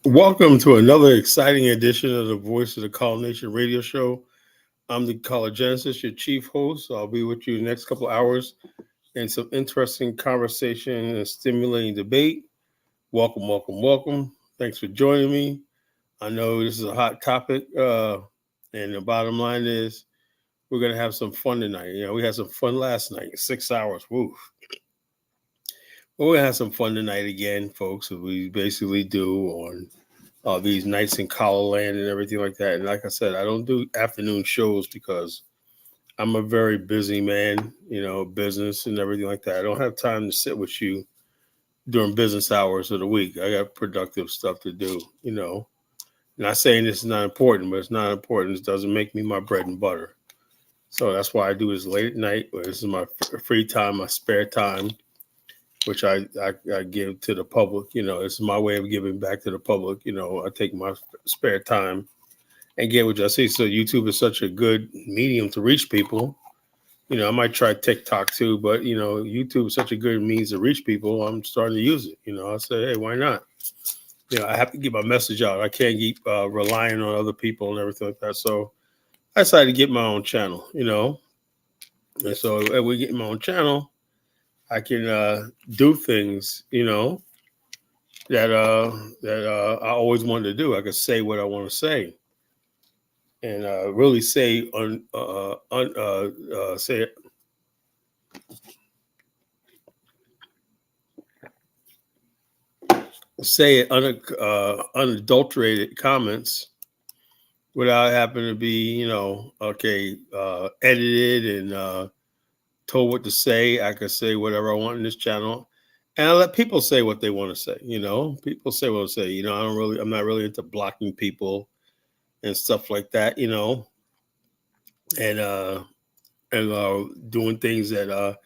Welcome to another exciting edition of the Voice of the Colonization radio show. I'm the Genesis, your chief host. I'll be with you the next couple hours and some interesting conversation and stimulating debate. Welcome, welcome, welcome. Thanks for joining me. I know this is a hot topic, and the bottom line is we're going to have some fun tonight. We had some fun last night, 6 hours. Woo. We're going to have some fun tonight again, folks, as we basically do on these nights in Color Land and everything like that. And like I said, I don't do afternoon shows because I'm a very busy man, business and everything like that. I don't have time to sit with you during business hours of the week. I got productive stuff to do, Not saying this is not important, but it's not important. It doesn't make me my bread and butter. So that's why I do this late at night. This is my free time, my spare time, which I give to the public. This is my way of giving back to the public. I take my spare time and get what I see. So YouTube is such a good medium to reach people. I might try TikTok too, but YouTube is such a good means to reach people. I'm starting to use it. I say, hey, why not? I have to get my message out. I can't keep relying on other people and everything like that. So I decided to get my own channel. And so if we get my own channel, I can do things, that I always wanted to do. I could say what I want to say, and really say say unadulterated comments without having to be, edited and told what to say. I could say whatever I want in this channel, and I let people say what they want to say. People say what they say. I'm not really into blocking people and stuff like that. And doing things that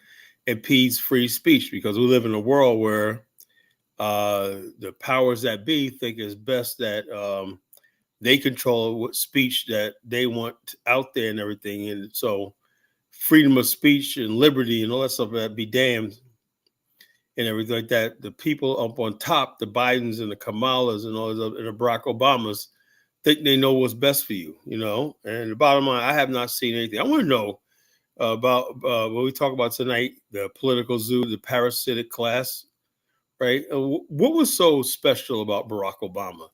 impedes free speech, because we live in a world where the powers that be think it's best that they control what speech that they want out there and everything. And so freedom of speech and liberty and all that stuff, that be damned and everything like that. The people up on top, the Bidens and the Kamalas and all those, and the Barack Obamas, think they know what's best for you, And the bottom line, I have not seen anything. I want to know about what we talk about tonight, the political zoo, the parasitic class, right? What was so special about Barack Obama?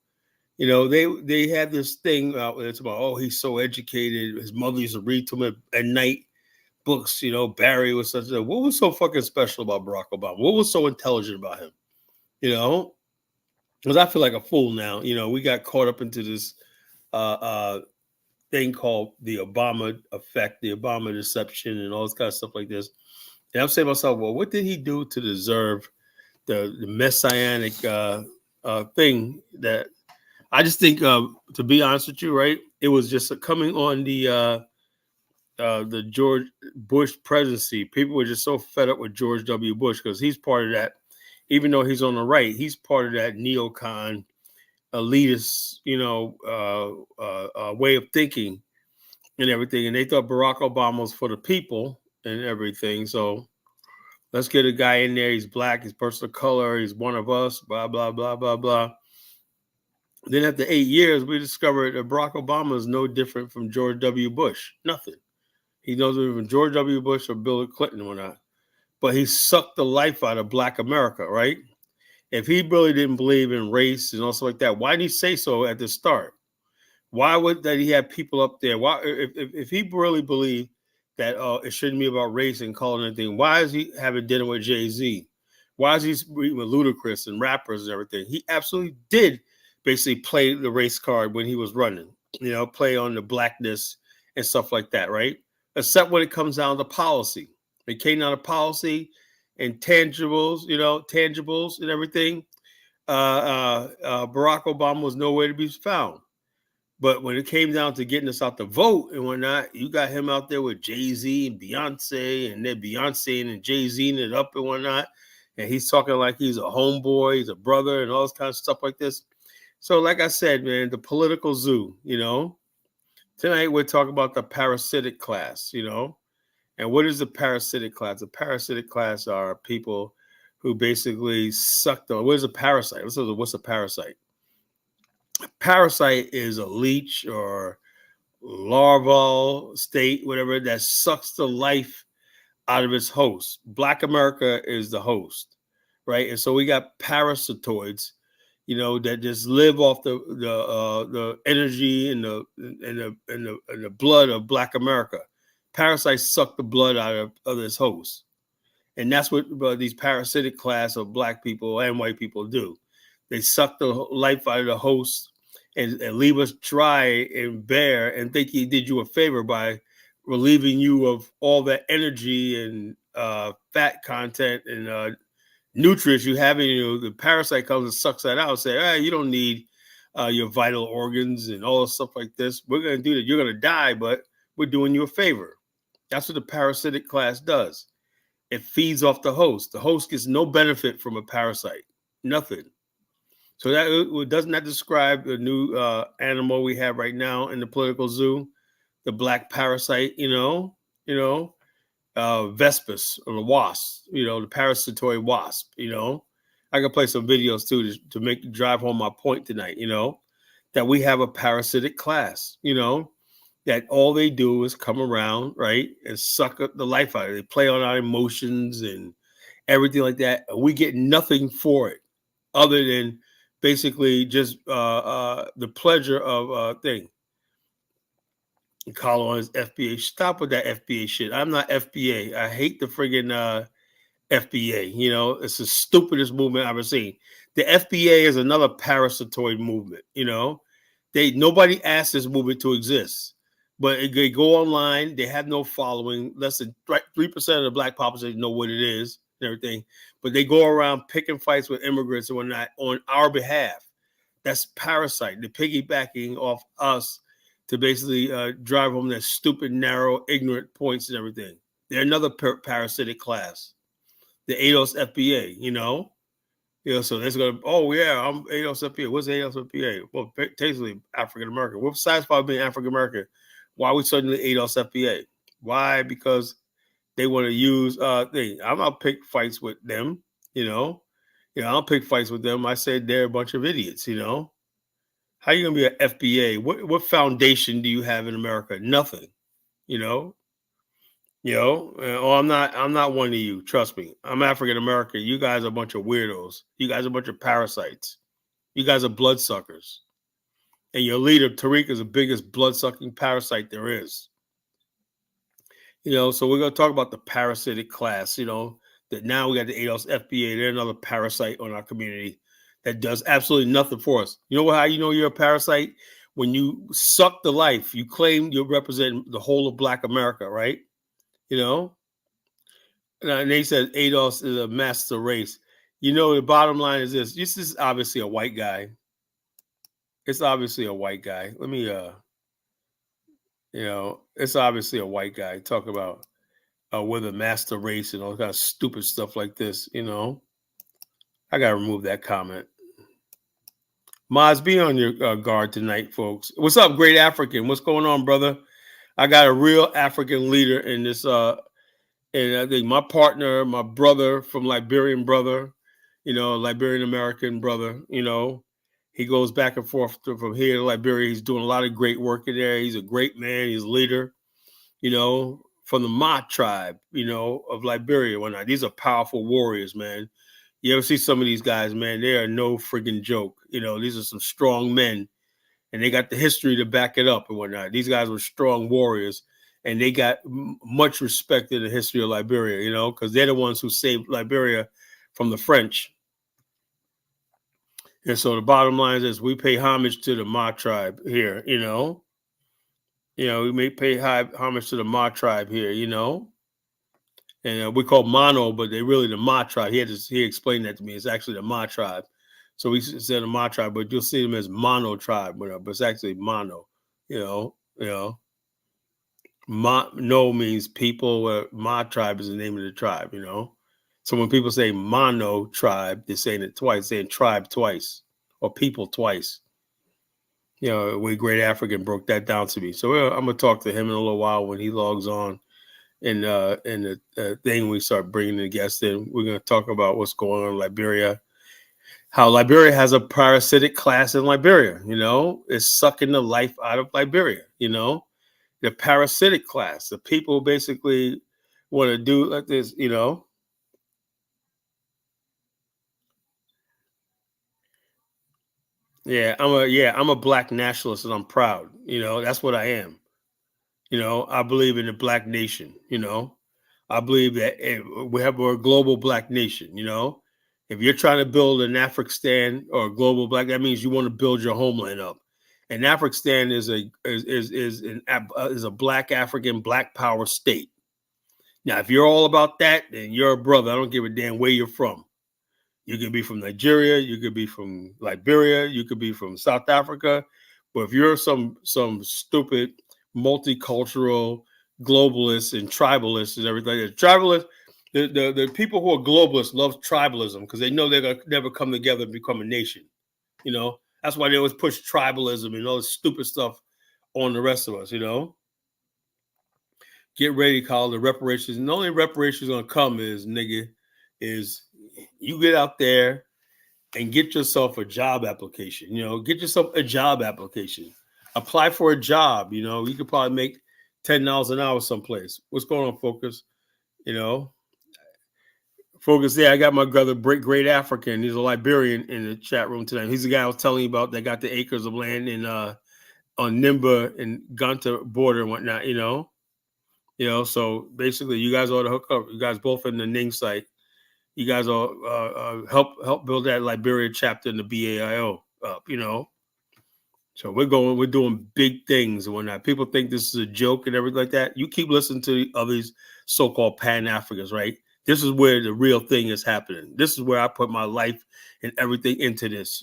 They had this thing out there. It's about, oh, he's so educated. His mother used to read to him at night books. Barry was such a. What was so fucking special about Barack Obama? What was so intelligent about him? Because I feel like a fool now. We got caught up into this thing called the Obama effect, the Obama deception, and all this kind of stuff like this. And I'm saying to myself, well, what did he do to deserve the messianic thing that I just think, to be honest with you, right, it was just coming on the George Bush presidency. People were just so fed up with George W. Bush because he's part of that. Even though he's on the right, he's part of that neocon elitist, way of thinking and everything. And they thought Barack Obama was for the people and everything. So let's get a guy in there. He's black. He's person of color. He's one of us. Blah blah blah blah blah. Then after 8 years, we discovered that Barack Obama is no different from George W. Bush. Nothing. He knows even George W. Bush or Bill Clinton or not. But he sucked the life out of Black America, right? If he really didn't believe in race and also like that, why did he say so at the start? Why would that he had people up there? Why, if he really believed that it shouldn't be about race and calling anything, why is he having dinner with Jay-Z? Why is he meeting with Ludacris and rappers and everything? He absolutely did basically play the race card when he was running, play on the blackness and stuff like that, right? Except when it comes down to policy. It came down to policy and tangibles, tangibles and everything. Barack Obama was nowhere to be found. But when it came down to getting us out to vote and whatnot, you got him out there with Jay-Z and Beyonce, and then Beyonce and Jay-Z it up and whatnot. And he's talking like he's a homeboy, he's a brother, and all this kind of stuff like this. So, like I said, man, the political zoo, Tonight we're talking about the parasitic class, And what is the parasitic class? The parasitic class are people who basically suck the. What is a parasite? What's a parasite? Parasite is a leech or larval state, whatever, that sucks the life out of its host. Black America is the host, right? And so we got parasitoids, that just live off the energy and the blood of Black America. Parasites suck the blood out of its host, and that's what these parasitic class of Black people and white people do. They suck the life out of the host and leave us dry and bare, and think he did you a favor by relieving you of all that energy and fat content and nutrients you have in you. The parasite comes and sucks that out and say, hey, you don't need your vital organs and all this stuff like this. We're going to do that. You're going to die, but we're doing you a favor. That's what the parasitic class does. It feeds off the host. The host gets no benefit from a parasite, nothing. So that doesn't that describe the new animal we have right now in the political zoo, the black parasite, Vespus or the wasp, the parasitoid wasp, I can play some videos too to drive home my point tonight, that we have a parasitic class, that all they do is come around, right, and suck up the life out of it. They play on our emotions and everything like that. We get nothing for it other than basically just the pleasure of thing. Call on his FBA. Stop with that FBA shit. I'm not FBA. I hate the friggin' FBA. It's the stupidest movement I've ever seen. The FBA is another parasitoid movement. Nobody asked this movement to exist, but they go online. They have no following. Less than 3% of the Black population know what it is and everything. But they go around picking fights with immigrants and whatnot on our behalf. That's parasite. They're piggybacking off us to basically drive home their stupid, narrow, ignorant points and everything. They're another parasitic class. The ADOS FBA, so that's going to, oh, yeah, I'm ADOS FBA. What's ADOS FBA? Well, basically African American. We're satisfied being African American. Why are we suddenly ADOS FBA? Why? Because they want to use thing. I'm not pick fights with them, I don't pick fights with them. I said they're a bunch of idiots, How are you gonna be an FBA? What foundation do you have in America? Nothing, you know. Oh, I'm not one of you. Trust me. I'm African American. You guys are a bunch of weirdos. You guys are a bunch of parasites. You guys are bloodsuckers. And your leader, Tariq, is the biggest blood-sucking parasite there is. So we're gonna talk about the parasitic class, that now we got the ADOS FBA. They're another parasite on our community that does absolutely nothing for us. You know how you know you're a parasite? When you suck the life, you claim you represent the whole of Black America, right? And they said ADOS is a master race. The bottom line is this. This is obviously a white guy. It's obviously a white guy. Let me, it's obviously a white guy. Talk about we're the master race and all kind of stupid stuff like this, I got to remove that comment. Maz, be on your guard tonight, folks. What's up, Great African? What's going on, brother? I got a real African leader in this. And I think my partner, my brother from Liberian brother, Liberian American brother, he goes back and forth from here to Liberia. He's doing a lot of great work in there. He's a great man. He's a leader, from the Ma tribe, of Liberia. Whatnot. These are powerful warriors, man. You ever see some of these guys, man? They are no friggin' joke. These are some strong men, and they got the history to back it up and whatnot. These guys were strong warriors, and they got much respect in the history of Liberia, because they're the ones who saved Liberia from the French. And so the bottom line is we pay homage to the Ma tribe here, we may pay homage to the Ma tribe here, and we call Mono, but they really the Ma tribe. He explained that to me. It's actually the Ma tribe. So we said the Ma tribe, but you'll see them as Mono tribe, but it's actually Mono. No means people. Ma tribe is the name of the tribe. So when people say Mono tribe, they're saying it twice, saying tribe twice or people twice. We Great African broke that down to me. So I'm gonna talk to him in a little while when he logs on. And the thing we start bringing the guests in, we're going to talk about what's going on in Liberia. how Liberia has a parasitic class in Liberia, it's sucking the life out of Liberia, the parasitic class, the people basically want to do like this. I'm a black nationalist and I'm proud. That's what I am. I believe in the black nation. I believe that we're a global black nation. If you're trying to build an African or a global black, that means you want to build your homeland up. And African is a black African black power state. Now, if you're all about that, then you're a brother. I don't give a damn where you're from. You could be from Nigeria, you could be from Liberia, you could be from South Africa. But if you're some stupid multicultural globalists and tribalists and everything, the people who are globalists love tribalism because they know they're gonna never come together and become a nation. That's why they always push tribalism and all this stupid stuff on the rest of us. Get ready, call the reparations. And the only reparations gonna come is you get out there and get yourself a job application. Get yourself a job application. Apply for a job. You could probably make $10 an hour someplace. What's going on, Focus? Focus. Yeah, I got my brother, Great African. He's a Liberian in the chat room tonight. He's the guy I was telling you about that got the acres of land in on Nimba and Gunta border and whatnot. So basically, you guys ought to hook up. You guys both in the Ning site. You guys all help build that Liberia chapter in the BAIO up. So we're doing big things and whatnot. People think this is a joke and everything like that. You keep listening to these so-called Pan-Africans, right? This is where the real thing is happening. This is where I put my life and everything into this.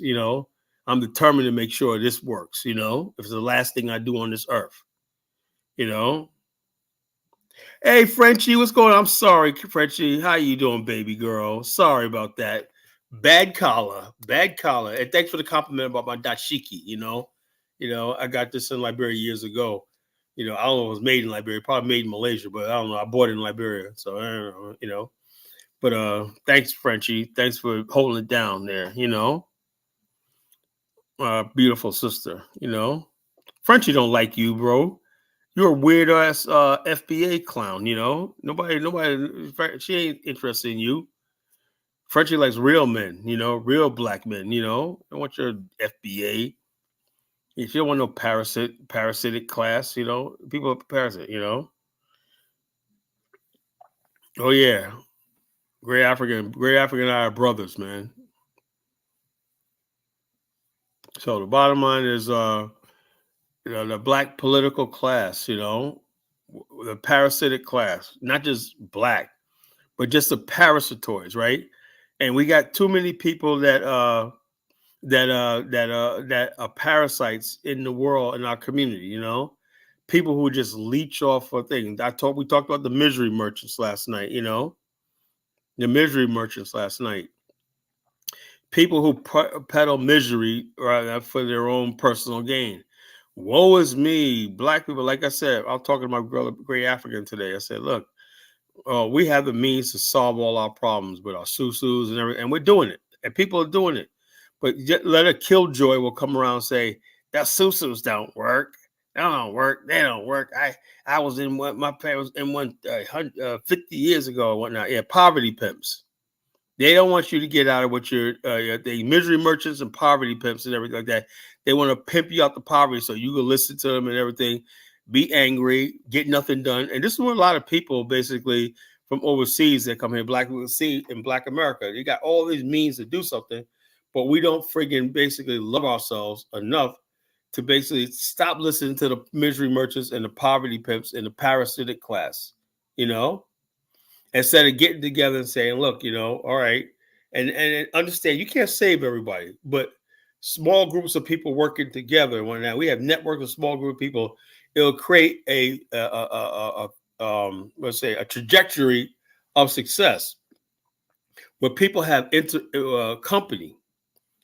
I'm determined to make sure this works. If it's the last thing I do on this earth. Hey, Frenchie, what's going on? I'm sorry, Frenchie. How you doing, baby girl? Sorry about that. Bad collar. And thanks for the compliment about my dashiki. I got this in Liberia years ago. I don't know if it was made in Liberia, probably made in Malaysia, but I don't know. I bought it in Liberia, so I don't know. But thanks, Frenchie. Thanks for holding it down there. Beautiful sister. Frenchie don't like you, bro. You're a weird ass FBA clown, Nobody, she ain't interested in you. Frenchie likes real men, real black men, Don't want your FBA. If you don't want no parasitic class, people are parasite, Oh yeah. Great African and I are brothers, man. So the bottom line is the black political class, the parasitic class, not just black, but just the parasitoids, right? And we got too many people that are parasites in the world, in our community, people who just leech off of things. We talked about the misery merchants last night, the misery merchants last night. People who peddle misery for their own personal gain. Woe is me, black people. Like I said, I was talking to my brother, Great African, today. I said, look, we have the means to solve all our problems with our susus and everything, and we're doing it, and people are doing it. But let a killjoy will come around and say that susus don't work. They don't work. They don't work. I was in what my parents in 50 years ago or whatnot. Yeah, poverty pimps. They don't want you to get out of what you're the misery merchants and poverty pimps and everything like that. They want to pimp you out the poverty so you can listen to them and everything, be angry, get nothing done. And this is what a lot of people basically from overseas that come here, black people see in Black America. You got all these means to do something, but we don't friggin' basically love ourselves enough to basically stop listening to the misery merchants and the poverty pimps and the parasitic class, instead of getting together and saying, look, all right, and understand you can't save everybody, but small groups of people working together. When now we have networks of small group of people, it'll create let's say a trajectory of success where people have company.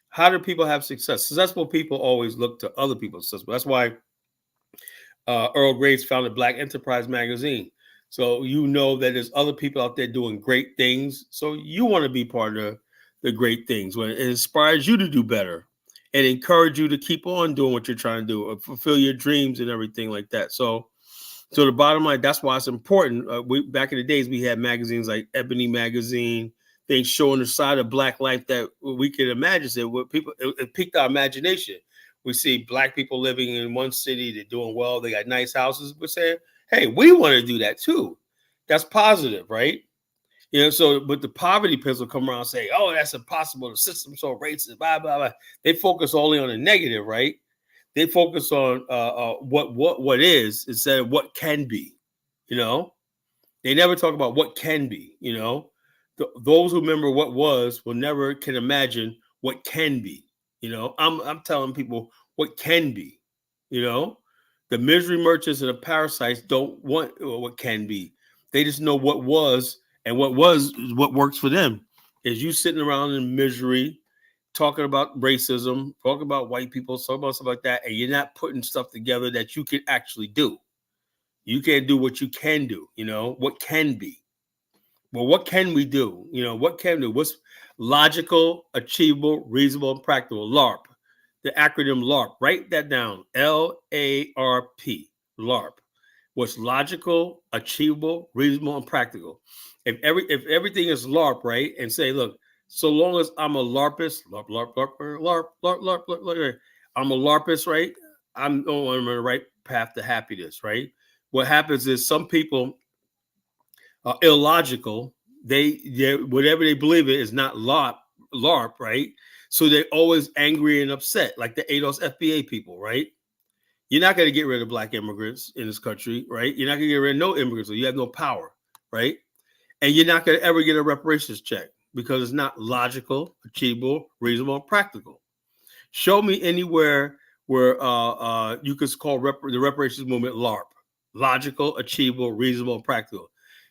How do people have success? Successful people always look to other people's success. That's why Earl Graves founded Black Enterprise Magazine. So that there's other people out there doing great things. So you want to be part of the great things, when it inspires you to do better and encourage you to keep on doing what you're trying to do, fulfill your dreams and everything like that. So the bottom line, that's why it's important. Back in the days, we had magazines like Ebony Magazine, things showing the side of Black life that we could imagine. So what people, it piqued our imagination. We see Black people living in one city, they're doing well, they got nice houses. We're saying, hey, we want to do that too. That's positive, right? So, but the poverty people come around and say, oh, that's impossible. The system's so racist, blah, blah, blah. They focus only on the negative, right? They focus on what is instead of what can be. They never talk about what can be. Those who remember what was will never can imagine what can be. I'm telling people what can be. The misery merchants and the parasites don't want what can be. They just know what was, and what was is what works for them. Is you sitting around in misery, talking about racism, talking about white people, talking about stuff like that, and you're not putting stuff together that you can actually do. You can't do what you can do, what can be. Well, what can we do? What can we do? What's logical, achievable, reasonable, and practical? LARP, the acronym LARP. Write that down. LARP, LARP. What's logical, achievable, reasonable, and practical. If everything is LARP, right, and say, look, so long as I'm a LARPist, LARP, LARP, LARP, LARP, LARP, LARP, LARP, LARP, I'm a LARPist, right? I'm on the right path to happiness, right? What happens is some people are illogical. They whatever they believe in is not LARP, right? So they're always angry and upset, like the ADOS FBA people, right? You're not going to get rid of Black immigrants in this country, right? You're not going to get rid of no immigrants, so you have no power, right? And you're not going to ever get a reparations check because it's not logical, achievable, reasonable, and practical. Show me anywhere where you could call the reparations movement LARP. Logical, achievable, reasonable, and practical.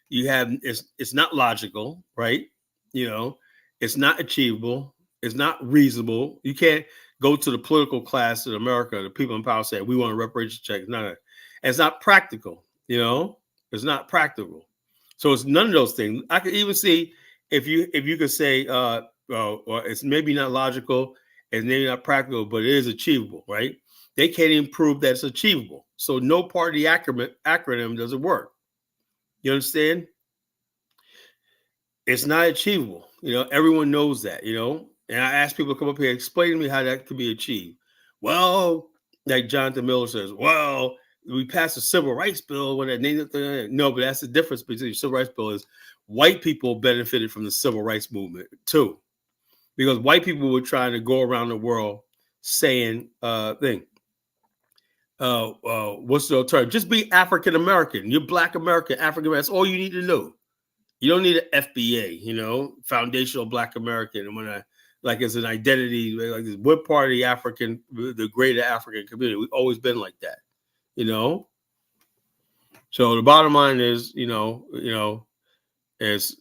You have it's not logical, right? It's not achievable. It's not reasonable. You can't go to the political class in America, the people in power say we want a reparations check. None of it. And it's not practical. It's not practical. So it's none of those things. I could even see if you could say, or it's maybe not logical, it's maybe not practical, but it is achievable, right? They can't even prove that it's achievable. So no part of the acronym doesn't work. You understand? It's not achievable. Everyone knows that, and I ask people to come up here, explain to me how that could be achieved. Well, like Jonathan Miller says, well, we passed a civil rights bill when no, but that's the difference between the civil rights bill is white people benefited from the civil rights movement too, because white people were trying to go around the world saying what's the alternative? Just be African American. You're Black American, African American. That's all you need to know. You don't need an FBA, foundational Black American. And when like as an identity, like this, we're part of the greater African community. We've always been like that, So the bottom line is, it's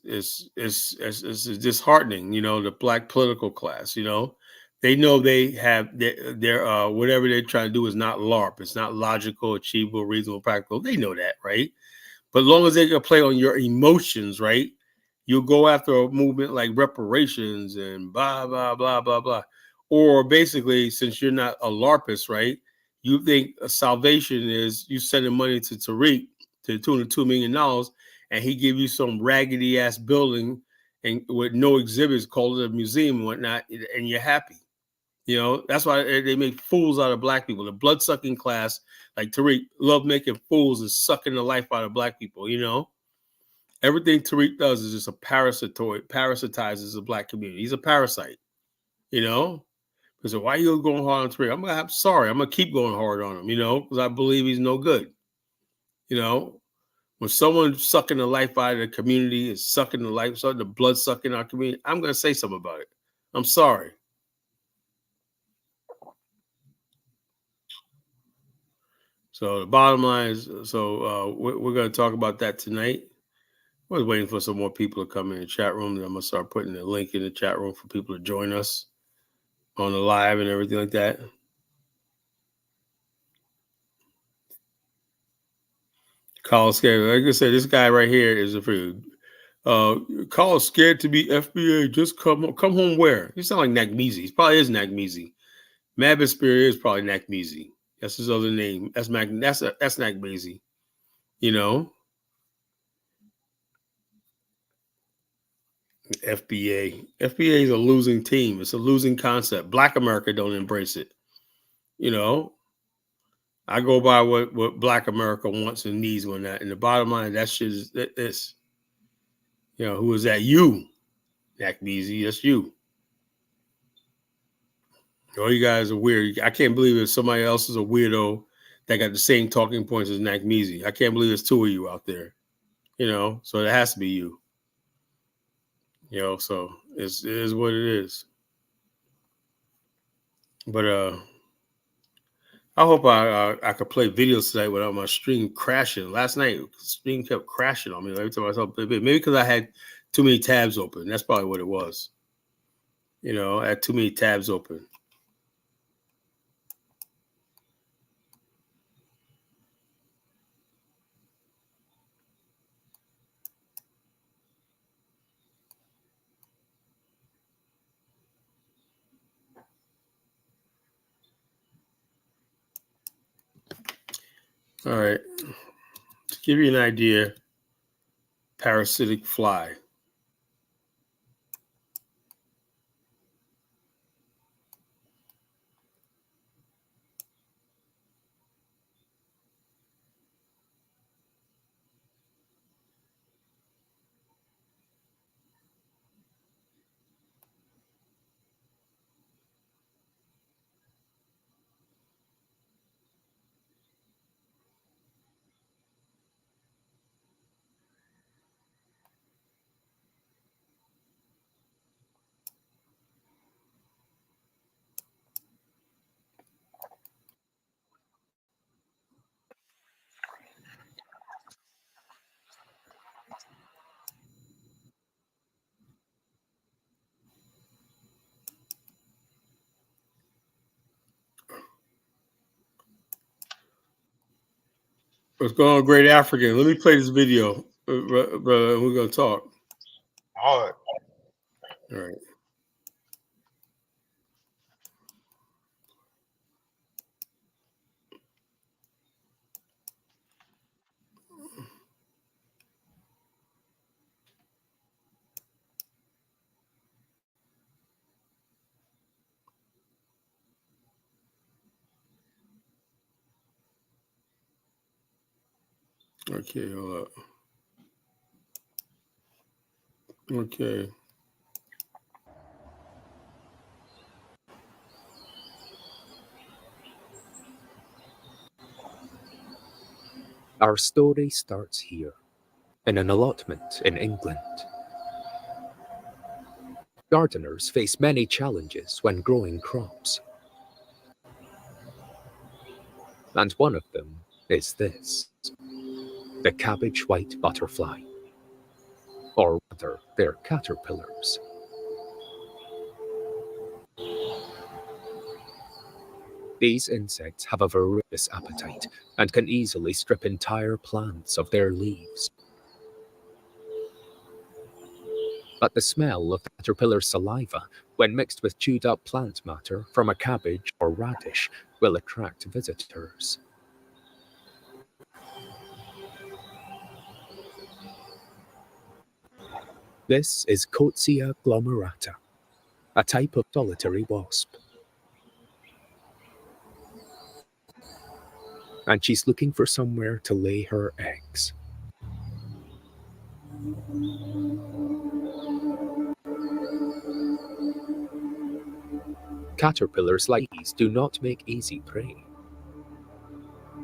disheartening, the Black political class, they know they have their whatever they're trying to do is not LARP. It's not logical, achievable, reasonable, practical. They know that, right? But as long as they can play on your emotions, right? You'll go after a movement like reparations and blah, blah, blah, blah, blah. Or basically, since you're not a LARPist, right? You think salvation is you sending money to Tariq to the tune of $2 million, and he give you some raggedy ass building and with no exhibits, called it a museum and whatnot, and you're happy. That's why they make fools out of Black people. The blood-sucking class, like Tariq, love making fools and sucking the life out of Black people, Everything Tariq does is just parasitizes the Black community. He's a parasite, Because why are you going hard on Tariq? I'm sorry. I'm going to keep going hard on him, because I believe he's no good. When someone's sucking the life out of the community, is sucking the blood sucking our community, I'm going to say something about it. I'm sorry. So the bottom line is, we're going to talk about that tonight. I was waiting for some more people to come in the chat room. And I'm going to start putting the link in the chat room for people to join us on the live and everything like that. Carl Scary, like I said, this guy right here is a Call is scared to be FBA. Just come home where? You sound like Nakmeezy. He probably is Nakmeezy. Mabisphere is probably Nakmeezy. That's his other name. That's Nakmeezy. You know, FBA. FBA is a losing team. It's a losing concept. Black America don't embrace it. You know, I go by what Black America wants and needs when that. And the bottom line, that shit is this. You know, who is that? You, Nakmeezy. That's you. All you guys are weird. I can't believe that somebody else is a weirdo that got the same talking points as Nakmeezy. I can't believe there's two of you out there. You know, so it has to be you. You know, so it is what it is. But I hope I could play videos tonight without my stream crashing. Last night, the stream kept crashing on me every time I saw it. Maybe because I had too many tabs open. That's probably what it was. You know, I had too many tabs open. All right. To give you an idea, parasitic fly. What's going on, Great African? Let me play this video, brother. We're gonna talk. All right. All right. Okay, hold up. Okay. Our story starts here, in an allotment in England. Gardeners face many challenges when growing crops. And one of them is this: the cabbage white butterfly. Or rather, they're caterpillars. These insects have a voracious appetite and can easily strip entire plants of their leaves. But the smell of the caterpillar's saliva, when mixed with chewed up plant matter from a cabbage or radish, will attract visitors. This is Coetzee glomerata, a type of solitary wasp. And she's looking for somewhere to lay her eggs. Caterpillars like these do not make easy prey.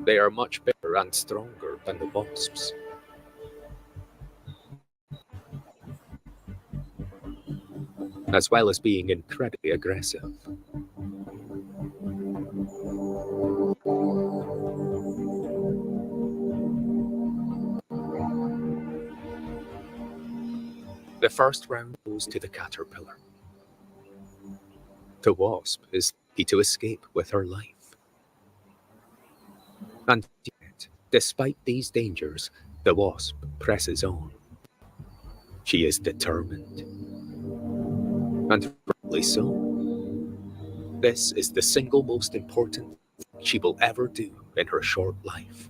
They are much bigger and stronger than the wasps. As well as being incredibly aggressive. The first round goes to the caterpillar. The wasp is lucky to escape with her life. And yet, despite these dangers, the wasp presses on. She is determined. And rightly so. This is the single most important thing she will ever do in her short life.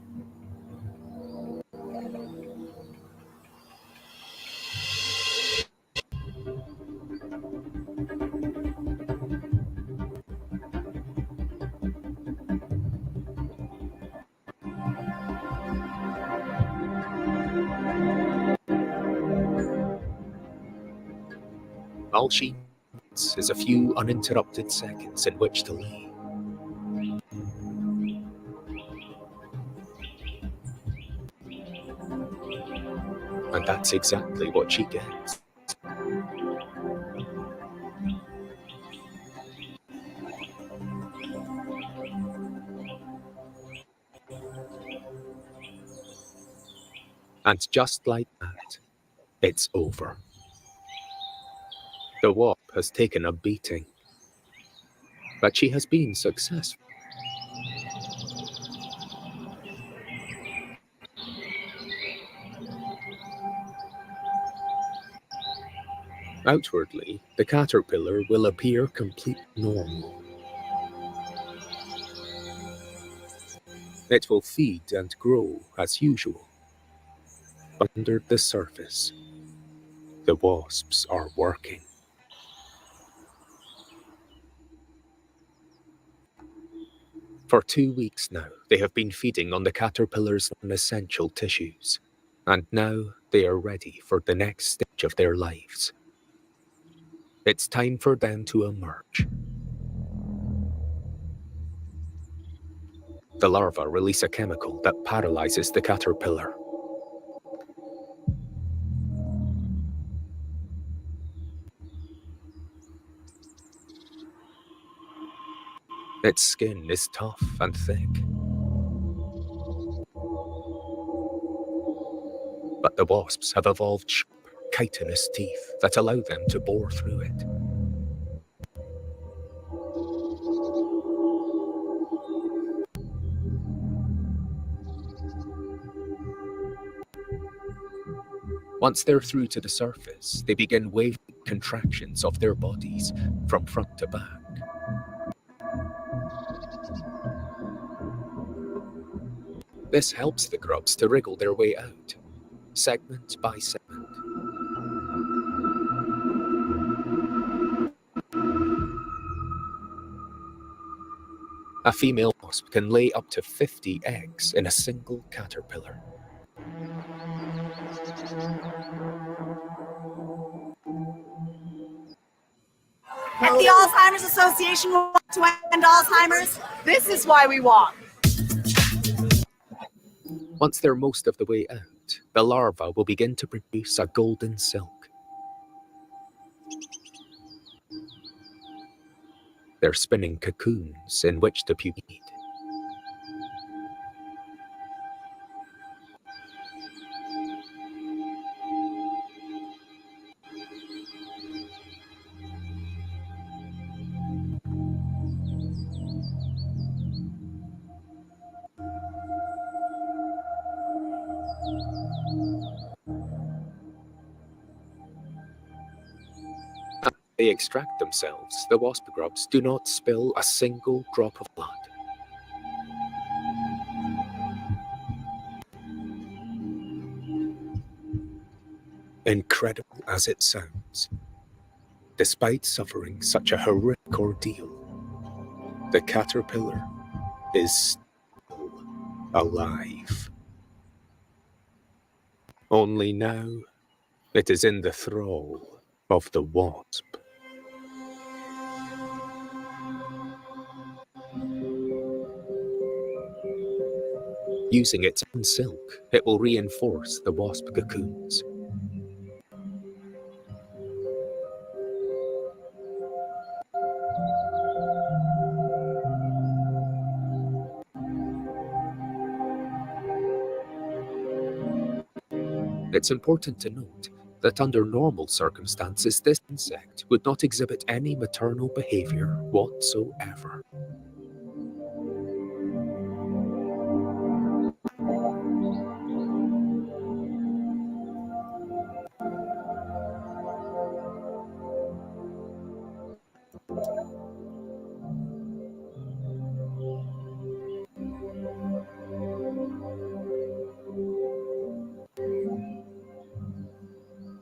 All she needs is a few uninterrupted seconds in which to lay. And that's exactly what she gets. And just like that, it's over. The wasp has taken a beating, but she has been successful. Outwardly, the caterpillar will appear completely normal. It will feed and grow as usual. But under the surface, the wasps are working. For 2 weeks now, they have been feeding on the caterpillar's non-essential tissues. And now they are ready for the next stage of their lives. It's time for them to emerge. The larvae release a chemical that paralyzes the caterpillar. Its skin is tough and thick. But the wasps have evolved sharp, chitinous teeth that allow them to bore through it. Once they're through to the surface, they begin waving contractions of their bodies from front to back. This helps the grubs to wriggle their way out, segment by segment. A female wasp can lay up to 50 eggs in a single caterpillar. At the Alzheimer's Association, we want to end Alzheimer's. This is why we walk. Once they're most of the way out, the larva will begin to produce a golden silk. They're spinning cocoons in which to pupate. They extract themselves, the wasp grubs do not spill a single drop of blood. Incredible as it sounds, despite suffering such a horrific ordeal, the caterpillar is still alive. Only now, it is in the thrall of the wasp. Using its own silk, it will reinforce the wasp cocoons. It's important to note that under normal circumstances, this insect would not exhibit any maternal behavior whatsoever.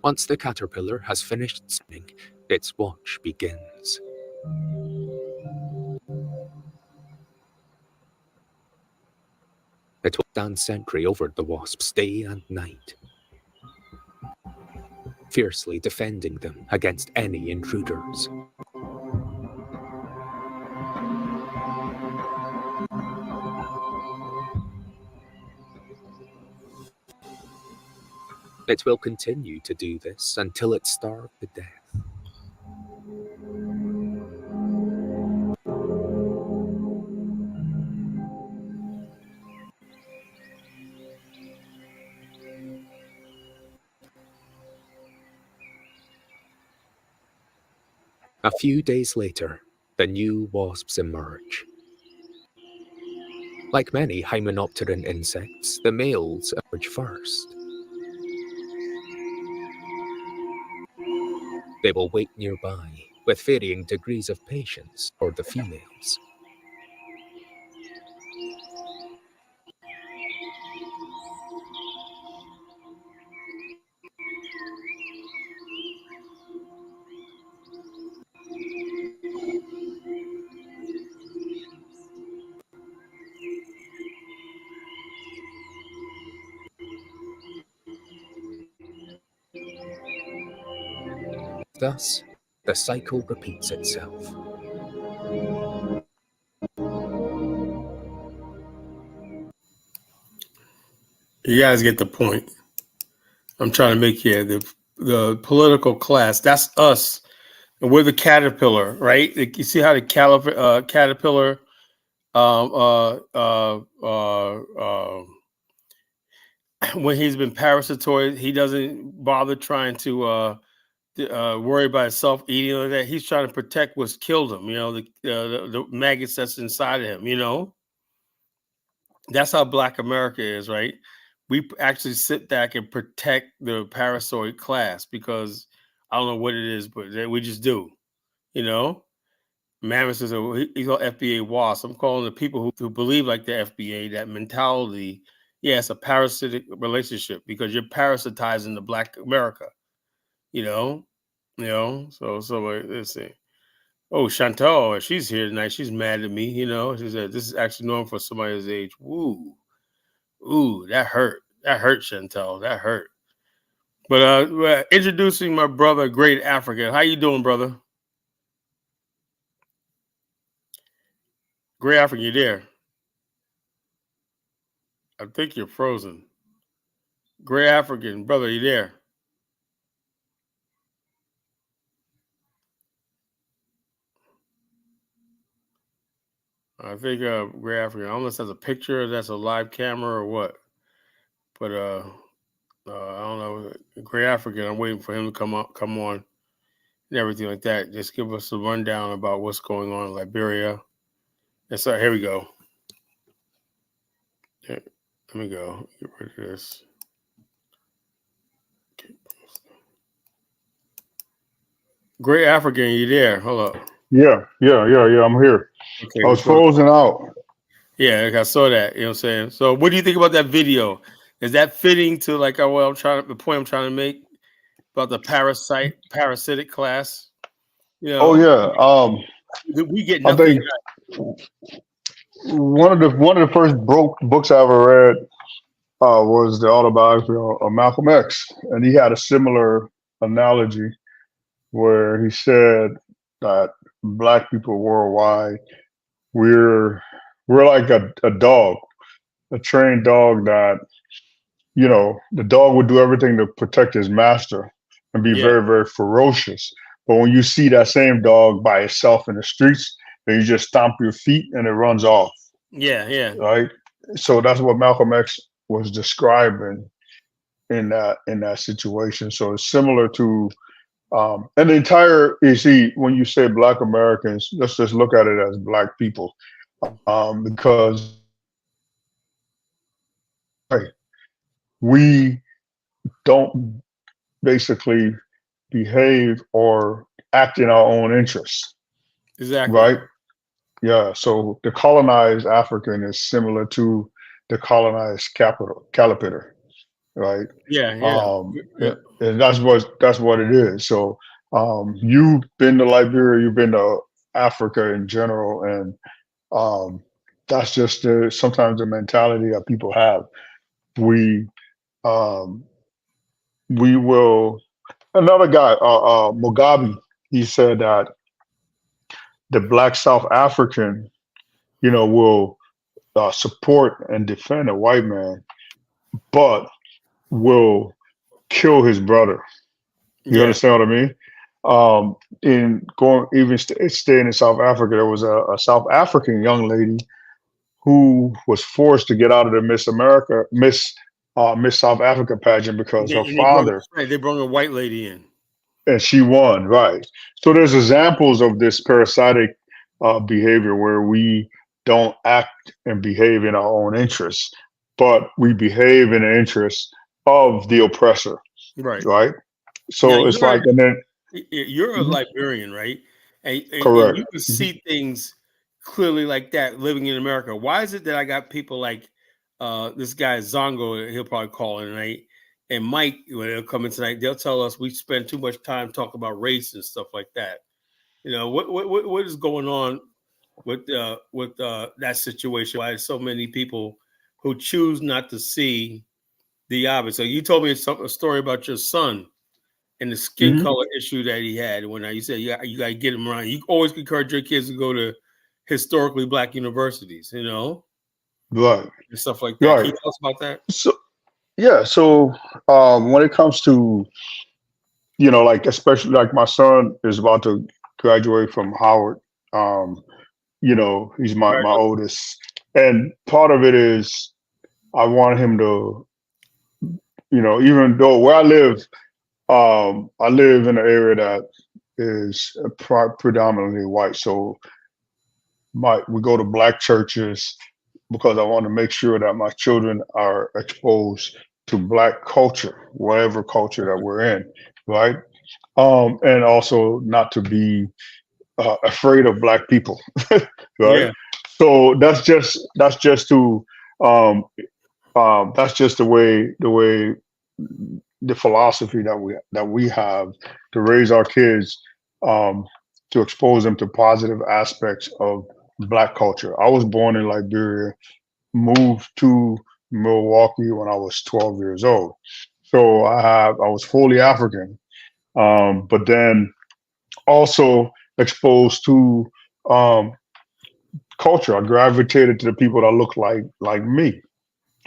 Once the caterpillar has finished spinning, its watch begins. It will stand sentry over the wasps day and night, fiercely defending them against any intruders. It will continue to do this until it starves to death. A few days later, the new wasps emerge. Like many hymenopteran insects, the males emerge first. They will wait nearby, with varying degrees of patience for the females. Thus, the cycle repeats itself. You guys get the point. I'm trying to make here the political class. That's us, and we're the caterpillar, right? You see how the caterpillar, when he's been parasitoid, he doesn't bother trying to worry about himself eating or that. He's trying to protect what's killed him. The maggots that's inside of him. That's how Black America is, right? We actually sit back and protect the parasitoid class because I don't know what it is, but we just do. Mammoth says he's called FBA WASP. I'm calling the people who believe like the FBA, that mentality. Yeah, it's a parasitic relationship because you're parasitizing the Black America. So let's see. Oh, Chantal, she's here tonight. She's mad at me. She said this is actually normal for somebody his age. Ooh, that hurt. That hurt, Chantal. That hurt. But introducing my brother, Great African. How you doing, brother? Great African, you there? I think you're frozen. Great African, brother, you there? I think Great African, unless that's a picture, that's a live camera or what. But I don't know. Great African, I'm waiting for him to come on, and everything like that. Just give us a rundown about what's going on in Liberia. And so here we go. Yeah, let me go. Get rid of this. Great African, you there? Hold up. Yeah. I'm here. Okay, I was frozen out. Yeah, I saw that. You know what I'm saying? So, what do you think about that video? Is that fitting to the point I'm trying to make about the parasitic class? Oh yeah. We get I nothing. think one of the first books I ever read was the autobiography of Malcolm X, and he had a similar analogy where he said that Black people worldwide, we're like a dog, a trained dog that the dog would do everything to protect his master and be very, very ferocious. But when you see that same dog by itself in the streets, then you just stomp your feet and it runs off. Yeah. Right. So that's what Malcolm X was describing in that situation. So it's similar to and the entire, you see, when you say Black Americans, let's just look at it as Black people, because we don't basically behave or act in our own interests. Exactly. Right? Yeah. So the colonized African is similar to the colonized caterpillar. right? Yeah, yeah, yeah. And that's what it is. So you've been to Liberia, you've been to Africa in general, and um, that's just sometimes the mentality that people have. We um, we will. Another guy, Mugabe, he said that the Black South African, will support and defend a white man, but will kill his brother. You Yeah. understand what I mean? In going even staying in South Africa, there was a South African young lady who was forced to get out of the Miss South Africa pageant because her And father, they brought a white lady in. and she won, right? So there's examples of this parasitic behavior where we don't act and behave in our own interests, but we behave in the interests of the oppressor, Right. right? Now So it's like, and then you're a Mhm. Liberian, right? And Correct. you can see things clearly like that living in America. Why is it that I got people like this guy Zongo, he'll probably call in tonight, and Mike, when they'll come in tonight, they'll tell us we spend too much time talking about race and stuff like that. What is going on with that situation? Why so many people who choose not to see the obvious? So you told me a story about your son and the skin Mhm. color issue that he had. When you said you got to get him around, you always encourage your kids to go to historically Black universities, Right. and stuff like that. Can you Right. tell us about that? So yeah. So when it comes to like especially like my son is about to graduate from Howard. Um, he's my Congratulations. oldest, and part of it is I want him to even though where I live in an area that is predominantly white. So we go to Black churches because I want to make sure that my children are exposed to Black culture, whatever culture that we're in, right? And also not to be afraid of Black people, right? Yeah. So um, that's just the way the philosophy that we have to raise our kids, um, to expose them to positive aspects of Black culture. I was born in Liberia, moved to Milwaukee when I was 12 years old. So I was fully African, but then also exposed to um, culture. I gravitated to the people that looked like me.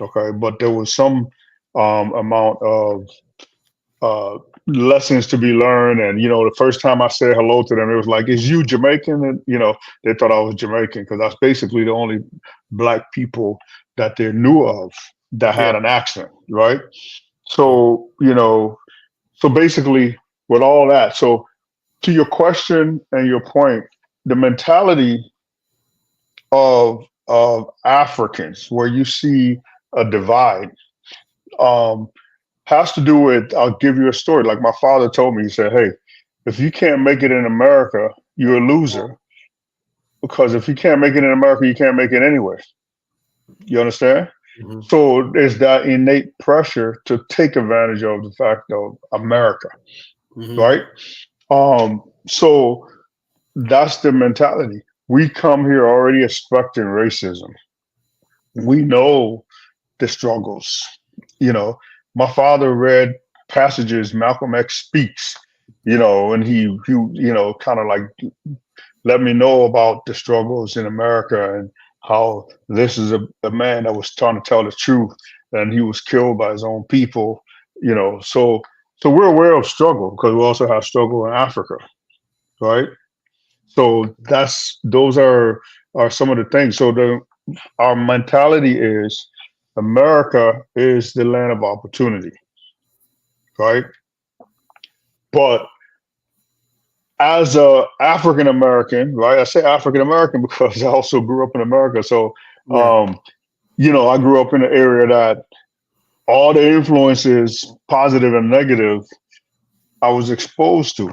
Okay, but there was some amount of uh, lessons to be learned. And the first time I said hello to them, it was like, "Is you Jamaican?" And they thought I was Jamaican because that's basically the only Black people that they knew of that Yeah. had an accent, right? So so basically with all that, so to your question and your point, the mentality of Africans, where you see a divide, um, has to do with. I'll give you a story. Like my father told me, he said, "Hey, if you can't make it in America, you're a loser. Because if you can't make it in America, you can't make it anywhere." You understand? Mm-hmm. So there's that innate pressure to take advantage of the fact of America, Mm-hmm. right? So that's the mentality. We come here already expecting racism. We know the struggles. My father read passages Malcolm X speaks, and he kind of like let me know about the struggles in America and how this is a man that was trying to tell the truth and he was killed by his own people, so we're aware of struggle because we also have struggle in Africa, right? So those are some of the things. So our mentality is America is the land of opportunity, right? But as a African American, right? I say African American because I also grew up in America. So, Yeah. I grew up in an area that all the influences, positive and negative, I was exposed to.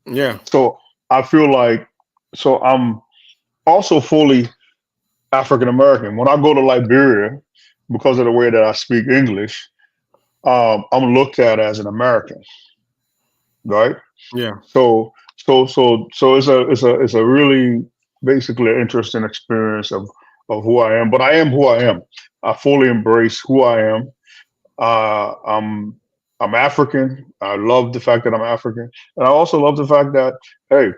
Yeah. So I feel like, so I'm also fully African American. When I go to Liberia, because of the way that I speak English, I'm looked at as an American, right? Yeah. So it's a really basically an interesting experience of who I am. But I am who I am. I fully embrace who I am. Uh, I'm I'm African. I love the fact that I'm African, and I also love the fact that hey,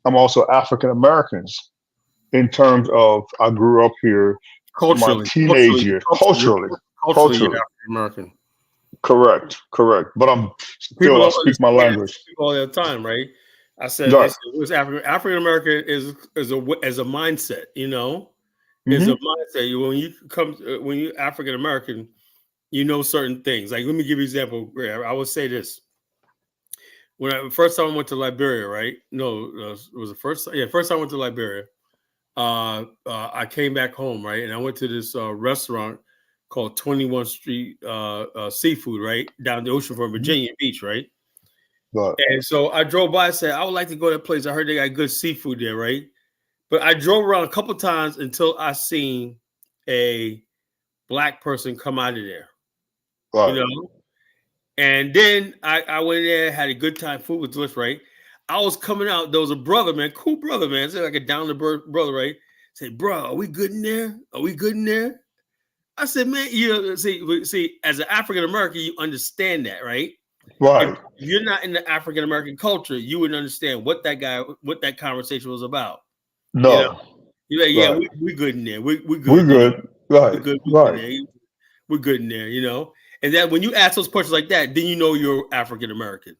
I'm also African Americans in terms of I grew up here my Culturally, teenage years culturally, you're culturally. African American. Correct. But I'm People still I don't speak my understand that. language. People all the time, right? I said, Right. listen, it was African American is a mindset. You know, is a Hmm. mindset. When you come when you African American, you know certain things. Like let me give you an example. I would say this. When I first time I went to Liberia, right? No, it was the first. Yeah, first time I went to Liberia. I came back home, right, and I went to this restaurant called 21 Street Seafood, right, down the ocean from Hmm. Virginia Beach, right. Right. And so I drove by and said, I would like to go to that place. I heard they got good seafood there, right? But I drove around a couple times until I seen a black person come out of there, you Right. know. And then I went there, had a good time. Food was delicious, right? I was coming out. There was a brother, man, cool brother, man. It's like a down to earth brother, right? Say, bro, are we good in there? Are we good in there? I said, man, you know, see, as an African American, you understand that, right? If Right. you're not in the African American culture, you would understand what that conversation was about. You know, No. you're like, yeah, Right. we good in there. We We're good. You know, good. Right. we good in Right. there. We're good in there. You know, and that when you ask those questions like that, then you know you're African American.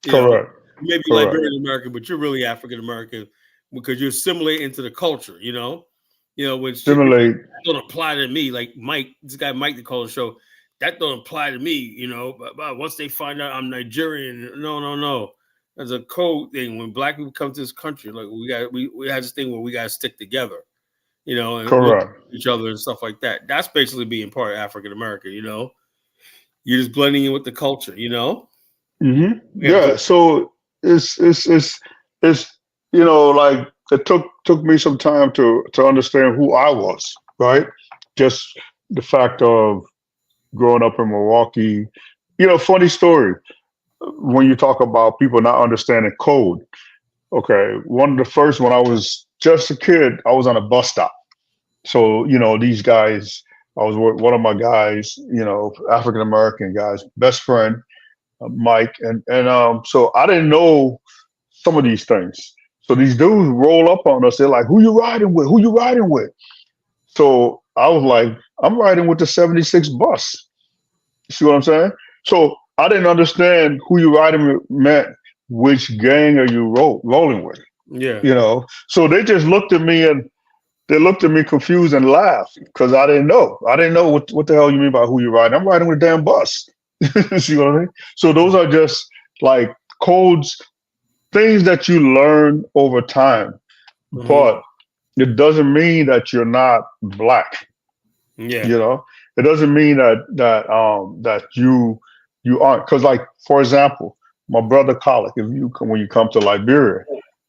You know, Correct. you may be Correct. Liberian American, but you're really African American because you're assimilating into the culture. You know when shit Simulate. don't apply to me, like Mike, this guy Mike that called the show, that don't apply to me. You know, but once they find out I'm Nigerian, no. There's a code thing when black people come to this country. Like we have this thing where we got to stick together. You know, and look Correct. at each other and stuff like that. That's basically being part of African American. You know, you're just blending in with the culture. You know, Hmm. yeah. Yeah. So it's like it took me some time to understand who I was. Right. Just the fact of growing up in Milwaukee. Funny story when you talk about people not understanding code. Okay, one of the first when I was just a kid, I was on a bus stop. So these guys, I was with one of my guys, African American guys, best friend, Mike, and so I didn't know some of these things. So these dudes roll up on us. They're like, "Who you riding with? Who you riding with?" So I was like, "I'm riding with the 76 bus." You see what I'm saying? So I didn't understand who you riding with meant which gang are you rolling with. Yeah. So they just looked at me and they looked at me confused and laughed because I didn't know. I didn't know what the hell you mean by who you riding. I'm riding with a damn bus. See what I mean? So those are just like codes, things that you learn over time, Mhm. but it doesn't mean that you're not black. Yeah. It doesn't mean that you aren't. Because like for example, my brother Colic, when you come to Liberia,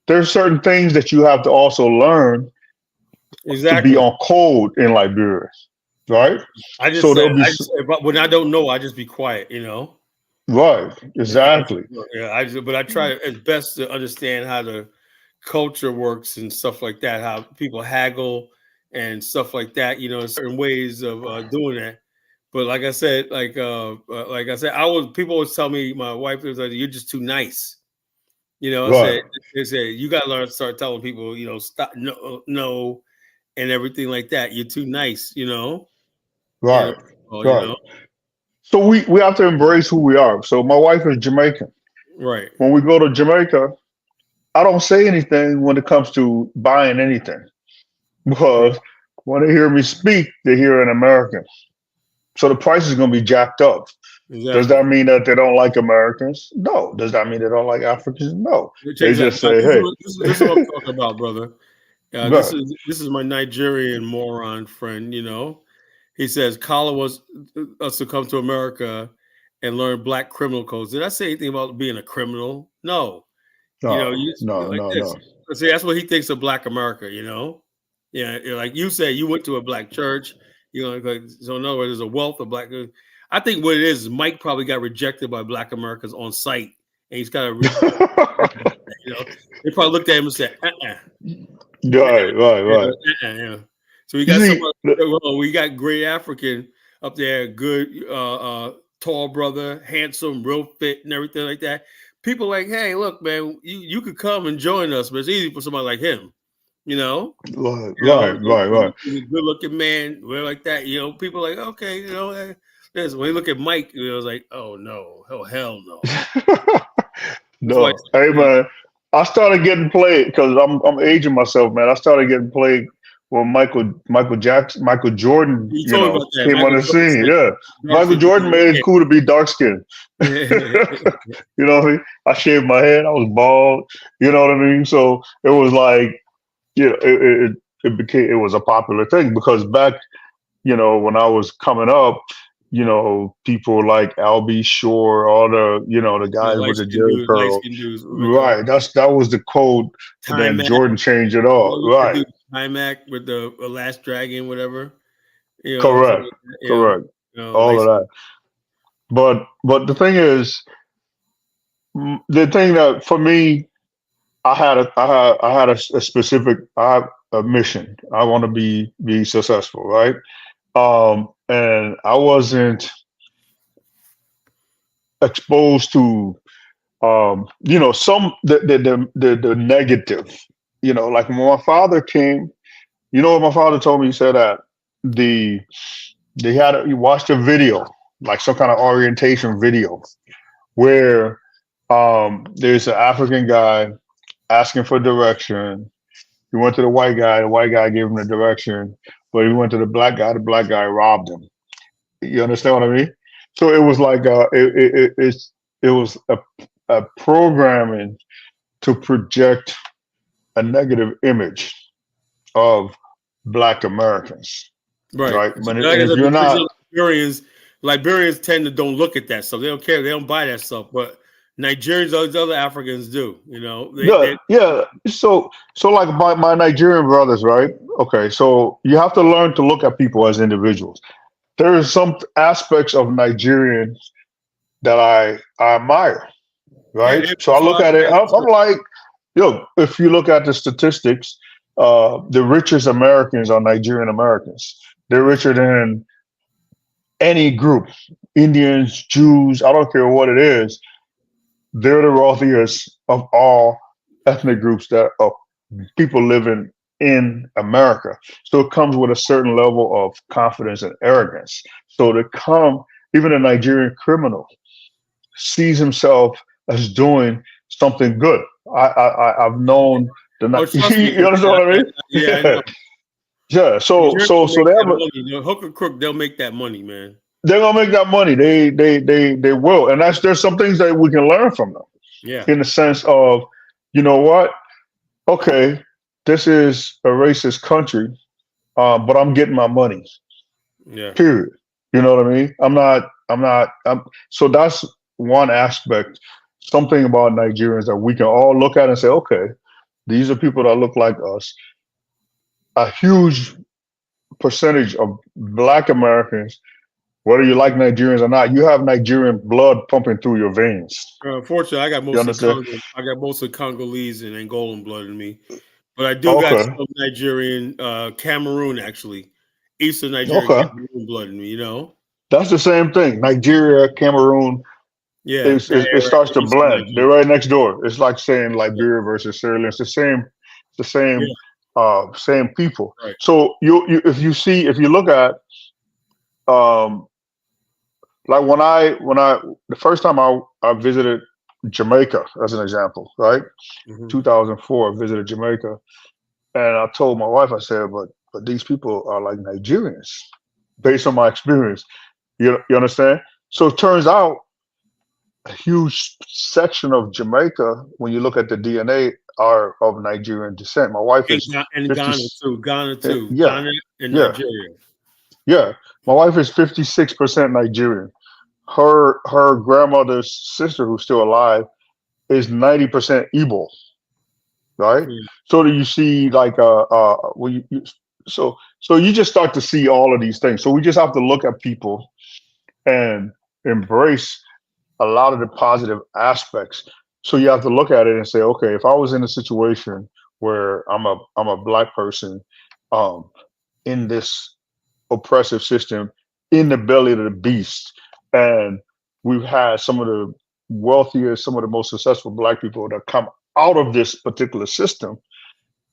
there's certain things that you have to also learn to be Exactly. on code in Liberia, right? I So just said, there'll be but when I don't know, I just be quiet. You know. right, Yeah. exactly, But I try as best to understand how the culture works and stuff like that. How people haggle and stuff like that. You know, certain ways of doing that. But like I said, people always tell me, my wife was like, "You're just too nice." You know, right, they said you got to learn to start telling people, stop, no, and everything like that. You're too nice. You know, right, well, right. So we have to embrace who we are. So my wife is Jamaican. right. When we go to Jamaica, I don't say anything when it comes to buying anything because when they hear me speak, they hear an American. So the price is going to be jacked up. Does Exactly. that mean that they don't like Americans? No. Does that mean they don't like Africans? No. Check They this out. just say, hey, This is what I'm talking about, brother. right, This is my Nigerian moron friend. He says Kala wants us to come to America and learn black criminal codes. Did I say anything about being a criminal? No. no, Like no, this. no. See, that's what he thinks of Black America. Yeah, like you say, you went to a black church. So in other words, there's a wealth of black. I think what it is Mike probably got rejected by Black Americans on site, and he's got to, they probably looked at him and said, Right. Yeah. So we You got see, we got great African up there, good, tall brother, handsome, real fit, and everything like that. People like, hey, look, man, you could come and join us, but it's easy for somebody like him, Right. He's a good-looking man, we're like that, People like, okay, when you look at Mike, it was like, oh no, hell no. That's why. No, hey man, I started getting played because I'm aging myself, man. I started getting played when Michael Jordan, You told me about that. came on the scene. Yeah, Michael Jordan made it cool to be dark skinned. You know what I mean? I shaved my head. I was bald. You know what I mean? So it was like, it was a popular thing because back, when I was coming up, people like Albie Shore, all the guys with the Jerry curl. Right. That was the code. And then Jordan changed it all. Right. Timac with the Last Dragon, whatever. Correct. All of that. But the thing is, the thing that for me, I had a specific a mission. I want to be successful, right? And I wasn't exposed to some the negative, like when my father came, what my father told me. He said that he watched a video, like some kind of orientation video, where there's an African guy asking for direction. He went to the white guy gave him the direction, but he went to the black guy robbed him. You understand what I mean? So it was like it was a programming to project a negative image of Black Americans, right? But if you're not, Liberians tend to don't look at that stuff. They don't care. They don't buy that stuff. But Nigerians, all these other Africans do. Yeah. So like my Nigerian brothers, right? Okay, so you have to learn to look at people as individuals. There are some aspects of Nigerians that I admire, right? So I look at it, I'm like, if you look at the statistics, the richest Americans are Nigerian Americans. They're richer than any group, Indians, Jews, I don't care what it is. They're the wealthiest of all ethnic groups that are people living in America. So it comes with a certain level of confidence and arrogance. So even a Nigerian criminal sees himself as doing something good. I've known you understand what I mean? Yeah. Yeah. So they have hook or crook, they'll make that money, man. They're gonna make that money. They will, and there's some things that we can learn from them. Yeah. In the sense of, what? Okay, this is a racist country, but I'm getting my money. Yeah. Period. You know what I mean? So that's one aspect. Something about Nigerians that we can all look at and say, okay, these are people that look like us. A huge percentage of Black Americans, whether you like Nigerians or not, you have Nigerian blood pumping through your veins. Unfortunately, I got most of Congolese and Angolan blood in me, but I do got some Nigerian, Cameroon actually, Eastern Nigerian Cameroon blood in me. That's the same thing. Nigeria, Cameroon. Yeah, it starts to blend. They're right next door. It's like saying Liberia versus Sierra Leone. It's the same people. Right. So if you look at like when I the first time I visited Jamaica as an example, right? 2004, I visited Jamaica, and I told my wife, I said, but these people are like Nigerians, based on my experience. You understand? So it turns out a huge section of Jamaica, when you look at the DNA, are of Nigerian descent. My wife is Ghana too. Yeah, Ghana and Nigeria. Yeah, my wife is 56% Nigerian. Her grandmother's sister, who's still alive, is 90% Igbo. Right. So do you see like so you just start to see all of these things. So we just have to look at people and embrace a lot of the positive aspects. So you have to look at it and say, okay, if I was in a situation where I'm a black person um, in this oppressive system, in the belly of the beast, and we've had some of the wealthiest, some of the most successful black people that come out of this particular system,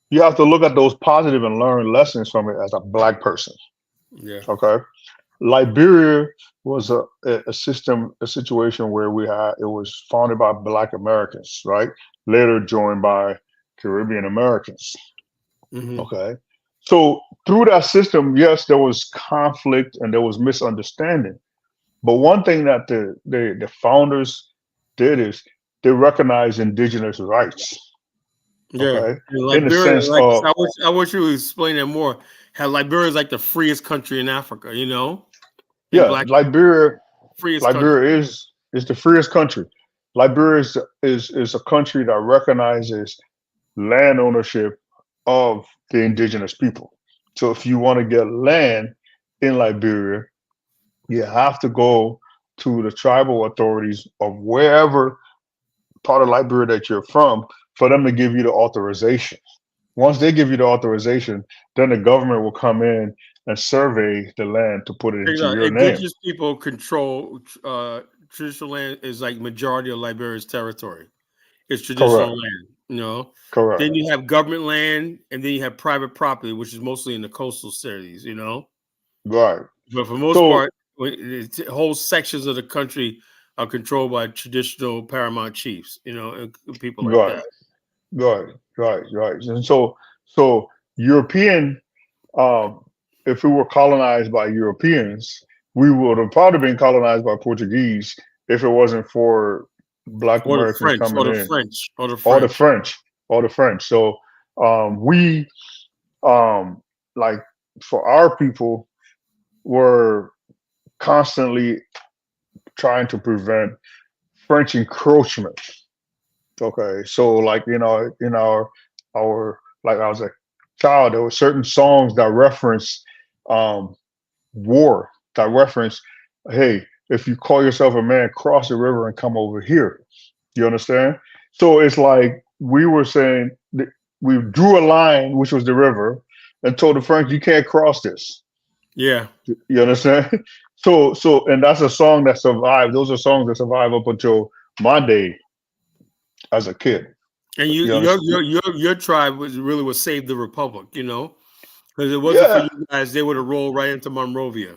you have to look at those positive and learn lessons from it as a black person. Yeah. Okay. Liberia was a system, a situation where it was founded by Black Americans, right? Later joined by Caribbean Americans. Mm-hmm. Okay. So through that system, yes, there was conflict and there was misunderstanding. But one thing that the founders did is they recognized indigenous rights. Yeah. Okay. And In the Liberia, sense like of, I wish you would explain that more. How Liberia is like the freest country in Africa, you know? And yeah, black freest country. Liberia is the freest country. Liberia is a country that recognizes land ownership of the indigenous people. So if you want to get land in Liberia, you have to go to the tribal authorities of wherever part of Liberia that you're from for them to give you the authorization. Once they give you the authorization, then the government will come in and survey the land to put it Check it into out. your name. Indigenous people control traditional land is like majority of Liberia's territory. It's traditional Correct. land, you know. Correct. Then you have government land, and then you have private property, which is mostly in the coastal cities, you know. Right. But for the most So part, whole sections of the country are controlled by traditional paramount chiefs, you know, and people like right, that. right. And so European, um, if we were colonized by Europeans, we would have probably been colonized by Portuguese if it wasn't for Black Or the Americans French, coming or the in, French, or the or the French. French, or the French. So we, like for our people, were constantly trying to prevent French encroachment. Okay, so like in our like I was a child, there were certain songs that reference um, war, that reference, hey, if you call yourself a man, cross the river and come over here. You understand? So it's like we were saying that we drew a line, which was the river, and told the French, you can't cross this. Yeah. You understand? And that's a song that survived. Those are songs that survive up until my day as a kid. And You understand? your tribe was save the republic, you know, because it wasn't for Yeah, you guys, they would have rolled right into Monrovia.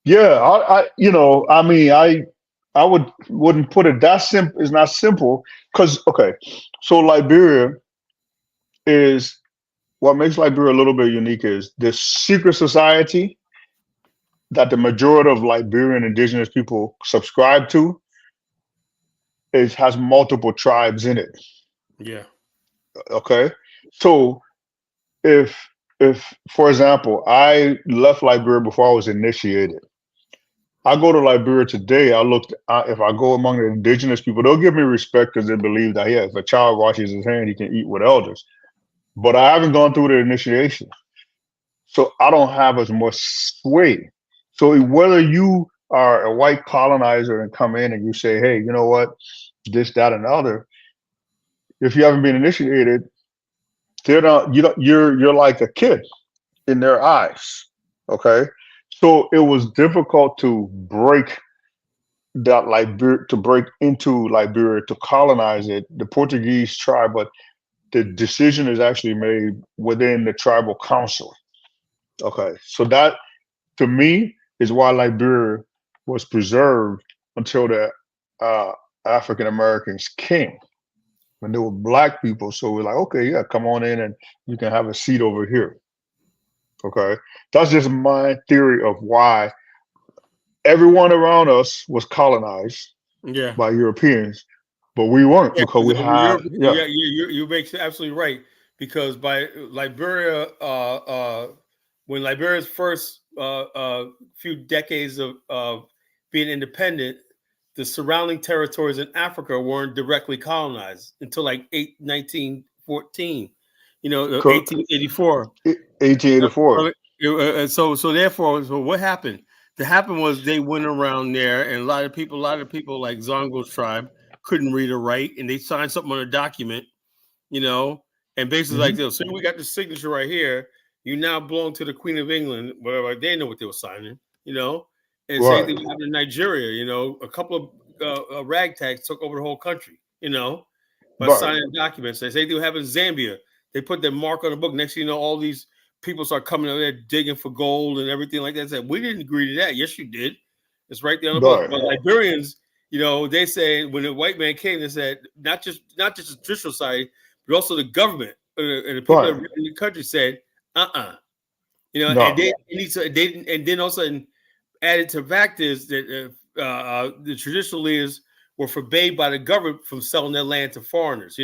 yeah. I mean, I wouldn't put it that simple. It's not simple because okay, so Liberia is what makes Liberia a little bit unique is this secret society that the majority of Liberian indigenous people subscribe to. It has multiple tribes in it. Yeah. Okay, so if for example I left Liberia before I was initiated, I go to Liberia today. If I go among the indigenous people, they'll give me respect because they believe that, yeah, if a child washes his hand, he can eat with elders. But I haven't gone through the initiation. So I don't have as much sway. So whether you are a white colonizer and come in and you say, hey, you know what, this, that, and the other, if you haven't been initiated, they're not, you're like a kid in their eyes. Okay. So it was difficult to break that Liberia, to break into Liberia, to colonize it, the Portuguese tribe, but the decision is actually made within the tribal council. Okay, so that to me is why Liberia was preserved until the uh, African Americans came when they were black people. So we're like, okay, yeah, come on in and you can have a seat over here. Okay, that's just my theory of why everyone around us was colonized Yeah. by Europeans, but we weren't Yeah, because we had, yeah, you make absolutely right because by Liberia, when Liberia's first few decades of being independent, the surrounding territories in Africa weren't directly colonized until like 1914, you know, 1884. 1884. So therefore, so what happened? That happened was they went around there, and a lot of people like Zongo's tribe couldn't read or write, and they signed something on a document, and basically like this. So we got the signature right here. You now belong to the Queen of England, whatever. They know what they were signing, And same thing happened in Nigeria. A couple of ragtags took over the whole country, by signing documents. They say they have in Zambia. They put their mark on the book. Next thing you know, all these people start coming over there digging for gold and everything like that. Said, we didn't agree to that. Yes, you did. It's right there on the book. But Liberians, they say when the white man came, they said not just the traditional society, but also the government and the people that in the country said, and then all of a sudden added to fact is that the traditional leaders were forbade by the government from selling their land to foreigners,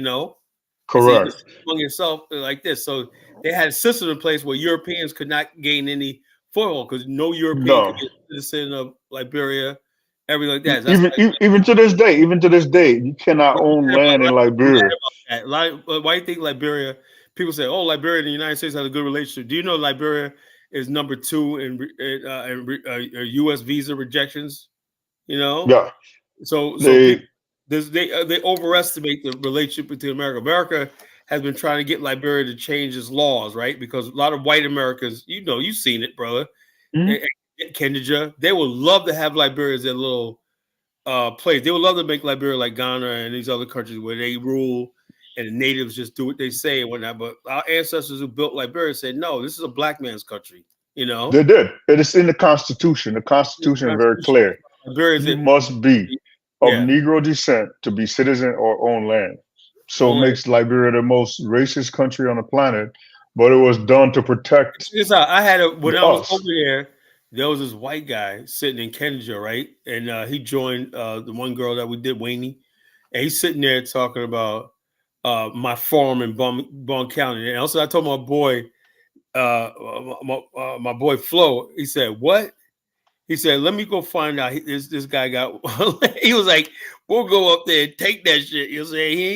Correct. Among yourself like this. So they had a system in place where Europeans could not gain any foothold because no European could be a citizen of Liberia, everything like that. Even to this day, you cannot own land in Liberia. Why do you think Liberia? People say, "Oh, Liberia and the United States have a good relationship." Do you know Liberia is number 2 in U.S. visa rejections? Yeah. So they overestimate the relationship between America. America has been trying to get Liberia to change its laws, right? Because a lot of white Americans, you've seen it, brother. Kendra, they would love to have Liberia as their little place. They would love to make Liberia like Ghana and these other countries where they rule and the natives just do what they say and whatnot. But our ancestors who built Liberia said, no, this is a black man's country. They did. It is in the Constitution. The Constitution is very clear. You must be of Negro descent to be citizen or own land. So it makes Liberia the most racist country on the planet, but it was done to protect. When I was over there was this white guy sitting in Kenja, right? And he joined the one girl that we did, Wayne. And he's sitting there talking about my farm in Bond County. And also I told my boy, my boy Flo, he said, what? He said, let me go find out. This guy got, he was like, we'll go up there and take that shit. You know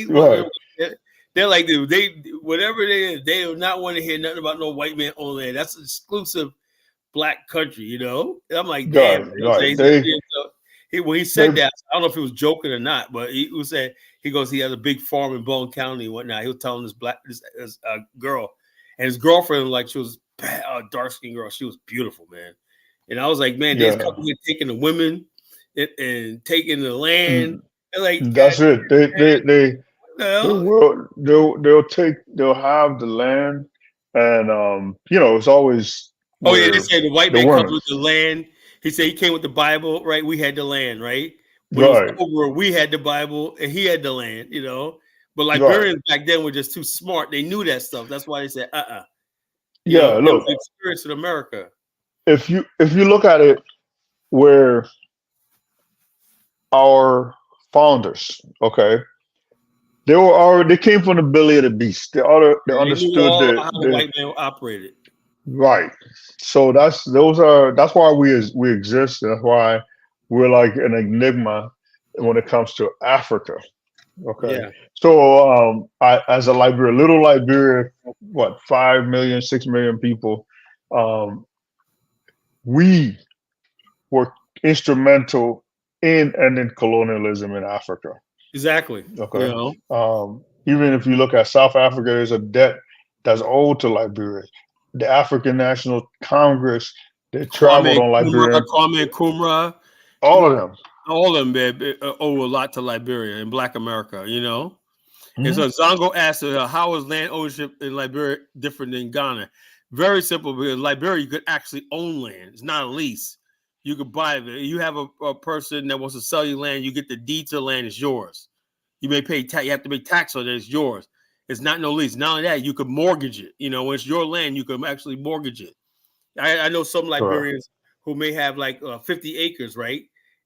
what I'm saying? They're like, dude, whatever they do not want to hear nothing about no white man on land. That's an exclusive black country, And I'm like, damn. When he said that, I don't know if he was joking or not, but he goes, he has a big farm in Bone County and whatnot. He was telling this girl, and his girlfriend, like, she was a dark skinned girl. She was beautiful, man. And I was like, man, they're coming here taking the women and taking the land. And like, that's it. They'll have the land, and it's always. They say the white man comes with the land. He said he came with the Bible, right? We had the land, right? When it was over, we had the Bible and he had the land, But Liberians back then were just too smart. They knew that stuff. That's why they said, look, experience in America. If you look at it, where our founders, they came from the belly of the beast. They understood how the white man operated. Right. So that's why we exist. That's why we're like an enigma when it comes to Africa. Okay. Yeah. So as a little Liberia, 5 million, 6 million people, we were instrumental in ending colonialism in Africa. Exactly. Okay. Even if you look at South Africa, there's a debt that's owed to Liberia. The African National Congress, they traveled on Liberia. Kwame Nkrumah. All of them, man, owe a lot to Liberia and Black America, And so Zongo asked her, how is land ownership in Liberia different than Ghana? Very simple, because Liberia, you could actually own land. It's not a lease. You could buy it. You have a person that wants to sell you land, you get the deed to the land, it's yours. You may pay tax, you have to pay tax on it, it's yours. It's not no lease. Not only that, you could mortgage it. When it's your land, you can actually mortgage it. I know some Liberians who may have like 50 acres, right?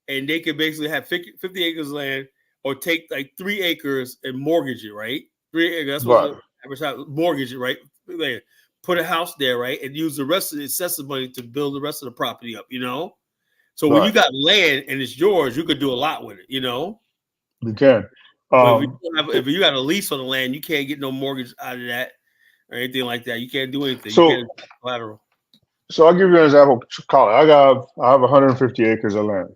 And they could basically have 50 acres of land or take like 3 acres and mortgage it, right? 3 acres, that's what mortgage it, right? Put a house there, right? And use the rest of the excessive money to build the rest of the property up, So when you got land and it's yours, you could do a lot with it, You can. But if you got a lease on the land, you can't get no mortgage out of that or anything like that. You can't do anything. So, you can't do collateral. So I'll give you an example. College. I have 150 acres of land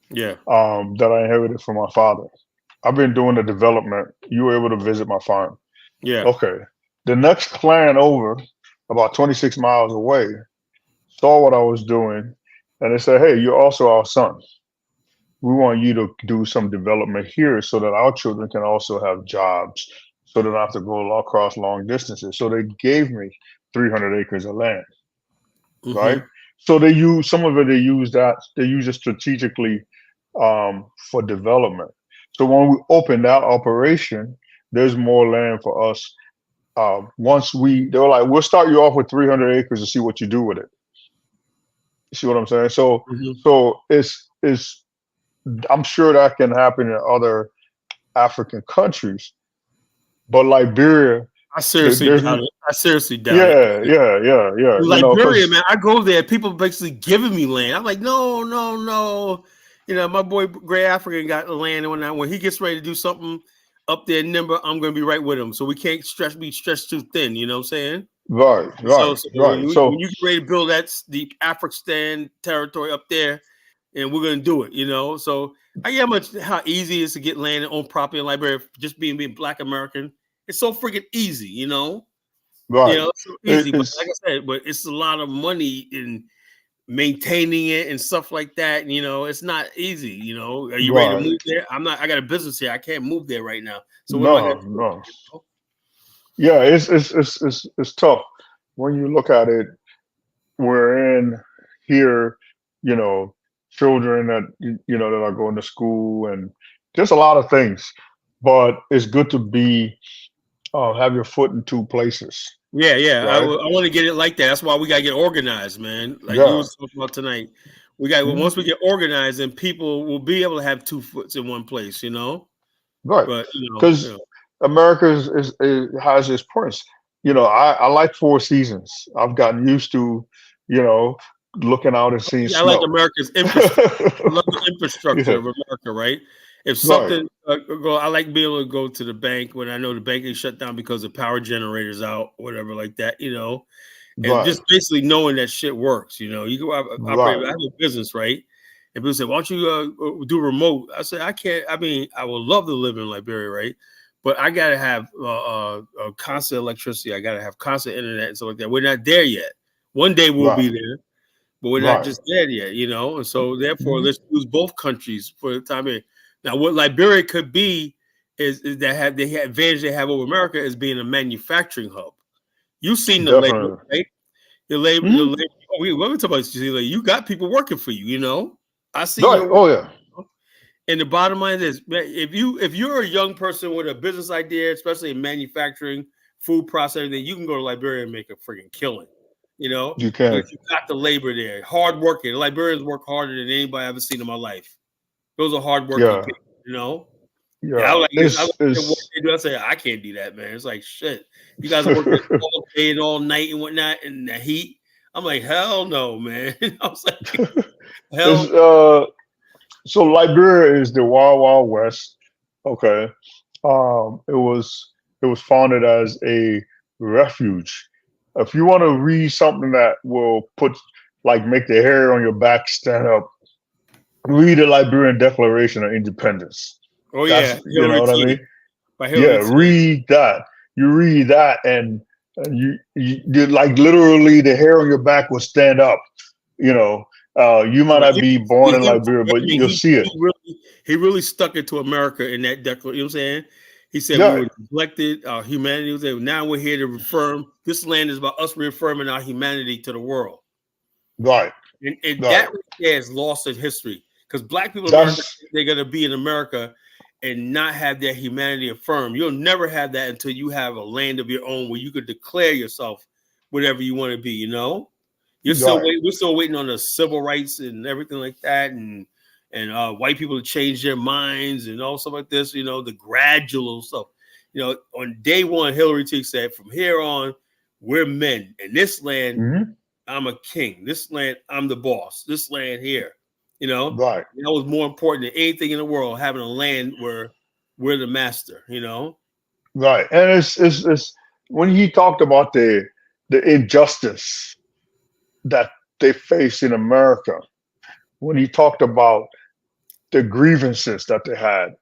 Yeah. that I inherited from my father. I've been doing the development. You were able to visit my farm. Yeah. Okay. The next clan over, about 26 miles away, saw what I was doing, and they said, "Hey, you're also our son. We want you to do some development here so that our children can also have jobs, so they don't have to go across long distances." So they gave me 300 acres of land, Mm-hmm. right? So they use some of it. They use it strategically for development. So when we open that operation, there's more land for us. They were like, "We'll start you off with 300 acres to see what you do with it." You see what I'm saying? So, Mm-hmm. so it's I'm sure that can happen in other African countries, but Liberia, I seriously there's doubt it. I seriously doubt it. yeah. You know, Liberia, because man, I go there. People basically giving me land. I'm like, no, no, no. You know, my boy Gray African got the land, and when he gets ready to do something up there in Nimba, I'm going to be right with him. So we can't be stretched too thin. You know what I'm saying? So when So you get ready to build that the African territory up there, and we're going to do it. You know, so I get how easy it is to get land and own property in Liberia, just being Black American. It's so freaking easy. You know. right, It's so easy, but it's like I said, but it's a lot of money in maintaining it and stuff like that. And, it's not easy. Are you ready to right. move there? I'm not. I got a business here. I can't move there right now. So what am I going No, to do? no. Yeah, it's tough when you look at it. We're in here, you know, children that that are going to school and just a lot of things. But it's good to be have your foot in two places, Yeah, yeah. I right? want to get it like that. That's why we got to get organized, man. Like you Yeah. was talking about tonight. We got Mhm. once we get organized, then people will be able to have 2 foot in one place. Right. But Because America has its points. I like four seasons. I've gotten used to, you know, looking out and seeing yeah, I like snow. America's infrastructure. I love the infrastructure Yeah. of America, right? If Right. something I like being able to go to the bank when I know the bank is shut down because the power generator's out, whatever like that, and Right. just basically knowing that shit works. You go operate. Right. I have a business, right? And people say, "Why don't you do remote?" I say, "I can't. I mean, I would love to live in Liberia, right? But I gotta have constant electricity. I gotta have constant internet and stuff like that. We're not there yet. One day we'll be Right. there." But we're not Right. just there yet, and so therefore Mhm. let's use both countries for the time being. Now, what Liberia could be is that have the advantage they have over America is being a manufacturing hub. You've seen the labor, Definitely. right? The labor. Mhm. We talk about you got people working for you. I see Right. your work. Oh yeah. And the bottom line is, if you're a young person with a business idea, especially in manufacturing, food processing, then you can go to Liberia and make a freaking killing. You can. Because you got the labor there, hard working. Liberians work harder than anybody I've ever seen in my life. Those are hardworking Yeah. people. Yeah, Yeah. I like what It's they do. I say I can't do that, man. It's like shit. You guys are working all day and all night and whatnot in the heat. I'm like, hell no, man. I was like, hell. it's so Liberia is the Wild Wild West. Okay. It was founded as a refuge. If you want to read something that will make the hair on your back stand up, read the Liberian Declaration of Independence. Oh That's yeah, you know Hillary what I T. mean? By Yeah, Hillary T. read that. You read that, and you like literally the hair on your back will stand up. You know, you might Well, not be born in Liberia, I but mean, you'll see it. he really stuck it to America in that declaration. You know what I'm saying? He said we Yeah, were neglected, our humanity was there. Now we're here to reaffirm this land is about us reaffirming our humanity to the world. right, And right. that right there is lost in history because Black people in America, That's they're going to be in America and not have their humanity affirmed. You'll never have that until you have a land of your own where you could declare yourself whatever you want to be. You're still right, waiting. We're still waiting on the civil rights and everything like that, and white people to change their minds and all stuff like this. The gradual stuff. On day one, Hillary T said, "From here on, we're men in this land. hmm I'm a king. This land, I'm the boss. This land here, right, that was more important than anything in the world. Having a land where we're the master. right. And it's when he talked about the injustice that they face in America, when he talked about the grievances that they had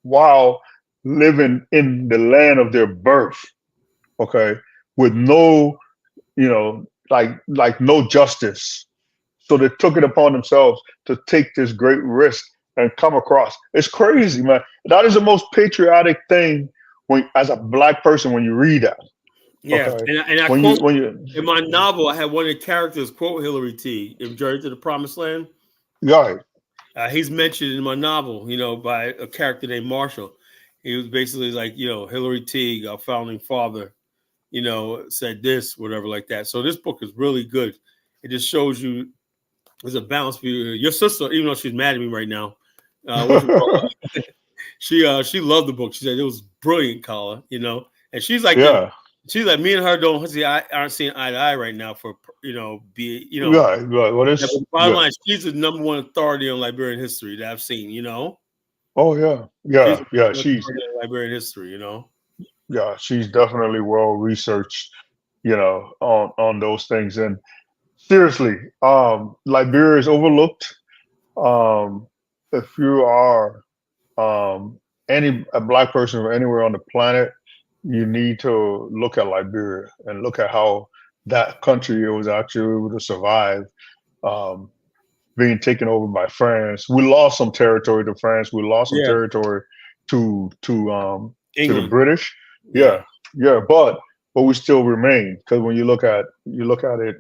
while living in the land of their birth, okay, with no, like no justice. So they took it upon themselves to take this great risk and come across. It's crazy, man. That is the most patriotic thing as a black person, when you read that. Yeah, Okay, and I when quote you in my novel, I had one of the characters quote Hillary T. in Journey to the Promised Land. right, He's mentioned in my novel, by a character named Marshall. He was basically like, Hillary T, our founding father, said this, whatever, like that. So this book is really good. It just shows you there's a balance for you. Your sister, even though she's mad at me right now, she loved the book. She said it was brilliant, Carla, and she's like yeah, me and her aren't seeing eye to eye right now for right. Well, but it's the bottom yeah. line, she's the number one authority on Liberian history that I've seen. Oh yeah, She's yeah, the yeah. number one authority on Liberian history. Yeah, she's definitely well researched, on those things. And seriously, Liberia is overlooked. Um, if you are a black person from anywhere on the planet, you need to look at Liberia and look at how that country was actually able to survive, um, being taken over by France. We lost some territory to France. We lost some Yeah, territory to the England. British. Yeah, Yeah, yeah, but we still remain, because when you look at it,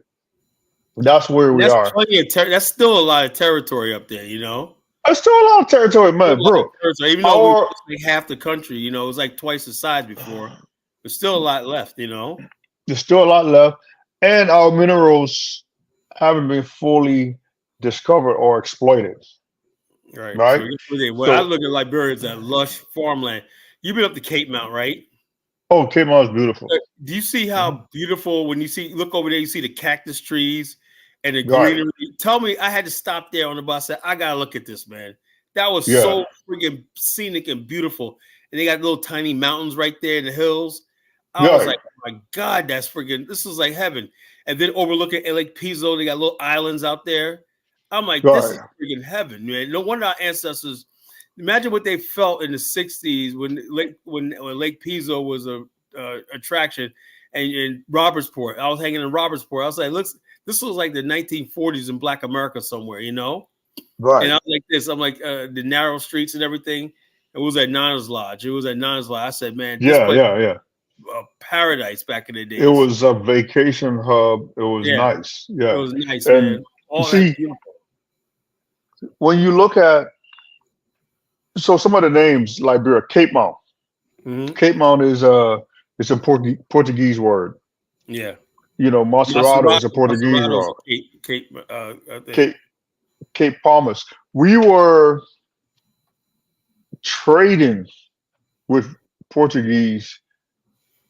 that's where and we that's are. plenty of that's still a lot of territory up there. There's still a lot of territory, Still a man, lot of bro. territory, even though we Our lost like half the country. It was like twice the size before. There's still a lot left. There's still a lot left, and our minerals haven't been fully discovered or exploited, Right. So right? when I So, look at Liberia as that lush farmland, you've been up to Cape Mount, right? oh, Cape Mountain is beautiful. Do you see Mhm. how beautiful when look over there, you see the cactus trees and the Right. greenery? Tell me, I had to stop there on the bus. I said, I gotta look at this, man. That was Yeah. so freaking scenic and beautiful. And they got little tiny mountains right there in the hills. I was Right. like, oh my God, this is like heaven. And then overlooking Lake Piso, they got little islands out there. I'm like, this is Right. freaking heaven, man. No wonder our ancestors. Imagine what they felt in the '60s when Lake Piso was a attraction, and in Robertsport. I was hanging in Robertsport. I was like, this was like the 1940s in Black America somewhere, And Right. I was like this. I'm like Mm-hmm. the narrow streets and everything. It was at Nana's Lodge. I said, man, this Yeah. place Yeah. Yeah. was a paradise back in the It days. was a vacation hub. It was Yeah, nice. it Yeah. was nice, man. And you All that see, beautiful. when you look at, so some of the names, Liberia, Cape Mount. Mm-hmm. Cape Mount is it's a Portuguese word. Yeah, Macerado is a Portuguese Macerado's word. Cape. I think. Cape Palmas. We were trading with Portuguese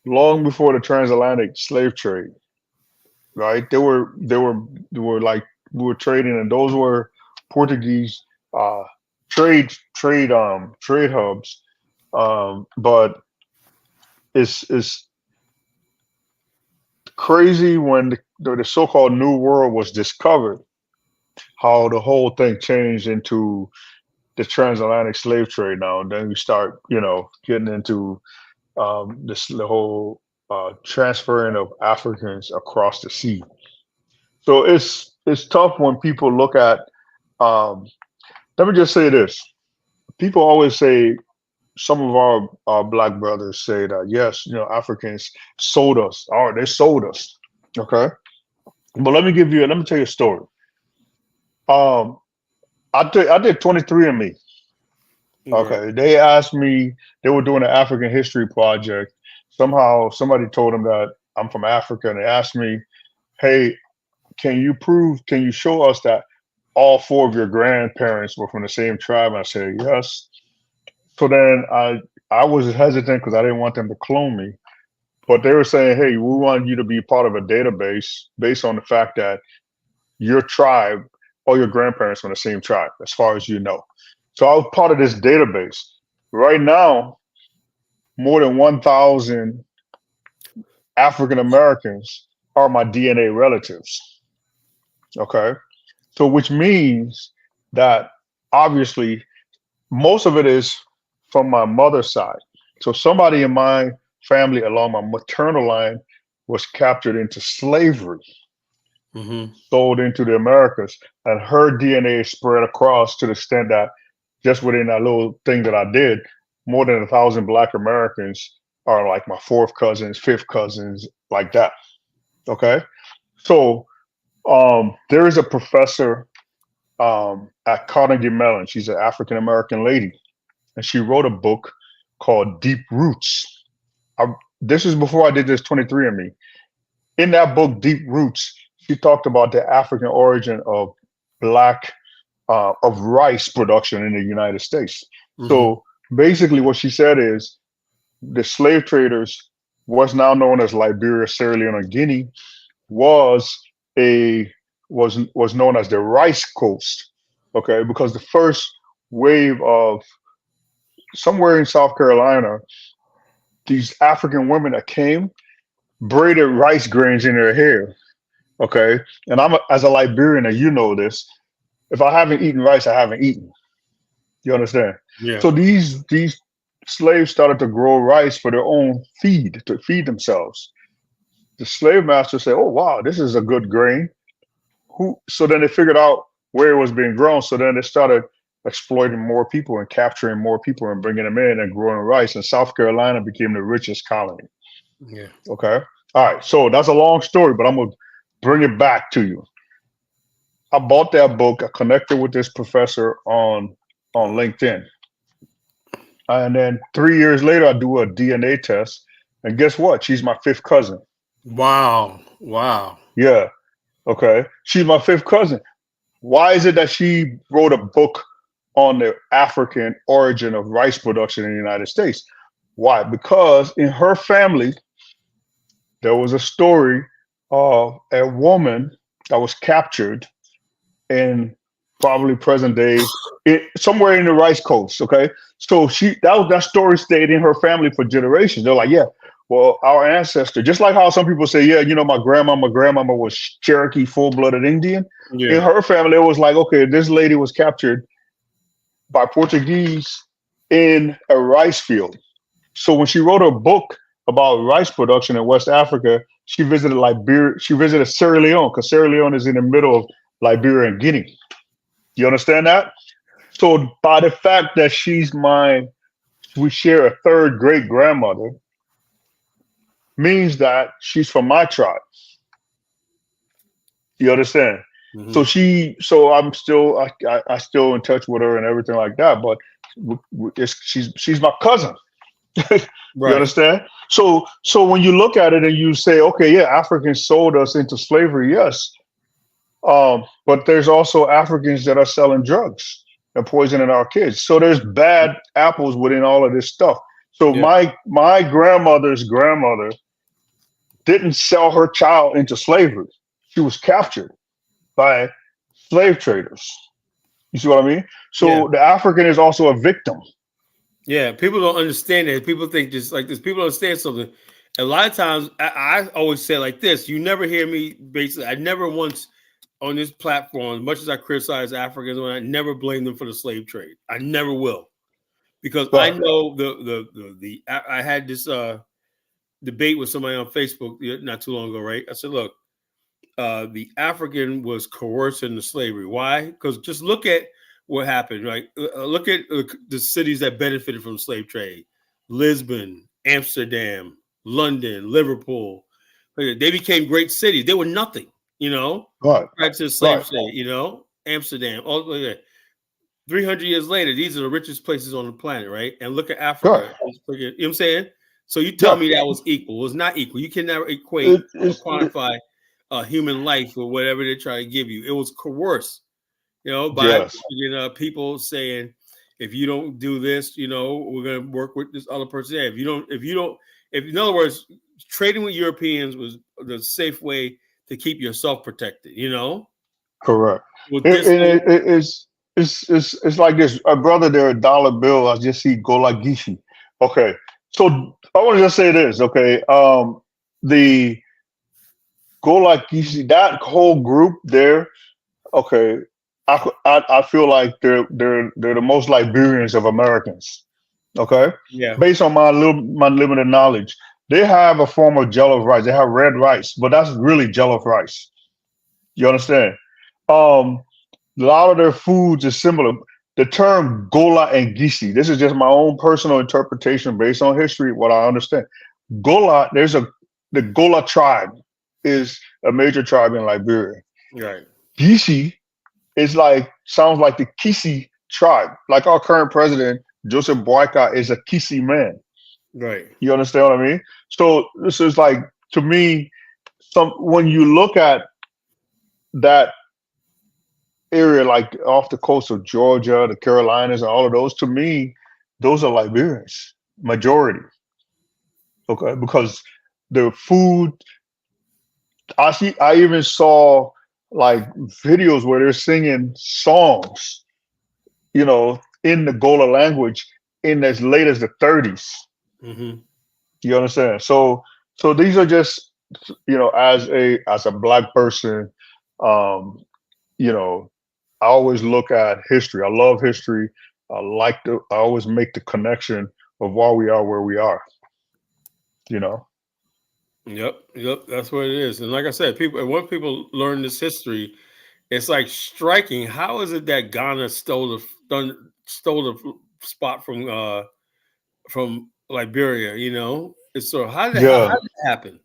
long before the transatlantic slave trade, right? They were like, we were trading, and those were Portuguese uh, trade hubs. But it's crazy when the so-called New World was discovered, how the whole thing changed into the transatlantic slave trade now. And then we start, getting into the whole transferring of Africans across the sea. So it's tough when people look at. Um, let me just say this: people always say, some of our black brothers say that, yes, Africans sold us. Oh, they sold us. Okay, but let me tell you a story. Um, I did 23andMe. Right. Okay, they asked me, they were doing an African history project. Somehow somebody told them that I'm from Africa, and they asked me, hey, can you show us that all four of your grandparents were from the same tribe? And I said, yes. So then I was hesitant because I didn't want them to clone me. But they were saying, hey, we want you to be part of a database based on the fact that your tribe, all your grandparents from the same tribe, as far as you know. So I was part of this database. Right now, more than 1,000 African Americans are my DNA relatives. Okay. So which means that obviously most of it is from my mother's side. So somebody in my family along my maternal line was captured into slavery, Mm-hmm. sold into the Americas, and her DNA spread across to the extent that just within that little thing that I did, more than 1,000 Black Americans are like my fourth cousins, fifth cousins, like that. Okay. So there is a professor at Carnegie Mellon. She's an African American lady, and she wrote a book called Deep Roots. This is before I did this 23andMe. In that book, Deep Roots, she talked about the African origin of Black of rice production in the United States. Mm-hmm. So basically, what she said is the slave traders, what's now known as Liberia, Sierra Leone, and Guinea, was known as the rice coast. Okay, because the first wave of somewhere in South Carolina, these African women that came braided rice grains in their hair. Okay, and as a Liberian, and you know this, if I haven't eaten rice, I haven't eaten. You understand? Yeah. So these slaves started to grow rice for their own feed, to feed themselves. The slave master said, "Oh wow, this is a good grain." So then they figured out where it was being grown. So then they started exploiting more people and capturing more people and bringing them in and growing rice. And South Carolina became the richest colony. Yeah. Okay. All right. So that's a long story, but I'm gonna bring it back to you. I bought that book. I connected with this professor on LinkedIn. And then 3 years later, I do a DNA test. And guess what? She's my fifth cousin. Wow. Wow. Yeah. Okay. She's my fifth cousin. Why is it that she wrote a book on the African origin of rice production in the United States? Why? Because in her family, there was a story of a woman that was captured in probably present day, somewhere in the rice coast. Okay, so that story stayed in her family for generations. They're like, yeah, well, our ancestor, just like how some people say, yeah, you know, my grandmama was Cherokee, full-blooded Indian. Yeah. In her family, it was like, okay, this lady was captured by Portuguese in a rice field. So when she wrote a book about rice production in West Africa, she visited Liberia. She visited Sierra Leone because Sierra Leone is in the middle of Liberia and Guinea. You understand that? So by the fact that we share a third great grandmother, means that she's from my tribe. You understand? Mm-hmm. So I'm still, I still in touch with her and everything like that. But she's my cousin. Right. You understand? So when you look at it and you say, okay, yeah, Africans sold us into slavery, yes. But there's also Africans that are selling drugs and poisoning our kids. So there's bad apples within all of this stuff. So yeah. my grandmother's grandmother didn't sell her child into slavery. She was captured by slave traders. You see what I mean? So the African is also a victim. Yeah, people don't understand that. People think just like this. People don't understand something. A lot of times, I always say like this. You never hear me basically. I never once on this platform, as much as I criticize Africans, I never blame them for the slave trade. I never will, because I know I had this debate with somebody on Facebook not too long ago, right? I said, look, the African was coerced into slavery. Why? Because just look at what happened, right? Look at the cities that benefited from slave trade: Lisbon, Amsterdam, London, Liverpool. They became great cities. They were nothing, Right. Right to the slave trade, Amsterdam. All 300 years later, these are the richest places on the planet, right? And look at Africa. You know what I'm saying? So you tell me that was equal. It was not equal. You can never equate or quantify human life or whatever they try to give you. It was coerced, by people saying, if you don't do this, we're going to work with this other person. If in other words, trading with Europeans was the safe way to keep yourself protected, Correct. It's like this. A brother there, a dollar bill. I just see Golagishi. Okay. So I want to just say this. Okay. Gola Gishi, that whole group there. Okay, I feel like they're the most Liberians of Americans. Okay, Yeah. based on my limited knowledge, they have a form of jollof rice. They have red rice, but that's really jollof rice. You understand? Um, a lot of their foods is similar. The term Gola and Gishi. This is just my own personal interpretation based on history. What I understand, Gola. The Gola tribe is a major tribe in Liberia. Right. Gishi is like sounds like the Kisi tribe. Like our current president, Joseph Boyka, is a Kisi man. Right. You understand what I mean? So this is like to me, some when you look at that area, like off the coast of Georgia, the Carolinas, and all of those, to me, those are Liberians, majority. Okay, because the food I even saw like videos where they're singing songs, in the Gola language in as late as the 30s. Mm-hmm. You understand? So these are just, as a black person, um, I always look at history. I love history. I always make the connection of why we are where we are. You know. Yep. That's what it is. And like I said, once people learn this history, it's like striking. How is it that Ghana stole the spot from Liberia? So how Yeah. did it happen?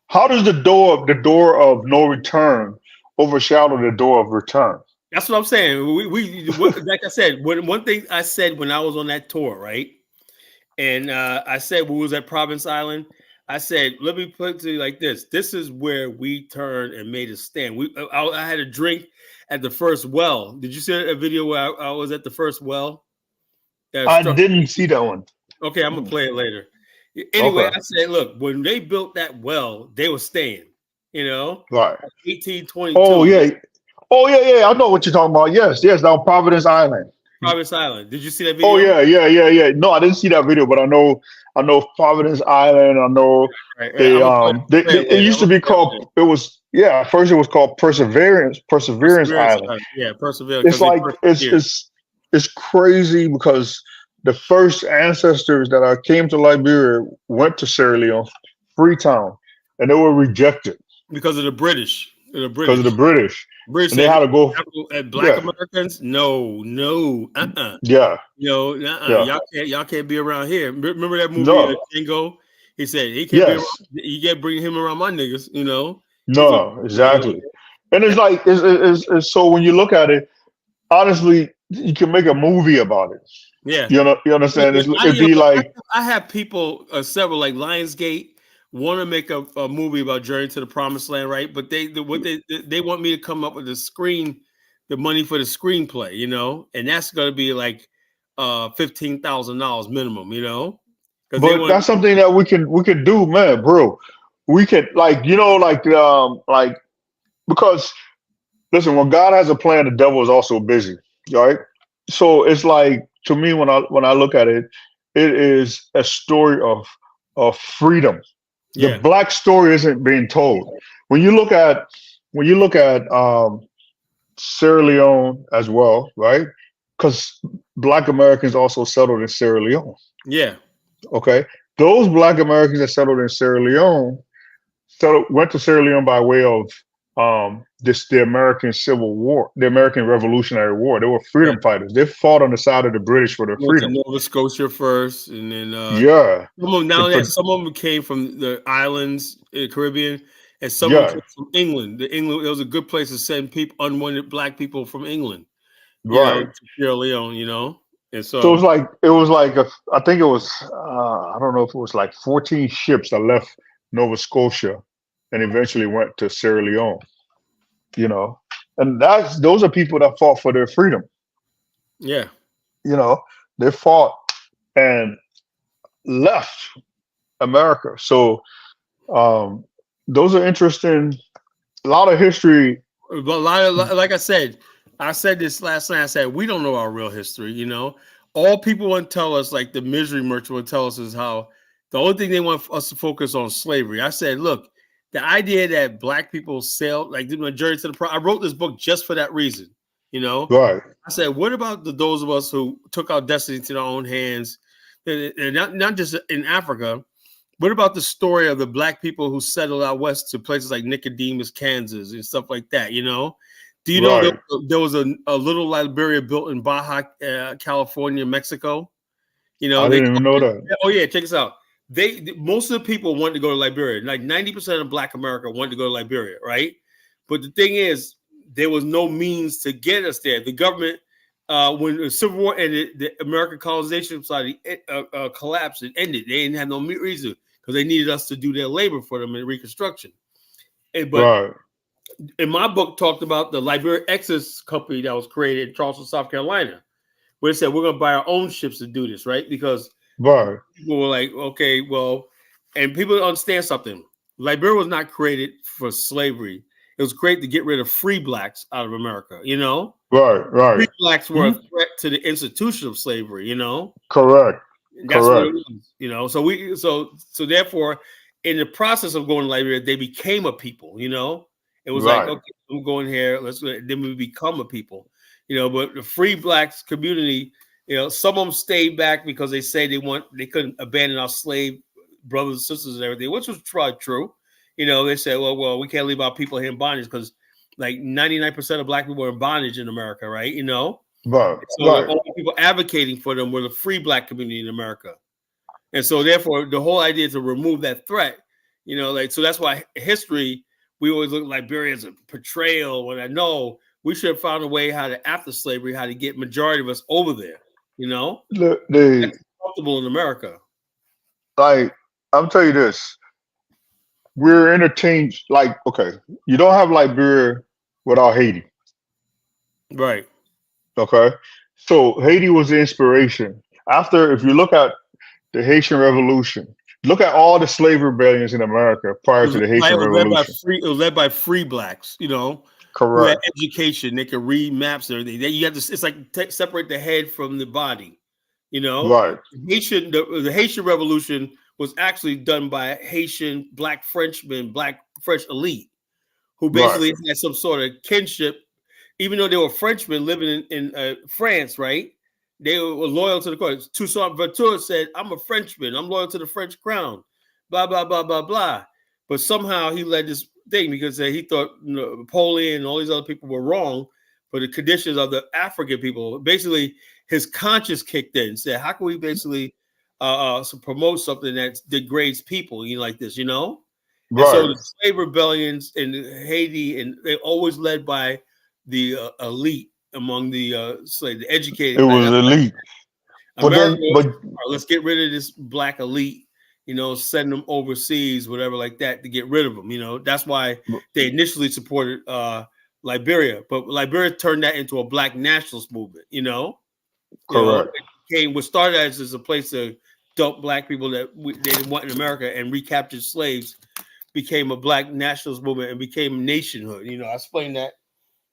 How does the door of no return overshadow the door of return? That's what I'm saying. Like I said, one thing I said when I was on that tour, right? And I said we was at Province Island. I said, let me put it to you like this. This is where we turned and made a stand. I had a drink at the first well. Did you see a video where I was at the first well? I didn't see that one. Okay, I'm gonna play it later. Anyway, Okay. I said, look, when they built that well, they were staying. Right. 1822. Oh yeah. Oh yeah. I know what you're talking about. Yes. On Providence Island. Province Island. Did you see that Oh video? yeah. No, I didn't see that video, but I know Providence Island. I know Right. they I'm gonna play it it later. used to be called. It was first it was called Perseverance Perseverance. Island. Yeah, Perseverance. It's Because they like persevered. it's crazy because the first ancestors that I came to Liberia went to Sierra Leone, Freetown, and they were rejected Because of the British. The because of the British. British, British and they said, had to go. Black Yeah, Americans, no, yeah, yeah. y'all can't be around here. Remember that movie No, Django? He said he can't be around. yes, You can't bring him around my niggas. He's like, no, exactly. And it's like it's so when you look at it, honestly, you can make a movie about it. yeah. You understand? It'd I, be like, I have people, several like Lionsgate, want to make a movie about Journey to the Promised Land, right? But they want me to come up with the money for the screenplay, and that's going to be like $15,000 minimum, because they but want. that's something that we can do, man, bro. We could like because listen, when God has a plan, the devil is also busy, right? So it's like to me when I look at it, it is a story of freedom. The Yeah, black story isn't being told. When you look at Sierra Leone as well, right? Because black Americans also settled in Sierra Leone. yeah, Okay, those black Americans that settled in Sierra Leone went to Sierra Leone by way of the American Civil War, the American Revolutionary War. They were yeah. freedom fighters. They fought on the side of the British for their Went to freedom. Nova Scotia first, and then Yeah, some of them came from the islands, Caribbean, and some of them yeah, came from England. England, it was a good place to send unwanted black people from England, right. to Sierra Leone, and So so it was like I think it was I don't know if it was like 14 ships that left Nova Scotia and eventually went to Sierra Leone. You know, and those are people that fought for their freedom. yeah, You know, they fought and left America. So those are interesting. A lot of history. but like I said this last night. I said we don't know our real history. All people want to tell us, like the misery merchant will tell us, is how the only thing they want us to focus on slavery. I said, look, the idea that black people sailed like the majority to the I wrote this book just for that reason. You know, Right. I said, what about those of us who took our destiny to their own hands, and not just in Africa? What about the story of the black people who settled out west to places like Nicodemus, Kansas, and stuff like that? You know, do you know Right. there was a little Liberia built in Baja, California, Mexico? You know, I didn't even know that. oh yeah, check this out. Most of the people wanted to go to Liberia. Like 90% of Black America wanted to go to Liberia, right? But the thing is, there was no means to get us there. The government, when the Civil War ended, the American Colonization Society collapsed. It ended. They didn't have no reason because they needed us to do their labor for them in Reconstruction. But Right. in my book, talked about the Liberia Exodus Company that was created in Charleston, South Carolina, where it said we're going to buy our own ships to do this, right? Because Right. people were like, okay, well, and people don't understand something. Liberia was not created for slavery. It was created to get rid of free blacks out of America, you know? Right. Right. Free blacks were a threat to the institution of slavery, you know? Correct. And that's what it was, you know? So therefore, in the process of going to Liberia, they became a people, you know? It was like, okay, I'm going here, then we become a people, you know? But the free blacks community, you know, some of them stayed back because they say they couldn't abandon our slave brothers and sisters and everything, which was probably true. You know, they said, well, we can't leave our people here in bondage because like 99% of black people are in bondage in America, right? You know, Right. So the only people advocating for them were the free black community in America, and so therefore the whole idea is to remove that threat. You know, like so that's why history we always look at Liberia as a portrayal. When I know we should have found a way how to after slavery how to get majority of us over there. You know, that's comfortable in America. Like, I'm telling you this, we're entertained. Like, okay, you don't have Liberia without Haiti. Right. Okay. So Haiti was the inspiration. After, if you look at the Haitian Revolution, look at all the slave rebellions in America prior to the Haitian Revolution. It was led by free blacks, you know. Correct. Who had education, they could read maps and everything. You have to. It's like separate the head from the body, you know. Right. The Haitian Revolution was actually done by Haitian black Frenchmen, black French elite, who basically had some sort of kinship, even though they were Frenchmen living in France, right? They were loyal to the court. Toussaint Louverture said, "I'm a Frenchman. I'm loyal to the French crown." Blah blah blah blah blah. But somehow he led this thing because he thought Napoleon and all these other people were wrong for the conditions of the African people. Basically, his conscience kicked in and said, "How can we basically promote something that degrades people, you know, like this, you know?" Right. And so the slave rebellions in Haiti, and they're always led by the elite among the educated. It was elite. America, let's get rid of this black elite, you know, send them overseas, whatever like that, to get rid of them. You know, that's why they initially supported Liberia, but Liberia turned that into a black nationalist movement. You know, correct. What started as a place to dump black people that they didn't want in America and recaptured slaves, became a black nationalist movement and became nationhood. You know, I explained that.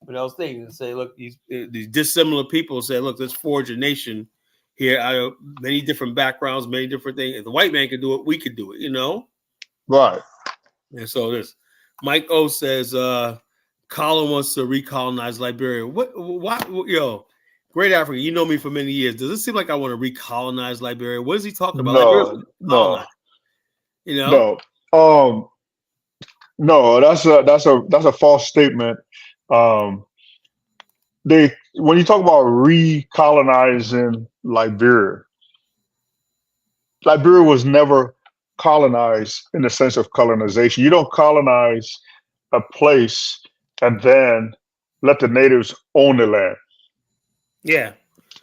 But I was thinking and say, look, these dissimilar people say, look, let's forge a nation here out of many different backgrounds, many different things. If the white man can do it, we could do it, you know? Right. And so this Mike O says, Colin wants to recolonize Liberia. Why, yo, Great Africa, you know me for many years. Does it seem like I want to recolonize Liberia? What is he talking about? No. You know? No, that's a false statement. When you talk about recolonizing Liberia was never colonized in the sense of colonization. You don't colonize a place and then let the natives own the land. Yeah.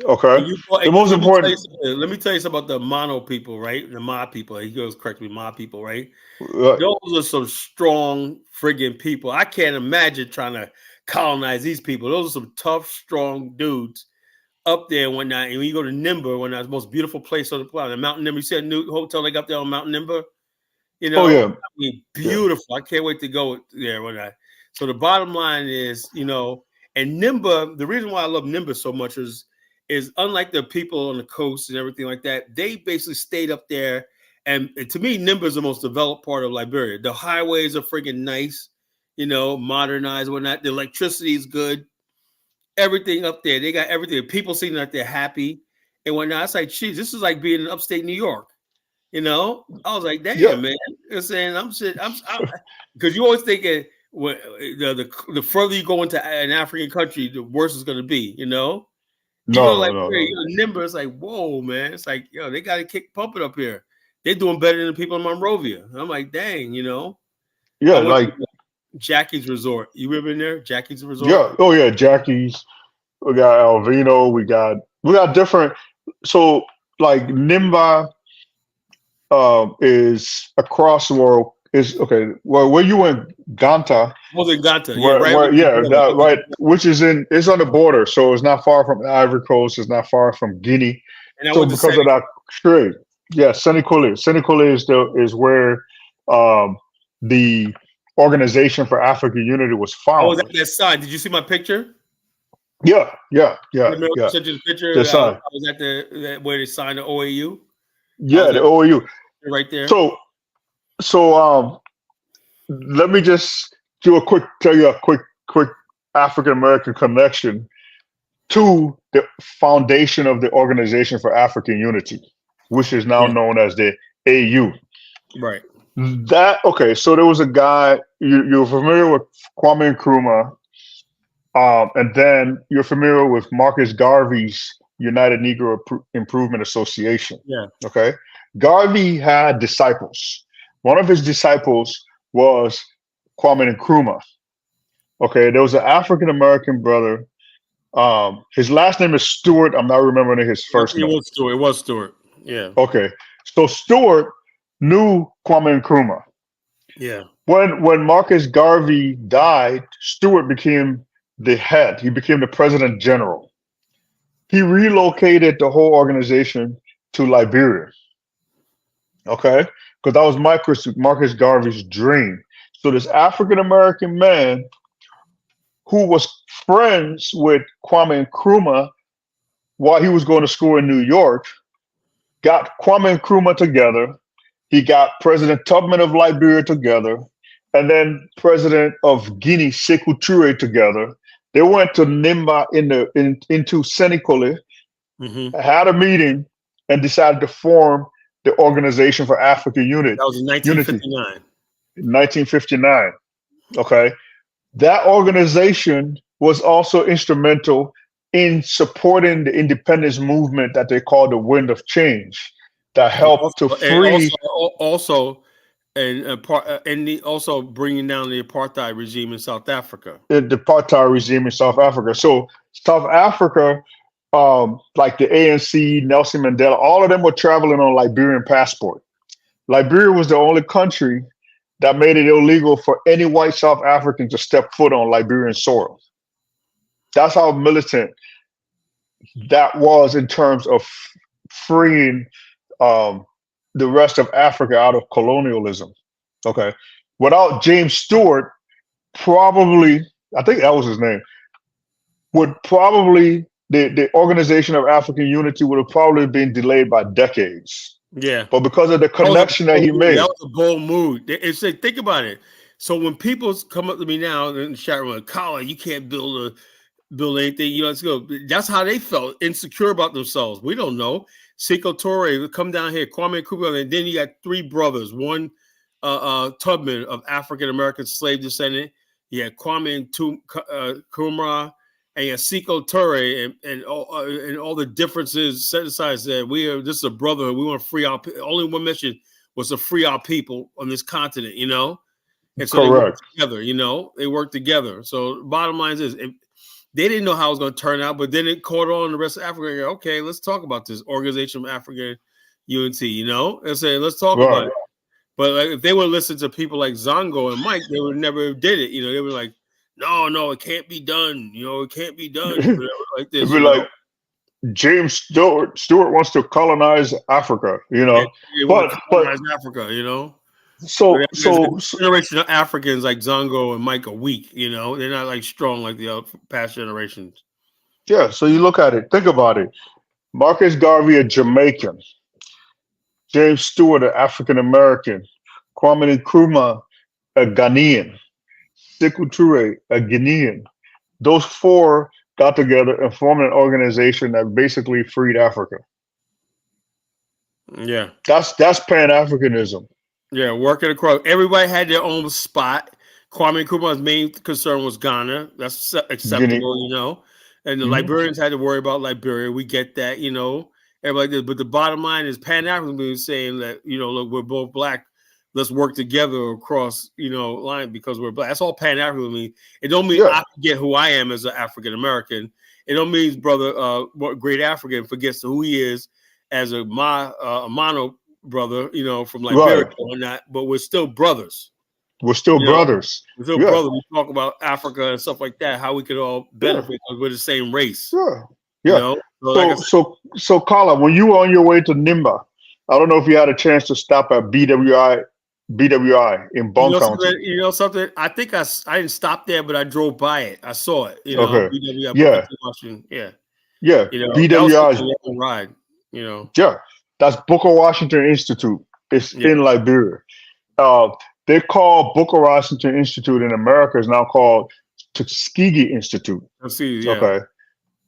Okay. The most important. Let me tell you something about the Mono people, right? The Ma people. He goes correctly, Ma people, right? Those are some strong friggin' people. I can't imagine trying to colonize these people. Those are some tough, strong dudes up there and whatnot. And when you go to Nimba, when that's the most beautiful place on the planet, Mountain Nimba, you see a new hotel they got there on Mountain Nimba? You know, I mean, beautiful. Yeah. I can't wait to go there when So the bottom line is, you know, and Nimba, the reason why I love Nimba so much is unlike the people on the coast and everything like that, they basically stayed up there And to me, Nimba is the most developed part of Liberia. The highways are freaking nice, modernized, whatnot. The electricity is good. Everything up there, they got everything. People seem like they're happy and whatnot. It's like, geez, this is like being in upstate New York. I was like, damn, man. I'm saying, I'm because you always think when the further you go into an African country, the worse it's going to be. No. Nimba, it's like, whoa, man. It's like, they got to kick pumping up here. They're doing better than the people in Monrovia. I'm like, dang, Yeah, like Jackie's Resort. You ever been there? Jackie's Resort? Yeah. Oh yeah, Jackie's. We got Alvino. We got different. So like Nimba is across the world. Is okay. Well, where you went, Ganta. Was it Ganta? Right. Which is it's on the border, so it's not far from the Ivory Coast. It's not far from Guinea. And so because of that trade, Senegal is where the Organization for African Unity was founded. I was at that side. Did you see my picture? Yeah. Such a picture. I was at where they signed the OAU. Yeah, the OAU. Right there. So let me just tell you a quick African American connection to the foundation of the Organization for African Unity, which is now known as the AU. Right. So there was a guy, you're familiar with Kwame Nkrumah, and then you're familiar with Marcus Garvey's United Negro Improvement Association. Yeah. Okay. Garvey had disciples. One of his disciples was Kwame Nkrumah. Okay. There was an African American brother. His last name is Stewart. I'm not remembering his first name. It was Stewart. Yeah. Okay. So Stewart knew Kwame Nkrumah. Yeah. When Marcus Garvey died, Stewart became the head. He became the president general. He relocated the whole organization to Liberia. Okay? Because that was Marcus Garvey's dream. So this African American man who was friends with Kwame Nkrumah while he was going to school in New York got Kwame Nkrumah together. He got President Tubman of Liberia together, and then President of Guinea, Sékou Touré, together. They went to Nimba into Senegal, had a meeting, and decided to form the Organization for African Unity. That was in 1959. 1959. Okay. That organization was also instrumental in supporting the independence movement that they call the Wind of Change, that helped to free. Also bringing down the apartheid regime in South Africa. The apartheid regime in South Africa. So South Africa, like the ANC, Nelson Mandela, all of them were traveling on Liberian passport. Liberia was the only country that made it illegal for any white South African to step foot on Liberian soil. That's how militant that was in terms of freeing the rest of Africa out of colonialism. Okay. Without James Stewart, probably, I think that was his name, the Organization of African Unity would have probably been delayed by decades. Yeah. But because of the connection that he made. That was a bold move. Think about it. So when people come up to me now in the chat room, Colin, you can't build anything, let's go. That's how they felt, insecure about themselves. We don't know. Sékou Touré come down here, Kwame Nkrumah, and then you got three brothers. One, Tubman of African American slave descendant. You had Kwame Nkrumah, and you had Sékou Touré, and all the differences set aside. Said this is a brotherhood. We want to free our. Only one mission was to free our people on this continent. And so correct. They worked together. They worked together. So bottom line is, they didn't know how it was going to turn out, but then it caught on the rest of Africa. Okay, let's talk about this Organization of African Unity, and say, let's talk about it. But if they would listen to people like Zongo and Mike, they would never did it. They were like, no, it can't be done. It can't be done. Like this. It'd be like James Stewart wants to colonize Africa, colonize Africa, So generation of Africans like Zongo and Mike are weak, they're not like strong like the past generations. Yeah, so you look at it, think about it. Marcus Garvey, a Jamaican. James Stewart, an African American, Kwame Nkrumah, a Ghanaian, Sekou Toure, a Guinean. Those four got together and formed an organization that basically freed Africa. Yeah. That's Pan-Africanism. Yeah, working across. Everybody had their own spot. Kwame Nkrumah's main concern was Ghana. That's acceptable, you know. And the Liberians had to worry about Liberia. We get that, you know. Everybody did. But the bottom line is Pan-Africanism is saying that, you know, look, we're both black. Let's work together across, you know, line because we're black. That's all Pan-Africanism means. It don't mean I forget who I am as an African American. It don't mean brother, great African forgets who he is as a mono brother, you know, from Liberia or not. But we're still brothers. We're still brothers. We're still brothers. We talk about Africa and stuff like that. How we could all benefit because we're the same race. Yeah. You know? So Carla, when you were on your way to Nimba, I don't know if you had a chance to stop at BWI in Bone County. You know something? I think I didn't stop there, but I drove by it. I saw it. You know, BWI. Yeah. Yeah. You know, BWI is a long ride. You know. Yeah, that's Booker Washington Institute. It's in Liberia. They call Booker Washington Institute in America is now called Tuskegee Institute. Okay,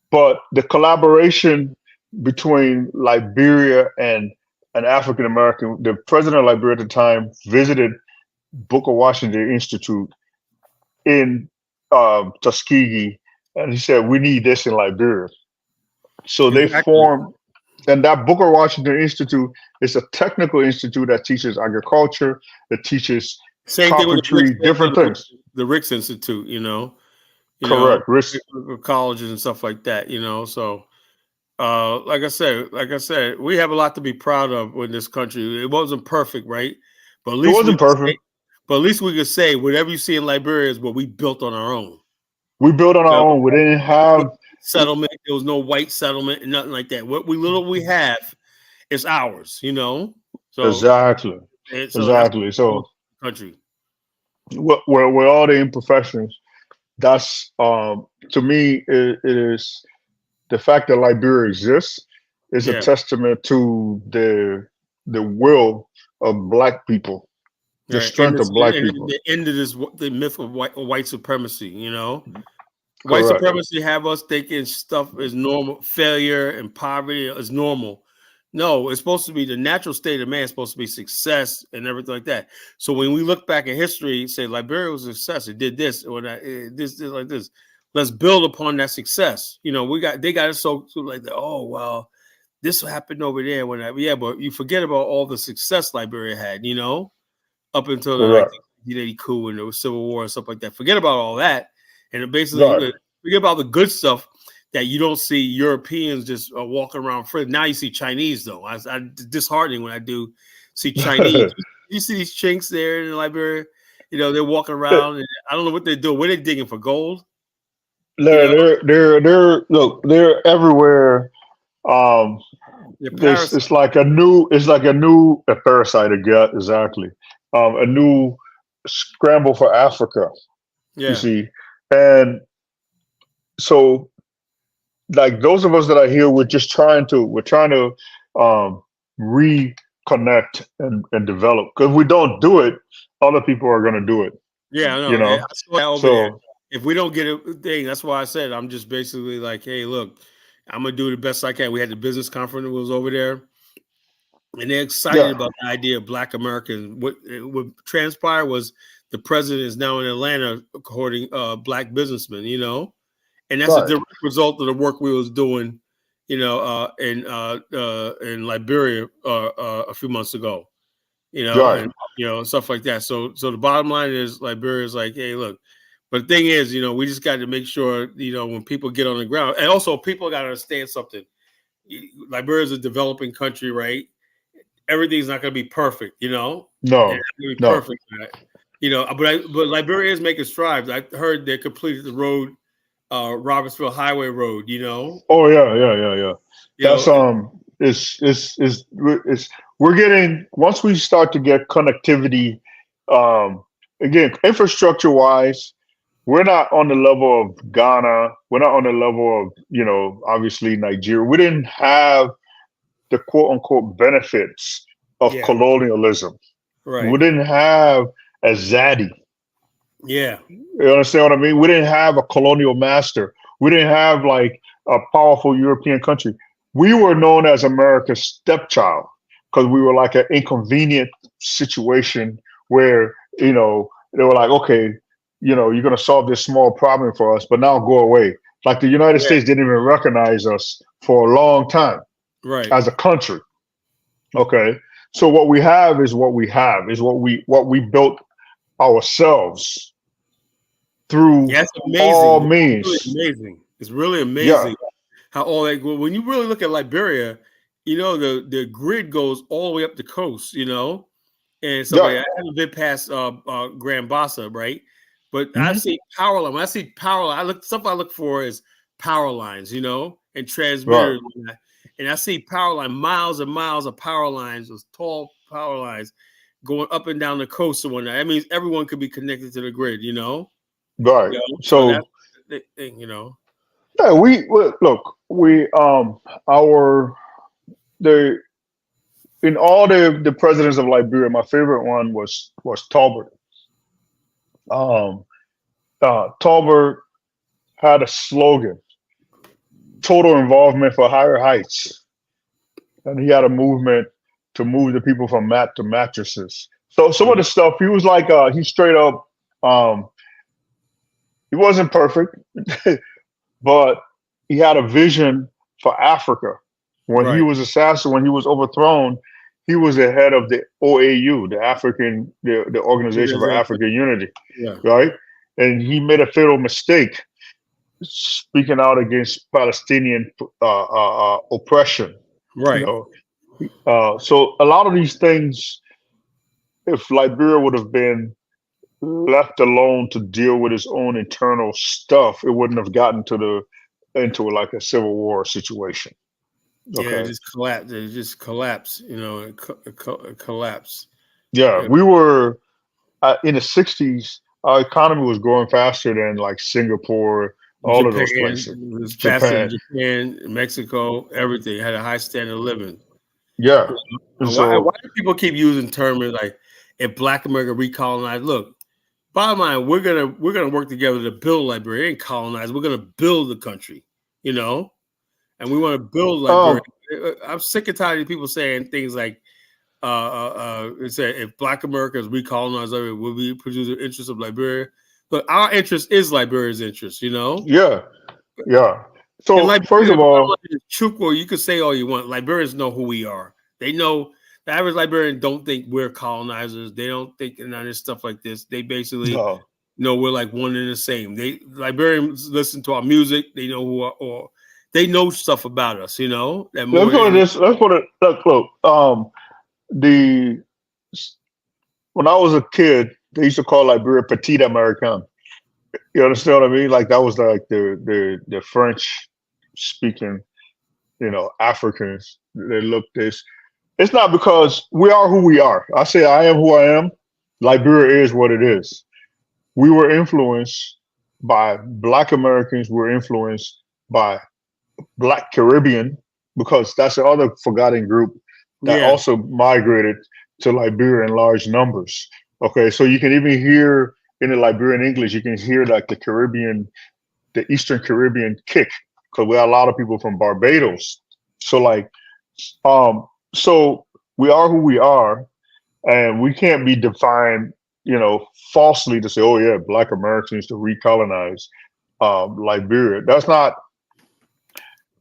but the collaboration between Liberia and an African American, the president of Liberia at the time visited Booker Washington Institute in Tuskegee, and he said, "We need this in Liberia." So they formed. And that Booker Washington Institute is a technical institute that teaches agriculture, that teaches carpentry, different things. The Ricks Institute, you know. Correct. Colleges and stuff like that, you know. So, like I said, we have a lot to be proud of in this country. It wasn't perfect, right? But at least it wasn't perfect. But at least we could say whatever you see in Liberia is what we built on our own. We built on our own. We didn't have settlement. There was no white settlement and nothing like that. What we have is ours, you know. So exactly. So country. Where all the imperfections, that's to me it is the fact that Liberia exists is a testament to the will of Black people, the strength of Black people. The end of the myth of white supremacy, you know. White supremacy have us thinking stuff is normal, failure and poverty is normal. No, it's supposed to be the natural state of man. It's supposed to be success and everything like that. So when we look back in history, say Liberia was a success, it did this or that, this like this. Let's build upon that success. You know, they got it so like that. Oh well, this happened over there but you forget about all the success Liberia had. You know, up until the 1980 coup and the Civil War and stuff like that. Forget about all that. And basically, forget about the good stuff that you don't see Europeans just walking around free. Now you see Chinese, though. I disheartening when I do see Chinese. You see these chinks there in Liberia. You know, they're walking around. And I don't know what they're doing. What are they digging for gold? They're everywhere. It's like a new parasite again. Exactly. A new scramble for Africa. Yeah. You see. And so, like those of us that are here, we're trying to reconnect and develop. Because if we don't do it, other people are going to do it. Yeah, I know. You know? I saw that over there. If we don't get a thing, that's why I said I'm just basically like, hey, look, I'm gonna do the best I can. We had the business conference that was over there, and they're excited about the idea of Black Americans. What transpired was the president is now in Atlanta courting Black businessmen, you know, and that's a direct result of the work we was doing, you know, in Liberia a few months ago, you know, and you know, stuff like that. So the bottom line is Liberia is like, hey, look, but the thing is, you know, we just got to make sure, you know, when people get on the ground, and also people got to understand something. Liberia is a developing country, right? Everything's not going to be perfect, you know. No. Perfect. Right? You know, but Liberia is making strides. I heard they completed the road, Robertsville Highway Road. You know. Oh yeah. That's we're getting, once we start to get connectivity, again, infrastructure wise, we're not on the level of Ghana. We're not on the level of, you know, obviously Nigeria. We didn't have the quote unquote benefits of Yeah. colonialism. Right. We didn't have a zaddy. Yeah. You understand what I mean? We didn't have a colonial master. We didn't have like a powerful European country. We were known as America's stepchild because we were like an inconvenient situation where, you know, they were like, okay, you know, you're going to solve this small problem for us, but now go away. Like the United Yeah. States didn't even recognize us for a long time Right. as a country. Okay. So what we have is what we have, is what we built ourselves through Yeah, it's all amazing. It's means. really amazing. It's really Yeah. amazing how all that. When you really look at Liberia, you know the grid goes all the way up the coast. You know, and so Yeah. I haven't been past Grand Bassa, right? But I Mhm. see power line. When I see power line, something I look for is power lines. You know, and Right. transmitters, and I see power line, miles and miles of power lines, those tall power lines going up and down the coast and whatnot. That means everyone could be connected to the grid. You know. Right. You know, so So that's the thing, you know. yeah, look, our the in all the presidents of Liberia, my favorite one was Talbert. Um, Talbert had a slogan: "Total involvement for higher heights," and he had a movement to move the people from mat to mattresses. So some of the stuff he was like, he straight up, he wasn't perfect, but he had a vision for Africa. When he Right. was assassinated, when he was overthrown, he was the head of the OAU, the Organization for Organization. African Unity, Yeah. right? And he made a fatal mistake speaking out against Palestinian oppression. You Right. know, so a lot of these things, if Liberia would have been left alone to deal with its own internal stuff, it wouldn't have gotten into like a civil war situation. Yeah, it Okay. just collapsed. It just collapsed. You know, it collapsed. Yeah, Yeah. we were in the '60s. Our economy was growing faster than like Singapore, all of those Japan places. was faster than Japan. Japan, Mexico, everything had a high standard of living. Yeah. And Why so, do people keep using terms like if Black America recolonized? Look, bottom line, we're gonna work together to build Liberia and colonize. We're gonna build the country, you know, and we want to build Liberia. um, I'm sick and tired of people saying things like it said if Black America is recolonized, will we produce the interest of Liberia? But our interest is Liberia's interest, you know. yeah, yeah. And So first Liberia, of the bottom all, line is Chukwu, you can say all you want. Liberians know who we are. They know the average Liberian don't think we're colonizers. They don't think none of this stuff like this. They basically no. know we're like one and the same. They Liberians listen to our music. They know who are, or they know stuff about us, you know, that Let's more put it than this. Let's put it. Look. The when I was a kid, they used to call Liberia Petite American. You understand what I mean? Like that was like the French speaking, you know, Africans. They look this. It's not because we are who we are. I say I am who I am. Liberia is what it is. We were influenced by Black Americans. We're influenced by Black Caribbean because that's the other forgotten group that yeah, also migrated to Liberia in large numbers. Okay, so you can even hear in the Liberian English, you can hear like the Caribbean, the Eastern Caribbean kick because we have a lot of people from Barbados. So like, so we are who we are, and we can't be defined, you know, falsely to say, oh yeah, Black Americans to recolonize Liberia. That's not.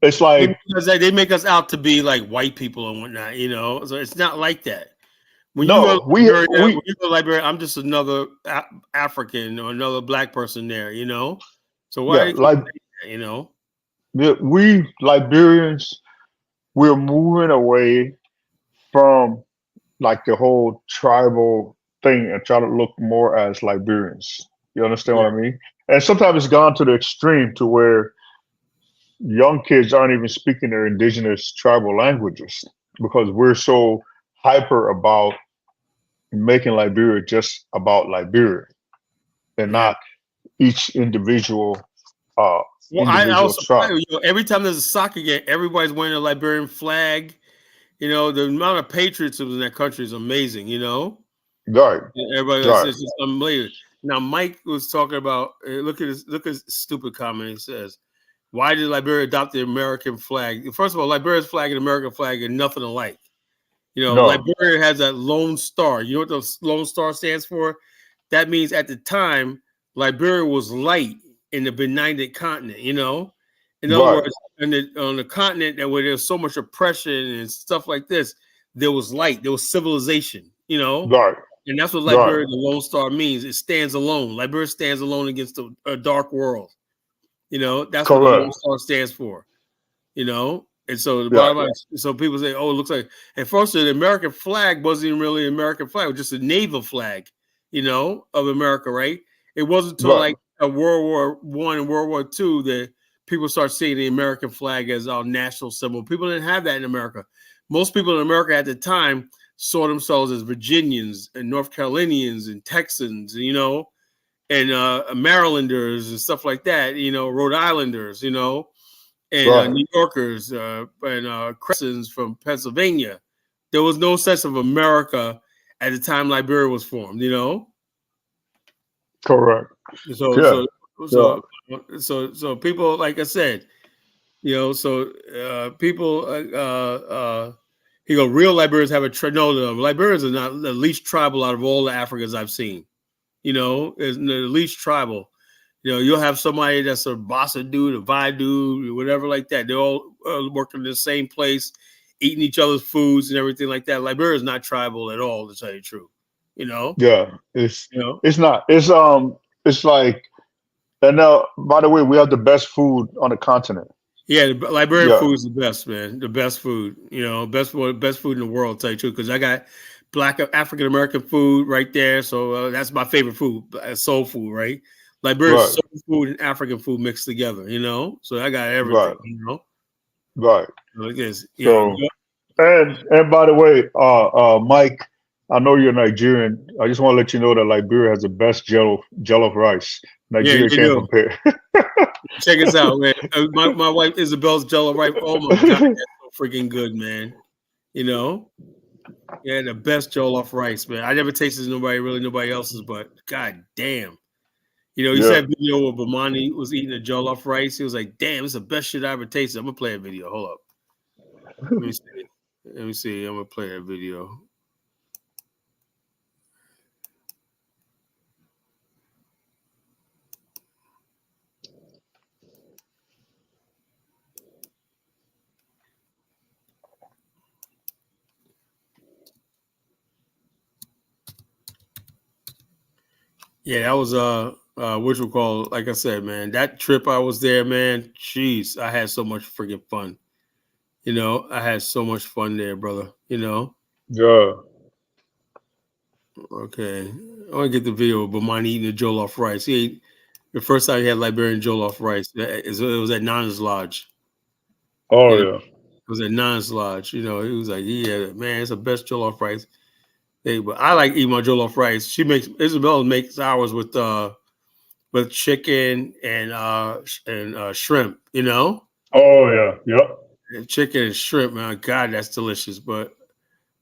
It's like because they make us out to be like white people and whatnot, you know. So it's not like that. When you go to no, we Liberia, I'm just another African or another Black person there, you know. So why do yeah, you keep like saying that, you know? we Liberians, we're moving away from like the whole tribal thing and try to look more as Liberians. You understand what Yeah, I mean? And sometimes it's gone to the extreme to where young kids aren't even speaking their indigenous tribal languages because we're so hyper about making Liberia just about Liberia and yeah. not each uh Well, I individual also tribe. you know, every time there's a soccer game, everybody's wearing a Liberian flag. You know, the amount of patriotism in that country is amazing. You know, Right. everybody else Right. is just unbelievable. Now, Mike was talking about look at his stupid comment. He says, "Why did Liberia adopt the American flag?" First of all, Liberia's flag and American flag are nothing alike. You know, No. Liberia has that lone star. You know what the lone star stands for? That means at the time, Liberia was light in the benighted continent. You know, in other Right. words, on the continent that where there's so much oppression and stuff like this, there was light, there was civilization. You know, Right. and that's what Right. Liberia, the lone star, means. It stands alone. Liberia stands alone against a dark world. You know, that's what the lone Correct. star stands for. You know, and so the Yeah. bottom line, so people say, "Oh, it looks like." And first, the American flag wasn't even really an American flag; it was just a naval flag, you know, of America, right? It wasn't until Right. like a World War I and World War II that people start seeing the American flag as our national symbol. People didn't have that in America. Most people in America at the time saw themselves as Virginians and North Carolinians and Texans, you know, and Marylanders and stuff like that, you know, Rhode Islanders, you know, and Right. New Yorkers and Crescents from Pennsylvania. There was no sense of America at the time Liberia was formed, you know. Correct. So Yeah. so Yeah. so people, like I said, you know, so people you know, real Liberians have no, Liberians are not the least tribal out of all the Africans I've seen. You know, is the least tribal. You know, you'll have somebody that's a Bossa dude, a Vi dude, whatever like that. They're all working in the same place, eating each other's foods and everything like that. Liberia is not tribal at all, to tell you the truth. You know, Yeah. It's you know. it's not. It's like, and now, by the way, we have the best food on the continent. Yeah, the Liberian Yeah. food is the best, man. The best food, you know, best food in the world. To tell you the truth, because I got Black African American food right there, so that's my favorite food, soul food, right? Liberian Right. soul food and African food mixed together, you know. So I got everything, Right. you know. Right. Like this, you know. So, and by the way, Mike, I know you're Nigerian. I just want to let you know that Liberia has the best jollof rice. Yeah, Nigeria they can't do. compare. Check us out, man. My wife Isabel's Jello rice. Oh my god, that's so freaking good, man. You know, yeah, the best jollof rice, man. I never tasted nobody else's, but god damn. You know, he Yeah. said video where Bomani was eating a jollof rice. He was like, "Damn, it's the best shit I ever tasted." I'm gonna play a video. Hold up. Let me see. Let me see. I'm gonna play a video. Yeah, that was which we call, like I said, man. That trip I was there, man. Jeez, I had so much freaking fun. You know, I had so much fun there, brother. You know. Yeah. Okay, I want to get the video of Bomani eating the jollof rice. He ate the first time he had Liberian jollof rice. It was at Nana's Lodge. Oh You know, yeah. it was at Nana's Lodge. You know, he was like, "Yeah, man, it's the best jollof rice." Hey, but I like eating my jollof rice. Isabel makes ours with chicken and shrimp. You know, Oh yeah. Yep. and chicken and shrimp. Man, God, that's delicious. But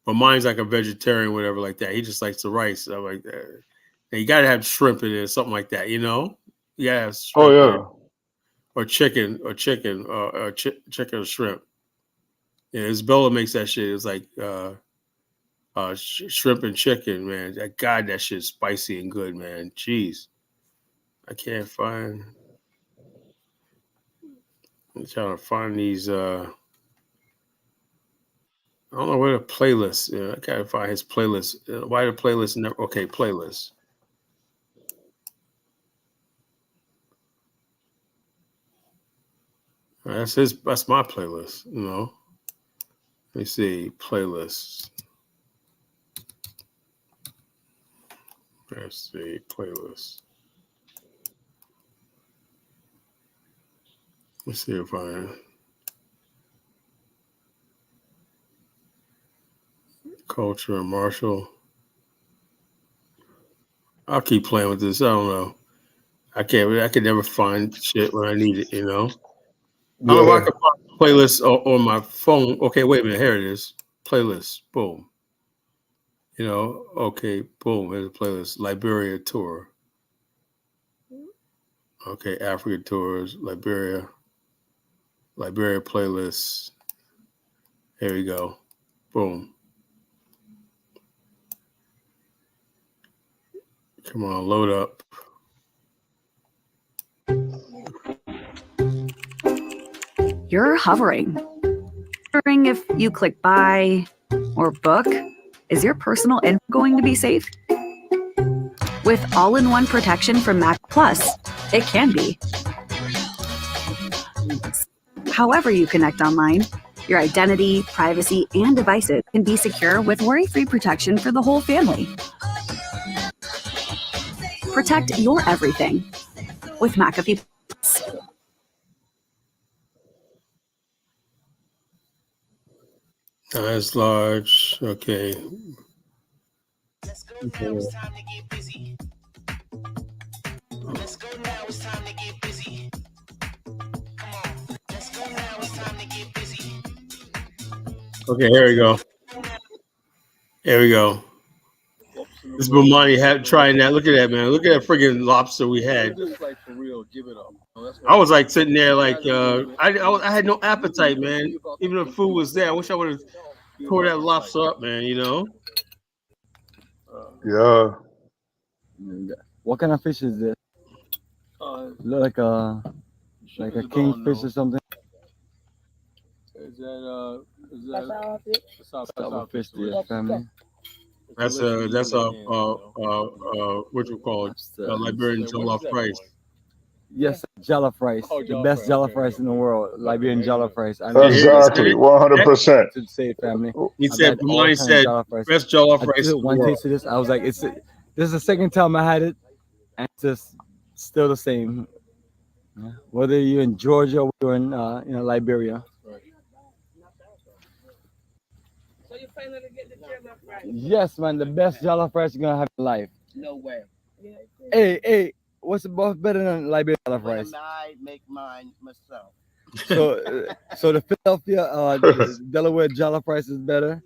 mine's like a vegetarian, whatever, like that. He just likes the rice. I'm like, and you gotta have shrimp in it, something like that, you know? Yeah, Oh shrimp in it, yeah. chicken or shrimp. Yeah, Isabella makes that shit. It's like shrimp and chicken, man. God, that shit's spicy and good, man. Jeez, I can't find. I'm trying to find these. I don't know where the playlist. I gotta find his playlist. Why the playlist never? Okay, playlist. That's my playlist, you know. Let me see, playlists. Let's see, playlist. Let's see if I culture and Marshall. I'll keep playing with this. I don't know. I can never find shit when I need it, you know. I don't know if I Yeah. can find a playlist on my phone. Okay, wait a minute. Here it is. playlist. Boom. You know, okay, boom, here's a playlist. Liberia tour. Okay, Africa tours, Liberia playlists. Here we go. Boom. Come on, load up. You're hovering. Wondering if you click buy or book, is your personal info going to be safe? With all-in-one protection from Mac Plus, it can be. However you connect online, your identity, privacy, and devices can be secure with worry-free protection for the whole family. Protect your everything with McAfee Plus. Size large. Okay. Let's go now, it's time to get busy. Let's go now, it's time to get busy. Come on, let's go now, it's time to get busy. Okay, here we go. Here we go. This Bomani had trying that. Look at that, man. Look at that friggin' lobster we had. I was like sitting there like I had no appetite, man. Even if food was there, I wish I would have tore that lobster up, man, you know? Yeah. What kind of fish is this? Look like a kingfish or something. Is that Fish, dear family. That's what you call it, Liberian jollof rice. Yes, jollof rice. The best jollof rice in the world. Liberian jollof rice. Exactly, 100%. To say it, family. He I've said, had all Bomani kinds of said, jollof rice. best jollof I rice in took the one world. taste of this. I was like, this is the second time I had it, and it's just still the same. Yeah. Whether you're in Georgia or you're in Liberia. So you finally get the jollof rice? Yes, man, the best jollof rice you're gonna have in life. No way. Hey, what's better than Liberian jollof rice? I make mine myself. So the Philadelphia, Delaware jollof rice is better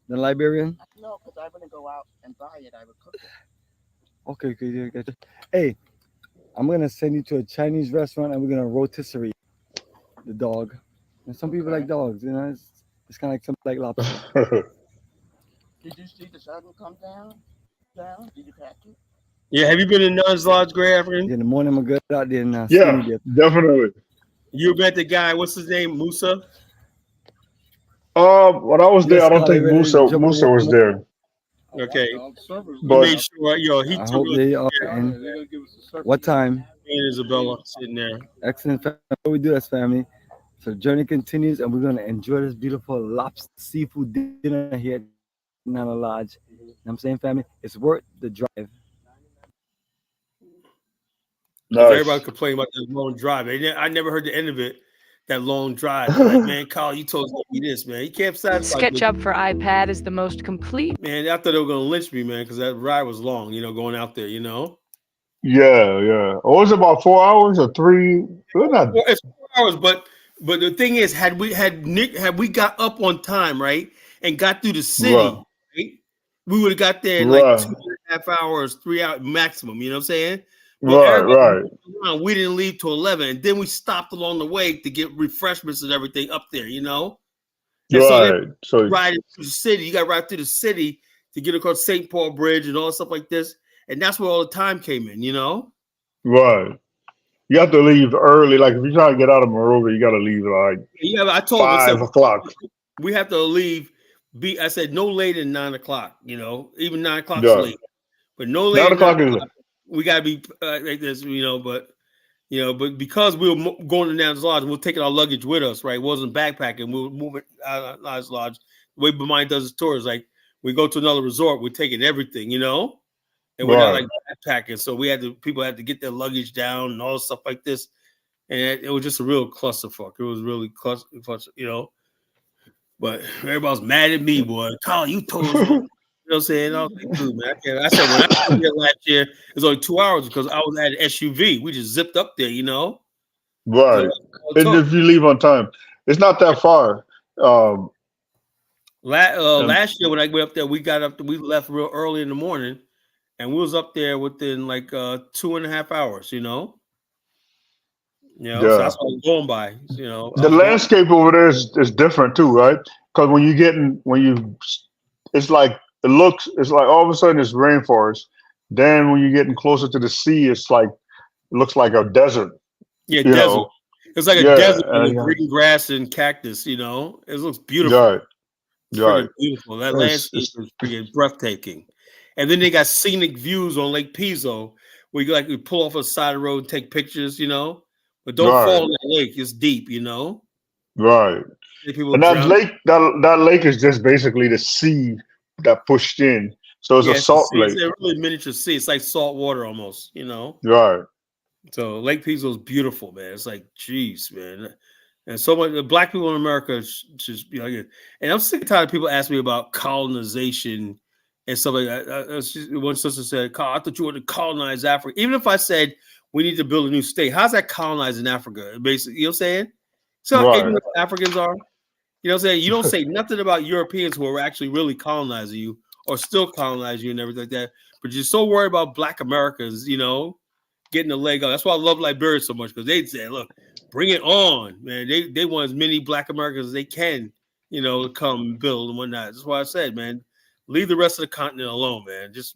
than Liberian? No, because I wouldn't go out and buy it. I would cook it. Okay. Hey, I'm gonna send you to a Chinese restaurant and we're gonna rotisserie the dog. And some people like dogs, you know. It's kind of like something like lobster. Did you see the sun come down? Did you catch it? Yeah, have you been in Nuns Lodge, Gray African? In the morning, I'm good out there in Yeah, Skinny Dip. definitely. You met the guy, what's his name, Musa? When I was there, Yes, I don't Carly, think ready to Musa jump was there. Okay. He But made sure, he I took hope they are. care. And what time? And Isabella sitting there. Excellent family. Before we do this, family. So the journey continues, and we're gonna enjoy this beautiful lobster seafood dinner here at Nana Lodge. You know what I'm saying, family, it's worth the drive. nice. Everybody complained about that long drive. I never heard the end of it. That long drive. They're like, man, Carl, you told me this, man. You can't satisfy me. SketchUp for iPad is the most complete. Man, I thought they were gonna lynch me, man, because that ride was long. Going out there. Yeah. What was it, about 4 hours or 3? We're not. Well, it's 4 hours, but the thing is, had we got up on time, right, and got through the city, right, we would have got there in like 2.5 hours, 3 hours maximum. You know what I'm saying? But Right. We didn't leave till 11, and then we stopped along the way to get refreshments and everything up there. And so ride through the city. You got to ride through the city to get across St. Paul Bridge and all stuff like this, and that's where all the time came in. Right. You have to leave early. Like if you're trying to get out of Monrovia, you got to leave like I told him, 5 o'clock. We have to leave. I said no later than 9 o'clock. Even 9 o'clock is Yeah. late, but no later. 9 o'clock is late. We got to be like this, but because we were going to Nan's Lodge, we're taking our luggage with us, right? It wasn't backpacking. We were moving out of Nan's Lodge. The way Bamine does his tours, like we go to another resort, we're taking everything, and we're not like backpacking. So people had to get their luggage down and all stuff like this, and it was just a real clusterfuck. It was really cluster, But everybody's mad at me, boy. Colin, you told us. You know what I'm saying? I was like, dude, man, I said when I was there last year, it was only 2 hours because I was at an SUV. We just zipped up there, Right. And if you leave on time, it's not that far. Last year when I went up there, we left real early in the morning, and we was up there within like 2.5 hours. So Yeah. that's what I was going by. I The was going. landscape over there is different too, right? Because it's like it's like all of a sudden it's rainforest. Then when you're getting closer to the sea, it looks like a desert. Yeah, You desert. know, It's like a yeah, desert with green grass and cactus. It looks beautiful. right, It's right. freaking beautiful. That It's, landscape it's is freaking breathtaking. And then they got scenic views on Lake Piso, where we pull off a side of the road and take pictures. But don't fall right, in that lake. It's deep. right. People And that drown. lake is just basically the sea that pushed in. So it's a Yeah, it's a salt sea. It's lake. a really miniature sea. It's like salt water almost. Right. So Lake Piso is beautiful, man. It's like, geez, man. And so much the black people in America just and I'm sick and tired of people asking me about colonization and stuff like that. One sister said, "Carl, I thought you wanted to colonize Africa." Even if I said we need to build a new state, how's that colonizing Africa? Basically, you know what I'm saying? So how Right. ignorant Africans are. You know what I'm saying? You don't say nothing about Europeans who are actually really colonizing you or still colonizing you and everything like that. But you're so worried about black Americans, getting the leg up. That's why I love Liberia so much, because they say, look, bring it on, man. They want as many black Americans as they can, to come build and whatnot. That's why I said, man, leave the rest of the continent alone, man. Just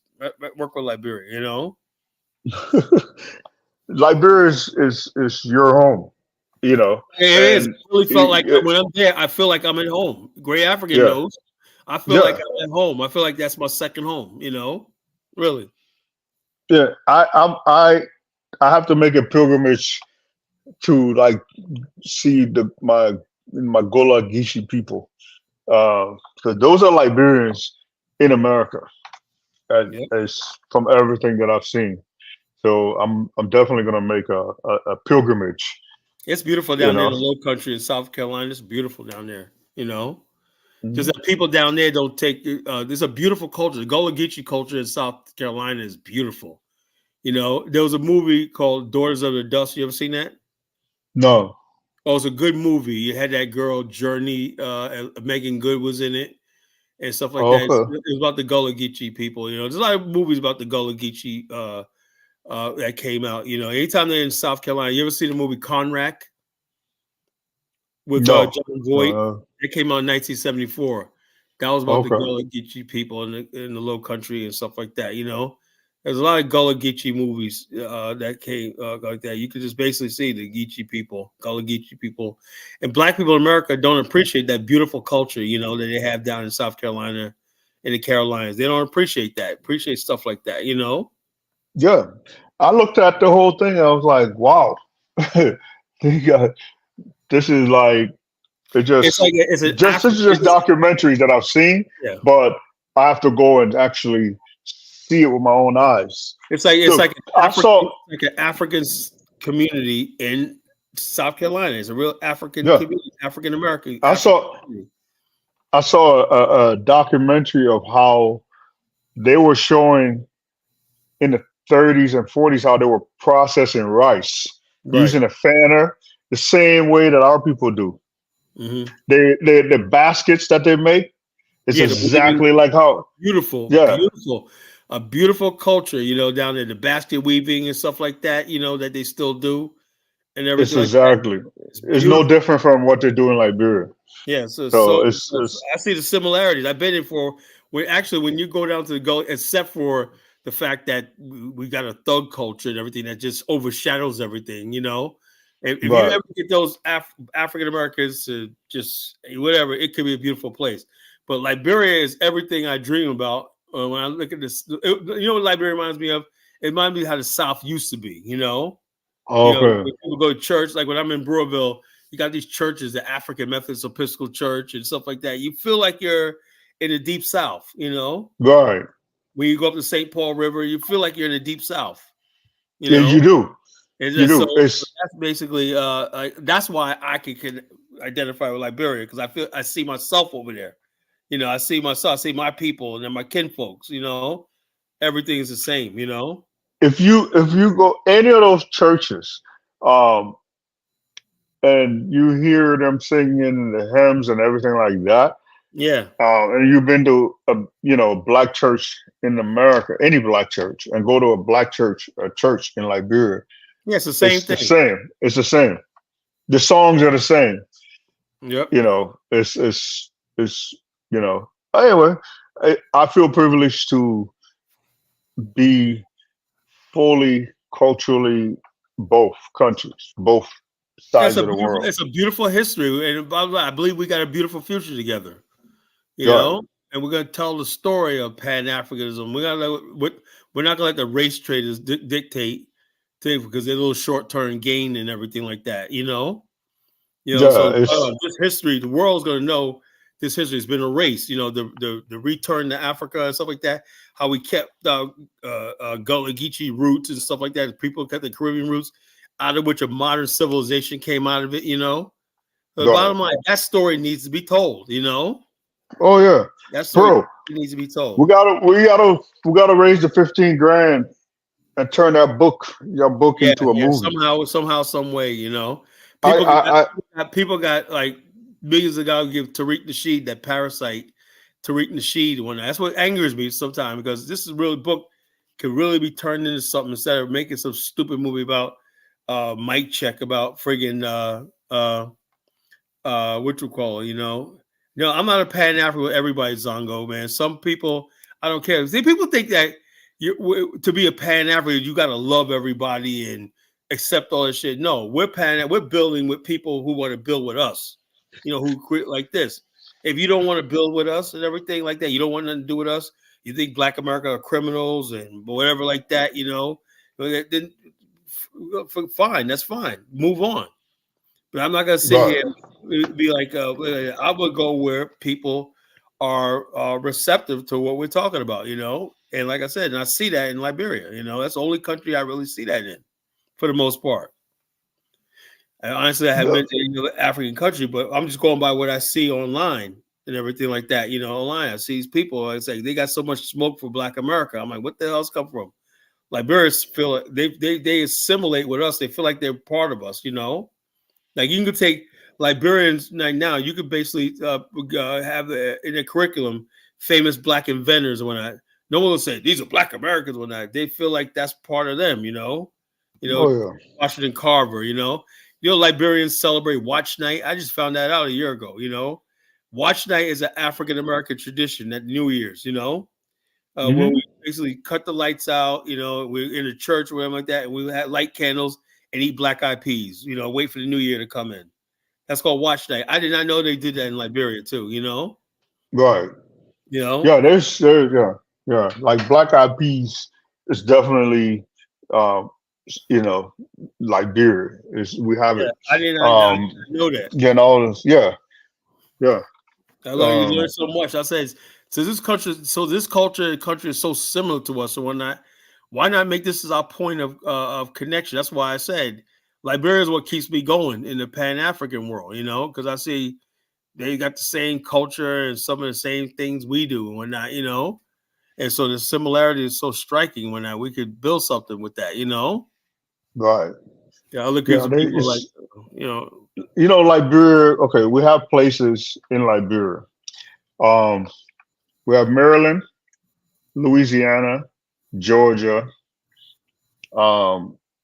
work with Liberia. Liberia is your home, It is. I and really felt like when I'm there, I feel like I'm at home. Gray African yeah, knows. I feel like yeah, I'm at home. I feel like that's my second home, really. yeah. I have to make a pilgrimage to like see my Gola Gishi people, because those are Liberians in America, Yeah. as from everything that I've seen. So I'm definitely gonna make a pilgrimage. It's beautiful You down there in know. the low country in South Carolina. It's beautiful down there. Just Mhm. that people down there don't take. There's a beautiful culture. The Gullah Geechee culture in South Carolina is beautiful. There was a movie called Daughters of the Dust. You ever seen that? No. Oh, it's a good movie. You had that girl Journey, Megan Good was in it, and stuff like that. Okay. It's about the Gullah Geechee people. There's a lot of movies about the Gullah Geechee that came out. Anytime they're in South Carolina, you ever see the movie Conrack with No. John Voight? It came out in 1974. That was about the Okay. Gullah Geechee people in the Low Country and stuff like that. There's a lot of Gullah Geechee movies that came like that. You could just basically see the Geechee people, Gullah Geechee people, and black people in America don't appreciate that beautiful culture, that they have down in South Carolina and the Carolinas. They don't appreciate that. Appreciate stuff like that. Yeah. I looked at the whole thing. I was like, wow. They got- this is like it It's like it's an just this is just documentaries that I've seen, yeah. but I have to go and actually see it with my own eyes. It's like Look, an African community in South Carolina. It's a real African community, African American. I saw a documentary of how they were showing in the 30s and 40s how they were processing rice using a fanner the same way that our people do. Mm-hmm. The baskets that they make is exactly like how beautiful, a beautiful culture, down there, the basket weaving and stuff like that, that they still do, and everything. It's exactly. It's no different from what they do in Liberia. Yeah, so I see the similarities. I've been in when you go down to the Gullah, except for the fact that we got a thug culture and everything that just overshadows everything, If you ever get those African Americans to just whatever, it could be a beautiful place. But Liberia is everything I dream about when I look at this. What Liberia reminds me of? It reminds me of how the South used to be. When people go to church, like when I'm in Brewerville, you got these churches, the African Methodist Episcopal Church and stuff like that. You feel like you're in the deep South. Right. When you go up the St. Paul River, you feel like you're in the deep South. Yeah, you do. So that's basically that's why I can identify with Liberia, because I see myself over there. I see myself, I see my people, and then my kinfolks. Everything is the same. If you go any of those churches, and you hear them singing the hymns and everything like that, Yeah. And you've been to a black church in America, any black church, and go to a black church, a church in Liberia, Yeah, it's the same it's the thing. same. It's the same. The songs are the same. Yep. It's Anyway, I feel privileged to be fully culturally both countries, both sides of the world. It's a beautiful history, and I believe we got a beautiful future together. You Right. know, and we're gonna tell the story of Pan-Africanism. We're not gonna let the race traders dictate things because they're a little short-term gain and everything like that. Yeah, So it's this history, the world's gonna know this history has been erased. The return to Africa and stuff like that. How we kept Gullah Geechee roots and stuff like that. People kept the Caribbean roots, out of which a modern civilization came out of it. The Right. bottom line, that story needs to be told. Oh yeah, That story bro. needs to be told. We gotta raise the 15 grand and turn your book into a movie. Somehow, some way. I People got like millions of dollars give Tariq Nasheed, that parasite, Tariq Nasheed one. That's what angers me sometimes, because this is really book could really be turned into something instead of making some stupid movie about mic check about friggin' what you call it, No, I'm not a Pan-African with everybody, Zongo, man. Some people, I don't care. See, people think that to be a Pan-African, you got to love everybody and accept all this shit. No, we're building with people who want to build with us, who quit like this. If you don't want to build with us and everything like that, you don't want nothing to do with us, you think Black America are criminals and whatever like that, then fine, that's fine. Move on. But I'm not going to sit here and be like, I would go where people are receptive to what we're talking about, And like I said, and I see that in Liberia, that's the only country I really see that in, for the most part. And honestly, I haven't been to any other African country, but I'm just going by what I see online and everything like that. Online, I see these people. I say they got so much smoke for Black America. I'm like, what the hell's come from? Liberians feel like they assimilate with us. They feel like they're part of us. Like you can take Liberians now. You could basically have in the curriculum famous Black inventors and whatnot. No one will say these are Black Americans when they feel like that's part of them. Washington Carver. Liberians celebrate Watch Night. I just found that out a year ago. Watch Night is an African American tradition at New Year's. Where we basically cut the lights out. We're in a church or whatever like that, and we light candles and eat black eyed peas. Wait for the new year to come in. That's called Watch Night. I did not know they did that in Liberia too. Right. Yeah. There's like black eyed peas is definitely Liberia. We have it. I didn't know that. All this. Yeah. I love you learn so much. I said, this culture is so similar to us, so why not make this as our point of connection? That's why I said Liberia is what keeps me going in the Pan-African world, because I see they got the same culture and some of the same things we do and whatnot, and so the similarity is so striking when we could build something with that, Right. Yeah, other people like, Liberia. Okay, we have places in Liberia. We have Maryland, Louisiana, Georgia,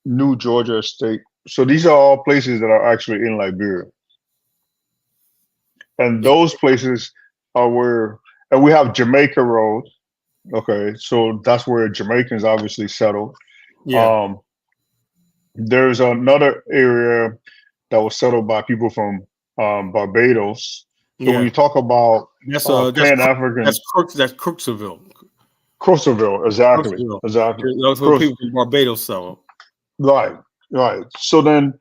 New Georgia State. So these are all places that are actually in Liberia. And those places are where, and we have Jamaica Road. Okay, so that's where Jamaicans obviously settled. Yeah. There's another area that was settled by people from Barbados. So when you talk about Pan-African, that's Crooksville. Crooksville, exactly. Those were people from Barbados settled. Right. So then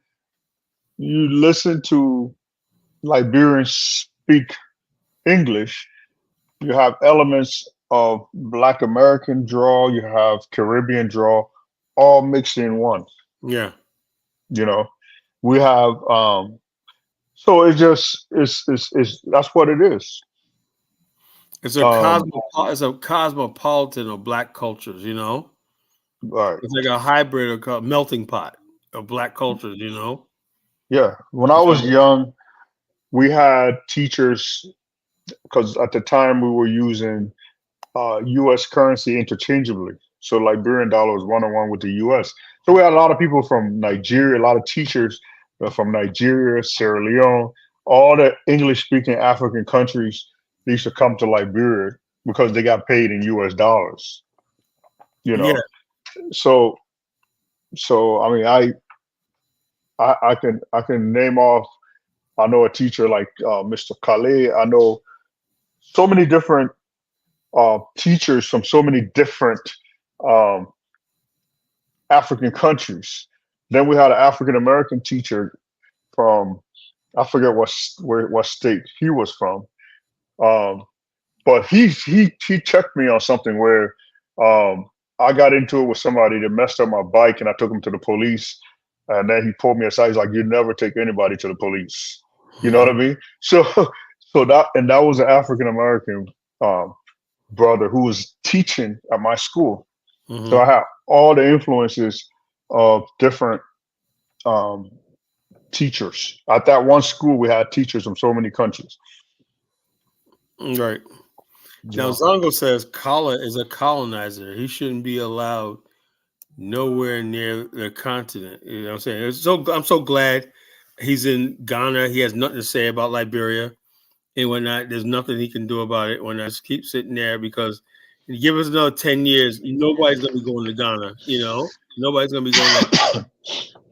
you listen to Liberians speak English. You have elements of Black American draw. You have Caribbean draw, all mixed in one. Yeah. We have. So it's that's what it is. It's a cosmopolitan of Black cultures, Right. It's like a hybrid or melting pot of Black cultures, Yeah. When I was young, we had teachers because at the time we were using U.S. currency interchangeably. So Liberian dollar was 1-on-1 with the U.S. So we had a lot of people from Nigeria, a lot of teachers from Nigeria, Sierra Leone, all the English-speaking African countries. They used to come to Liberia because they got paid in U.S. dollars. You Yeah. know, so I mean, I can name off. I know a teacher like Mr. Kale. I know so many different teachers from so many different um, African countries. Then we had an African American teacher from, I forget what state he was from, but he checked me on something where I got into it with somebody that messed up my bike, and I took him to the police. And then he pulled me aside. He's like, "You never take anybody to the police." You know what I mean? So that was an African American brother who was teaching at my school. So I have all the influences of different teachers. At that one school, we had teachers from so many countries. Right. Now, Yeah. Zongo says Kala is a colonizer. He shouldn't be allowed nowhere near the continent. You know what I'm saying? I'm so glad he's in Ghana. He has nothing to say about Liberia and whatnot. There's nothing he can do about it. When I just keep sitting there, because you give us another 10 years, nobody's gonna be going to Ghana. You know, nobody's gonna be going like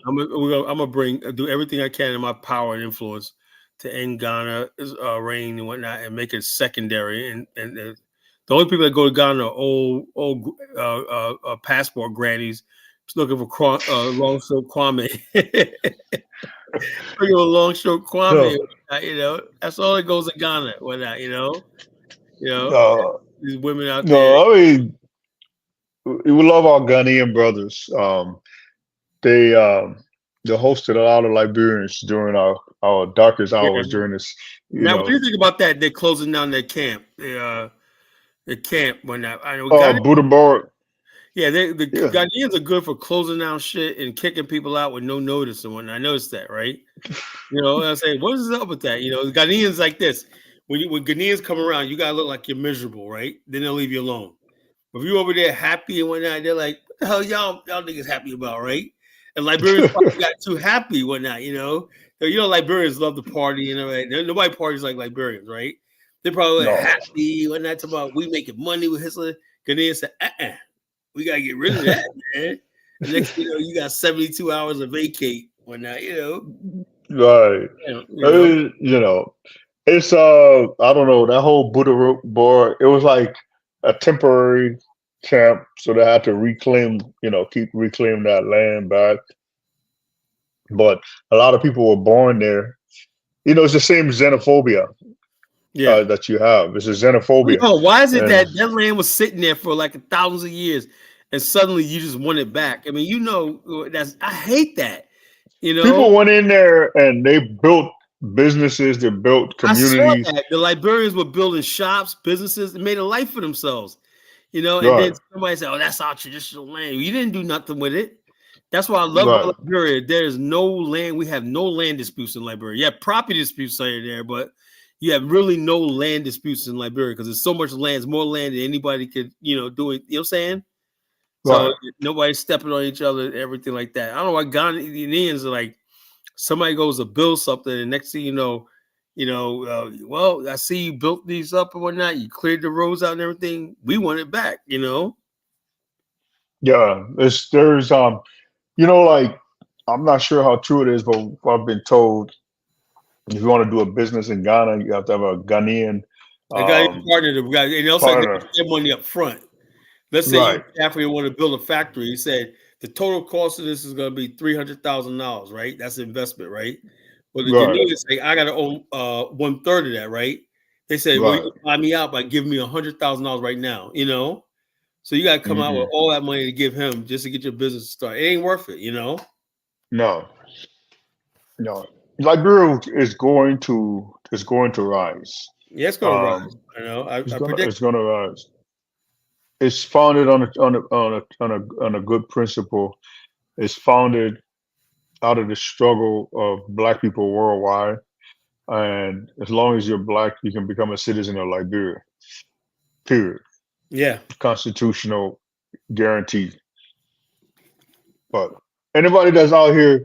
I'm gonna do everything I can in my power and influence to end Ghana's reign and whatnot, and make it secondary. And the only people that go to Ghana are old passport grannies just looking for long show Kwame. Looking for long show Kwame. No, You know, that's all that goes to Ghana. Whatnot, you know, these women out there. no, I mean, we love our Ghanaian brothers. They hosted a lot of Liberians during our darkest Yeah. hours during this. Now, what do you think about that? They're closing down their camp. The camp when I know Buddha Bar. yeah, the Yeah. Ghanaians are good for closing down shit and kicking people out with no notice and whatnot. I noticed that, right? You know, I say, what is up with that? You know, the Ghanaians like this. When Ghanaians come around, you gotta look like you're miserable, right? Then they'll leave you alone. If you over there happy and whatnot, they're like, what the hell y'all niggas happy about, right? And Liberians probably got too happy whatnot, you know. Liberians love to party and everything. Nobody parties like Liberians, right? They're probably No. happy whatnot. Talking about we making money with Hitler. Ghanaians say, we gotta get rid of that, man. And next thing you know, you got 72 hours of vacate whatnot, you know. Right. You know, it's I don't know, that whole Buddha Bar, it was like a temporary camp, so they had to reclaim that land back. But a lot of people were born there. You know, it's the same xenophobia that you have. It's a xenophobia. Why is it that land was sitting there for like thousands of years and suddenly you just want it back? I mean, I hate that. You know, people went in there and they built businesses, they built communities. I saw that. The Liberians were building shops, businesses, and made a life for themselves. You know, and then somebody said, "Oh, that's our traditional land." You didn't do nothing with it. That's why I love about Liberia. There's no land. We have no land disputes in Liberia. Yeah, property disputes here there, but you have really no land disputes in Liberia because there's so much land. It's more land than anybody could, do it. You know what I'm saying? So nobody's stepping on each other and everything like that. I don't know why Ghanaians are like, somebody goes to build something, and next thing you know, well, I see you built these up and whatnot. You cleared the roads out and everything. We want it back, you know. Yeah, there's like, I'm not sure how true it is, but I've been told if you want to do a business in Ghana, you have to have a Ghanaian partner. And also get money up front. Let's say you Africa want to build a factory. You said the total cost of this is going to be $300,000, right? That's an investment, right? Well, the Ghanaians say I got to own 1/3 of that, right? They say, well, you can buy me out by giving me $100,000 right now, you know. So you got to come out with all that money to give him just to get your business to start. It ain't worth it, you know. No. Liberia is going to rise. Yeah, it's going to rise. You know, I predict it's going to rise. It's founded on a good principle. It's founded out of the struggle of Black people worldwide. and as long as you're black, you can become a citizen of Liberia. Period. Yeah. Constitutional guarantee. But anybody that's out here,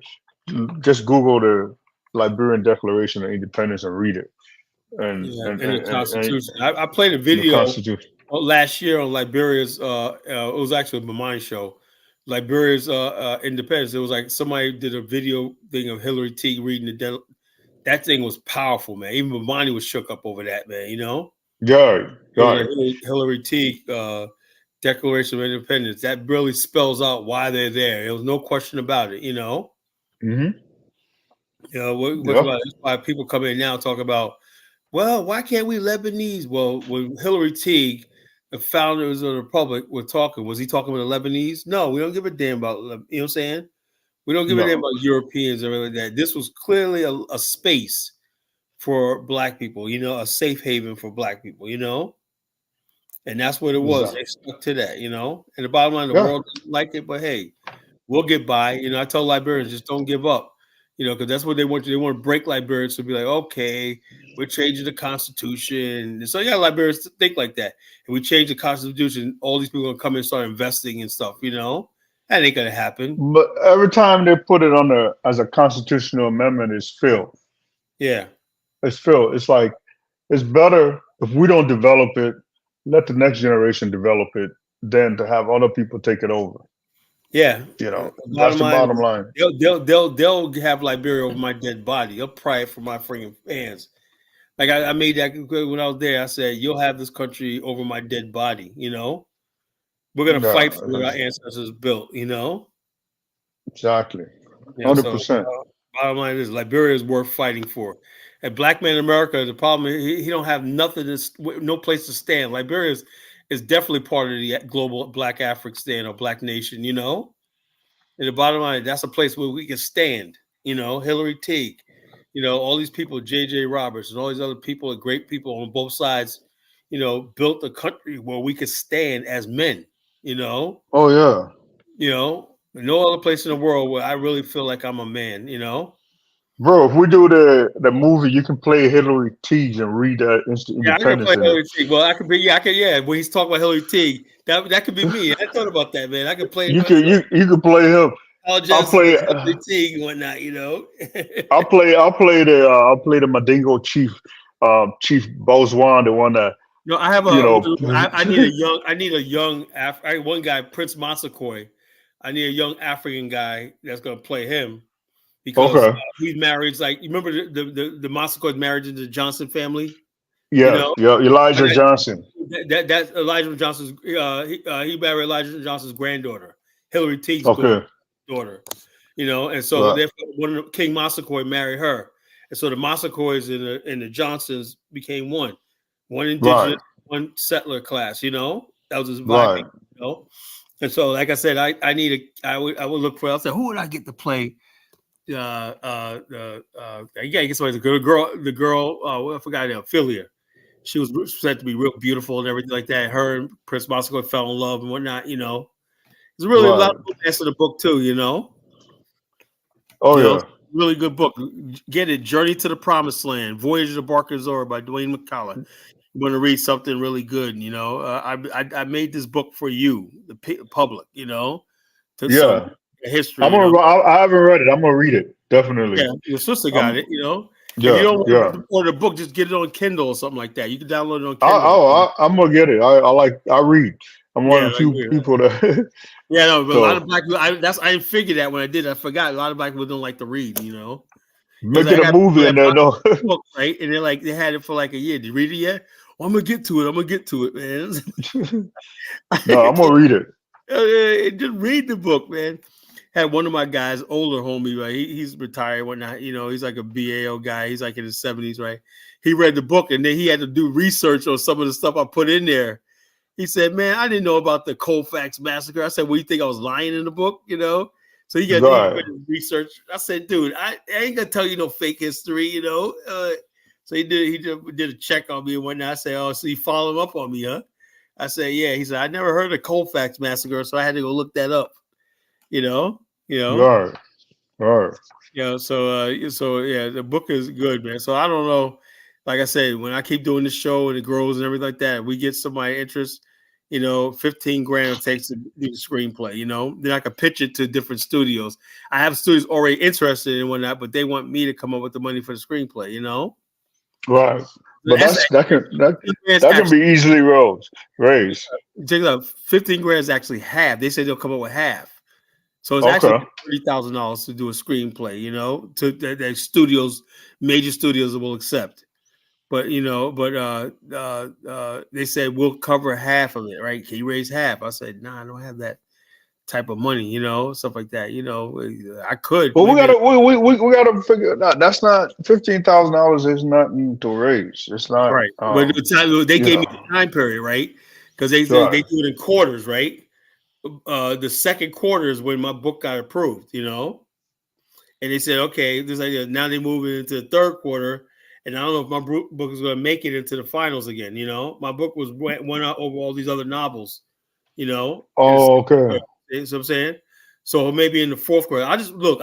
just Google the Liberian Declaration of Independence and read it. And Yeah, and and the and, and, and Constitution. I played a the video Constitution. last year on Liberia's. It was actually a Mine show. Liberia's independence. It was like somebody did a video thing of Hillary T reading that thing was powerful, man. Even Mamani was shook up over that, man. You know, Yeah, it was right. a Hillary T Declaration of Independence. That really spells out why they're there. There was no question about it. You know. Hmm. You know what's Yeah. about. That's why people come in now talk about. Well, why can't we Lebanese? Well, when Hillary Teague, the founders of the Republic, were talking, was he talking with the Lebanese? No, we don't give a damn about, you know what I'm saying? We don't give a damn No, about Europeans or anything like that. This was clearly a space for Black people, you know, a safe haven for Black people, you know? And that's what it was. exactly. They stuck to that, you know? And the bottom line, the Yeah. world didn't like it, but hey, we'll get by. You know, I tell Liberians, just don't give up. You know, because that's what they want. They want to break Liberians to be like, okay, we're changing the Constitution. And so yeah, Liberians think like that. And we change the Constitution, all these people are gonna come and start investing and stuff. You know, that ain't gonna happen. But every time they put it on as a constitutional amendment, it's failed. Yeah, It's failed. It's like it's better if we don't develop it, let the next generation develop it, than to have other people take it over. yeah. You know, that's Bottom the line, bottom line. they'll have Liberia over my dead body. They'll pry it from my freaking hands. Like I made that when I was there. I said, "You'll have this country over my dead body." You know, we're gonna fight for what our Yeah, ancestors built. You know. exactly. You know, so 100%. bottom line is Liberia is worth fighting for. And Black man in America, the problem is he don't have nothing, no place to stand. Liberia is definitely part of the global Black African or Black nation, you know. And the bottom line, that's a place where we can stand. You know, Hillary Teague, you know, all these people, J.J. Roberts, and all these other people, great people on both sides, you know, built a country where we could stand as men. You know, Oh yeah, no other place in the world where I really feel like I'm a man. You know. bro. If we do the movie, you can play Hillary Teague and read that Instant Yeah, I can play Independence in it. Hillary Teague. Well, I could be. Yeah, I can. Yeah, when he's talking about Hillary Teague, that could be me. I thought about that, man. I could play You myself. can you can play him. Al I'll Jensen play. as Hillary Teague and whatnot. You know. I'll play the Mandingo chief, Chief Bozwan, the one that No, I have you a. know. I need a young. I need a young. One guy, Prince Massaquoi. I need a young African guy that's going to play him because Okay. he's married. Like you remember the Massaquoi married into the Johnson family. You Yeah. know. Yeah. Elijah Johnson. That's Elijah Johnson's. He married Elijah Johnson's granddaughter, Hillary Teague's Okay. daughter. You know, and so Right. therefore, one of King Massaquoi married her, and so the Massaquois and the Johnsons became one Right. indigenous, one settler class. You know, that was his vibe. Right. You know, and so like I said, I would look for. I said, who would I get to play? Yeah, I guess it was the girl. I forgot her, Philia. She was said to be real beautiful and everything like that. Her and Prince Massaquoi fell in love and whatnot. You know, there's really a lot Right. of romance in the book too. You know, Oh yeah. really good book. Get it, Journey to the Promised Land, Voyage of the Bark Azor by Dwayne McCullough. You want to read something really good? You know, I made this book for you, the public. You know, so Yeah. history. I'm You know. gonna. I haven't read it. I'm gonna read it definitely. Yeah, your sister got it. You know, if you Yeah. don't want Yeah. to order the book, just get it on Kindle or something like that. You can download it on I, Kindle. oh, I'm gonna get it. I read. I'm one Yeah, of the like few people that. yeah, no, but a lot of So black people. I didn't figure that when I did. I forgot a lot of black people don't like to read. You know, because make I it a got people movie that and then bought no. the book, right, and they're like they had it for like a year. Did you read it yet? Oh, I'm gonna get to it. I'm gonna get to it, man. No, I'm gonna read it. Just read the book, man. Had one of my guys, older homie, right? He's retired, whatnot. You know, he's like a BAO guy. He's like in his 70s, right? He read the book and then he had to do research on some of the stuff I put in there. He said, "Man, I didn't know about the Colfax massacre." I said, "Well, you think I was lying in the book?" You know. So he Right. research. I said, "Dude, I ain't gonna tell you no fake history," you know. So he did a check on me and whatnot. I said, "Oh, so you follow up on me, huh?" I said, "Yeah." He said, "I never heard of Colfax massacre, so I had to go look that up." You know. Right. All right. So yeah, the book is good, man. So I don't know. Like I said, when I keep doing the show and it grows and everything like that, we get somebody interest. 15 grand it takes to do the screenplay. Then I could pitch it to different studios. I have studios already interested in whatnot, but they want me to come up with the money for the screenplay. Right. But That's that can 15 grand that can actually, be easily raised. check it out, 15 grand is actually half. They say they'll come up with half. So it's actually Okay. $30,000 to do a screenplay, to that studios, major studios will accept. But they said we'll cover half of it, right? Can you raise half? I said, nah, I don't have that type of money, stuff like that. I could. But Maybe we gotta figure it out. That's not $15,000 is nothing to raise. It's not right. But the time they you gave me know. the time period, right? Because they Right. do it in quarters, right? The second quarter is when my book got approved, and they said, okay, this idea. Now they move it into the third quarter, and I don't know if my book is going to make it into the finals again. My book went out over all these other novels, Oh, okay. You know what I'm saying? So maybe in the fourth quarter, I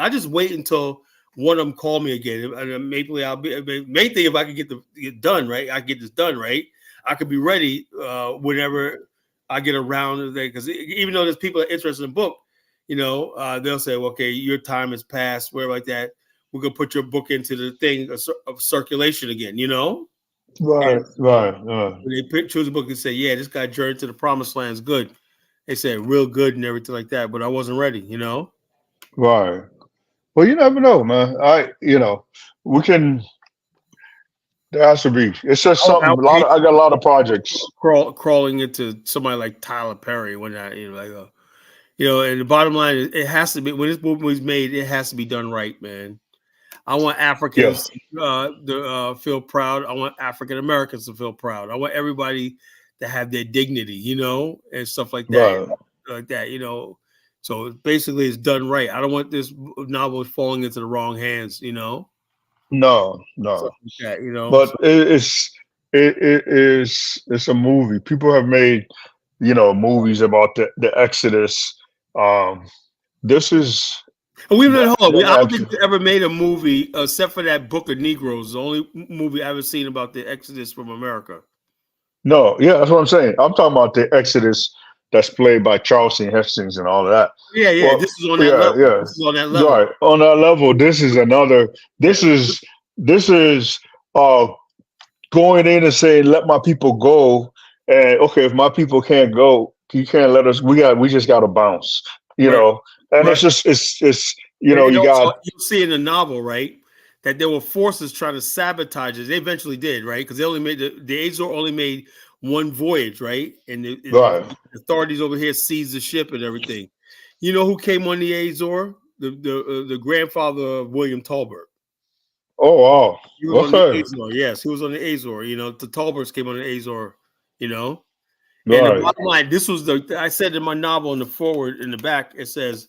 just wait until one of them call me again, and maybe I'll be. Main thing, if I can get done right, I get this done right. I could be ready whenever I get around to that, because even though there's people that are interested in the book, they'll say, well, okay, your time has passed, whatever like that. We're gonna put your book into the thing of circulation again, Right, And right, when they choose a book and say, yeah, this guy journeyed to the promised land is good. They said real good and everything like that, but I wasn't ready, right. Well, you never know, man. We can. There has to be. It's just something. I got a lot of projects. Crawling into somebody like Tyler Perry when I, and the bottom line is it has to be, when this movie was made, it has to be done right, man. I want Yeah. Africans to feel proud. I want African Americans to feel proud. I want everybody to have their dignity, and stuff like that, Right. So basically, it's done right. I don't want this novel falling into the wrong hands, No, stuff no. like that, But it's a movie. People have made movies about the Exodus. Um, this is And we've been the, hold on. the I don't think actual. we ever made a movie except for that Book of Negroes. The only movie I've ever seen about the Exodus from America. No, yeah, that's what I'm saying. I'm talking about the Exodus that's played by Charleston Hestings and all of that. Yeah. Well, This is on that yeah, level. yeah. This is on that level. Right. On that level, this is another this Yeah. is uh going in and saying, let my people go. And okay, if my people can't go, you can't let us, we just gotta bounce, Right. And Right. it's And you also, got you'll see in the novel, right, that there were forces trying to sabotage it. They eventually did, right? Because they only made the Azor only made one voyage, right? And right. the authorities over here seized the ship and everything. You know who came on the Azor? The grandfather of William Tolbert. Oh wow. He was on the Okay. Azor. Yes, he was on the Azor. The Tolberts came on the Azor. You know, and the Right. bottom line, this was I said in my novel in the forward in the back, it says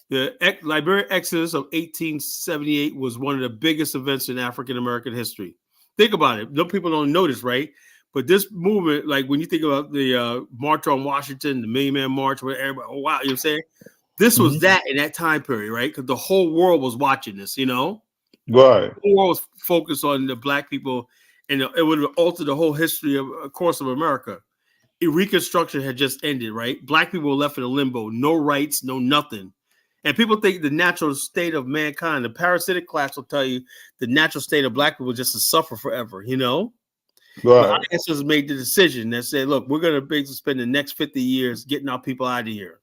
the Liberian Exodus of 1878 was one of the biggest events in African American history. Think about it. No people don't notice, right? But this movement, like when you think about the March on Washington, the Million Man March, where everybody, oh wow, you know what I'm saying? This was Mhm. that in that time period, right? Because the whole world was watching this, Right. The whole world was focused on the black people, and it would have altered the whole history of course of America. Reconstruction had just ended, right? Black people were left in a limbo, no rights, no nothing. And people think the natural state of mankind, the parasitic class will tell you the natural state of black people is just to suffer forever, But our Right. ancestors made the decision that said, look, we're going to basically spend the next 50 years getting our people out of here.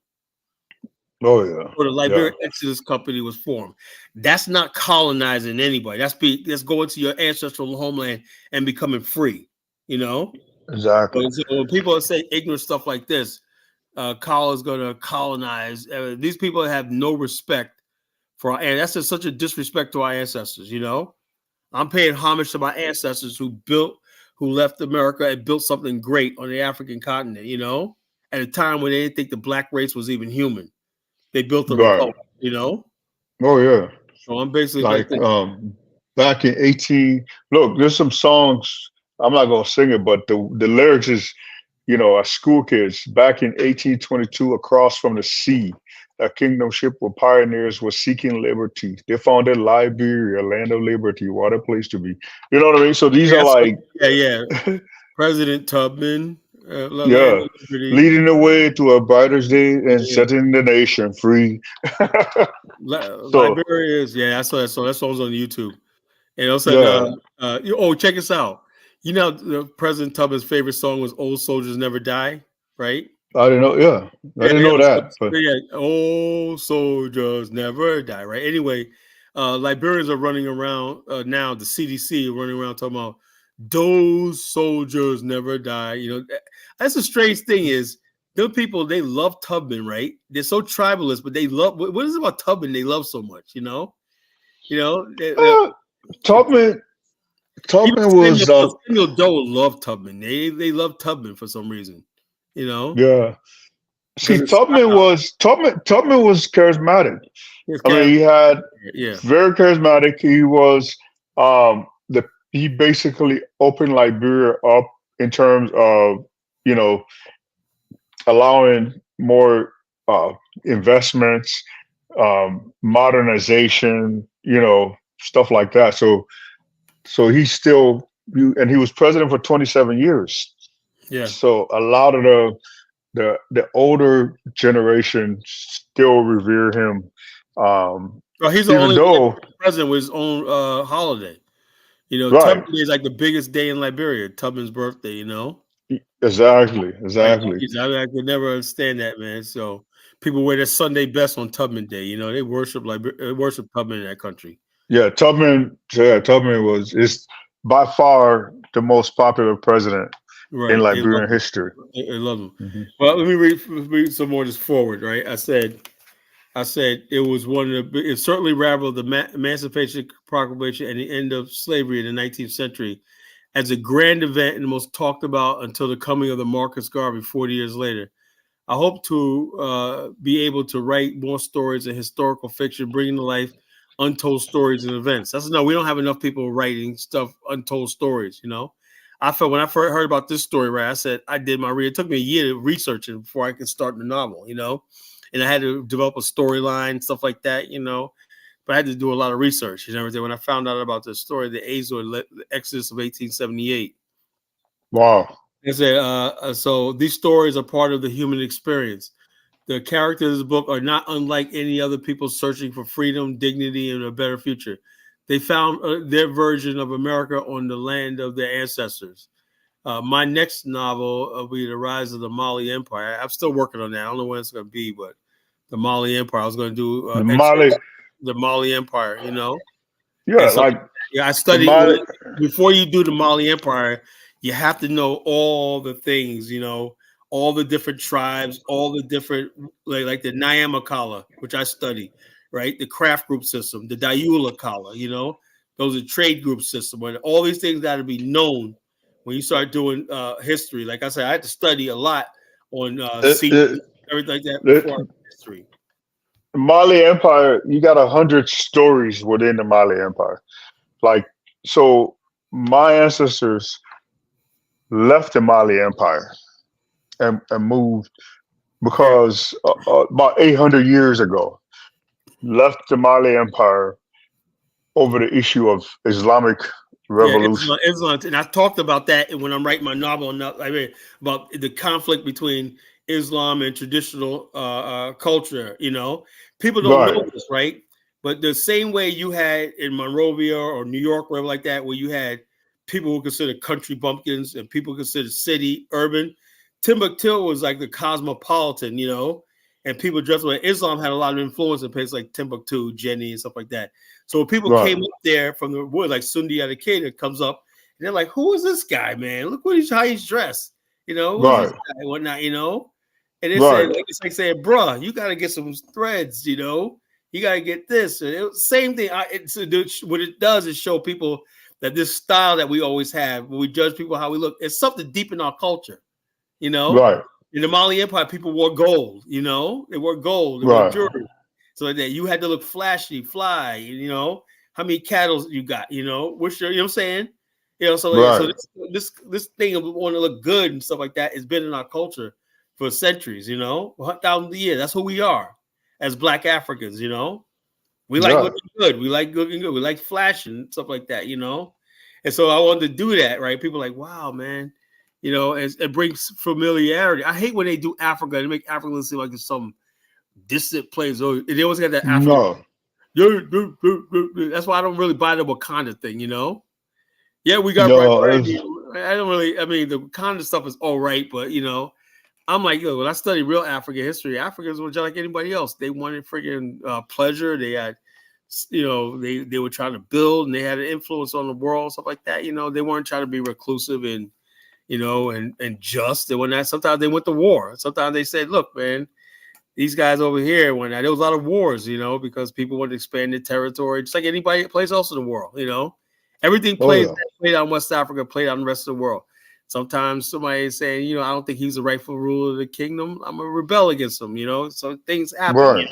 Oh yeah. So the Yeah. Liberian Exodus Company was formed. That's not colonizing anybody. That's going to your ancestral homeland and becoming free, Exactly. So when people say ignorant stuff like this, Kyle is going to colonize. These people have no respect for and that's just such a disrespect to our ancestors. I'm paying homage to my ancestors who left America and built something great on the African continent. At a time when they didn't think the black race was even human, they built a Right. republic. Oh yeah. So I'm basically like Like back in 18, look, there's some songs, I'm not gonna sing it, but the lyrics is, as school kids back in 1822 across from the sea, a kingdomship where pioneers were seeking liberty. They founded Liberia, land of liberty, what a place to be. You know what I mean? So these Yeah, are like, yeah. President Tubman, Land yeah, of Liberty. leading the way to a brighter day and setting the nation free. So Liberia is, yeah, I saw that song. That song's on YouTube. And also, yeah, check this out. You know, President Tubman's favorite song was "Old Soldiers Never Die," right? I didn't know. Yeah, I didn't know that. But Yeah, old soldiers never die, right? Anyway, Liberians are running around now. The CDC are running around talking about those soldiers never die. You know, that's a strange thing. Is those people, they love Tubman, right? They're so tribalist, but they love what is it about Tubman they love so much? You know. Tubman Even was Samuel Doe loved Tubman. They love Tubman for some reason. You know, yeah. See, because it's Tubman was charismatic. I mean, he had yeah. very charismatic. He was he basically opened Liberia up in terms of, you know, allowing more investments, modernization, you know, stuff like that. So he's still, and he was president for 27 years. Yeah. So a lot of the older generation still revere him. Well, he's the Even only though president with his own holiday. You know, right, Tubman Day is like the biggest day in Liberia. Tubman's birthday. You know, exactly. I could never understand that, man. So people wear their Sunday best on Tubman Day. You know, they worship Tubman in that country. Yeah, Tubman is by far the most popular president in Right. Liberian history. They love him. Mm-hmm. Well, let me read some more just forward, right? I said it was one of the, it certainly rivaled the Emancipation Proclamation and the end of slavery in the 19th century as a grand event and the most talked about until the coming of the Marcus Garvey 40 years later. I hope to be able to write more stories and historical fiction, bringing to life untold stories and events. That's no, we don't have enough people writing stuff, untold stories, you know. I felt when I first heard about this story, right, I said I did my read. It took me a year to research it before I could start the novel, you know, and I had to develop a storyline, stuff like that, you know. But I had to do a lot of research and everything. When I found out about this story, the Azor Exodus of 1878. Wow. I said, so these stories are part of the human experience. The characters of the book are not unlike any other people searching for freedom, dignity, and a better future. They found their version of America on the land of their ancestors. My next novel will be The Rise of the Mali Empire. I'm still working on that. I don't know when it's going to be, but the Mali Empire. I was going to do the Mali Empire, you know? Yeah, so, I studied before you do the Mali Empire, you have to know all the things, you know, all the different tribes, all the different, like the Nyamakala, which I study, right? The craft group system, the Diula Kala, you know, those are trade group system. But all these things got to be known when you start doing history. Like I said, I had to study a lot on everything like that before history. The Mali Empire, you got 100 stories within the Mali Empire. Like, so my ancestors left the Mali Empire and moved because about 800 years ago, left the Mali Empire over the issue of Islamic revolution. Yeah, Islam, and I talked about that when I'm writing my novel. I mean, about the conflict between Islam and traditional culture. You know, people don't know this, right? But the same way you had in Monrovia or New York, wherever like that, where you had people who considered country bumpkins and people considered city urban. Timbuktu was like the cosmopolitan, you know, and people dressed like Islam had a lot of influence in places like Timbuktu, Jenny, and stuff like that. So people came up there from the wood, like Sundi Adekeda comes up, and they're like, "Who is this guy, man? Look how he's dressed, you know, who's this guy, and whatnot, you know." And they said, it's like saying, "Bruh, you got to get some threads, you know, you got to get this." And same thing. What it does is show people that this style that we always have, when we judge people how we look, it's something deep in our culture. You know, in the Mali Empire, people wore gold. You know, they wore gold, they wore jewelry, so that you had to look flashy, fly. You know, how many cattle you got? You know, what's your, you know what I'm saying? You know, so this thing of wanting to look good and stuff like that has been in our culture for centuries. You know, 1,000 years. That's who we are. as Black Africans. We like Yeah. looking good. We like looking good. We like flashing, stuff like that. And so I wanted to do that, right? People are like, wow, man. It brings familiarity. I hate when they do Africa. They make Africa seem like it's some distant place. Or they always got that African. No. That's why I don't really buy the Wakanda thing, Yeah, we got No. I don't really. I mean, the Wakanda stuff is all right, but I'm like, when I study real African history, Africans were just like anybody else. They wanted freaking pleasure. They had, they were trying to build, and they had an influence on the world, stuff like that. They weren't trying to be reclusive and and just. They went. Sometimes they went to war. Sometimes they said, look, man, these guys over here, when there was a lot of wars, because people wanted to expand their territory, just like anybody place else in the world, everything played on West Africa, played on the rest of the world. Sometimes somebody is saying, I don't think he's the rightful ruler of the kingdom. I'm gonna rebel against him, So things happen. Right.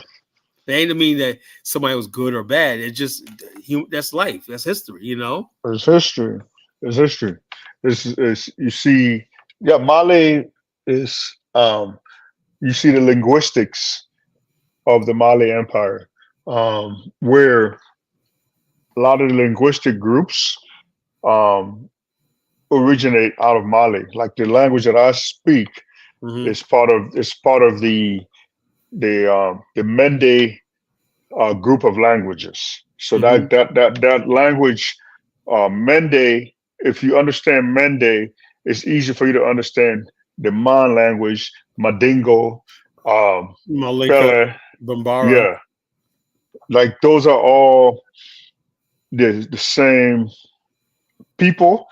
It ain't to mean that somebody was good or bad. It's just that's life. That's history, It's history. It's history. It's you see, Mali is you see the linguistics of the Mali Empire, where a lot of the linguistic groups originate out of Mali. Like the language that I speak is part of the Mende group of languages. So that language, Mende, if you understand Mende, it's easy for you to understand the Man language, Madingo, Malinka, Bele, Bambara. yeah, like those are all the same people,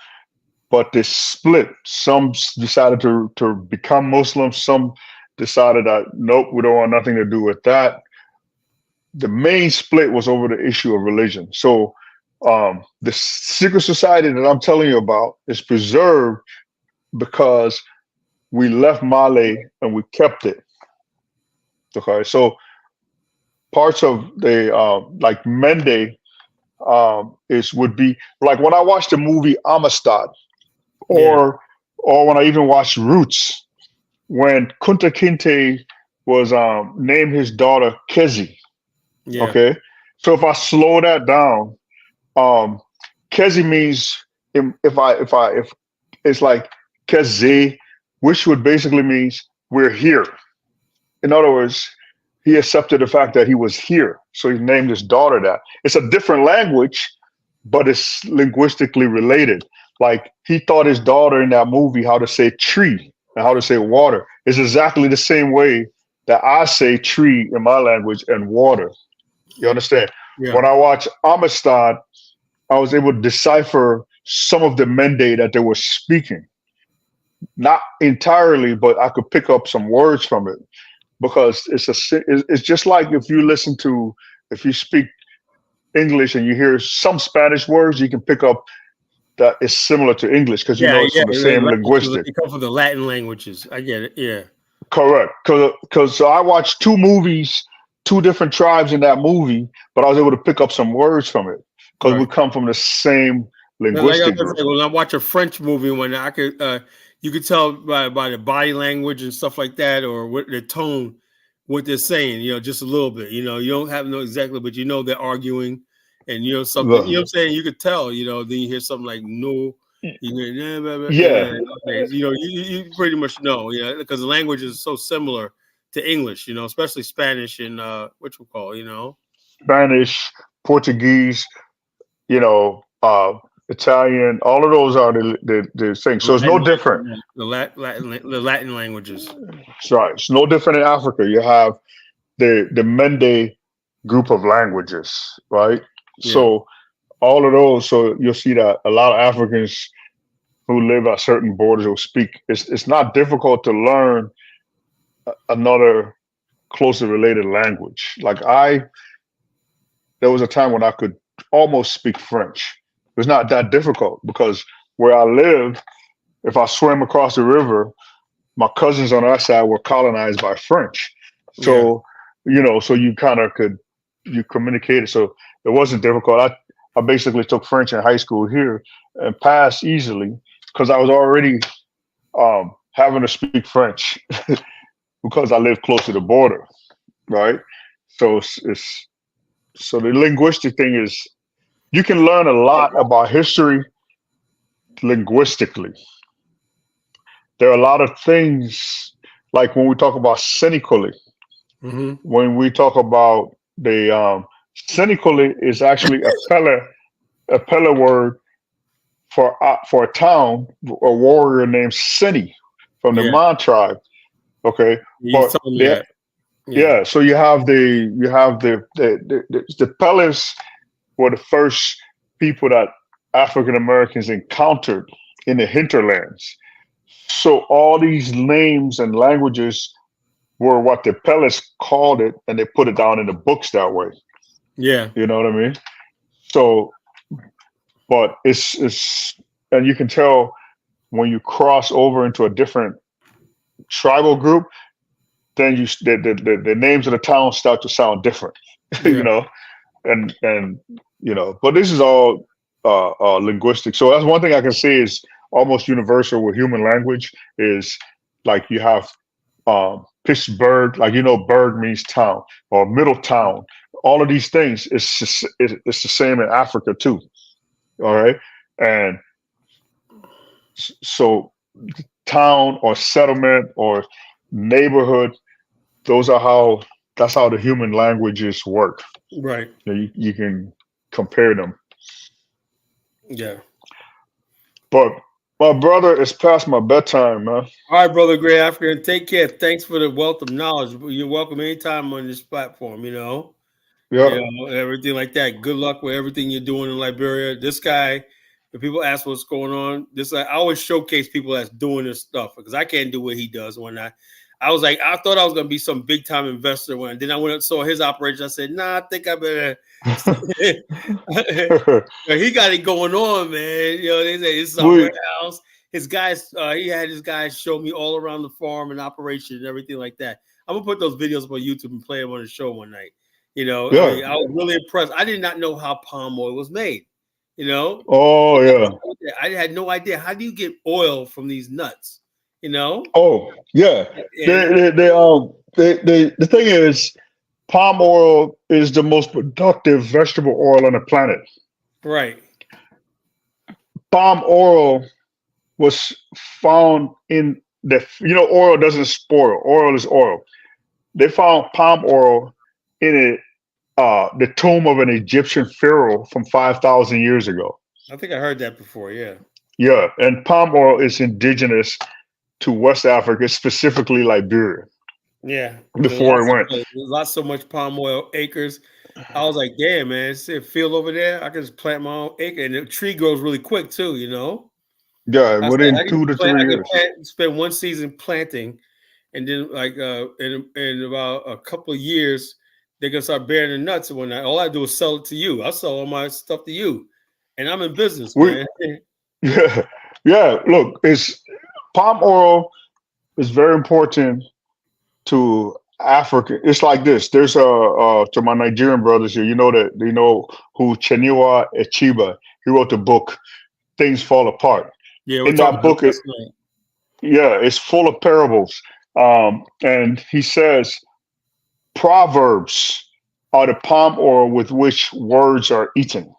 but they split. Some decided to become Muslim. Some decided that nope, we don't want nothing to do with that. The main split was over the issue of religion. So the secret society that I'm telling you about is preserved because we left Mali and we kept it. Okay, so parts of the like Mende would be like when I watched the movie Amistad, or when I even watched Roots, when Kunta Kinte was named his daughter Kezi. Yeah. Okay, so if I slow that down, Kezi means if it's like Kezi, which would basically means we're here. In other words, he accepted the fact that he was here, so he named his daughter that. It's a different language, but it's linguistically related. Like he taught his daughter in that movie how to say tree and how to say water. It's exactly the same way that I say tree in my language and water. You understand? Yeah. When I watched Amistad, I was able to decipher some of the Mende that they were speaking. Not entirely, but I could pick up some words from it, because it's just like if you speak English and you hear some Spanish words, you can pick up that is similar to English because it's from the same linguistic. They come from the Latin languages. I get it. Yeah. Correct. So I watched two movies, two different tribes in that movie, but I was able to pick up some words from it because we come from the same linguistic group. When I watch a French movie, when I could, you could tell by the body language and stuff like that, or what the tone, what they're saying. Just a little bit. You don't have to know exactly, but they're arguing, and something. You know what I'm saying? You could tell. Then you hear something like no. You pretty much know. Because the language is so similar to English. Especially Spanish and what you call. Spanish, Portuguese. Italian, all of those are the things. So it's no different. The Latin languages. That's right. It's no different in Africa. You have the Mende group of languages, right? Yeah. So all of those. So you'll see that a lot of Africans who live at certain borders will speak. It's not difficult to learn another closely related language. Like there was a time when I could almost speak French. It's not that difficult because where I live, if I swim across the river, my cousins on our side were colonized by French. So, so you kind of you communicated. So it wasn't difficult. I basically took French in high school here and passed easily because I was already having to speak French because I live close to the border, right? So so the linguistic thing is you can learn a lot about history linguistically. There are a lot of things like when we talk about cynically, Mm-hmm. when we talk about the cynically is actually a Pele word for a town, a warrior named Sini from the Yeah, Mon tribe. Okay, you but told me that. Yeah, yeah. So you have the Peles were the first people that African Americans encountered in the hinterlands. So all these names and languages were what the Peles called it, and they put it down in the books that way. yeah, You know what I mean? So, but it's and you can tell when you cross over into a different tribal group, then the names of the towns start to sound different. You yeah. know, and but this is all linguistic. So that's one thing I can say is almost universal with human language is like you have Pittsburgh, like Berg means town or Middletown. All of these things it's the same in Africa too. All right, and so town or settlement or neighborhood, that's how the human languages work. Right. You can compare them. Yeah. But my brother, it's past my bedtime, man. All right, brother, Great African. Take care. Thanks for the wealth of knowledge. You're welcome anytime on this platform. Yeah. Everything like that. Good luck with everything you're doing in Liberia. This guy, if people ask what's going on, I always showcase people that's doing this stuff because I can't do what he does. When I was like, I thought I was gonna be some big time investor then I went and saw his operation. I said, nah, I think I better. He got it going on, man. They say it's a warehouse. His guys, he had his guys show me all around the farm and operation and everything like that. I'm gonna put those videos on YouTube and play them on the show one night. I was really impressed. I did not know how palm oil was made. Oh yeah. I had no idea. How do you get oil from these nuts? Oh yeah. The thing is, palm oil is the most productive vegetable oil on the planet. Right. Palm oil was found in oil doesn't spoil. Oil is oil. They found palm oil in the tomb of an Egyptian pharaoh from 5,000 years ago. I think I heard that before. Yeah. Yeah, and palm oil is indigenous to West Africa, specifically Liberia. Yeah. Before it went, there's lots so much palm oil acres. I was like, damn, man, it's a field over there. I can just plant my own acre, and the tree grows really quick too. Yeah, within 2 to 3 years. Spend one season planting, and then in about a couple of years, they're gonna start bearing the nuts. And all I do is sell it to you. I sell all my stuff to you, and I'm in business, man. Yeah. Look, palm oil is very important to Africa. It's like this. There's to my Nigerian brothers here. You know who Chinua Achebe. He wrote the book Things Fall Apart. Yeah, in that book, it's full of parables. And he says proverbs are the palm oil with which words are eaten.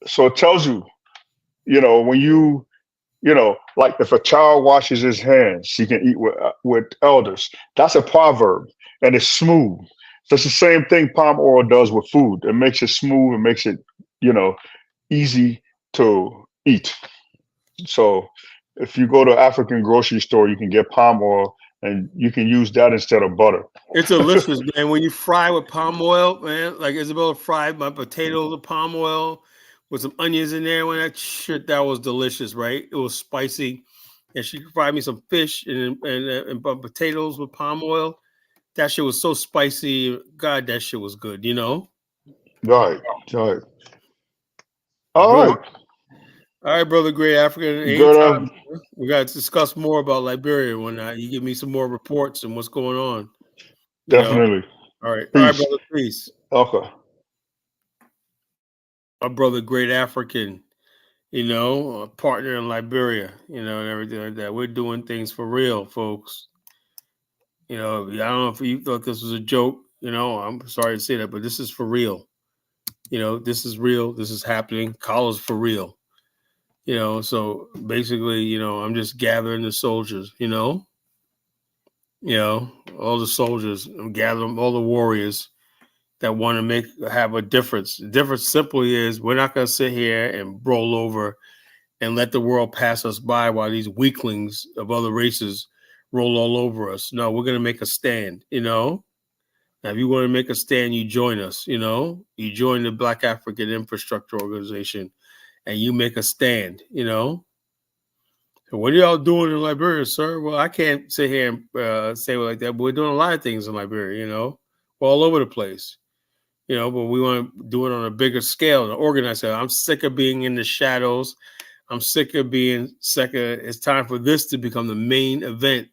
So it tells you, when like if a child washes his hands, he can eat with elders. That's a proverb, and it's smooth. So it's the same thing palm oil does with food. It makes it smooth. It makes it, easy to eat. So if you go to African grocery store, you can get palm oil, and you can use that instead of butter. It's delicious, man. When you fry with palm oil, man, like Isabella fried my potatoes with palm oil with some onions in there. When that was delicious, right? It was spicy, and she fried me some fish and potatoes with palm oil. That shit was so spicy. God, that shit was good. Right. All right. All right, brother, Great African. Anytime we got to discuss more about Liberia when you give me some more reports and what's going on. Definitely. All right. All right, brother. Peace. Okay. My brother, Great African, a partner in Liberia, and everything like that. We're doing things for real, folks. I don't know if you thought this was a joke. You know, I'm sorry to say that, but this is for real. You know, this is real. This is happening. College for real. You know, so basically, you know, I'm just gathering the soldiers, you know, all the soldiers, I'm gathering all the warriors that want to have a difference. The difference simply is we're not going to sit here and roll over and let the world pass us by while these weaklings of other races roll all over us. No, we're going to make a stand, you know. Now, if you want to make a stand, you join us, you know. You join the Black African Infrastructure Organization and you make a stand, you know. So what are y'all doing in Liberia, sir? Well, I can't sit here and say it like that, but we're doing a lot of things in Liberia, you know. We're all over the place, you know, but we want to do it on a bigger scale and organize it. I'm sick of being in the shadows. I'm sick of being second. It's time for this to become the main event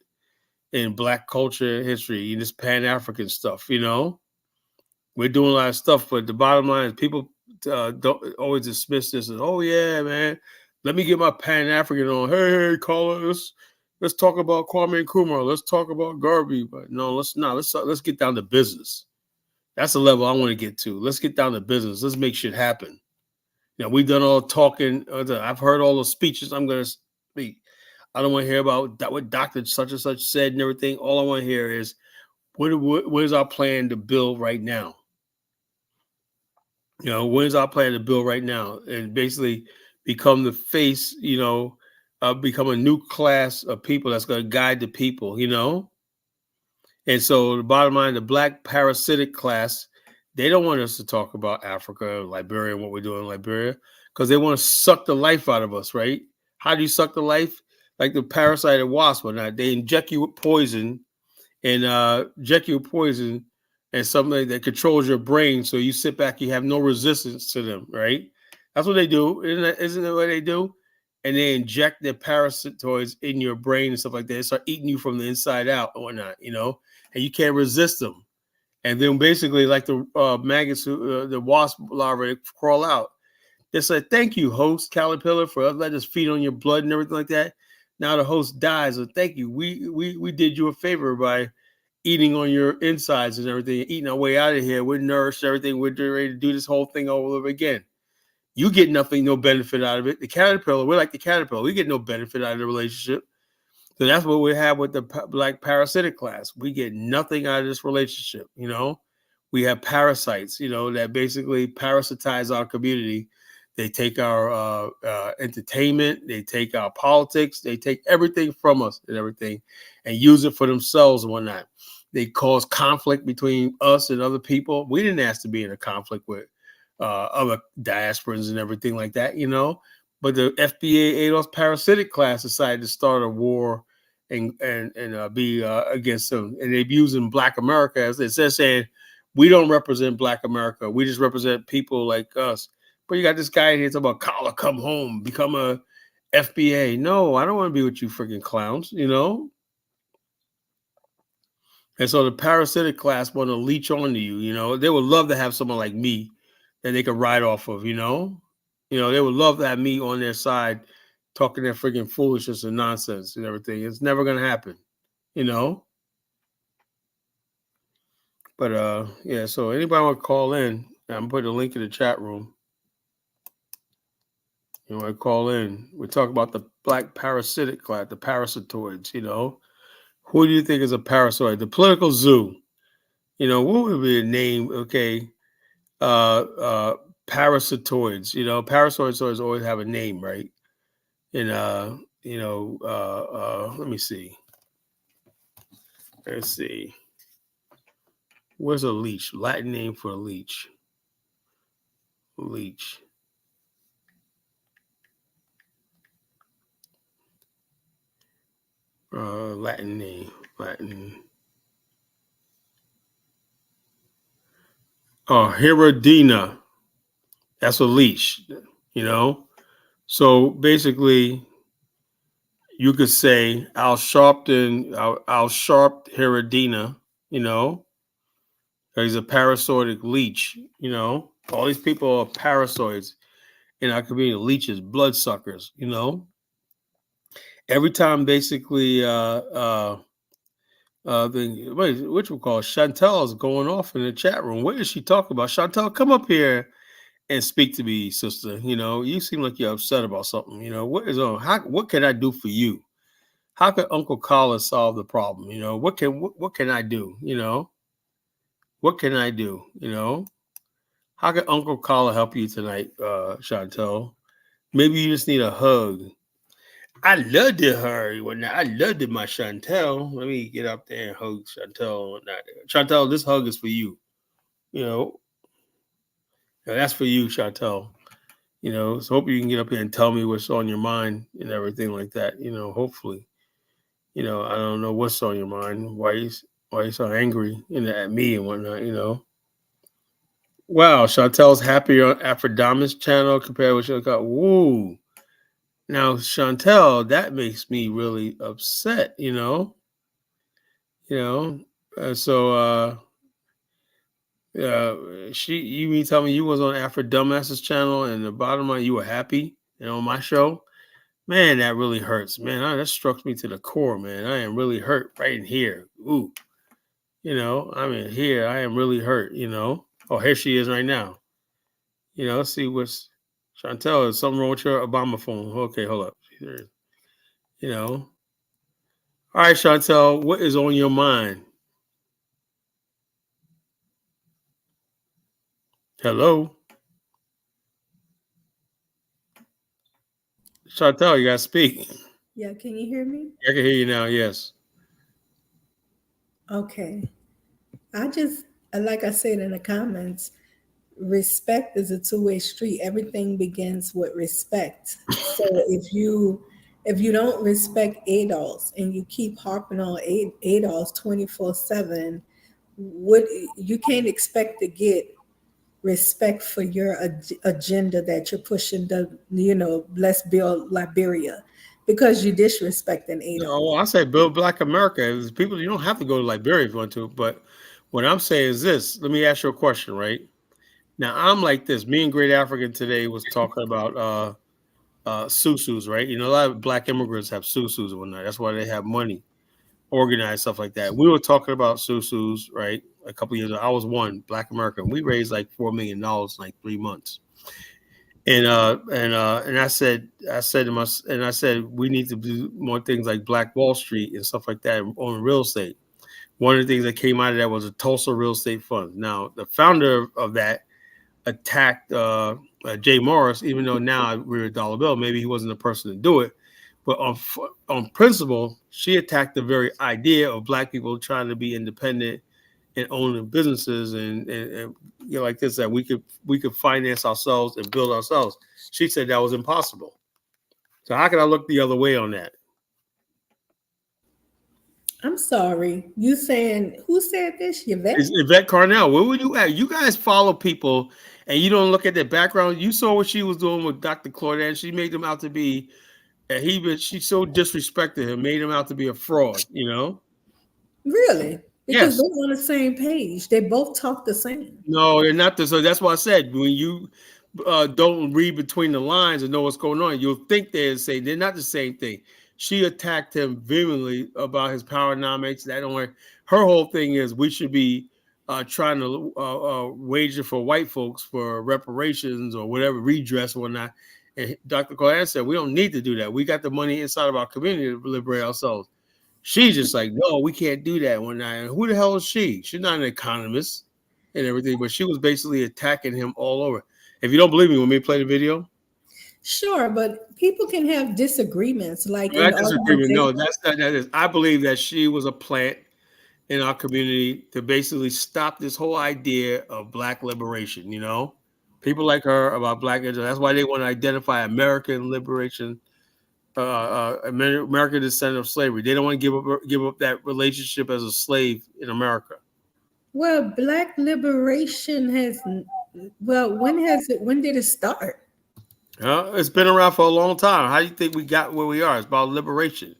in Black culture history, this Pan-African stuff, you know. We're doing a lot of stuff, but the bottom line is people don't always dismiss this as, oh, yeah, man, let me get my Pan-African on. Hey, callers, let's talk about Kwame Nkrumah. Let's talk about Garvey. But no, let's not. Let's get down to business. That's the level I want to get to. Let's get down to business. Let's make shit happen. You know, we've done all talking. I've heard all the speeches. I'm going to speak. I don't want to hear about what Dr. such and such said and everything. All I want to hear is what is our plan to build right now? You know, what is our plan to build right now? And basically become the face, you know, become a new class of people that's going to guide the people, you know? And so the bottom line, the Black parasitic class, they don't want us to talk about Africa, Liberia, and what we're doing in Liberia, because they want to suck the life out of us, right? How do you suck the life? Like the parasite of wasp or not. They inject you with poison and something that controls your brain. So you sit back, you have no resistance to them, right? That's what they do. Isn't that what they do? And they inject their parasitoids in your brain and stuff like that. They start eating you from the inside out or whatnot, you know, and you can't resist them. And then basically, like the maggots, the wasp larvae crawl out. They said, thank you, host caterpillar, for letting us feed on your blood and everything like that. Now the host dies. So thank you. We did you a favor by eating on your insides and everything, eating our way out of here. We're nourished, everything. We're ready to do this whole thing all over again. You get nothing, no benefit out of it. The caterpillar, we're like the caterpillar. We get no benefit out of the relationship. So that's what we have with the Black parasitic class. We get nothing out of this relationship, you know. We have parasites, you know, that basically parasitize our community. They take our entertainment, they take our politics, they take everything from us and everything and use it for themselves and whatnot. They cause conflict between us and other people. We didn't ask to be in a conflict with other diasporans and everything like that, you know. But the FBA ADOS parasitic class decided to start a war and be against them. And they're using Black America as they're saying, we don't represent Black America. We just represent people like us. But you got this guy here talking about Kala, come home, become a FBA. No, I don't want to be with you freaking clowns, you know? And so the parasitic class want to leech onto you, you know? They would love to have someone like me that they could ride off of, you know? You know, they would love to have me on their side talking their freaking foolishness and nonsense and everything. It's never going to happen, you know? But, yeah, so anybody want to call in, I'm putting a link in the chat room. You want to call in. We're talking about the Black parasitic class, the parasitoids, you know? Who do you think is a parasitoid? The political zoo. You know, what would be a name? Okay. Parasitoids, you know, parasitoids always have a name, right? And, let me see. Let's see. Where's a leech? Latin name for a leech. Leech. Latin name. Latin. Oh, Herodina. That's a leech, you know? So basically, you could say Al Sharpton, Al Sharp Herodina, you know? He's a parasitic leech, you know? All these people are parasitoids in our community, leeches, bloodsuckers, you know? Every time basically Which we call Chantel is going off in the chat room. What is she talking about? Chantel, come up here and speak to me, sister. You know, you seem like you're upset about something. You know, what is on? What can I do for you? How can Uncle Collar solve the problem? You know, what can I do? You know, what can I do? You know, how can Uncle Collar help you tonight, Chantel? Maybe you just need a hug. I loved it, her. I loved it, my Chantel. Let me get up there and hug Chantel. Chantel, this hug is for you. You know, that's for you, Chantel. You know, so hope you can get up here and tell me what's on your mind and everything like that. You know, hopefully. You know, I don't know what's on your mind. Why you so angry at me and whatnot, you know. Wow, Chantel's happy on Aphrodite's channel compared with Chantel. Woo. Now, Chantel, that makes me really upset, you know. You know. You mean tell me you was on Aphrodite's channel and the bottom line you were happy and on my show? Man, that really hurts, man. That struck me to the core, man. I am really hurt right in here. Ooh. You know, I mean, here I am really hurt, you know. Oh, here she is right now. You know, let's see what's Chantel. Is something wrong with your Obama phone? Okay, hold up. You know. All right, Chantel, what is on your mind? Hello. Chantel, you gotta speak. Yeah, can you hear me? I can hear you now, yes. Okay. Like I said in the comments, respect is a two-way street. Everything begins with respect. So if you don't respect adults and you keep harping on adults 24/7, you can't expect to get respect for your agenda that you're pushing. Let's build Liberia, because you're disrespecting adults. No, I say build Black America. There's people, you don't have to go to Liberia if you want to, but what I'm saying is this. Let me ask you a question, right? Now I'm like this. Me and Great African today was talking about susus, right? You know, a lot of Black immigrants have susus and whatnot. That's why they have money, organized stuff like that. We were talking about susus, right? A couple years ago. I was one Black American. We raised like $4 million in like 3 months. And I said we need to do more things like Black Wall Street and stuff like that on real estate. One of the things that came out of that was a Tulsa real estate fund. Now, the founder of that attacked Jay Morris, even though now we're a dollar bill. Maybe he wasn't the person to do it, but on principle, she attacked the very idea of Black people trying to be independent and owning businesses and you know, like this, that we could finance ourselves and build ourselves. She said that was impossible. So how can I look the other way on that? I'm sorry. You saying, who said this? Yvette? It's Yvette Carnell. Where would you at? You guys follow people and you don't look at their background. You saw what she was doing with Dr. Claudette. She made them out to be, she so disrespected him, made him out to be a fraud, you know? Really? Because Yes. they're on the same page. They both talk the same. No, they're not. So that's why I said when you don't read between the lines and know what's going on, you'll think they're the same. They're not the same thing. She attacked him vehemently about his powernomics. That don't work. Her whole thing is we should be trying to wager for white folks for reparations or whatever, redress or whatnot. And Dr. Cohen said we don't need to do that. We got the money inside of our community to liberate ourselves. She's just like, no, we can't do that one night. And who the hell is she? She's not an economist and everything, but she was basically attacking him all over. If you don't believe me, want me to play the video? Sure, but people can have disagreements. Like No, disagreement. No, that's not that is. I believe that she was a plant in our community to basically stop this whole idea of Black liberation. You know, people like her about Black. That's why they want to identify American liberation, American descent of slavery. They don't want to give up that relationship as a slave in America. Well, Black liberation when did it start? It's been around for a long time. How do you think we got where we are? It's about liberation.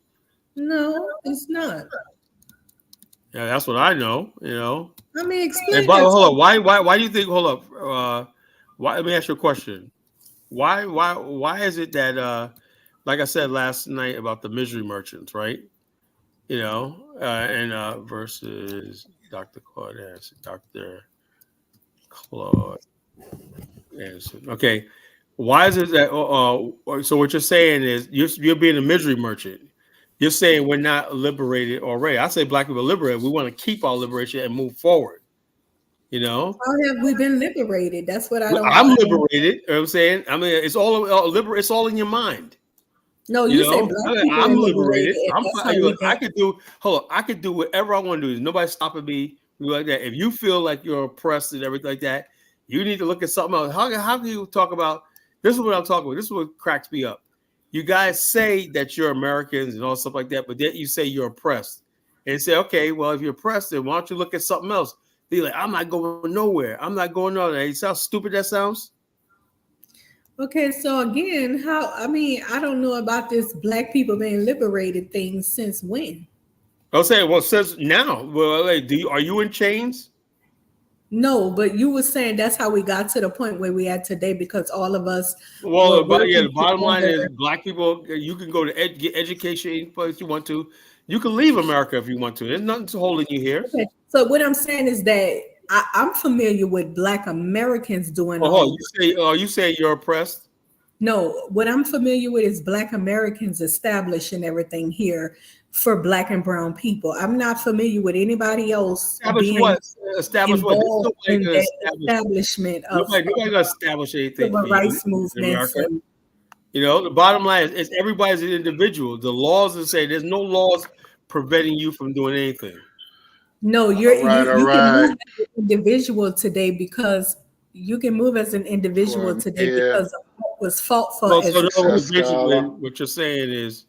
No, it's not. Yeah, that's what I know. You know. I mean, explain. Hold up. Why do you think? Hold up. Why? Let me ask you a question. Why is it that? Like I said last night about the misery merchants, right? you know, versus Dr. Claude Anderson. Dr. Claude Anderson. Okay. Why is it that? So what you're saying is you're being a misery merchant. You're saying we're not liberated already. I say black people are liberated. We want to keep our liberation and move forward. You know, How have we been liberated? That's what I don't I'm understand. liberated. You know what I'm saying? I mean, it's all It's all in your mind. No, You you say know, black people I'm are liberated, liberated. and I'm that's fine. how we Look, I got. could do. Hold on, I could do whatever I want to do. There's nobody stopping me. Like that. If you feel like you're oppressed and everything like that, you need to look at something else. How can you talk about? This is what I'm talking about. This is what cracks me up. You guys say that you're Americans and all stuff like that, but then you say you're oppressed, and you say, okay, well, if you're oppressed, then why don't you look at something else? They're like, I'm not going nowhere. I'm not going nowhere. You see how stupid that sounds? Okay, so again, I mean, I don't know about this black people being liberated thing since when? I'll say, well, it says now. Well, like, are you in chains? No, but you were saying that's how we got to the point where we are today because all of us were Well, but yeah, working the bottom line is together. black people, you can go to get education any place you want to. You can leave America if you want to. There's nothing holding you here. Okay, so what I'm saying is that I'm familiar with black Americans doing Oh, all of you say you're oppressed? No, what I'm familiar with is black Americans establishing everything here for black and brown people. I'm not familiar with anybody else Establish being what? Establish what? There's involved nobody in gonna that establish. establishment of Nobody gonna establish anything civil for you rights in movements. America. And You know, the bottom line is everybody's an individual. The laws that say there's no laws preventing you from doing anything. no, All right, all you can move right. as an individual today because you can move as an individual For today here, because of what was fought for So, as so in a other success words, basically, scholar, what you're saying is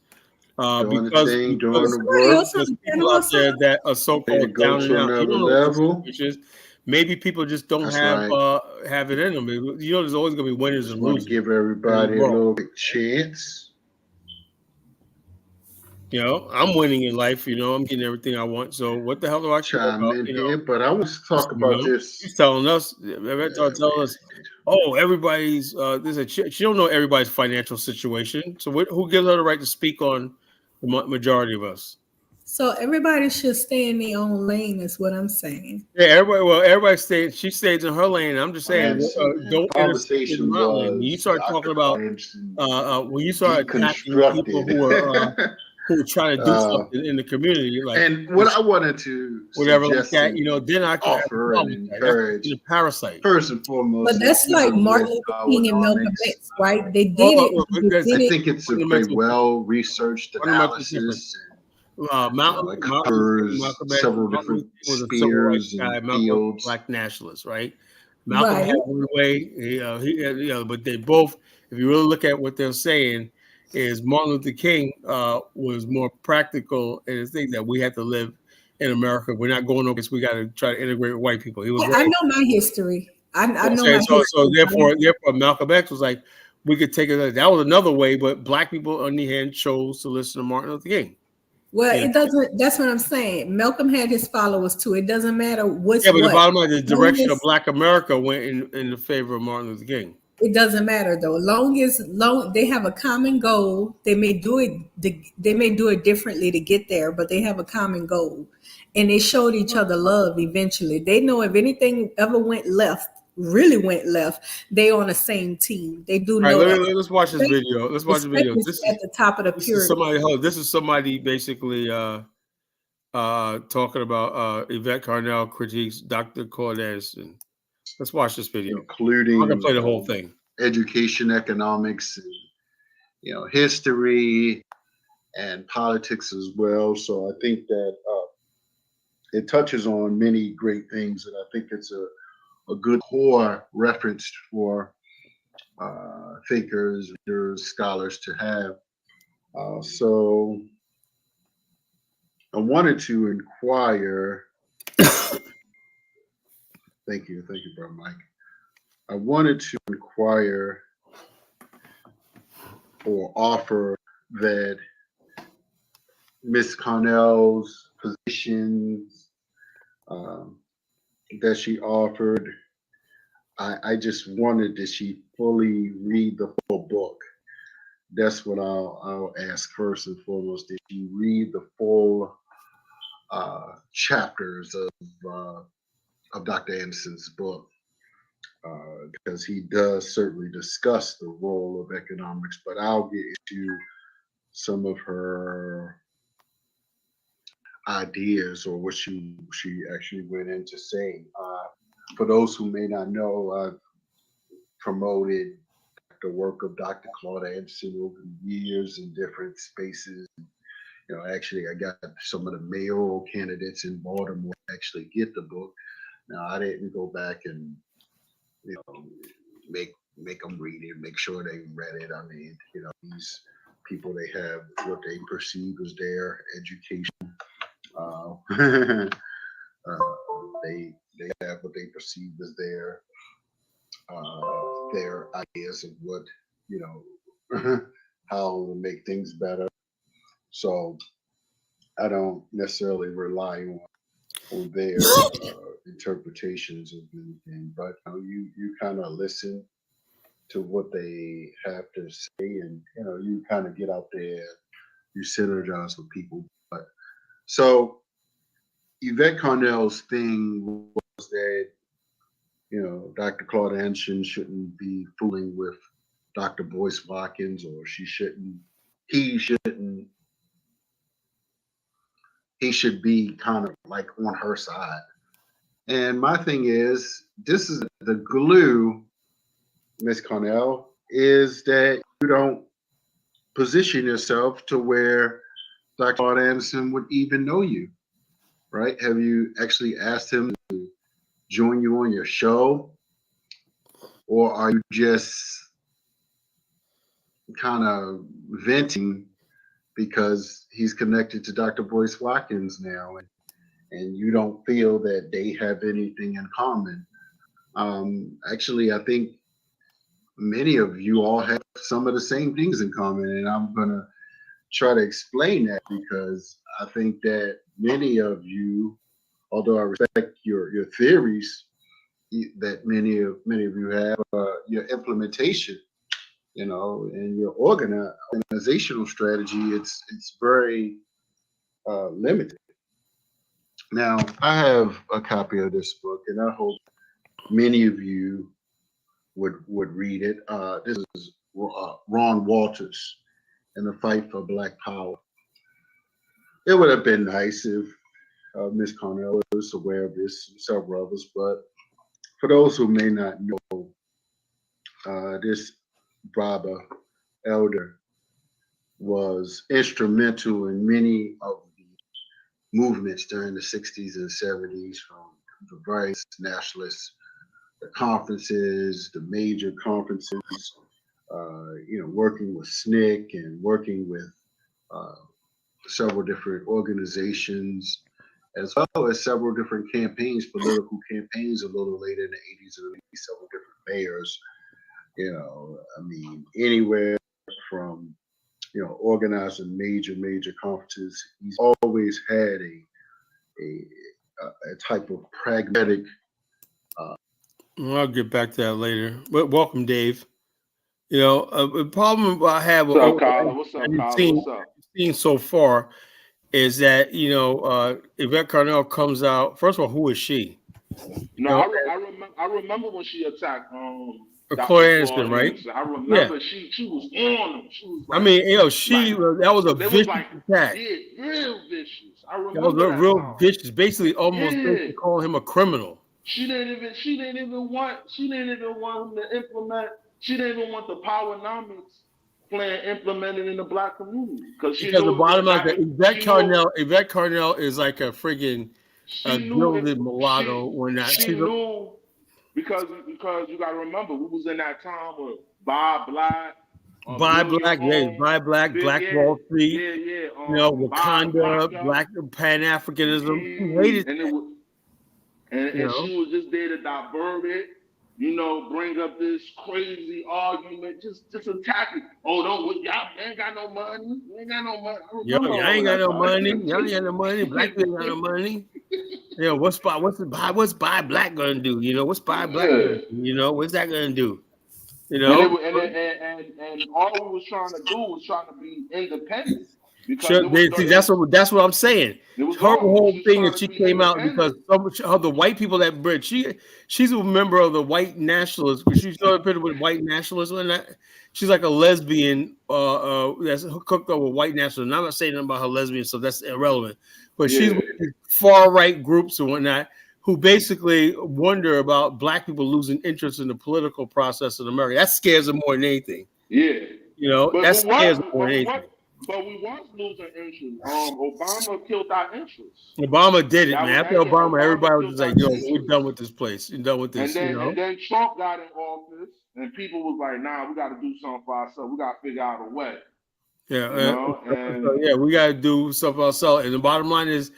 doing the because thing, doing the because somebody work, else on there's the people panel or out there something. that are ready to so-called go down to and out. You another don't know what the level. situation is. Maybe people just don't That's right. have it in them. You know, there's always going to be winners Just and want to losers give in this everybody a world. little bit chance. You know, I'm winning in life. You know, I'm getting everything I want. So what the hell do I care Chime about? in You know, here, but I want to talk you about know, this. he's telling us. Telling us, oh, everybody's. She don't know everybody's financial situation. So who gives her the right to speak on the majority of us? So everybody should stay in their own lane, is what I'm saying. Yeah, everybody stays. She stays in her lane. I'm just saying, And so the don't intersect in conversation my lane. When you was start talking Dr. about, Anderson when you start attacking people deconstructed. who are trying to do something in the community, like And what I wanted to whatever like suggest that, and you know, then I can have a offer and problem with that. That's encourage, being a parasite. first and foremost, But is that's like dealing Martin with Luther King and Malcolm autonomics. X, right? They did Oh, it. They that's did I it. think it's a very fundamental, well-researched fundamental difference. analysis. It Martin Luther King, covers Malcolm X. several Martin different Luther King was a civil rights spheres and guy. Malcolm was a fields. black nationalist, right? Malcolm Right. had one way, but they both, if you really look at what they're saying, is Martin Luther King was more practical in his thing that we have to live in America. We're not going over this. We got to try to integrate with white people. He was I very know my history. I know okay. my So history. therefore, Malcolm X was like, we could take it. That was another way, but black people on the hand chose to listen to Martin Luther King. Well, Yeah. it doesn't. That's what I'm saying. Malcolm had his followers too. It doesn't matter what's Yeah, but the what. bottom line, the direction of Longest, Black America went in the favor of Martin Luther King. it doesn't matter though. Long they have a common goal. They may do it differently to get there, but they have a common goal, and they showed each other love. Eventually, they know if anything ever went left, really went left, they on the same team. They do All right, know. let's watch this video. Let's watch the Respect video. is at the top of the pyramid. This is somebody basically talking about Yvette Carnell critiques Dr. Claude Anderson. Let's watch this video. I'm gonna Including play the whole thing. education, economics, and history and politics as well. So I think that it touches on many great things, and I think it's a good core reference for thinkers, readers, scholars to have. So I wanted to inquire. Thank you, Brother Mike. I wanted to inquire or offer that Miss Cornell's positions that she offered, I just wanted that she fully read the full book. That's what I'll ask first and foremost. Did she read the full chapters of Dr. Anderson's book, because he does certainly discuss the role of economics, but I'll get into some of her ideas or what she actually went into saying. For those who may not know, I've promoted the work of Dr. Claude Anderson over the years in different spaces. You know, actually, I got some of the mayoral candidates in Baltimore to actually get the book. Now, I didn't go back and, you know, make them read it, make sure they read it. I mean, you know, these people, they have what they perceive as their education. They have what they perceive as their ideas of what, you know, how to make things better. So I don't necessarily rely on their interpretations of anything, but you kind of listen to what they have to say, and you know, you kind of get out there, you synergize with people. But so Yvette Carnell's thing was that, you know, Dr. Claude Anderson shouldn't be fooling with Dr. Boyce Watkins, or he should be kind of like on her side. And my thing is, this is the glue, Miss Carnell, is that you don't position yourself to where Dr. Claude Anderson would even know you, right? Have you actually asked him to join you on your show? Or are you just kind of venting because he's connected to Dr. Boyce Watkins now, and you don't feel that they have anything in common? Actually, I think many of you all have some of the same things in common, and I'm going to try to explain that, because I think that many of you, although I respect your theories that many of you have, your implementation, you know, and your organizational strategy, it's very limited. Now, I have a copy of this book, and I hope many of you would read it. This is Ron Walters and the Fight for Black Power. It would have been nice if Ms. Carnell was aware of this, and several others, but for those who may not know, this Baba elder was instrumental in many of the movements during the 60s and 70s, from the various nationalist conferences, the major conferences, you know, working with SNCC and working with several different organizations, as well as several different campaigns, political campaigns, a little later in the 80s and 90s, several different mayors. You know, I mean, anywhere from, you know, organizing major conferences. He's always had a type of pragmatic. I'll get back to that later. But welcome, Dave. You know, the problem I have with What's up, seen so far is that, you know, Yvette Carnell comes out. First of all, who is she? No, I remember when she attacked Claude Anderson, right? I remember she was on him. She was like, I mean, you know, that was a vicious attack. Yeah, real vicious. I remember that was real vicious. Basically, basically calling him a criminal. She didn't even want him to implement. She didn't even want the powernomics plan implemented in the Black community, because the bottom line is that Yvette Carnell is like a friggin' gilded mulatto. She knew, because you got to remember, we was in that time with Bob Black, Black Wall Street, you know, Wakanda, Black Pan-Africanism. He hated that. And she was just there to divert it, you know, bring up this crazy argument, just attack it. Oh, no, y'all ain't got no money. You ain't got no money. Y'all ain't got no money. Y'all ain't got no money. Black people ain't got no money. You know, what's buy black gonna do? You know, what's buy black gonna do? You know, what's that gonna do? You know, and all we was trying to do was trying to be independent. That's what I'm saying. It was her wrong. whole She was thing trying that to she be came out because independent. of the white people that bred. She's a member of the white nationalists. She's affiliated with white nationalism, and that she's like a lesbian that's cooked up with white nationalism. And I'm not saying nothing about her lesbian, so that's irrelevant. But she's with these far right groups and whatnot who basically wonder about black people losing interest in the political process in America. That scares them more than anything. Yeah. You know, But that we scares was, them more than anything. but we was losing interest. Obama killed our interest. Obama did it, man. After Obama, everybody was killed just like, our "Yo, interest. we're done with this place. We're done with this." And You know. then Trump got in office, and people was like, "Nah, we got to do something for ourselves. We got to figure out a way." Yeah, you know, so, yeah, we got to do something ourselves. And the bottom line is,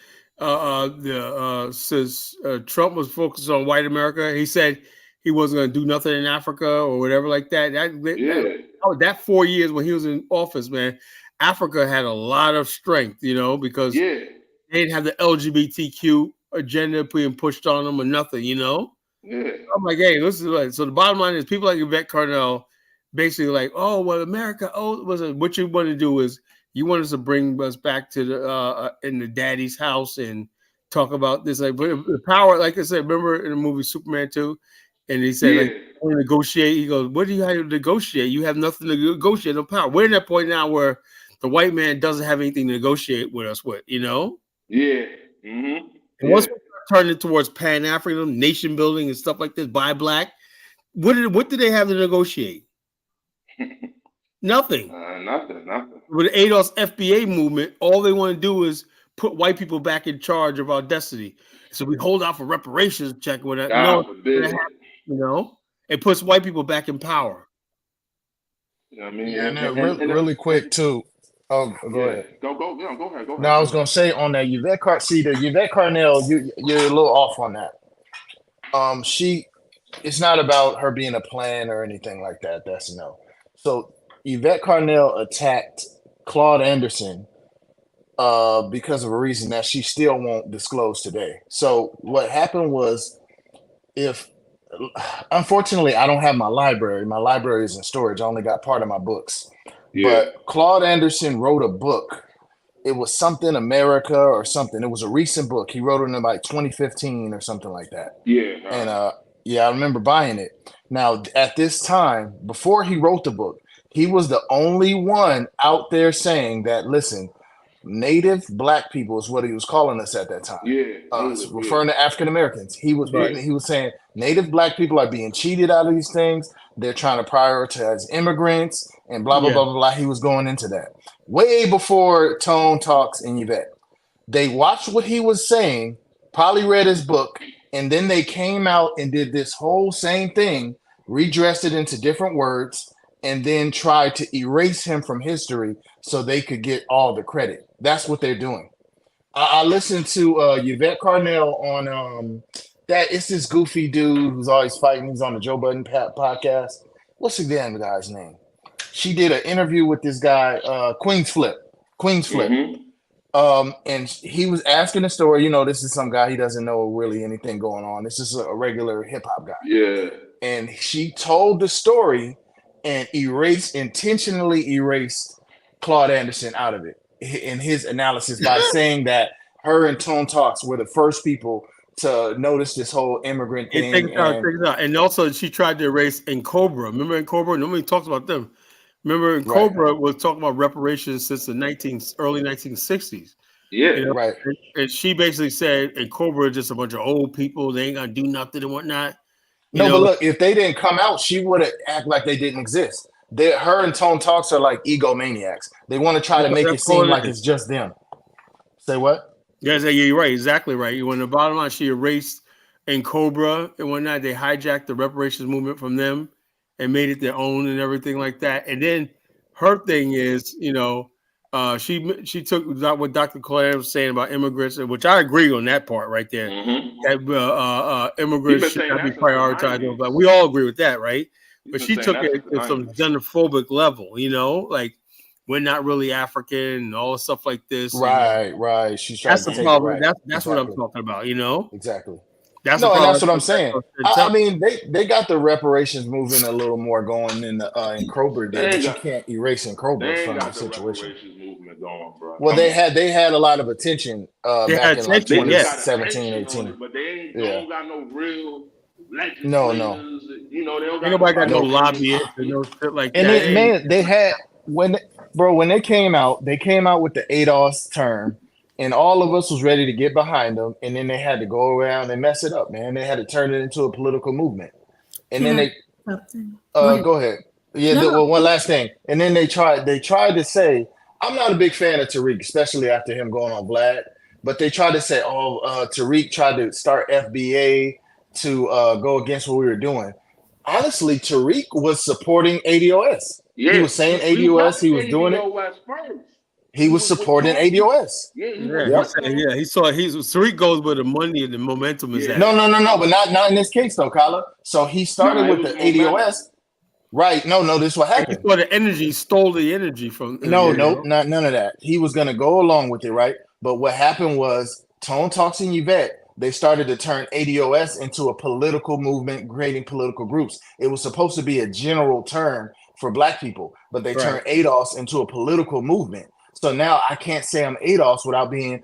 since Trump was focused on white America, he said he wasn't going to do nothing in Africa or whatever like that. That 4 years when he was in office, man, Africa had a lot of strength, you know, because they didn't have the LGBTQ agenda being pushed on them or nothing, you know. Yeah. I'm like, hey, this is like, so the bottom line is people like Yvette Carnell basically like, oh, well, America, what you want to do is you want us to bring us back to the in the daddy's house and talk about this, like, but the power, like I said, remember in the movie Superman 2, and he said, like, want to negotiate. He goes, what do you have to negotiate? You have nothing to negotiate, no power. We're in that point now where the white man doesn't have anything to negotiate with us with, you know? Yeah. Mm-hmm. And once we start turning towards Pan-Africanism, nation building and stuff like this, buy black, what did they have to negotiate? Nothing. Nothing. With the ADOS FBA movement, all they want to do is put white people back in charge of our destiny. So we hold out for reparations check with that. No, you know, it puts white people back in power. You know what I mean? Yeah, and really quick too. Oh, go ahead. Go ahead. No, I was gonna say on that Yvette Carnell, you're a little off on that. It's not about her being a plan or anything like that. That's no. So Yvette Carnell attacked Claude Anderson because of a reason that she still won't disclose today. So what happened was, unfortunately, I don't have my library. My library is in storage. I only got part of my books. But Claude Anderson wrote a book. It was something America or something. It was a recent book. He wrote it in like 2015 or something like that. And I remember buying it. Now, at this time, before he wrote the book, he was the only one out there saying that, listen, Native Black people is what he was calling us at that time. Referring to African Americans. He was saying Native Black people are being cheated out of these things. They're trying to prioritize immigrants and blah, blah, blah, blah, blah. He was going into that. Way before Tone Talks and Yvette. They watched what he was saying, probably read his book, and then they came out and did this whole same thing, redressed it into different words, and then tried to erase him from history so they could get all the credit. That's what they're doing. I listened to Yvette Carnell on it's this goofy dude who's always fighting. He's on the Joe Budden podcast. What's the damn guy's name? She did an interview with this guy, Queen's Flip. And he was asking a story. You know, this is some guy, he doesn't know really anything going on. This is a regular hip hop guy. And she told the story and intentionally erased Claude Anderson out of it in his analysis by saying that her and Tone Talks were the first people to notice this whole immigrant thing. Take it out. And also she tried to erase Cobra. Remember in Cobra? Nobody talks about them. Remember in Cobra was talking about reparations since the early 1960s. And she basically said, and Cobra is just a bunch of old people. They ain't gonna do nothing and whatnot. But look, if they didn't come out, she would have act like they didn't exist. Her and Tone Talks are like egomaniacs. They want to try to make it seem like it's just them. Say what? Yeah, you're right. Exactly right. When the bottom line, she erased and Cobra and whatnot. They hijacked the reparations movement from them and made it their own and everything like that. And then her thing is, she took what Dr. Claire was saying about immigrants, which I agree on that part right there. That immigrants should not be prioritized. But we all agree with that, right? But she took it to some xenophobic level, like we're not really African and all stuff like this. Right. She's trying to take it right. That's what I'm talking about, Exactly. That's what I'm saying. I mean, they got the reparations moving a little more going in Cobra did, but you can't erase Cobra from the situation. and gone, bro. Well, they had a lot of attention back in like They just got 2017, attention 18. on it, but they Yeah. don't got no real legislators. No. You know, they don't Ain't got nobody got no nobody- lobbyists and no shit like And that. they had when they came out with the ADOS term, and all of us was ready to get behind them, and then they had to go around and mess it up, man. They had to turn it into a political movement, and then they go ahead. Yeah, well, one last thing, and then they tried to say, I'm not a big fan of Tariq, especially after him going on Vlad, but they tried to say, Tariq tried to start FBA to go against what we were doing. Honestly, Tariq was supporting ADOS. Yeah, He was saying ADOS. He was doing it. He was supporting ADOS. He saw Tariq goes where the money and the momentum is at. No, but not in this case though, Kyla. So he started with the ADOS. Right. No, this is what happened. He saw the energy, stole the energy from none of that. He was gonna go along with it, right? But what happened was Tone Talks and Yvette, they started to turn ADOS into a political movement, creating political groups. It was supposed to be a general term for Black people, but they turned ADOS into a political movement. So now I can't say I'm ADOS without being,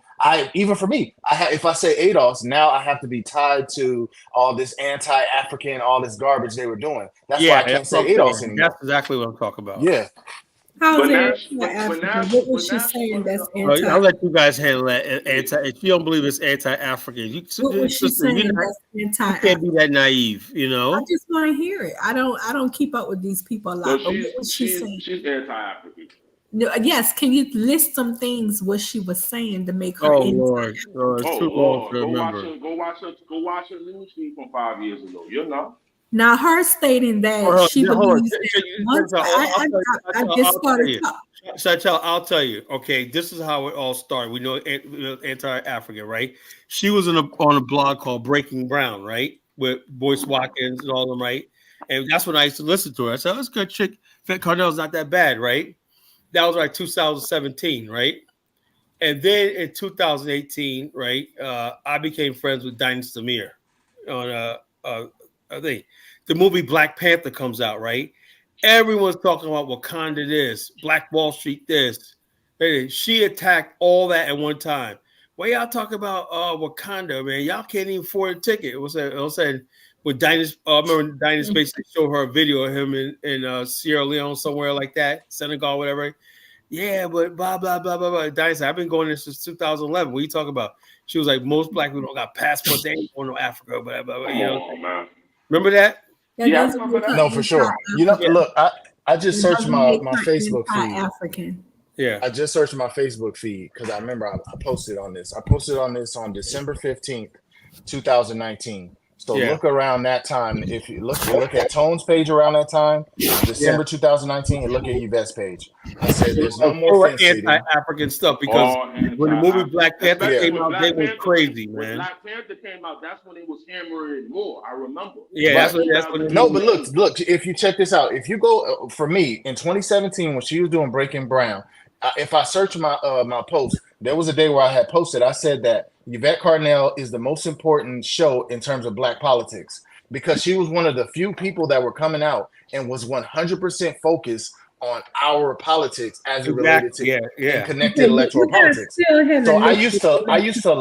even for me, if I say ADOS, now I have to be tied to all this anti-African, all this garbage they were doing. That's why I can't say ADOS anymore. That's exactly what I'm talking about. Yeah. How is anti-African? What was she saying that's anti? I'll let you guys handle that. If you don't believe it's anti-African, what was she saying that's anti-African? You can't be that naive, you know. I just want to hear it. I don't keep up with these people a lot. But what was she saying? She's anti-African. No, yes, can you list some things what she was saying to make her? Lord, it's too long to remember. Go watch her news feed from 5 years ago. You know. Now her stating that she believes that I'll tell you. Okay, this is how it all started. We know anti-African, right? She was on a blog called Breaking Brown, right, with Boyce Watkins and all of them, right? And that's when I used to listen to her. I said, "Oh, this good chick, Fat Cardell's not that bad, right?" That was like 2017, right? And then in 2018, right, I became friends with Dinah Samir on I think the movie Black Panther comes out, right? Everyone's talking about Wakanda this, Black Wall Street this. She attacked all that at one time. Well, y'all talk about Wakanda, man. Y'all can't even afford a ticket. It was saying with Dinah's, I remember Dinah's basically showed her a video of him in Sierra Leone, somewhere like that, Senegal, whatever. Yeah, but blah, blah, blah, blah, blah. Dinah said, I've been going there since 2011. What are you talking about? She was like, most Black people don't got passports. They ain't going to Africa, blah, blah, blah. You know, man. Remember that? Yeah, no, for sure. You know, look, I just searched my Facebook feed. African. Yeah, I just searched my Facebook feed because I remember I posted on this. I posted on this on December 15th, 2019. So look around that time. If you look at Tone's page around that time, December 2019, and look at Yvette's page. I said there's no more anti-African stuff because when the movie Black Panther came out, they was crazy, man. When Black Panther came out, that's when it was hammering more. I remember. Yeah, that's when no, but look. If you check this out, if you go for me in 2017 when she was doing Breaking Brown, if I search my my post, there was a day where I had posted. I said that Yvette Carnell is the most important show in terms of Black politics because she was one of the few people that were coming out and was 100% focused on our politics as it related to and connected electoral politics. So I used to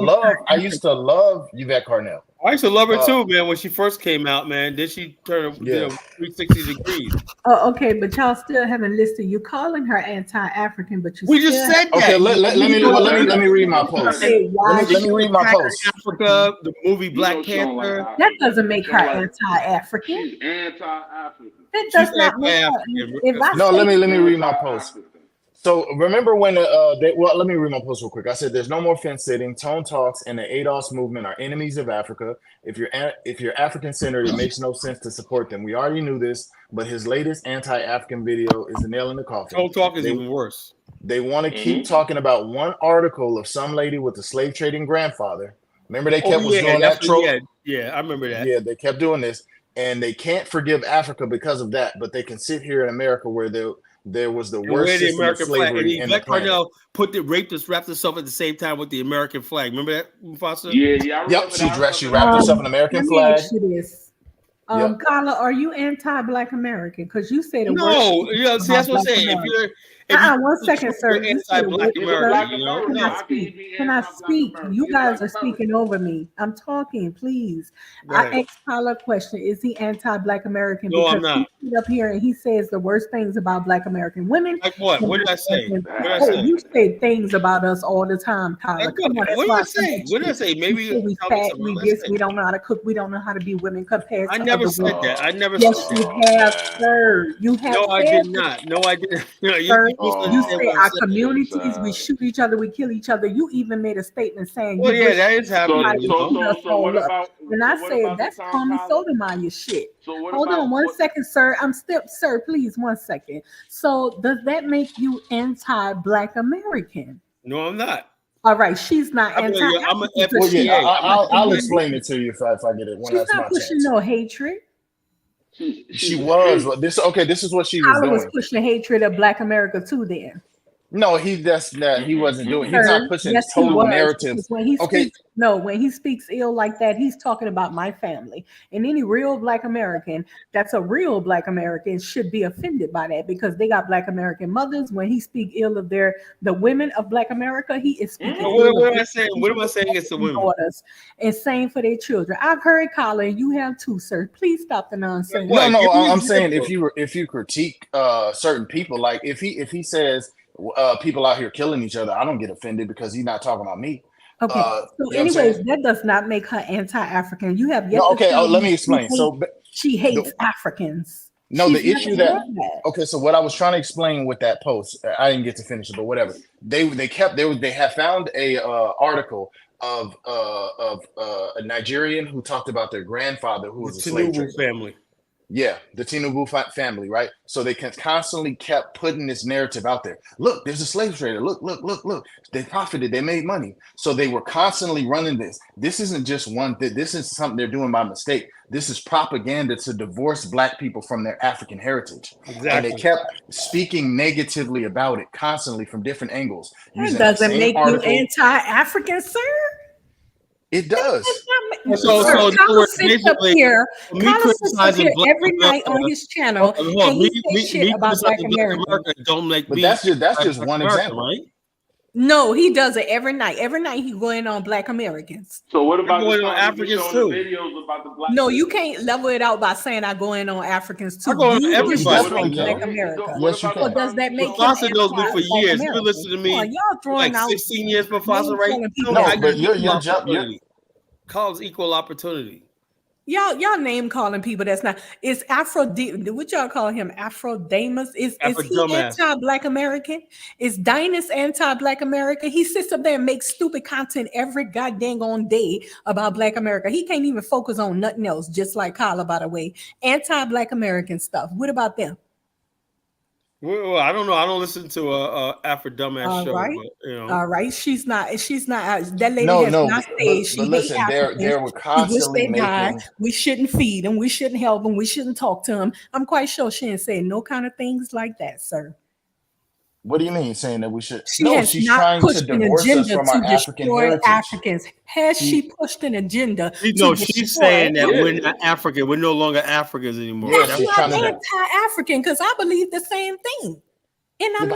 love Yvette Carnell. I used to love her too, man. When she first came out, man, then she turned 360 degrees. Oh, okay, but y'all still haven't listed. You calling her anti-African, but we just said that. Okay, let me read my post. Let me read my post. Africa, the movie Black Panther. That doesn't make her anti-African. She's anti-African. That does not make her. No, let me read my post. So remember when let me read my post real quick. I said there's no more fence sitting. Tone Talks and the ADOS movement are enemies of Africa. If you're African centered, it makes no sense to support them. We already knew this, but his latest anti-African video is a nail in the coffin. Tone Talk is even worse. They want to keep talking about one article of some lady with a slave trading grandfather. Remember they kept doing that trope? Yeah, I remember that. Yeah, they kept doing this, and they can't forgive Africa because of that, but they can sit here in America where there was the worst system of slavery in the planet. Carnell wrapped herself at the same time with the American flag. Remember that, Mufasa? Yeah. Yep, she wrapped herself in the American flag. Carla, are you anti-Black American? Because you say the worst No, things see, that's about what I'm Black saying. America. If you One the second, truth, sir. you're You say the anti-Black worst, It's a sir. black American, Can American. I How can speak? you be Can I anti-black speak? American? You You're guys black are speaking American. over me. I'm talking, please. Go I ahead. asked Carla a question. Is he anti-Black American? No, I'm Because he not. stood up here and he says the worst things about Black American women. Like what? What did I say? What did I Oh, say? you say things about us all the time, Carla. Like what? Come on, that's What did why I I come say? at What did I you. say? You Maybe say we tell me fat, something. we Let's this, say. we don't know how to cook, we don't know how to be women compared I to never other said women. that. I never Yes, said you that. have, sir. You have No, I said did that, not. No, I didn't. sir. You You misunderstand say what I'm our saying. communities, we shoot each other, we kill each other. You even made a statement saying Well, you yeah, wish that is happening. somebody You would know. shoot us all up. And I what said about that's this time, Tommy Carla? Sotomayor shit. So what Hold about on one what? second, sir. Sir, please, 1 second. So does that make you anti-Black American? No, I'm not. All right, she's not I'm an anti-African. Well, yeah, FCA. I'll explain it to you if I get it when She's that's my not pushing chance. no hatred. She was, but this is what she was Tyler was doing. pushing hatred of Black America too then. No, he wasn't doing. He's not Sir, pushing yes, he total was. narrative. Because when he Okay, speaks, when he speaks ill like that, he's talking about my family. And any real Black American, that's a real Black American, should be offended by that because they got Black American mothers. When he speak ill of the women of Black America, he is speaking ill What of am I saying? What am I saying against the women? daughters and same for their children. I've heard Colin, you have too, sir. Please stop the nonsense. What? no, Give me an I'm saying example. if you critique certain people, like if he says people out here killing each other, I don't get offended because he's not talking about me. Okay. So, You know what I'm anyways, saying? that does not make her anti-African. You have yet No, to okay. tell Let me me explain. she hates Africans. No, She's the issue never that done that. okay, so what I was trying to explain with that post, I didn't get to finish it, but whatever. They had found a article of a Nigerian who talked about their grandfather who The was a slave trader. Tinubu family. Yeah, the Tinubu family, right? So they constantly kept putting this narrative out there. Look, there's a slave trader. Look. They profited. They made money. So they were constantly running this. This isn't just one. This is something they're doing by mistake. This is propaganda to divorce Black people from their African heritage. Exactly. And they kept speaking negatively about it constantly from different angles. That doesn't make you anti-African, sir. It does. So Carlos sits up here. me Carlos sits up criticizing here Black every night on America, his channel, and he says shit about Black criticizing Americans. America don't make But me. that's just Black one America, example, right? No, he does it every night. Every night he going on Black Americans. So what about going the on time you Africans showing too? the videos about the Black? No, you can't level it out by saying I go in on Africans too. I go on You everybody. just definitely hate Black can. America. Yes, you So can. does that make him Mufasa knows me for anti-Black years. You've been American? listening to me Come on, y'all throwing like out 16 years, Mufasa, name right? calling people No, that- but you're College equal opportunity. Y'all name calling people that's not. Is what y'all call him? Afrodamus? Is he dumbass. anti-Black American? Is Dinus anti-Black America? He sits up there and makes stupid content every goddamn on day about Black America. He can't even focus on nothing else, just like Kyla, by the way. Anti-Black American stuff. What about them? Well, I don't know. I don't listen to a Afro dumbass show. Right. But, you know. All right. She's not. That lady No, has not said she but hates listen, Africans. they were She wish constantly they died. making. We shouldn't feed them. We shouldn't help them. We shouldn't talk to them. I'm quite sure she didn't say no kind of things like that, sir. What do you mean saying that we should? She's not trying to divorce us from our African heritage. Africans. Has she pushed an agenda? She's saying that we're not African. We're no longer Africans anymore. Yeah, that's not anti-African because I believe the same thing. And I'm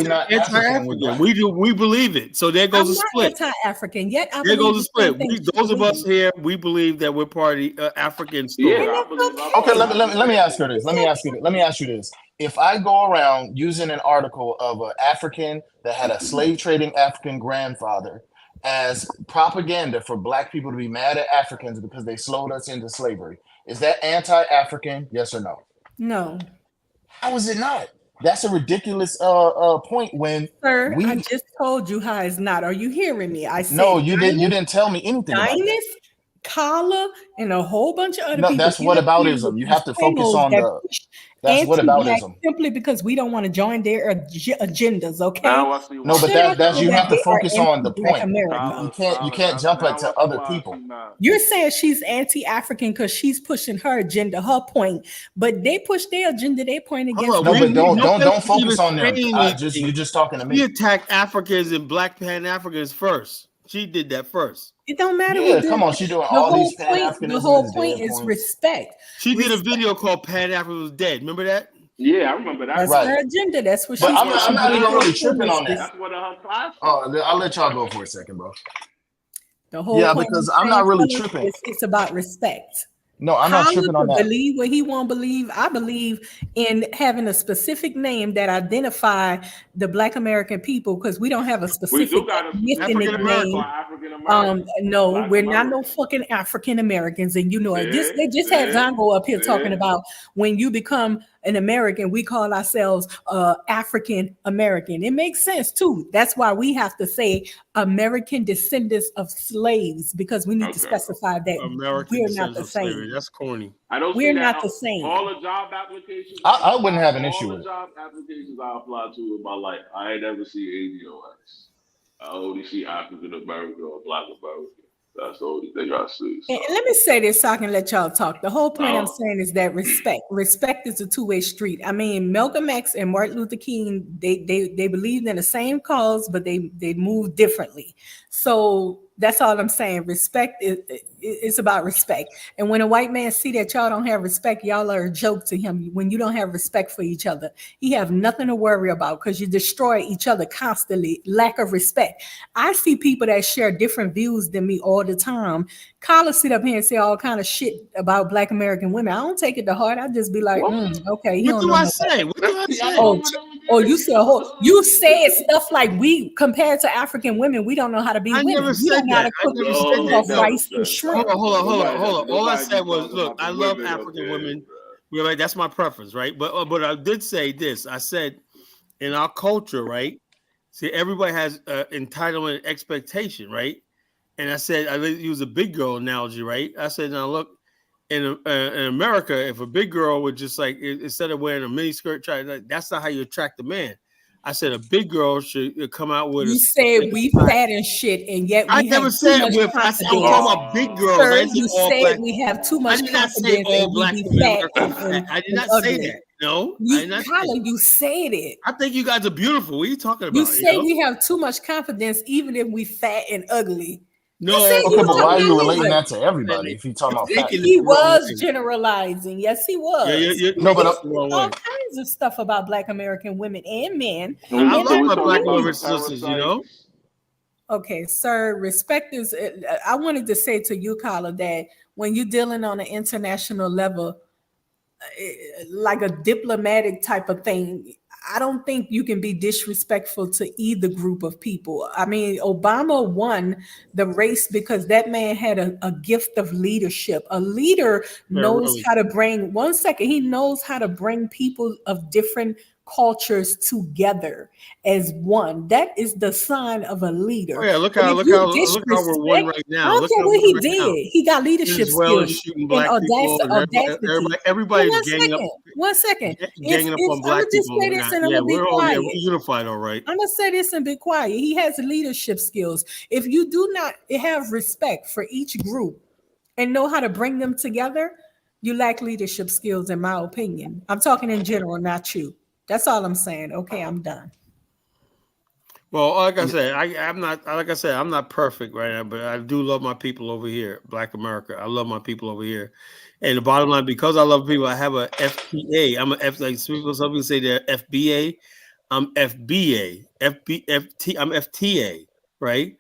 not anti-African. We believe it. So there goes a split. I'm not anti-African yet. There goes a split. Those of us here, we believe that we're part of the African story. Yeah, okay. Let me ask her this. Let me ask you this. If I go around using an article of an African that had a slave trading African grandfather as propaganda for Black people to be mad at Africans because they slowed us into slavery, is that anti-African? Yes or no? No. How is it not? That's a ridiculous point. When sir, I just told you how it's not. Are you hearing me? I said no. You didn't. You didn't tell me anything about that. Kala and a whole bunch of other people. That's whataboutism. You have to focus on the. That's whataboutism. Simply because we don't want to join their agendas. Okay. No, but that's you have to focus on the point. You can't jump to other people. You're saying she's anti-African because she's pushing her agenda, her point, but they push their agenda, their point against. No, but don't focus on them. You're just talking to me. We attacked Africans and Black Pan-Africans first. She did that first. It don't matter Yeah, who did come on. it. She doing The all whole these point, the Pan-Africanism whole is point dead is points. respect. She did a video called Pan-Africa was dead. Remember that? Yeah, I remember that. That's Right. her agenda. That's what But she's I'm not even really tripping on that. That's one of her classes. I'll let y'all go for a second, bro. The whole Yeah, point because I'm not really saying, tripping. it's about respect. No, I'm not tripping on that. Believe what he won't believe. I believe in having a specific name that identify the Black American people, because we don't have a specific We do got a ethnic name. African American. No, Black we're not American. no fucking African Americans, and you know it. Yeah, They just had Zongo up here yeah. talking about when you become an American, we call ourselves African American. It makes sense too. That's why we have to say American descendants of slaves, because we need to specify that American we're not the descendants of slavery. same. That's corny. I don't We're see that. not the same. All the job applications. I wouldn't have an issue All with the it. job applications I apply to in my life, I ain't never see ADOS. I only see African American or Black American. That's the only thing I see. So. And let me say this so I can let y'all talk. The whole point I'm saying is that respect is a two-way street. I mean, Malcolm X and Martin Luther King, they believed in the same cause, but they moved differently. So that's all I'm saying. Respect it's about respect. And when a white man see that y'all don't have respect, y'all are a joke to him. When you don't have respect for each other, he have nothing to worry about, because you destroy each other constantly. Lack of respect. I see people that share different views than me all the time. Carla sit up here and say all kind of shit about Black American women. I don't take it to heart. I just be like, okay. What do I say? What do I say? Oh, you said you said stuff like we compared to African women, we don't know how to be I women. never We don't said know how that. to I cook never and said stew that. off No. rice and shrimp. Hold on. All I said was, look, I love African women. We're like, that's my preference, right? But I did say this. I said, in our culture, right? See, everybody has entitlement and expectation, right? And I said, I use a big girl analogy, right? I said, now look, in America, if a big girl would just like, instead of wearing a mini skirt, that's not how you attract a man. I said a big girl should come out with. You said we fat and shit, and yet we I have never too much said confidence. I'm talking about big girls. Sir, I didn't you say all said black. we have too much I did not confidence say all and black we be women fat are fat. I did not say ugly. that. No, You, I did not say Tyler, that. you said it. I think you guys are beautiful. What are you talking about? You say we have too much confidence, even if we fat and ugly. No. Okay, but why are you relating that to everybody if you talking about fat? He was generalizing. Yes, he was. No, but all kinds of stuff about Black American women and men. I love my Black women sisters, you know. Okay, sir, respect is, I wanted to say to you, Carla, that when you're dealing on an international level, like a diplomatic type of thing, I don't think you can be disrespectful to either group of people. I mean, Obama won the race because that man had a gift of leadership. A leader knows how to bring, he knows how to bring people of different cultures together as one. That is the sign of a leader. Oh yeah, look how we're one right now. I don't care what he did. He got leadership skills shooting black people. Everybody's ganging up. One second. Ganging up on black people. We're unified, all right. I'm gonna say this and be quiet. He has leadership skills. If you do not have respect for each group and know how to bring them together, you lack leadership skills, in my opinion. I'm talking in general, not you. That's all I'm saying. Okay, I'm done. Well, like I said, I'm not perfect right now, but I do love my people over here, Black America. I love my people over here. And the bottom line, because I love people, I have a FTA. I'm a F, like some people say they're FBA. I'm FBA. I'm FTA, right?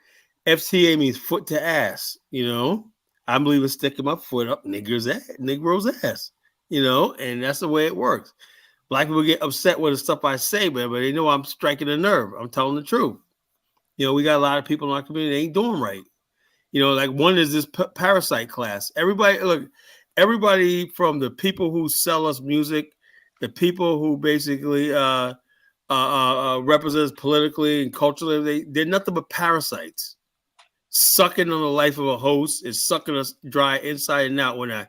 FTA means foot to ass, you know. I believe in sticking my foot up Negro's ass, you know, and that's the way it works. Black people get upset with the stuff I say, but they know I'm striking a nerve. I'm telling the truth. You know, we got a lot of people in our community that ain't doing right. You know, like one is this parasite class. Everybody from the people who sell us music, the people who basically represent us politically and culturally, they're nothing but parasites. Sucking on the life of a host is sucking us dry inside and out.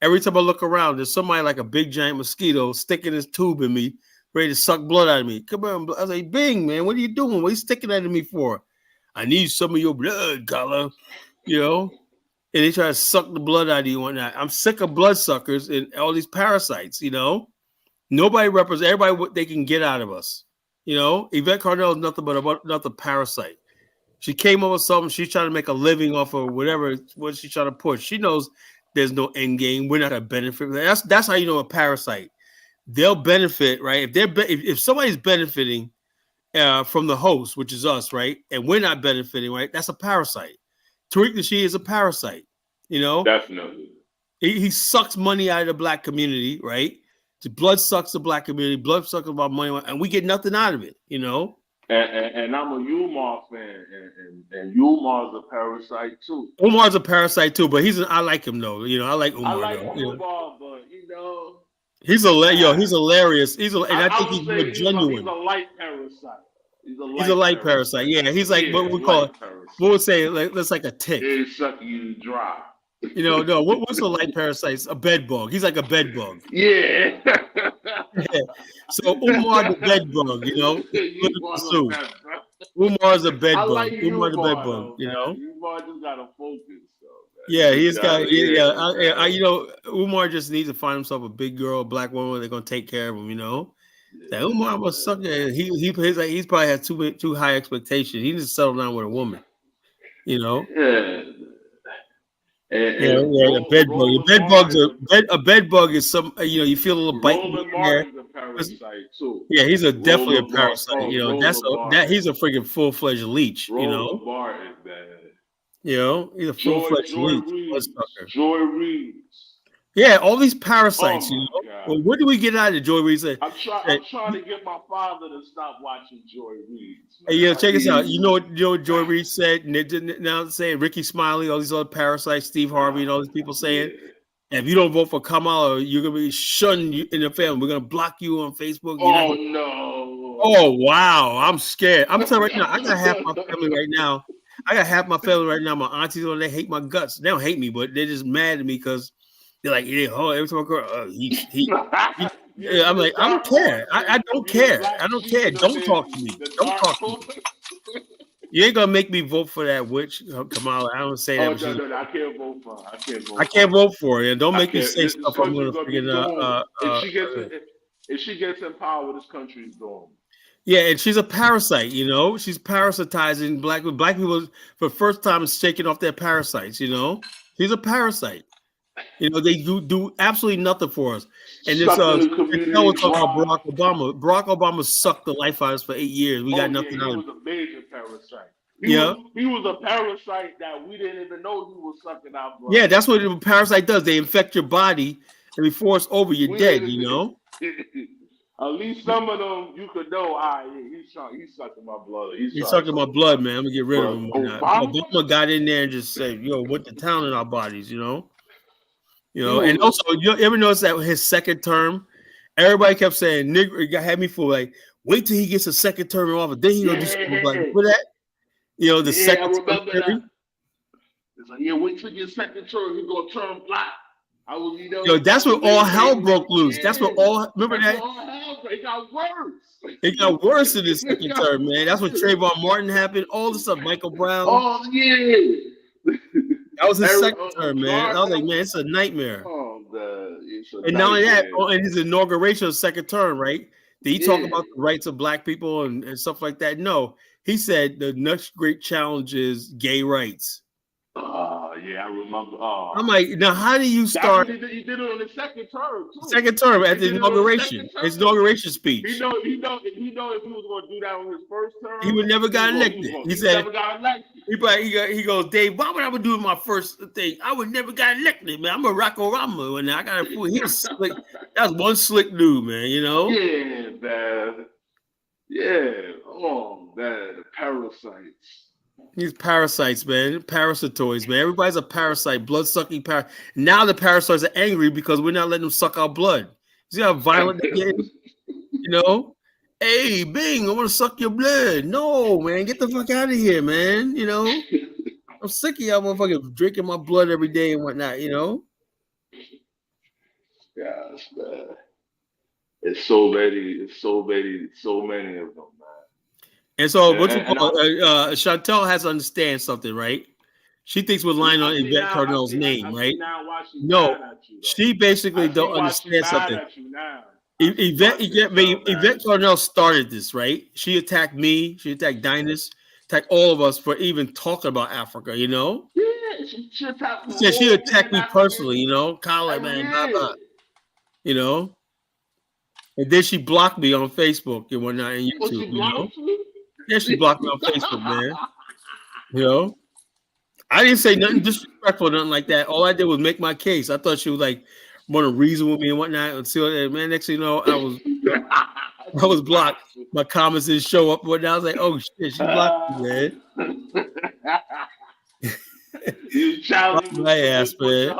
Every time I look around, there's somebody like a big giant mosquito sticking his tube in me, ready to suck blood out of me. Come on, I was like, Bing, man, what are you doing? What are you sticking that in me for? I need some of your blood, Carla. You know? And they try to suck the blood out of you and that. I'm sick of bloodsuckers and all these parasites, you know? Nobody represents everybody what they can get out of us. You know, Yvette Carnell is nothing but another parasite. She came up with something. She's trying to make a living off of whatever what she's trying to push. She knows there's no end game. We're not gonna benefit. That's how you know a parasite. They'll benefit, right? If somebody's benefiting from the host, which is us, right, and we're not benefiting, right? That's a parasite. Tariq Nasheed is a parasite. You know, Definitely. He sucks money out of the black community, right? The blood sucks the black community. Blood sucks about money, and we get nothing out of it. You know. And I'm a Umar fan, and Umar's a parasite too. Umar's a parasite too, but I like him though. You know, I like Umar. I like though, Umar, but you know, he's hilarious. And I think he's more genuine. He's a light parasite. He's a light parasite. Yeah, he's like what we call it. What would say that's like a tick. He's sucking you dry. You know, no. What's a light parasite? A bed bug. He's like a bed bug. Yeah. Yeah. So Umar the bed bug. You know, Umar's a bed bug. Like Umar the bed bug. You know, Umar just gotta focus. So, yeah, he's got. Yeah. You know, Umar just needs to find himself a big girl, a black woman. They're gonna take care of him. You know. That Umar was sucking. He's probably has too high expectations. He needs to settle down with a woman. You know. Yeah. A bed bug. A bed bug is some. You know, you feel a little bite in there. A parasite too. Yeah, he's definitely a parasite. You know, he's a freaking full-fledged leech. You know. Barton, man. You know, he's a full-fledged leech. Joy Reid. Yeah, all these parasites. You know. Well, what do we get out of Joy Reid? I'm trying to get my father to stop watching Joy Reid. Hey, yeah, check this out. You know what Joy Reid said? Now saying Ricky Smiley, all these other parasites, Steve Harvey, and all these people saying, if you don't vote for Kamala, you're gonna be shunned in the family. We're gonna block you on Facebook. No. Oh wow, I'm scared. I'm telling you right now, I got half my family right now. My aunties on, they hate my guts. They don't hate me, but they're just mad at me because they're like, every time I go, yeah, I'm like, I don't care. I don't care. I don't care. Don't talk to me. Don't talk to me. You ain't gonna make me vote for that witch, Kamala. I don't say that. No, I can't vote for her. I can't vote for her. And don't make me say stuff. I'm gonna freaking if she gets in power, this country is gone. Yeah, and she's a parasite. You know, she's parasitizing black people for the first time is shaking off their parasites. You know, she's a parasite. You know, they do absolutely nothing for us. And this we're talking about Barack Obama. Barack Obama sucked the life out of us for 8 years. We got nothing out of him. He was a major parasite. He was a parasite that we didn't even know he was sucking out. Bro. Yeah, that's what a parasite does. They infect your body, and before it's over, you're dead. You know. At least some of them you could know. He's sucking my blood. He's sucking my blood, man. I'm gonna get rid of him. Obama got in there and just said, "Yo, what the town in our bodies?" You know. You know, and also, you ever notice that his second term, everybody kept saying, "Nigga," it had me for like, wait till he gets a second term in office, then he gonna do something like for that. You know, the second term. It's like, wait till your second term, he's gonna turn black. That's when all hell broke loose. That's what remember that? It got worse. It got worse in the second term, man. That's when Trayvon Martin happened. All this stuff, Michael Brown. Oh yeah. That was his second term, man. I was like, man, it's a nightmare. And not only that, in his inauguration of second term, right? Did he talk about the rights of black people and stuff like that? No. He said the next great challenge is gay rights. Yeah, I remember. I'm like, now how do you start? He did it on his second term, too. Second term at the inauguration. His inauguration speech. He know if he was going to do that on his first term, he would never got elected. He said, never got elected. He goes, Dave, why would I do my first thing? I would never got elected, man. I'm a Barack Obama, and I got a he was slick. That was one slick dude, man. You know? Yeah, man. Yeah. Oh man, the parasites. These parasites, man. Parasitoids, man. Everybody's a parasite, blood-sucking parasite. Now the parasites are angry because we're not letting them suck our blood. See how violent they're getting? You know? Hey, Bing, I want to suck your blood. No, man. Get the fuck out of here, man. You know? I'm sick of y'all motherfuckers drinking my blood every day and whatnot, you know? Gosh, man. It's so many of them, man. And so, Chantel has to understand something, right? She thinks we're lying on Yvette Carnell's name, right? No, she basically don't understand something. Yvette Carnell started this, right? She attacked me. She attacked Dynas. attack all of us for even talking about Africa, you know? Yeah, she attacked the She said she whole attacked me personally, you know? Colin, Like, man, blah, yeah. blah. You know? And then she blocked me on Facebook and whatnot and What, YouTube, she you know? blocked you? Yeah, she blocked me on Facebook, man. You know? I didn't say nothing disrespectful, nothing like that. All I did was make my case. I thought she was like want to reason with me and whatnot. And see what, man, next thing you know, I was blocked. My comments didn't show up. But I was like, oh shit, she blocked me, man. You challenge my ass, man.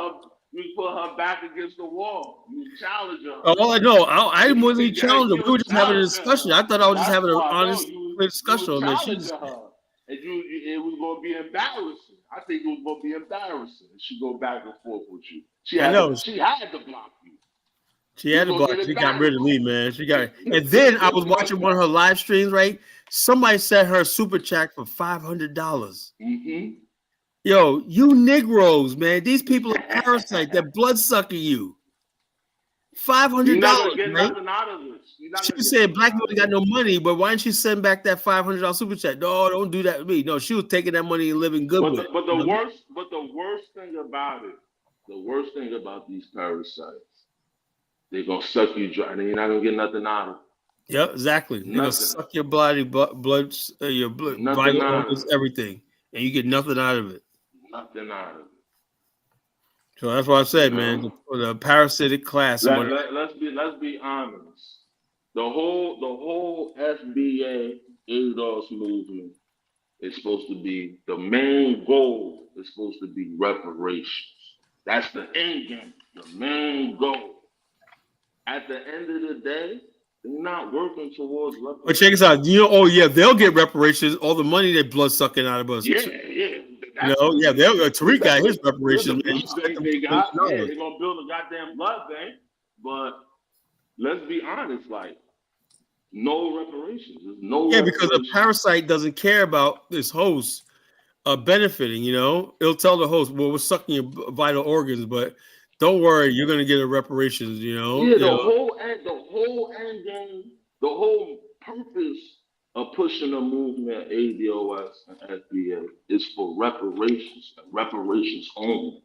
You put her back against the wall. You challenge her. Oh, I know. I wasn't challenging her. We were just having a discussion. I thought I was just having an honest discussion on this. Challenging her. And it was going to be embarrassing. I think it was going to be embarrassing. She go back and forth with you. She had to block you. She had to block. She got rid of me, man. She got it. And then I was watching one of her live streams, right? Somebody sent her super chat for $500. Mm-hmm. Yo, you Negroes, man. These people are parasites. They're blood sucking you. $500. You're not gonna get right? nothing out of this. She said black people got no money, but why didn't she send back that $500 super chat? No, don't do that with me. No, she was taking that money and living good with it. But the worst thing about it, the worst thing about these parasites, they're gonna suck you dry, and you're not gonna get nothing out of it. Yep, exactly. They're gonna suck your body, blood, your blood, vital organs, everything, and you get nothing out of it. Nothing out of it. So that's what I said, man. The parasitic class. Let's be honest. The whole FBA ADOS movement is supposed to be, the main goal is supposed to be reparations. That's the end game, the main goal. At the end of the day, they're not working towards reparations. But check us out. You know, oh yeah, they'll get reparations. All the money they blood sucking out of us. Yeah. You know, yeah, Tariq got his reparations. They're gonna build a goddamn blood bank, but let's be honest, like, no reparations. There's no because a parasite doesn't care about this host benefiting. You know, it'll tell the host, "Well, we're sucking your vital organs, but don't worry, you're gonna get a reparations." You know, the whole end game, the whole purpose of pushing the movement, ADOS and FBA, is for reparations and reparations only.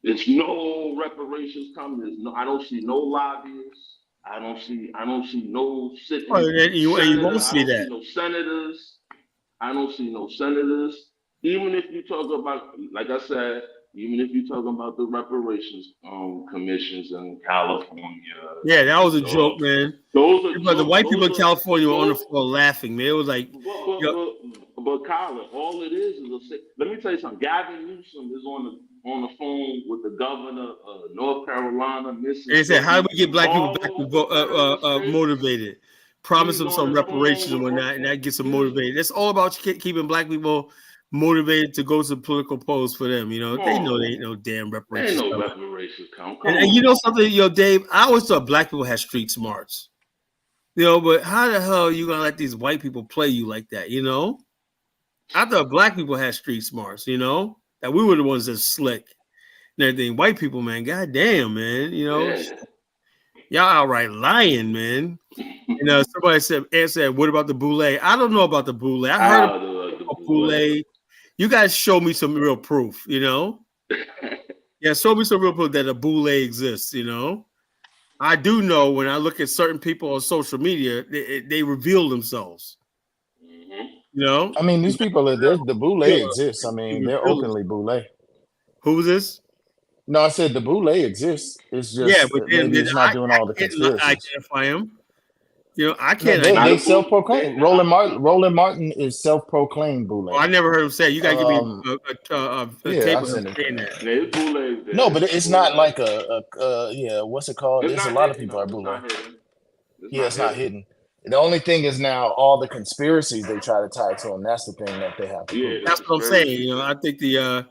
There's no reparations coming. I don't see no lobbyists. I don't see no sitting. You won't see that. No senators. I don't see no senators. Even if you talk about, like I said, even if you're talking about the reparations commissions in California. Yeah, that was a joke, man. But the white people in California were on the floor laughing, man. It was like, but Colin, all it is let me tell you something. Gavin Newsom is on the phone with the governor of North Carolina, Mississippi. They said, how do we get black people back to motivated? Promise them some reparations and whatnot, and that gets them motivated. It's all about keeping black people motivated to go to political polls for them. You know, they know they ain't no damn reparations. Ain't no reparations come. And you know something, Dave? I always thought black people had street smarts. You know, but how the hell are you gonna let these white people play you like that? You know, I thought black people had street smarts. You know, that we were the ones that slick and everything. White people, man, goddamn, man. You know, y'all outright lying, man. And somebody said, "What about the boule?" I don't know about the boule. I heard about boule. You guys show me some real proof, you know? Yeah, show me some real proof that a boule exists, you know? I do know when I look at certain people on social media, they reveal themselves. You know? I mean, these people, the boule exists. I mean, they're openly boule. Who's this? No, I said the boule exists. It's just but maybe it's not doing all the conspiracies. Identify him. You know, I can't. They self-proclaim. Roland Martin is self-proclaimed boule. Oh, I never heard him say. You gotta give me a tape of him saying that. No, but it's not like what's it called? There's a lot of people are boule. Yeah, it's not hidden. The only thing is now all the conspiracies they try to tie to him. That's the thing that they have to prove. That's what I'm saying. You know, I think the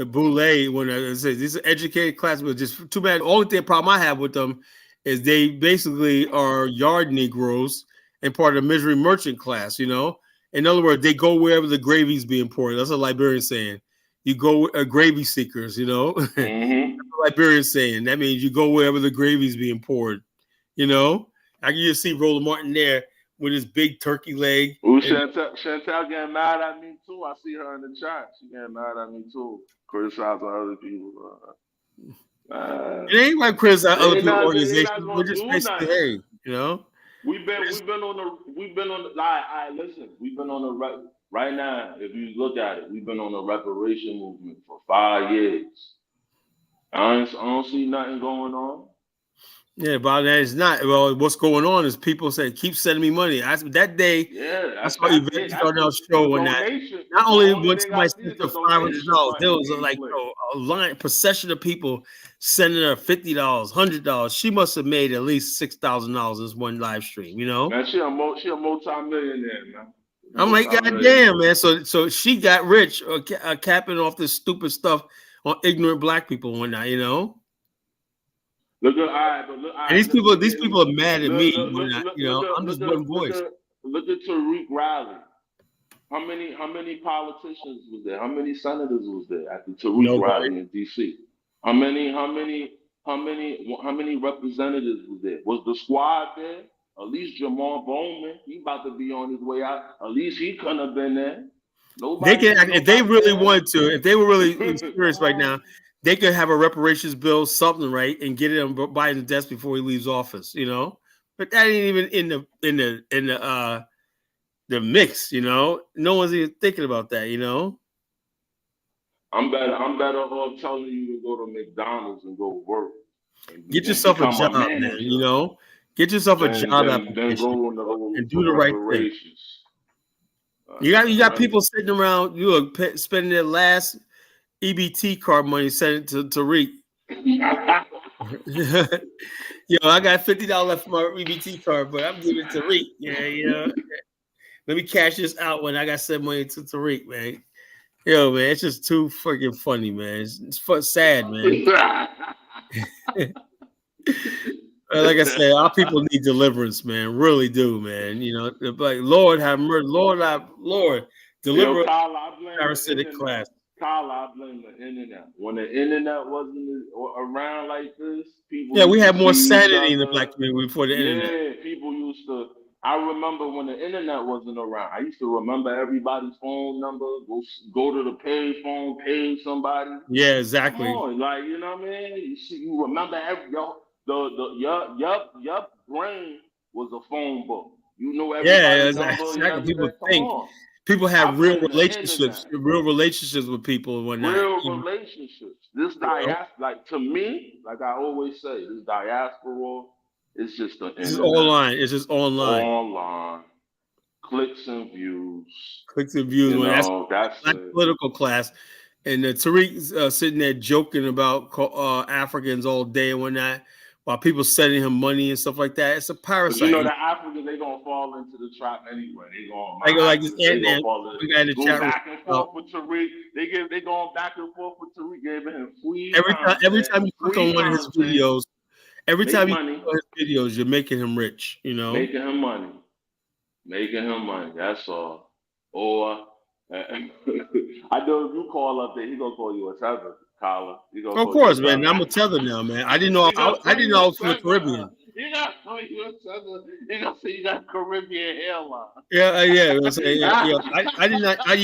boule, when I say these educated class, but just too bad. The only problem I have with them is they basically are yard Negroes and part of the misery merchant class, you know? In other words, they go wherever the gravy's being poured. That's a Liberian saying. You go gravy seekers, you know? That's a Liberian saying. That means you go wherever the gravy's being poured, you know? I can just see Roland Martin there with his big turkey leg. Ooh, And Chantel getting mad at me too. I see her in the chat. She getting mad at me too. Criticizing other people. it ain't like criticize other people's They not organizations. We're gonna just do basically, nothing. hey, you know. We've been on the listen, we've been on the right now, if you look at it, we've been on a reparation movement for 5 years. I don't see nothing going on. Yeah, but that is not. Well, what's going on is people say, keep sending me money. That day, Yeah, I saw Yvette Darnell's show the when that. donation. Not The only only when thing I somebody see sent is the her $500, donation there button was being like clicked. a line procession of people sending her $50, $100. She must have made at least $6,000 in this one live stream. You know, Man, she a multi-millionaire, man. I'm like, God damn, man. So she got rich capping off this stupid stuff on ignorant black people and whatnot. You know. Look at all right, but look. And these people are mad at me. You know, I'm just one voice. Look at Tariq Riley. How many politicians was there? How many senators was there at the Tariq Riley in D.C.? How many representatives was there? Was the squad there? At least Jamal Bowman, he about to be on his way out. At least he couldn't have been there. They can, if they really wanted to, if they were really serious right now, they could have a reparations bill, something, right, and get it on Biden's desk before he leaves office. You know, but that ain't even in the mix. You know, no one's even thinking about that. You know, I'm better off telling you to go to McDonald's and go work. Get yourself a job, man. You know, get yourself a job application and do the right thing. You got people sitting around, spending their last EBT card money, sending it to Tariq. Yo, I got $50 left for my EBT card, but I'm giving it to Tariq. Yeah, you know. Let me cash this out when I got send money to Tariq, man. Yo, man, it's just too freaking funny, man. It's sad, man. Like I said, our people need deliverance, man. Really do, man. You know, like Lord have mercy, Lord, deliver parasitic class. Kyle, I blame the internet. When the internet wasn't around like this, people. Yeah, we had more sanity in the black community before the internet. Yeah, people used to. I remember when the internet wasn't around. I used to remember everybody's phone number. Go to the pay phone, pay somebody. Yeah, exactly. Come on, like you know what I mean. You remember your brain was a phone book. You know everybody's number. Exactly. People have real relationships with people and whatnot. Real relationships. This diaspora, like to me, like I always say, this diaspora is just the internet. It's online. It's just online. Online. Clicks and views. You know, that's the political class. And Tariq sitting there joking about Africans all day and whatnot, while people sending him money and stuff like that. It's a parasite. But you know, the Africans, they gonna fall into the trap anyway. They gonna go back and forth with Tariq. They going back and forth with Tariq, giving him free. Every time you click on one of his videos, you're making him rich. You know, making him money. That's all. Or I know if you call up there, he gonna call you a tether, Collar. Of course, man. I'm a tether now, man. I didn't know. I didn't know I was from the Caribbean. You gonna call you a tether? You gonna say you got Caribbean hairline? Yeah. I did not. I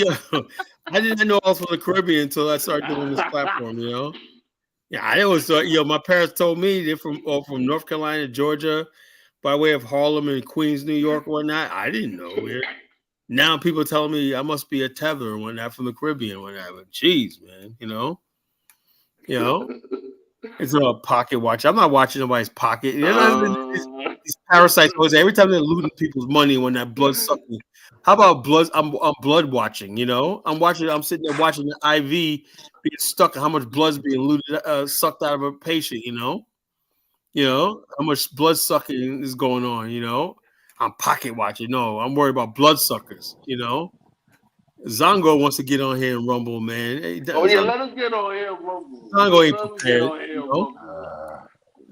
didn't know I was from the Caribbean until I started doing this platform. You know. Yeah, I always thought. My parents told me they're from North Carolina, Georgia, by way of Harlem and Queens, New York, or whatnot. I didn't know. Now people telling me I must be a tether or whatnot from the Caribbean or whatever. Jeez, man. You know. It's a pocket watch. I'm not watching nobody's pocket. These parasites. Every time they're looting people's money when that blood sucking. How about blood? I'm blood watching. You know, I'm sitting there watching the IV being stuck. How much blood's being looted, sucked out of a patient? You know how much blood sucking is going on. You know, I'm pocket watching. No, I'm worried about blood suckers. You know. Zongo wants to get on here and rumble, man. Let us get on here and rumble. Zongo ain't prepared.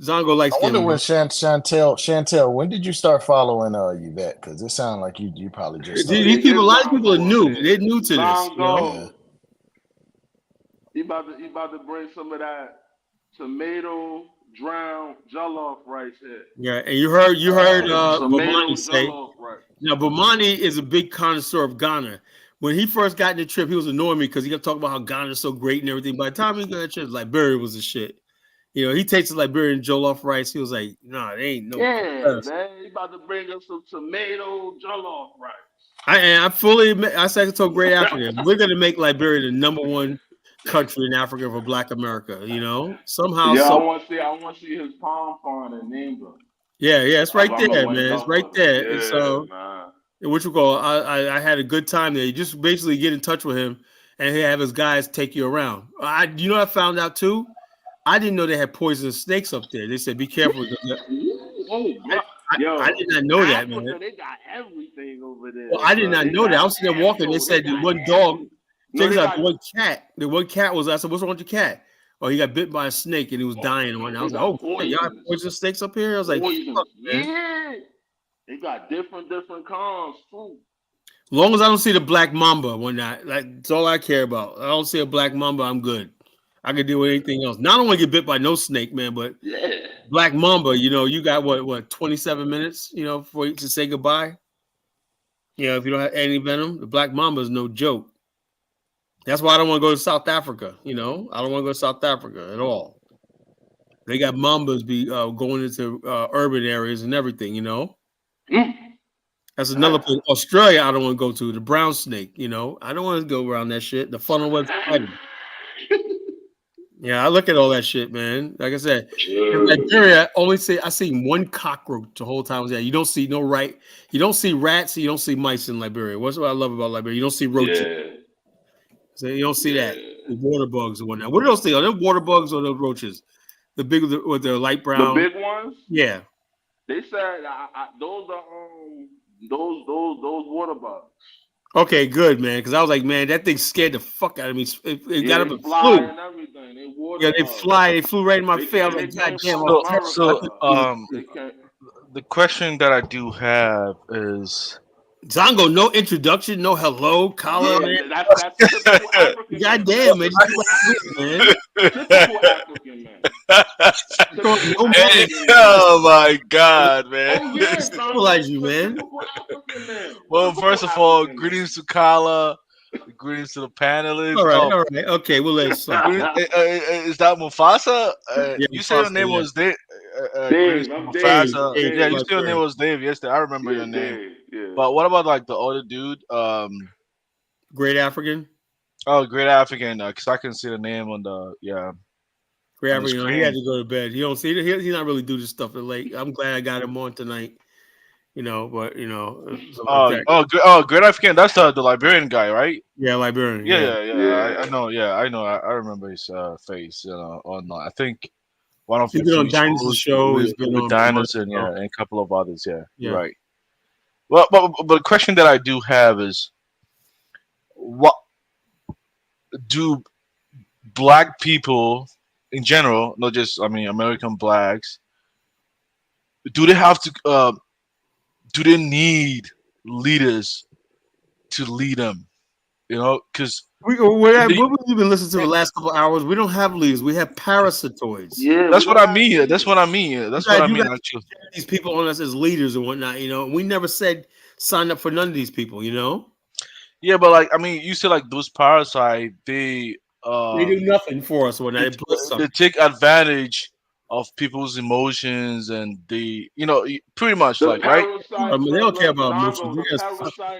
Zongo likes. I wonder when Chantel, when did you start following Yvette? Because it sounds like you probably just. These people, a lot of people are new. They're new to Zongo. this. He about to bring some of that tomato drowned jollof rice here. Yeah, and you heard Tomato Bomani say. jollof rice. Now, Bomani is a big connoisseur of Ghana. When he first got in the trip, he was annoying me because he kept talking about how Ghana is so great and everything. By the time he got that trip, Liberia was the shit. You know, he tasted Liberian jollof rice. He was like, "Nah, it ain't no." Yeah, man, he about to bring us some tomato jollof rice. I fully admit, I said to a great African, we're gonna make Liberia the #1 country in Africa for Black America. You know, somehow. Yeah, I want to see his palm farm in England. Yeah, it's right there, man. It's right there. Yeah, It's man. what you call. I had a good time there. You just basically get in touch with him, and he have his guys take you around. You know, I found out too. I didn't know they had poisonous snakes up there. They said be careful. I did not know that, man. They got everything over there. Well, I did not know that. I was sitting there walking. They said the one dog. The one cat was. I said, "What's wrong with your cat?" Oh, he got bit by a snake and he was dying. And I was like, "Oh, y'all have poisonous snakes up here?" I was like, "Fuck, yeah, they got different kinds too." As long as I don't see the black mamba one night, that's all I care about. I don't see a black mamba, I'm good. I can deal with anything else. Not only get bit by no snake, man, but black mamba. You know, you got what 27 minutes, you know, for you to say goodbye. You know, if you don't have any venom, the black mamba is no joke. That's why I don't want to go to South Africa. You know, I don't want to go to South Africa at all. They got mambas going into urban areas and everything. You know, that's another place. Australia, I don't want to go to the brown snake. You know, I don't want to go around that shit. The funnel web spider. Yeah, I look at all that shit, man. Like I said, in Liberia, I seen one cockroach the whole time I was there. You don't see you don't see rats, you don't see mice in Liberia. What's what I love about Liberia? You don't see roaches. Yeah. So you don't see that. The water bugs or whatnot. What do those things? Are they water bugs or those roaches? The big with the light brown. The big ones? Yeah. They said those are those water bugs. Okay, good, man. Because I was like, man, that thing scared the fuck out of me. It got up and flew. And everything. They fly. They flew right in my face. I was like, God damn. The question that I do have is, Zongo, no introduction, no hello, Kala, man. That's typical African. God damn, man. Man. Typical African, man. Oh my God, man. Oh, yeah, Symbolize you, man. Well, first of all, greetings to Kala. Greetings to the panelists. All right. Okay, well, let's start. Is that Mufasa? Yeah, you said your name was Dave. Dave. Mufasa. Yeah, you said your name was Dave yesterday. I remember your name. Dave, yeah. But what about like the other dude? Great African. Oh, Great African. Because I can see the name on the Great African. He had to go to bed. You don't see it. He's not really do this stuff at late. I'm glad I got him on tonight. You know, but you know. Great African. That's the Liberian guy, right? Yeah, Liberian. Yeah. I know. Yeah, I know. I remember his face. You know, on I think one of he's been on Dynasty show. He's been on Dynasty and a couple of others. Yeah, you're right. Well, but the question that I do have is, what do Black people in general, not just American Blacks, do they have to? Do they need leaders to lead them? You know, because what we've been listening to the last couple of hours, we don't have leaders. We have parasitoids. Yeah, that's what I mean. That's what I mean. That's what I mean. Actually, these people on us as leaders and whatnot. You know, we never said sign up for none of these people. You know. Yeah, but you said those parasites, they do nothing for us when they take advantage of people's emotions and pretty much right. They don't care about emotions.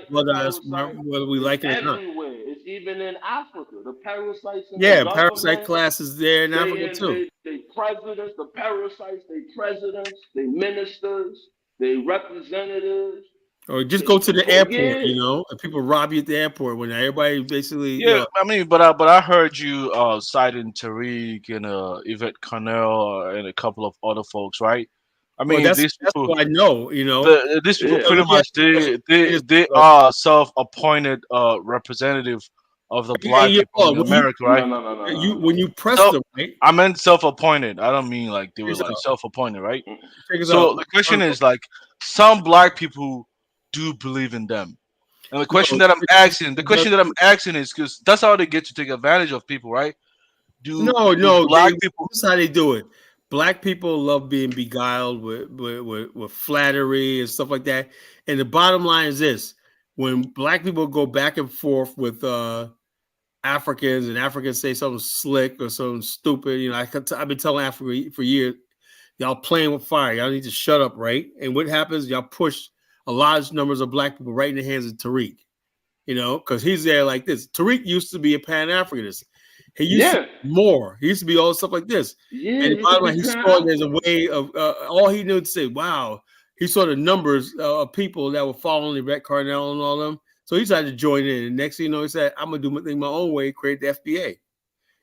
Whether we like it or not. It's even in Africa. The parasites. Parasite class is there in Africa too. They presidents, the parasites. They presidents. They ministers. They representatives. Or just go to the airport, you know, and people rob you at the airport when everybody basically. Yeah, but I heard you citing Tariq and Yvette Cornell and a couple of other folks, right? That's people, what I know, you know. These people pretty much they are self-appointed representative of the Black people in America, right? No. When you press them, right? I meant self-appointed. I don't mean they were self-appointed, right? So the question is some Black people do believe in them, and the question that I'm asking is because that's how they get to take advantage of people, right? No, Black people. This is how they do it. Black people love being beguiled with flattery and stuff like that. And the bottom line is this: when black people go back and forth with Africans, and Africans say something slick or something stupid, I've been telling Africa for years, y'all playing with fire. Y'all need to shut up, right? And what happens? Y'all push a large numbers of black people right in the hands of Tariq, because he's there like this. Tariq used to be a Pan-Africanist. He used to be more. He used to be all stuff like this. Yeah, And you by the could way, be he Pan saw there's a way of all he knew to say, wow. He saw the numbers of people that were following Yvette Carnell and all them. So he decided to join in. And next thing you know, he said, I'm going to do my thing my own way, create the FBA.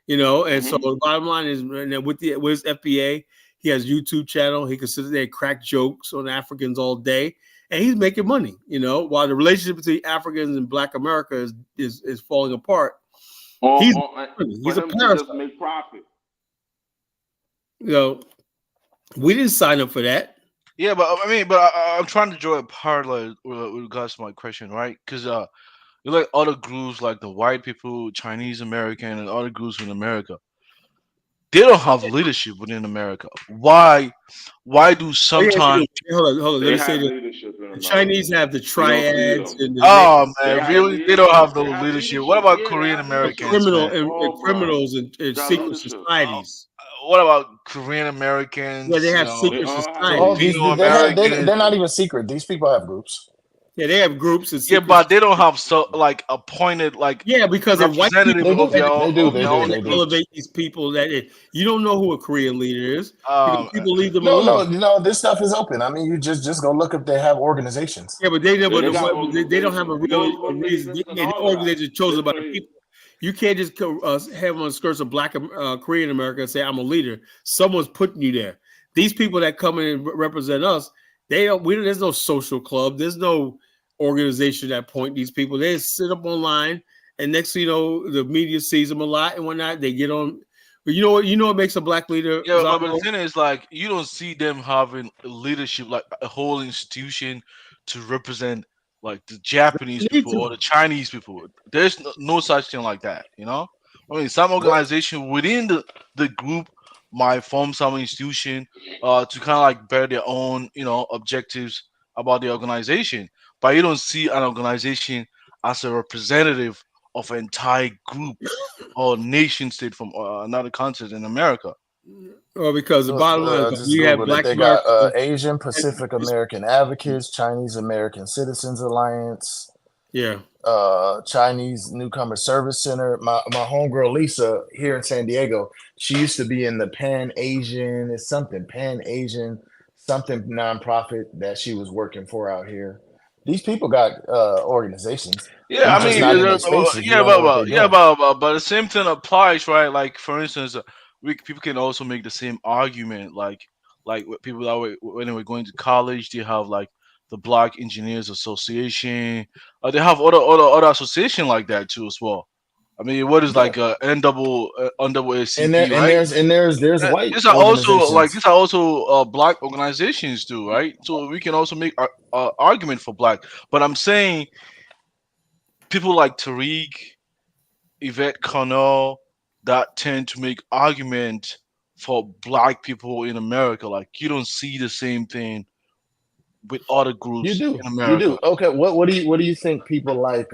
And so the bottom line is, with his FBA, he has YouTube channel. He can sit there and crack jokes on Africans all day. And he's making money, while the relationship between Africans and Black America is falling apart. He's for a him to parasite. just make profit. We didn't sign up for that. Yeah, but I'm trying to draw a parallel with regards to my question, right? Because you like other groups like the white people, Chinese American, and other groups in America. They don't have leadership within America. Why do sometimes? Hold on. Let They me say have this. leadership in The America. Chinese have the You don't see triads them. and Oh They man, have really? They don't have no They have leadership. What about Yeah, they Korean have Americans, leadership. man? Oh, criminals and got secret leadership. societies. What about Korean Yeah, Americans? they have They secret all have Oh, societies. these Filipino they have Americans. they're not even secret. These people have groups. Yeah, they have groups and Yeah, secret. but they don't have appointed because of white representative people They do. of their They do. They do. own They do. groups. elevate these people you don't know who a Korean leader is because people leave them No, alone. this stuff is open. I mean, you just go look up. They have organizations. Yeah, but they got they don't have a organizations. real Muslim reason. leaders and The all of that. organization is chosen They're by the crazy. people. You can't just have on the skirts of Black Korean America and say I'm a leader. Someone's putting you there. These people that come in and represent us, there's no social club. There's no organization that point these people. They just sit up online, and next thing you know, the media sees them a lot and whatnot. They get on. But you know what makes a black leader? Yeah, but the Zabo? thing is, you don't see them having leadership, like a whole institution to represent, like the Japanese They need people or to. the Chinese people. There's no such thing like that, I mean, some organization within the group might form some institution to kind of like bear their own, objectives about the organization. But you don't see an organization as a representative of an entire group or nation state from another continent in America. Well, because the bottom line I is just we have googled it. Black They got America. Asian Pacific American Advocates, Chinese American Citizens Alliance, Yeah. Chinese Newcomer Service Center. My homegirl Lisa here in San Diego, she used to be in the Pan Asian something nonprofit that she was working for out here. These people got organizations. Yeah, You I just mean, not in their spaces. You don't know what they're doing. but the same thing applies, right? Like, for instance, people can also make the same argument, with people that when they were going to college, they have like the Black Engineers Association, they have other association like that too as well. I mean, what is Yeah. like NAACP, And right? there's white These are organizations. Black organizations too, right? So we can also make argument for Black, but I'm saying people like Tariq, Yvette Carnell, that tend to make argument for Black people in America. Like, you don't see the same thing with other You groups do. in You America. do. Okay, what do you think people like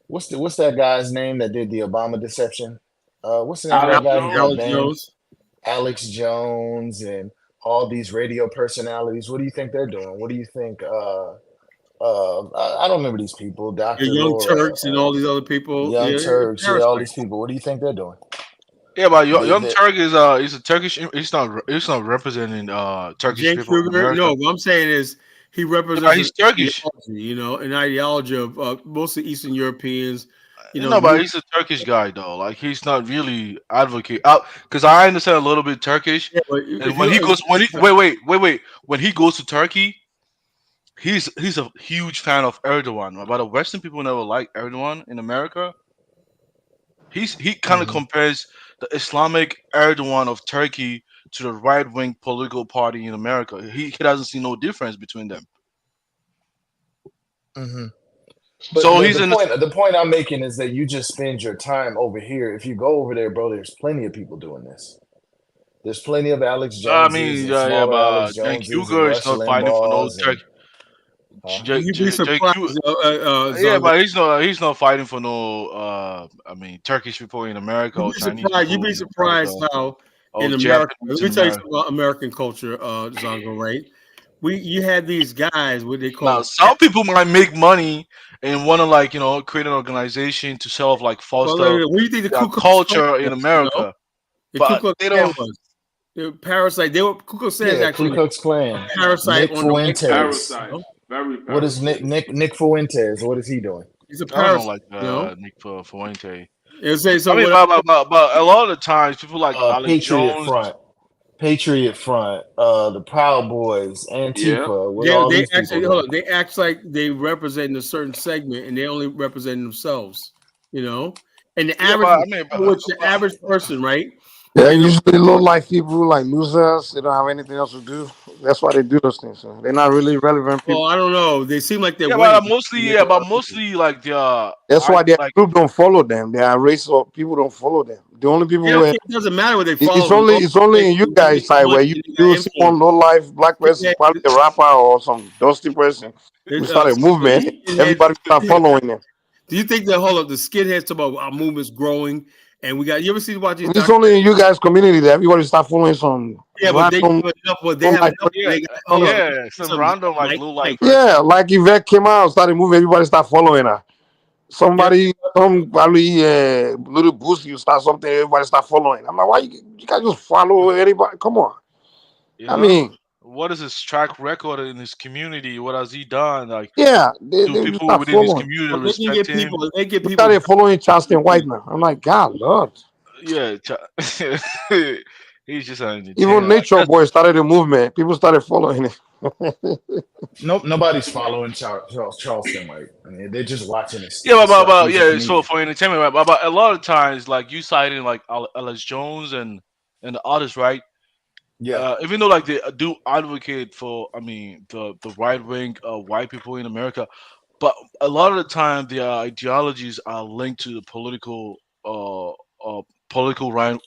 what's that guy's name that did the Obama deception? What's the name of that Alex guy? He got Jones. Alex banned. Jones. Alex Jones and all these radio personalities. What do you think they're doing? What do you think I don't remember these people, Yeah, Dr. Young Laura, Turks and all these other people. Young Yeah, Turks, yeah, all parasite. these people. What do you think they're doing? Yeah, but They, Young they, Turk is a Turkish. He's not representing Turkish Jen people in Kruger. America. No, what I'm saying is he Yeah, but represents he's Turkish. an ideology of mostly Eastern Europeans. No, but he's a Turkish guy though. Like, he's not really advocate. Because I understand a little bit Turkish. Yeah, but And if when you he goes, wait, when he goes to Turkey, he's a huge fan of Erdogan. But the Western people never like Erdogan in America. He kind of Mhm. compares the Islamic Erdogan of Turkey to the right wing political party in America. He doesn't see no difference between them. Mm-hmm. But So he's the in point I'm making is that you just spend your time over here. If you go over there, bro, there's plenty of people doing this. There's plenty of Alex I Joneses mean, and yeah, smaller Alex but Cenk Joneses and Uygur is Rush not fighting for no Limbaughs Turk. and huh? You'd be surprised, Yeah, Zongo. but he's not fighting for no I mean Turkish people in America or Chinese You'd people be in America surprised how or in America. Japanese Let in me tell you America. something about American culture, Zongo. Right? You had these guys, what they Now call. some people might make money and want to like create an organization to sell off like Well, foster what do you think the their Ku Klux Klan culture in was? You know, America, the Ku but Klux they Klan don't. was. They were parasite. They were Ku Klux Klan is Yeah, Ku actually Klux a Klan. parasite Nick on the white man. Fuentes. You know? Very What is parasitic. Nick Fuentes? What is he doing? He's a I don't know parasite. like You know. Nick Fuente. It'll say I so. mean, What? but a lot of the times people like Alex Patriot Jones. Front. Patriot Front, the Proud Boys, Yeah. Antifa, what They all they these people actually doing? hold on. They act like they represent a certain segment, and they only represent themselves. You know, and the Yeah, average, but I mean, which the average person, right? Yeah, You know, usually low life people like losers. They don't have anything else to do. That's why they do those things. So they're not really relevant well, people. I don't know. They seem like they're yeah, winning. but mostly like the That's I why their like group don't follow them. Their race or people don't follow them. The only people Yeah, who okay, it doesn't matter what they it's follow. As only long it's as only in you they guys make side where money and they you got see one influence. low life black person, probably a rapper or some dusty person, we start a movement. Everybody start following them. Do you think that hold up the skinheads talk about our movement's growing and we got you ever see watch these It's documentaries? only in you guys community that everybody start following some Yeah, but they random have enough. But they low have life enough. yeah, They got hold up. yeah, some random like blue light person. yeah, like Yvette came out, started moving, everybody start following her. Somebody, some probably little boost, you start something, everybody start following. I'm like, why you guys just follow anybody? Come on. You I know, mean, what is his track record in his community? What has he done? Like, yeah, do they just people start within his following. community Well, they can respect get him? people. They get We people. started following Charleston White now. I'm like, God, Lord. Yeah, he's just an Even entertainer. Like, Nature Boy started a movement. People started following it. Nope, nobody's following Charleston White. I mean, they're just watching his, yeah, his stuff. He's a yeah, it's comedian. for entertainment, right? But a lot of times, like you citing like Alex Jones and the others, right? Yeah. Even though like they do advocate for, I mean, the right wing white people in America, but a lot of the time their ideologies are linked to the political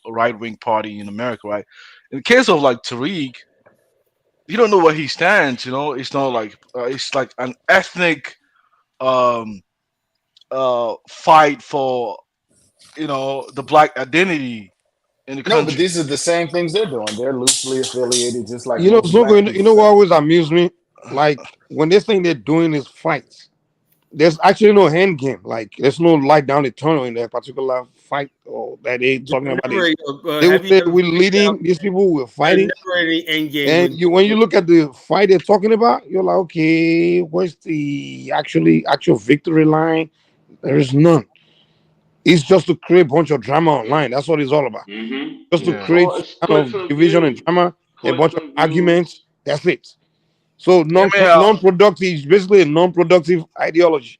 right wing party in America, right? In the case of like Tariq, you don't know where he stands. You know, it's not like it's like an ethnic um fight for the black identity in the No, but country. these are the same things they're doing. They're loosely affiliated, just like You know, most black you people know what say. always amused me? Like when this thing they're doing is fights. There's actually no hand game. Like there's no light down the tunnel in that particular fight or that they talking about Never, this. They would have you say ever we're figured out? leading, these people were There's fighting. never any end game And when. when you look at the fight they're talking about, you're like, okay, where's the actual victory line? There is none. It's just to create a bunch of drama online. That's what it's all about. Mm-hmm. Just to Yeah. create Oh, some it's kind clicks of and division and views. drama, a bunch Clicks of and views. arguments. That's it. So Yeah, I mean, non-productive, basically a non-productive ideology,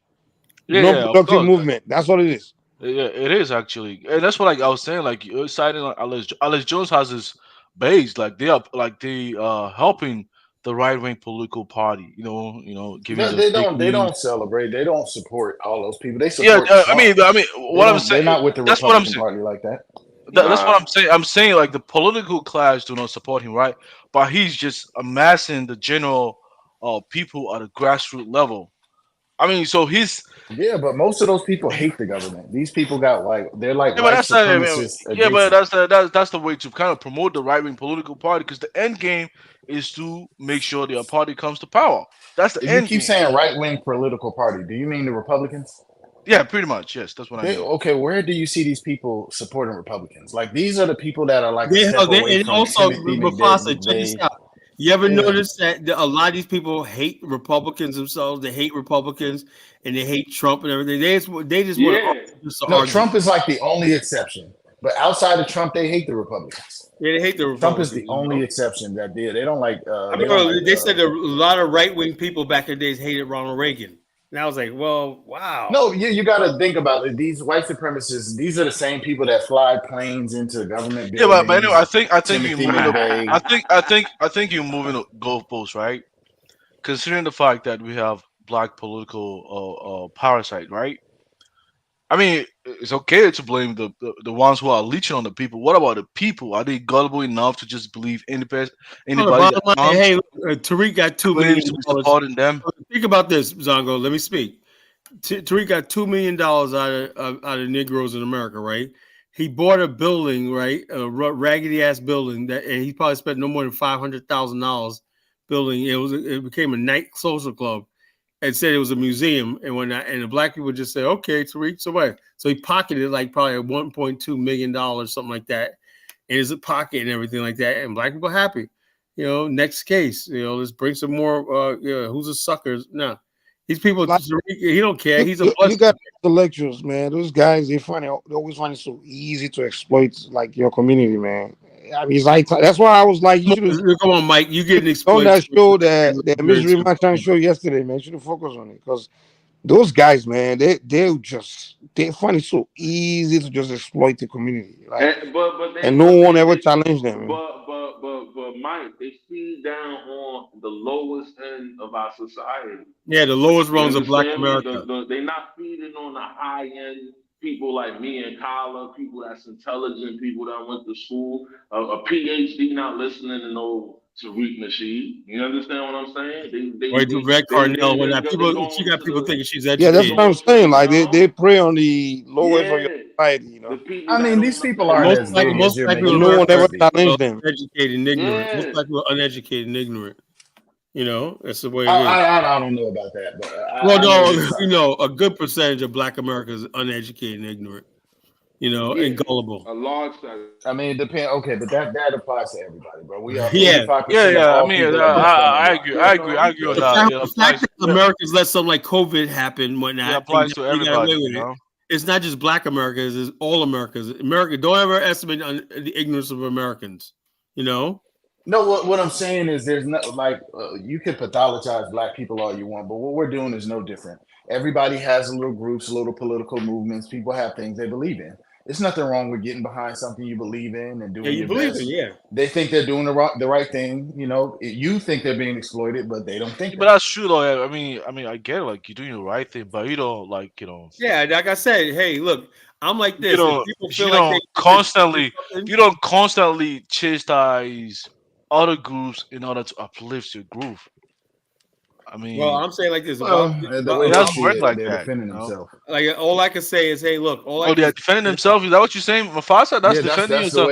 yeah, of non-productive course. movement. That's what it is. Yeah, it is actually, and that's what like I was saying. Like you're citing like Alex Jones has his base, like they helping the right wing political party. Giving But the fake they news. don't celebrate. They don't support all those people. They Yeah, support Trump. I mean, They what I'm don't. They're saying. not with the That's what I'm Republican saying. Party like that. That's what Nah. I'm saying. I'm saying like the political class do not support him, right? But he's just amassing the general people at a grassroots level. I mean, so he's Yeah, but most of those people hate the government. These people got they're like yeah, but white that's not. I mean, supremacists yeah, but adjacent. that's the way to kind of promote the right wing political party because the end game is to make sure their party comes to power. That's the If you end keep game. saying right wing political party, do you mean the Republicans? Yeah, pretty much. Yes, that's what I mean. Okay, where do you see these people supporting Republicans? Like these are the people that are like a They, step away and from also Timothy Mufasa, check this McVeigh. out. You ever Yeah. notice that a lot of these people hate Republicans themselves? They hate Republicans and they hate Trump and everything. They just want to Yeah. argue just to No, argue. Trump is like the only exception. But outside of Trump, they hate the Republicans. Yeah, they hate the Trump is Republicans. the only exception that did. They don't like. I remember they said a lot of right wing people back in the days hated Ronald Reagan, and I was like, well, wow. No, you got to think about it. These white supremacists. These are the same people that fly planes into government Yeah, but anyway, buildings. I think you're Timothy moving. McVeigh. I think you're moving the goalposts, right? Considering the fact that we have black political parasite, right? I mean, it's okay to blame the ones who are leeching on the people. What about the people? Are they gullible enough to just believe Well, the anybody bottom that line, comes hey, Tariq got $2 claims million. to be supporting them? Think about this, Zongo. Let me speak. Tariq got $2 million out of Negroes in America, right? He bought a building, right? A raggedy ass building that, and he probably spent no more than $500,000 building. It became a night social club, and said it was a museum. And the black people just said, okay, Tariq, so what? So he pocketed like probably $1.2 million, something like that, in his pocket and everything like that. And black people happy. Next case. Let's bring some more. Who's a sucker? No, these people. Like, He don't care. He's a you blessing. got the lectures, man. Those guys, they always find it so easy to exploit like your community, man. I mean, it's like that's why I was like, you should have Come on, Mike. You getting on exploited that show, that Misery Mansion show yesterday, man. You should have focused on it because those guys, man, they find it so easy to just exploit the community, like, and no one ever challenged them. But Mike, they feed down on the lowest end of our society. Yeah, the lowest You rungs of Black understand me? America. They're not feeding on the high end people like me and Kyla, people that's intelligent, people that went to school, a PhD not listening to no Tariq Nasheed. You understand what I'm saying? Right to Red Carnell. When that They people, she going got to people the thinking she's Yeah, that's educated. what I'm saying. Like they prey on the lowest of your society, you know. The people I mean, that these don't people know. aren't as big as Most you're black people making in And no them one America out ever to be. challenged them. educated and ignorant. Most black people are uneducated and ignorant. That's the way it is. I don't know about that, but Well, I know no, a good percentage of Black America is uneducated and ignorant. And gullible. A large side. I mean, it depends. Okay, but that applies to everybody, bro. We are Yeah. 85% of I all mean, people are just dumb and I blind. agree. I agree on The that. fact, It the fact applies. that Americans let something like COVID happen, and It whatnot, and applies to they got away everybody. with it. It's not just Black Americans; it's all Americans. America, don't ever estimate the ignorance of Americans. No, what I'm saying is there's no you can pathologize black people all you want, but what we're doing is no different. Everybody has little groups, little political movements. People have things they believe in. There's nothing wrong with getting behind something you believe in and doing you your believe best. in, yeah. They think they're doing the right thing. You think they're being exploited, but they don't think But that. that's true, though. I get it, like you're doing the right thing, but you don't Yeah, like I said, hey, look, I'm like you this. If don't people feel you like don't they should do constantly something, you don't constantly chastise other groups in order to uplift your group. I well, mean, I'm saying like this Well, the way it they doesn't see work it, like they're that, defending themselves. like all I can say is, hey, look, all I Oh, can they're defending themselves. Is that what you're saying, Mufasa? That's Yeah, defending that's the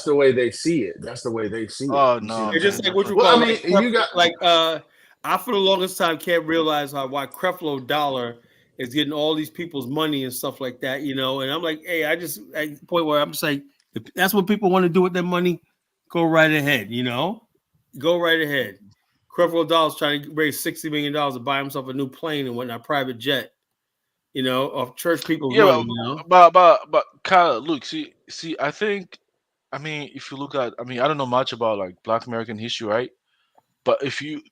yourself. way they see it. That's the way they see it. Oh You see what no, I'm It's just saying? like what you Well, call I mean, you got I for the longest time can't realize why Creflo Dollar is getting all these people's money and stuff like that, and I'm like, hey, at the point where I'm just like, if that's what people want to do with their money, go right ahead, go right ahead. Creflo Dollar's trying to raise $60 million to buy himself a new plane and whatnot, private jet, of church people's yeah, money, but Kyle, look, see, I think, I mean, if you look at, I mean, I don't know much about like Black American history, right? But if you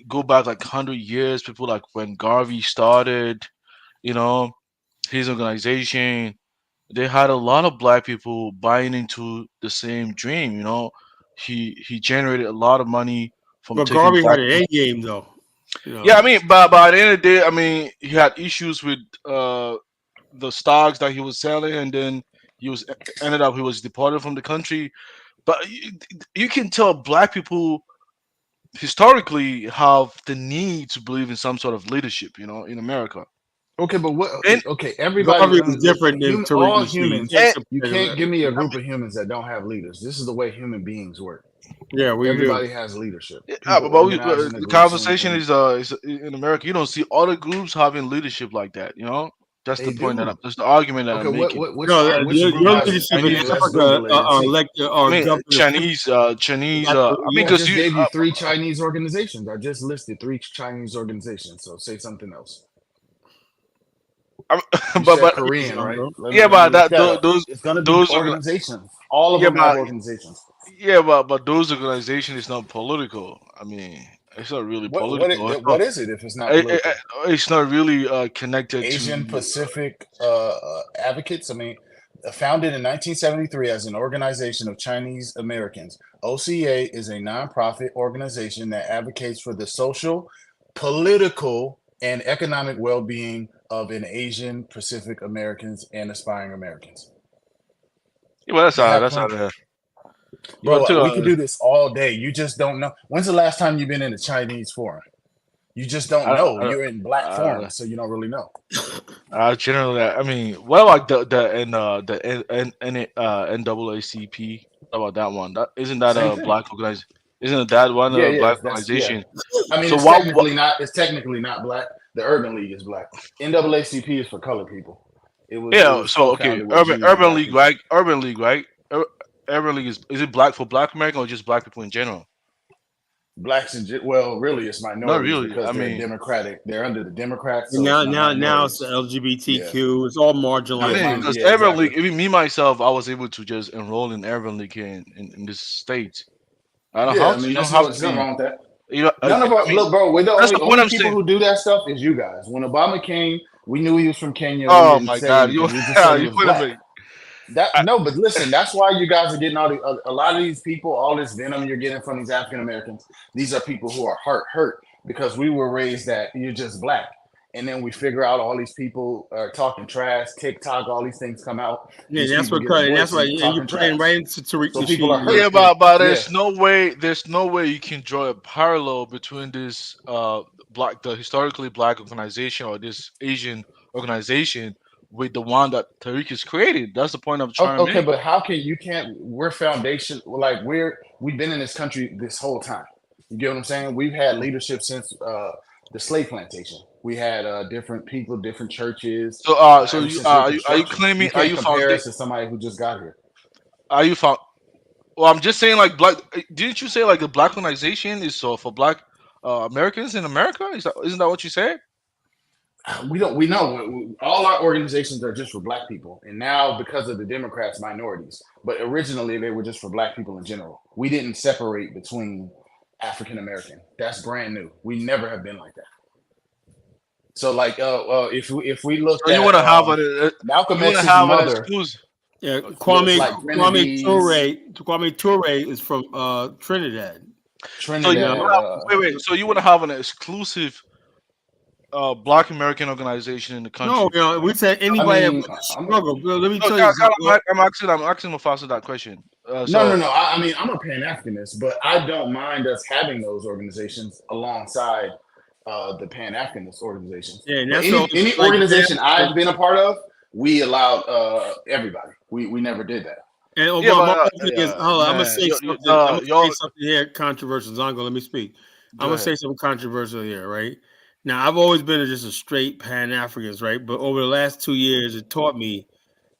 go back like 100 years, people like when Garvey started, you know, his organization, they had a lot of black people buying into the same dream. He generated a lot of money from But taking Garvey black had an people. end game though. Yeah, I mean, but at the end of the day, I mean, he had issues with the stocks that he was selling, and then he was deported from the country. But you can tell black people historically have the need to believe in some sort of leadership, in America. okay, but what? And Okay, everybody. Garvey was Listen, different than Tariq all Nasheed. humans. You can't You compare can't give me a them. group of humans that don't have leaders. This is the way human beings work. Yeah, we do. Everybody has leadership. yeah, People but organize into the groups, conversation and is in America. You don't see other groups having leadership like that. That's the they point do. that's the argument that Okay, I'm making. No, which group your has it? leadership in Let's Africa Google it and are see. elected I are mean, government Chinese. I mean, I yeah. because just you, gave you three Chinese organizations. I just listed three Chinese organizations. So say something else. You said but Korean, right? yeah, Let me but look that that up. those It's gonna be those are organizations. All of yeah, them have but organizations. yeah, but those organization is not political. I mean, it's not really political. What is it if it's not It, it, political? it's not really connected to. Asian Pacific Advocates. I mean, founded in 1973 as an organization of Chinese Americans, OCA is a nonprofit organization that advocates for the social, political, and economic well-being of an Asian, Pacific Americans, and aspiring Americans. Yeah, well, that's They have how plenty. Bro, too, we could do this all day. You just don't know. When's the last time you've been in a Chinese forum? You just don't know. You're in black forums, so you don't really know. Generally, I mean, what about the NAACP? What about that one? That isn't that Same a thing. black organization? Isn't that one a black That's organization? I mean, So it's what? technically not black. The Urban League is black. NAACP is for colored people. It was So okay, co-founded with Jews and Urban black League, people. right? Urban League, right? Urban League is it black for Black American or just black people in general? Blacks and really it's Not minorities really. because I they're mean, Democratic. They're under the Democrats. So Now, it's now it's minorities. the LGBTQ. It's all marginalized. because Urban League, even me myself, I was able to just enroll in Urban League here in this state. I don't have to. You don't have there's to nothing be. wrong with that. You know, None of us look, bro. We're the that's the point only I'm people saying. who do that stuff is you guys. When Obama came, we knew he was from Kenya. Oh we didn't my say God! anything. You, We just said he you was put a black. No, but listen, that's why you guys are getting a lot of these people, all this venom you're getting from these African Americans. These are people who are hurt because we were raised that you're just black. And then we figure out all these people are talking trash, TikTok, all these things come out. Yeah, These that's people what get a and that's voice why and you're talking playing trash. right into Tariq So people are Nasheed. hurt. Yeah, but there's no way you can draw a parallel between this the historically black organization or this Asian organization with the one that Tariq has created. That's the point I'm trying to Okay, make. but we're foundation, like we've been in this country this whole time. You get what I'm saying? We've had leadership since the slave plantation. We had different people, different churches. So Ever you since are you Reconstruction, claiming you can't compare us to somebody who just got here. are you found well I'm just saying like black didn't you say like the black colonization is for black Americans in America? Isn't that what you said? We know all our organizations are just for black people, and now because of the Democrats, minorities. But originally, they were just for black people in general. We didn't separate between African American. That's brand new. We never have been like that. So, like, if we looked So you at want to have Malcolm you want to X's have an mother, exclusive. Yeah, looks like Kwame Ture is from Trinidad. So wait. So you want to have an exclusive Black American organization in the country? No, we said anybody that wants to struggle. Bro, let me tell you. I'm asking Mufasa that question. No. I mean, I'm a Pan-Africanist, but I don't mind us having those organizations alongside the Pan-Africanist organizations. Yeah, and but that's any like organization I've been a part of, we allowed everybody. We never did that. And my thing is, hold on, I'm gonna say something. I'm gonna say something here controversial. Zongo, let me speak. I'm gonna say something controversial here, right? Now, I've always been just a straight Pan-Africanist, right? But over the last 2 years, it taught me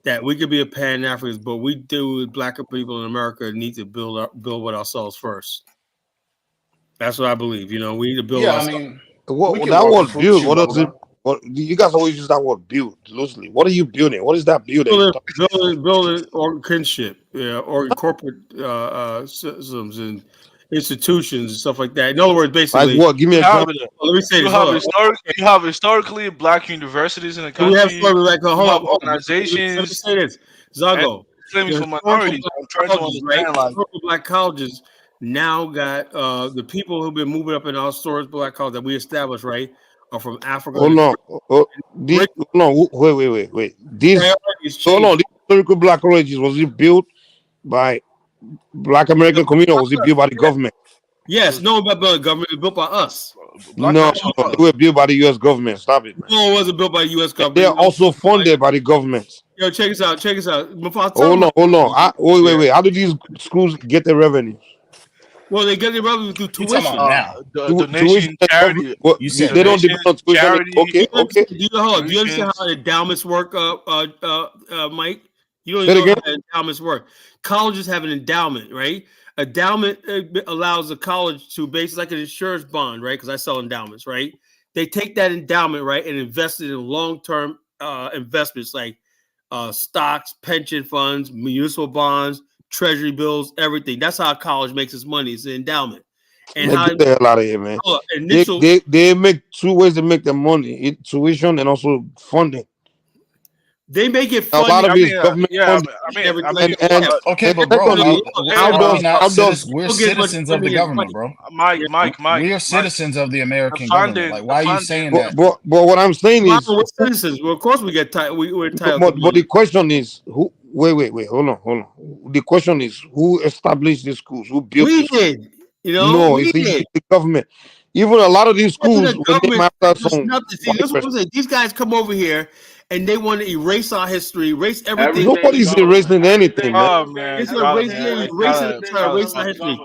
that we could be a Pan-Africanist, but we do, black people in America, need to build with ourselves first. That's what I believe. You know, we need to build. I mean, that was build. What does it? What you guys always use that word build loosely? What are you building? What is that building? Building or kinship, or corporate systems and institutions and stuff like that. In other words, basically, like what? Give me an example. Let me say you have historically black universities in the country. We have organizations. Let me say this, Zago. For minorities. I'm trying to understand, like black colleges now got the people who've been moving up in our stores, black colleges that we established, right, are from Africa. Wait. These historical black colleges, was it built by Black American community or was it built by the government? Yes, no, but the government was built by us. No, they were built by the U.S. government. Stop it, man. No, it wasn't built by the U.S. government. They're also funded by the government. Yo, check us out. Hold on. Wait. How do these schools get their revenue? Well, they get their revenue through tuition. Donation, charity. They don't depend on tuition. Charity. Okay. Do you understand how endowments work, Mike? You don't even know how endowments work. Colleges have an endowment, right? Endowment allows the college to basically like an insurance bond, right? Because I sell endowments, right? They take that endowment, right, and invest it in long-term investments like stocks, pension funds, municipal bonds, treasury bills, everything. That's how college makes its money. It's an endowment. And man, get the hell out of here, man. They make two ways to make their money: tuition and also funding. They may get A lot funding. of his government funding. Okay, but bro, we're citizens of the government, bro. Mike, we are citizens of the American government. Like, why are you saying but, that? but what I'm saying is, we're citizens. Well, of course, we get we're entitled. but the question is, who? Wait, hold on. The question is, who established these schools? Who built? We did. You know, no, we did. The government. Even a lot of these schools, were named after some. See, this is what I'm saying. These guys come over here and they want to erase our history, erase everything. Nobody's erasing anything, man. Oh man, it's erasing our history.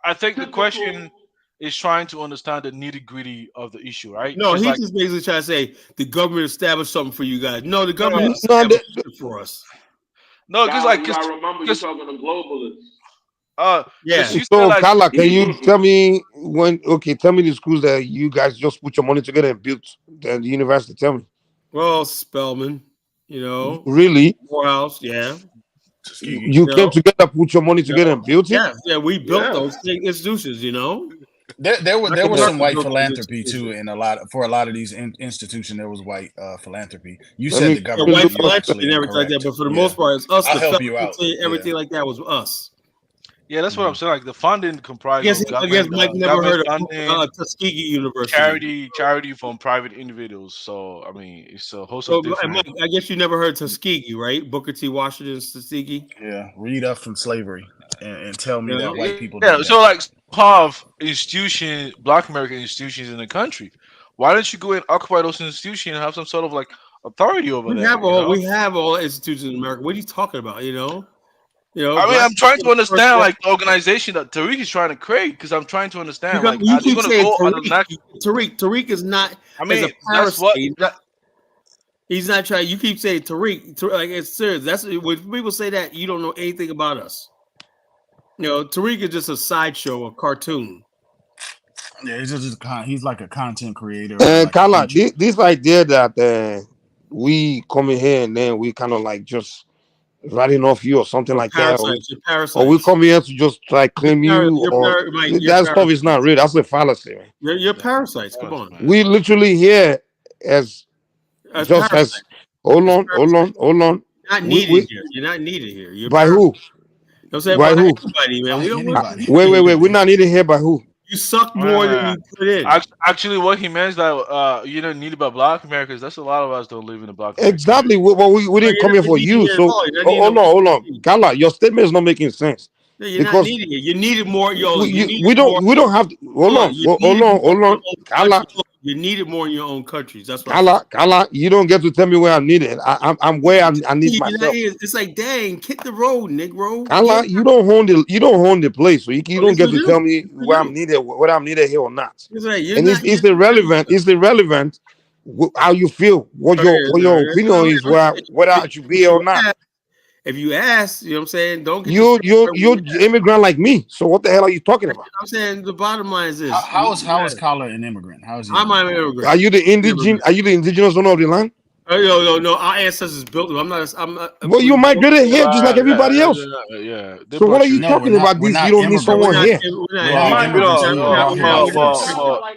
I think the question is trying to understand the nitty-gritty of the issue, right? No, he's just basically trying to say the government established something for you guys. No, the government established it for us. No, because like, I remember you talking to globalists. Yeah. So, Carla, can you tell me tell me the schools that you guys just put your money together and built the university? Tell me. Well, Spelman, Really? Morehouse, yeah. You came together, put your money together, and built it. Yeah, we built those institutions. There was some white philanthropy too, in for a lot of these institutions. There was white philanthropy. You said the government, white philanthropy and everything like that, but for the most part, it's us. I'll help you out. Everything like that was us. Yeah, that's what I'm saying. Like the funding comprised I guess Mike never heard of Tuskegee University. Charity from private individuals. So I mean, it's a host of different. Mike, I guess you never heard Tuskegee, right? Booker T. Washington's Tuskegee. Yeah, read up from slavery and tell me that white people. Yeah, so like have institutions, Black American institutions in the country. Why don't you go and occupy those institutions and have some sort of like authority over them? We have all institutions in America. What are you talking about? I mean, I'm trying to understand like the organization that Tariq is trying to create because I'm trying to understand. Like, you keep saying Tariq is not. I mean, that's what he's not trying. You keep saying Tariq, like it's serious. That's when people say that you don't know anything about us. Tariq is just a sideshow, a cartoon. Yeah, he's like a content creator. Carla, this idea that we come in here and then we kind of like just writing off you or something like that, or we come here to just try claim you, that stuff is not real. That's a fallacy, man. You're parasites. Come on, man. We literally here as hold on. You're not needed here. You're not needed here. You're by who? By who? Anybody, man. We don't wait. We're not needed here by who? You suck more than you put in. Actually, what he meant is that you don't need about Black Americans. That's a lot of us don't live in the Black America. Exactly. Well, we didn't come here for you. So hold on. Carla, your statement is not making sense. You're not needed here. You needed more. We don't have to. Hold on. Carla. You need it more in your own countries. That's what Carla, you don't get to tell me where I'm needed. I'm where I need myself. It's like, dang, hit the road, Negro. Carla, you don't own the place, so you don't get to tell me where I'm needed, whether I'm needed here or not. It's irrelevant. It's irrelevant how you feel, what your opinion is, whether I should be here or not. If you ask, you know what I'm saying, don't get you're immigrant like me. So what the hell are you talking about? I'm saying the bottom line is this. How is Carla an immigrant? How is he? I'm an immigrant. Are you the indigenous owner of the land? No. Our ancestors built it. I'm not. Well, you migrated here just like everybody else. Yeah. So what are you talking about? This you don't need someone here.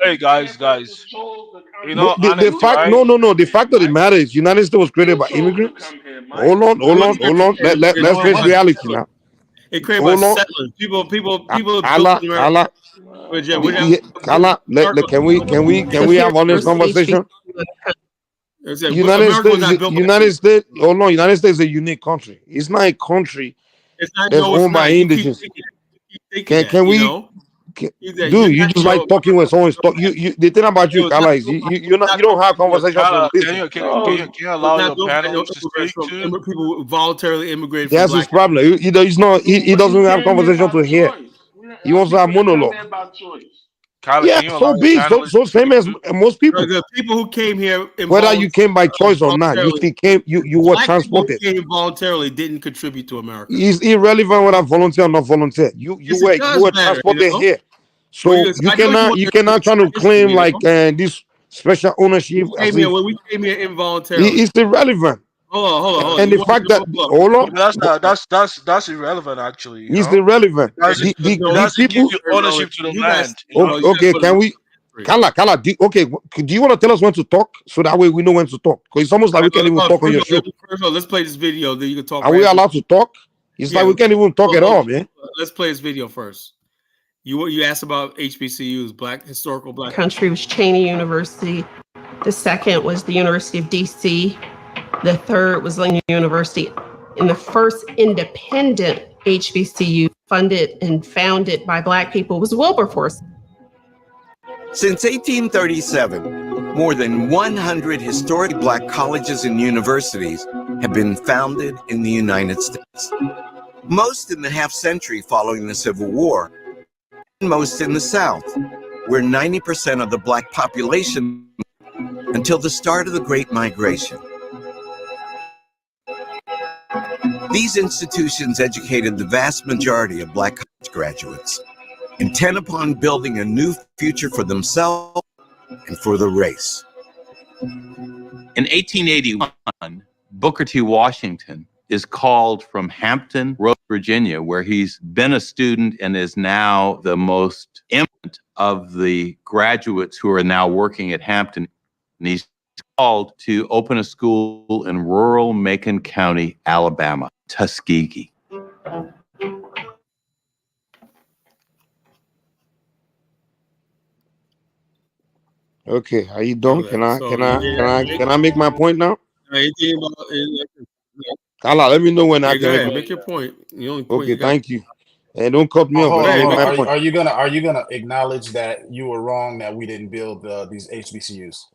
Hey guys. The fact, no. The fact of the matter is, United States was created by immigrants. Hold on. Let's face reality now. It created by settlers. People. Carla, can we have honest conversation? United States. Oh no, United States is a unique country. It's not a country that's owned by indigenous. Can we? Dude, you just like talking when someone's talking. The thing about you, Carla, is you don't have conversations. Can you allow your panelists to speak to people voluntarily immigrated? That's his problem. He doesn't have conversation to hear. He wants to have monologue. Yeah, so big, so same as most people. The people who came here, whether you came by choice or not, you still came. You were transported. Came voluntarily, didn't contribute to America. It's irrelevant whether volunteer or not volunteer. You were transported here, so you cannot try to claim like this special ownership. We came here involuntarily. It's irrelevant. Hold on. And the fact that that's irrelevant actually. It's irrelevant. That's give you ownership to the land. Okay, can we? Kala, okay, do you want to tell us when to talk so that way we know when to talk? Because it's almost like we can't even talk on your show. First of all, let's play this video, then you can talk. Are we allowed to talk? It's like we can't even talk at all, man. Let's play this video first. You asked about HBCUs, historical black country was Cheney University. The second was the University of DC. The third was Lincoln University. And the first independent HBCU funded and founded by Black people was Wilberforce. Since 1837, more than 100 historic Black colleges and universities have been founded in the United States. Most in the half century following the Civil War, and most in the South, where 90% of the Black population until the start of the Great Migration. These institutions educated the vast majority of Black college graduates, intent upon building a new future for themselves and for the race. In 1881, Booker T. Washington is called from Hampton Roads, Virginia, where he's been a student and is now the most eminent of the graduates who are now working at Hampton. And he's called to open a school in rural Macon County, Alabama, Tuskegee. Okay, are you done? Can I make my point now? Kala, let me know when I can make your point. Okay, thank you. And don't cut me off. Are you gonna acknowledge that you were wrong that we didn't build these HBCUs?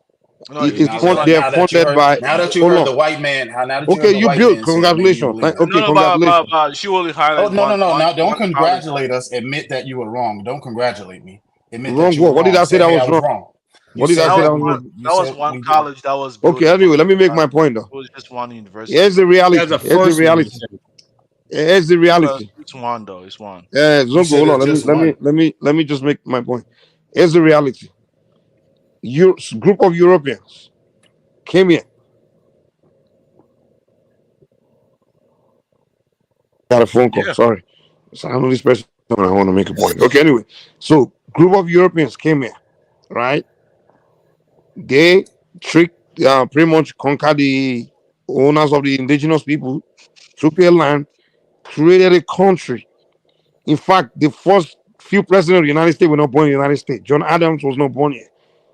They're funded by. Now that you heard the white man, you built. Congratulations. Congratulations. She only highlighted. No. Now don't congratulate us. Admit that you were wrong. Don't congratulate me. Admit wrong. What did I say that was wrong? What did I say that was wrong? That was one college that was. Okay, anyway, let me make my point though. It was just one university. Here's the reality. Here's the reality. It's one though. It's one. Yeah, hold on. Let me just make my point. Here's the reality. Group of Europeans came here. Got a phone call. Yeah. Sorry. So I know this person. I want to make a point. Okay, anyway. So group of Europeans came here, right? They pretty much conquered the owners of the indigenous people, took their land, created a country. In fact, the first few presidents of the United States were not born in the United States. John Adams was not born here.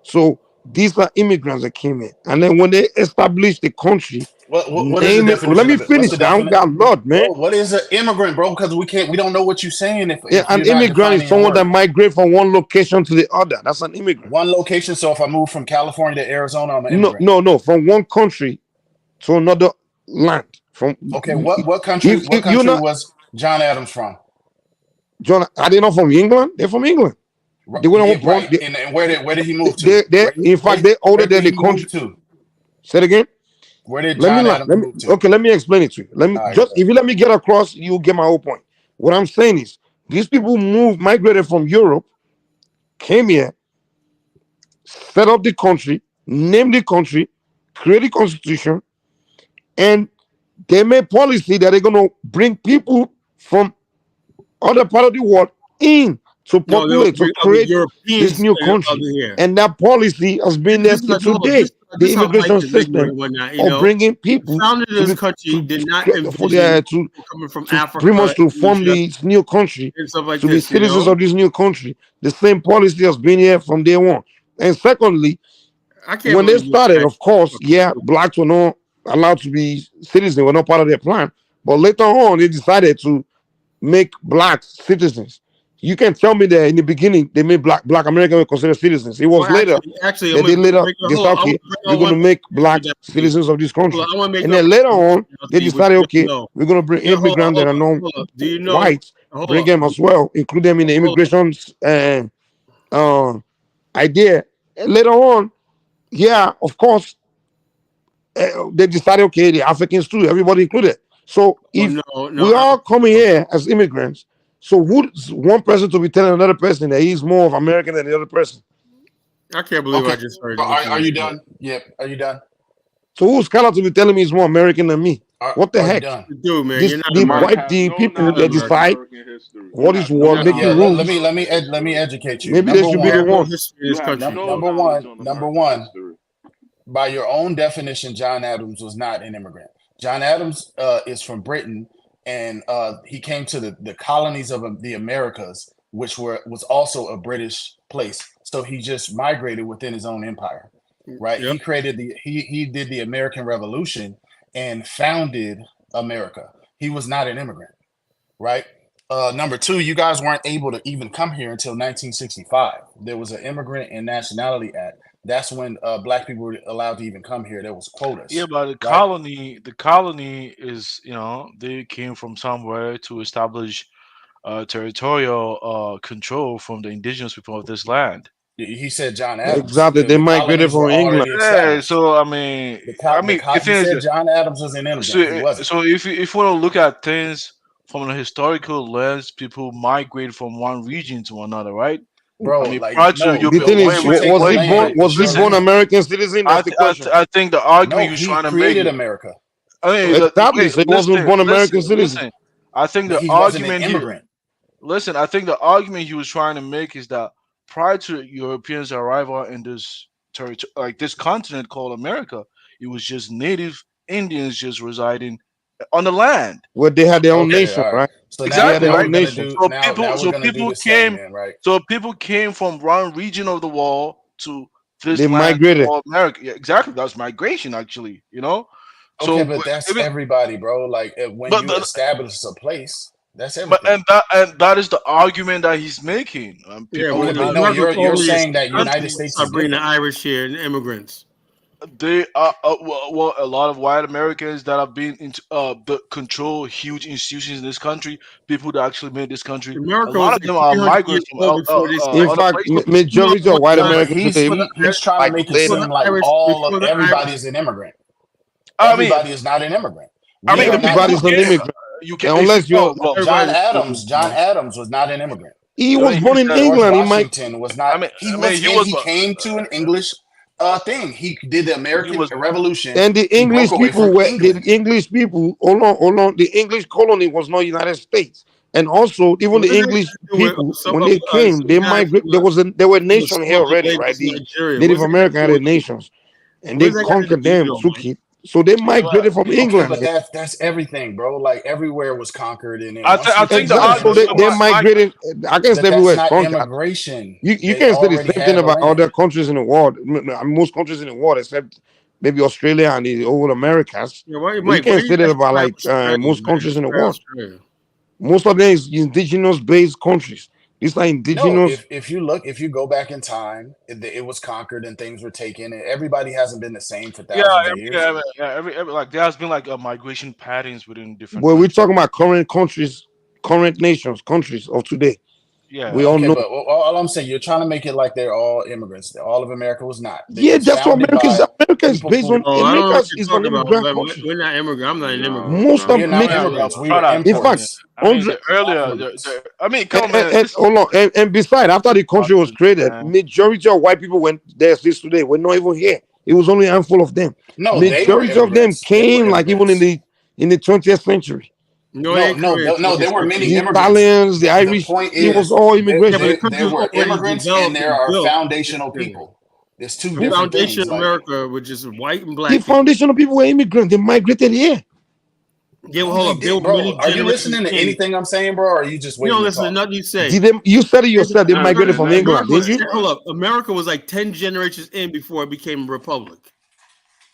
So these are immigrants that came here. And then when they established the country, what is the definition? Let me finish. Lord, man. What is an immigrant, bro? Because we don't know what you're saying. An immigrant is someone that migrates from one location to the other. That's an immigrant. One location. So if I move from California to Arizona, I'm an immigrant. No. From one country to another land. What country was John Adams from? Are they not from England? They're from England. They were not born. And where did he move to? They're older than the country. Say it again. Where did John Adams move to? Okay, let me explain it to you. If you let me get across, you'll get my whole point. What I'm saying is, these people migrated from Europe, came here, set up the country, named the country, created the constitution, and they made policy that they're going to bring people from other part of the world in to populate, to create this new country. And that policy has been there to today. The immigration system of bringing people to this country did not envision coming from Africa, pretty much to form this new country, to be citizens of this new country. The same policy has been here from day one. And secondly, when they started, of course, blacks were not allowed to be citizens, were not part of their plan. But later on, they decided to make blacks citizens. You can tell me that in the beginning they made black Americans were considered citizens. It was later that they decided, we're going to make black citizens of this country. And then later on, they decided, we're going to bring immigrants that are non-white, bring them as well, include them in the immigration idea. And later on, of course, they decided, the Africans too, everybody included. So if we are coming here as immigrants, so who's one person to be telling another person that he's more of American than the other person? I can't believe I just heard. Are you done? Yep. Are you done? So who's Carla to be telling me he's more American than me? What the Are you heck? done? Dude, man, This you're not they American. wipe the people that decide what is No, war, making let rules. me educate you. Maybe they should be We the have no one. history in this country. Number one, by your own definition, John Adams was not an immigrant. John Adams is from Britain, and he came to the colonies of the Americas, which was also a British place. So he just migrated within his own empire, right? Yep. He created he did the American Revolution and founded America. He was not an immigrant, right? Number two, you guys weren't able to even come here until 1965. There was an Immigrant and Nationality Act. That's when black people were allowed to even come here. There was quotas. Yeah, but right? the colony is, they came from somewhere to establish territorial control from the indigenous people of this land. He said John Adams. Exactly. They migrated colonies were from England. already Yeah, established. so I mean, the He thing is said that, John Adams was an immigrant. He wasn't. so if you want to look at things from a historical lens, people migrate from one region to another, right? Bro, I mean, like, prior to no. The thing is, was he born American citizen? That's the question. I think the argument No, he was he trying to make created is, America. I mean, Established. He wasn't born American citizen. listen. I think But the he wasn't an argument here. immigrant. Listen, I think the argument he was trying to make is that prior to Europeans' arrival in this territory, like this continent called America, it was just native Indians just residing on the land. Well, they had their own Okay, nation, all right. right? So They now, had their now own we're gonna nation. do So now people, we're so gonna do people the came, segment, right? so people came from one region of the wall to this They land migrated. called America. Yeah, exactly. That's migration, actually. Okay, So, but that's even, everybody, bro. Like when but you establish a place, that's but everything. and that is the argument that he's making. Yeah, People Okay, when but the no, Americans you're over here, saying that United country States start is bringing the different. Irish here and the immigrants. They are well, a lot of white Americans that have been into the control huge institutions in this country. People that actually made this country. A America lot was of like them are 300 years migrants from old before they In other started. fact, places. majority of white No, but Americans today, he's trying to like make it later. seem like Before the everybody Irish. is an immigrant. I mean, Everybody is not an immigrant. I We mean, are not Everybody's an immigrants. immigrant, you can if you unless you're. well, John Everybody was Adams was not an immigrant. He I was mean, born in George England. Washington was not. I mean, He came to an English thing. He did the American Revolution. And the He broke English away people from were England. the English people. Hold on. The English colony was not United States, and also even What the does that English have to do with people some when they came, some they guy migrated. There were nations here smuggled already, right? labels in The Nigeria? Native What's that got to American had do their with you? nations, and What they does that got to do conquered with them, you, took man? it. So they migrated from Okay, England. but that's everything, bro. Like everywhere was conquered, and then I once you think the Exactly. So argument establish a they place, migrated. I guess but that's everywhere is not conquered. immigration. You They can't say the already same thing had a about land. other countries in the world. Most countries in the world, except maybe Australia and the old Americas. Yeah, why, But you Mike? Why can't you say that about describe like Australia, most man? countries in the Describe world. Australia. Most of them is indigenous-based countries. These are No, indigenous. if you go back in time, it was conquered and things were taken, and everybody hasn't been the same for yeah, thousands of years. every like there has been like a migration patterns within different Well, we're countries. talking about current countries, current nations, countries of today. Yeah. We all Okay, know. but all I'm saying, you're trying to make it like they're all immigrants. All of America was not. It Yeah, was that's what founded America is. by America is people based on. who. Oh, I don't know America what is you're an talking about. immigrant But country. we're not immigrant. I'm not an immigrant. Most We're of not major, immigrants. We Shut were up. in fact, imports. I mean, hundred. I mean, come on, man. And hold on, and besides, after the country was created, Man. majority of white people went there's this today. We're not even here. It was only a handful of them. No, they were Majority of them immigrants. They were came like even immigrants. in the 20th century. No, they ain't coming into No. There this were country. many The immigrants. Italians, the The Irish, point it was is, all Yeah, but the immigration. country there was were already immigrants and developed there and are built. foundational people. There's two The different foundation things. of Like, America, which is white and The black people. foundation of people were immigrants. They migrated here. Yeah, well, no, hold they up. There did, were many bro. Are you generations listening to in. anything I'm saying, bro? Or are you just You don't waiting to listen to talk? nothing you say. You said it yourself. They migrated from England, didn't you? Hold up. America was like 10 generations in before it became a republic.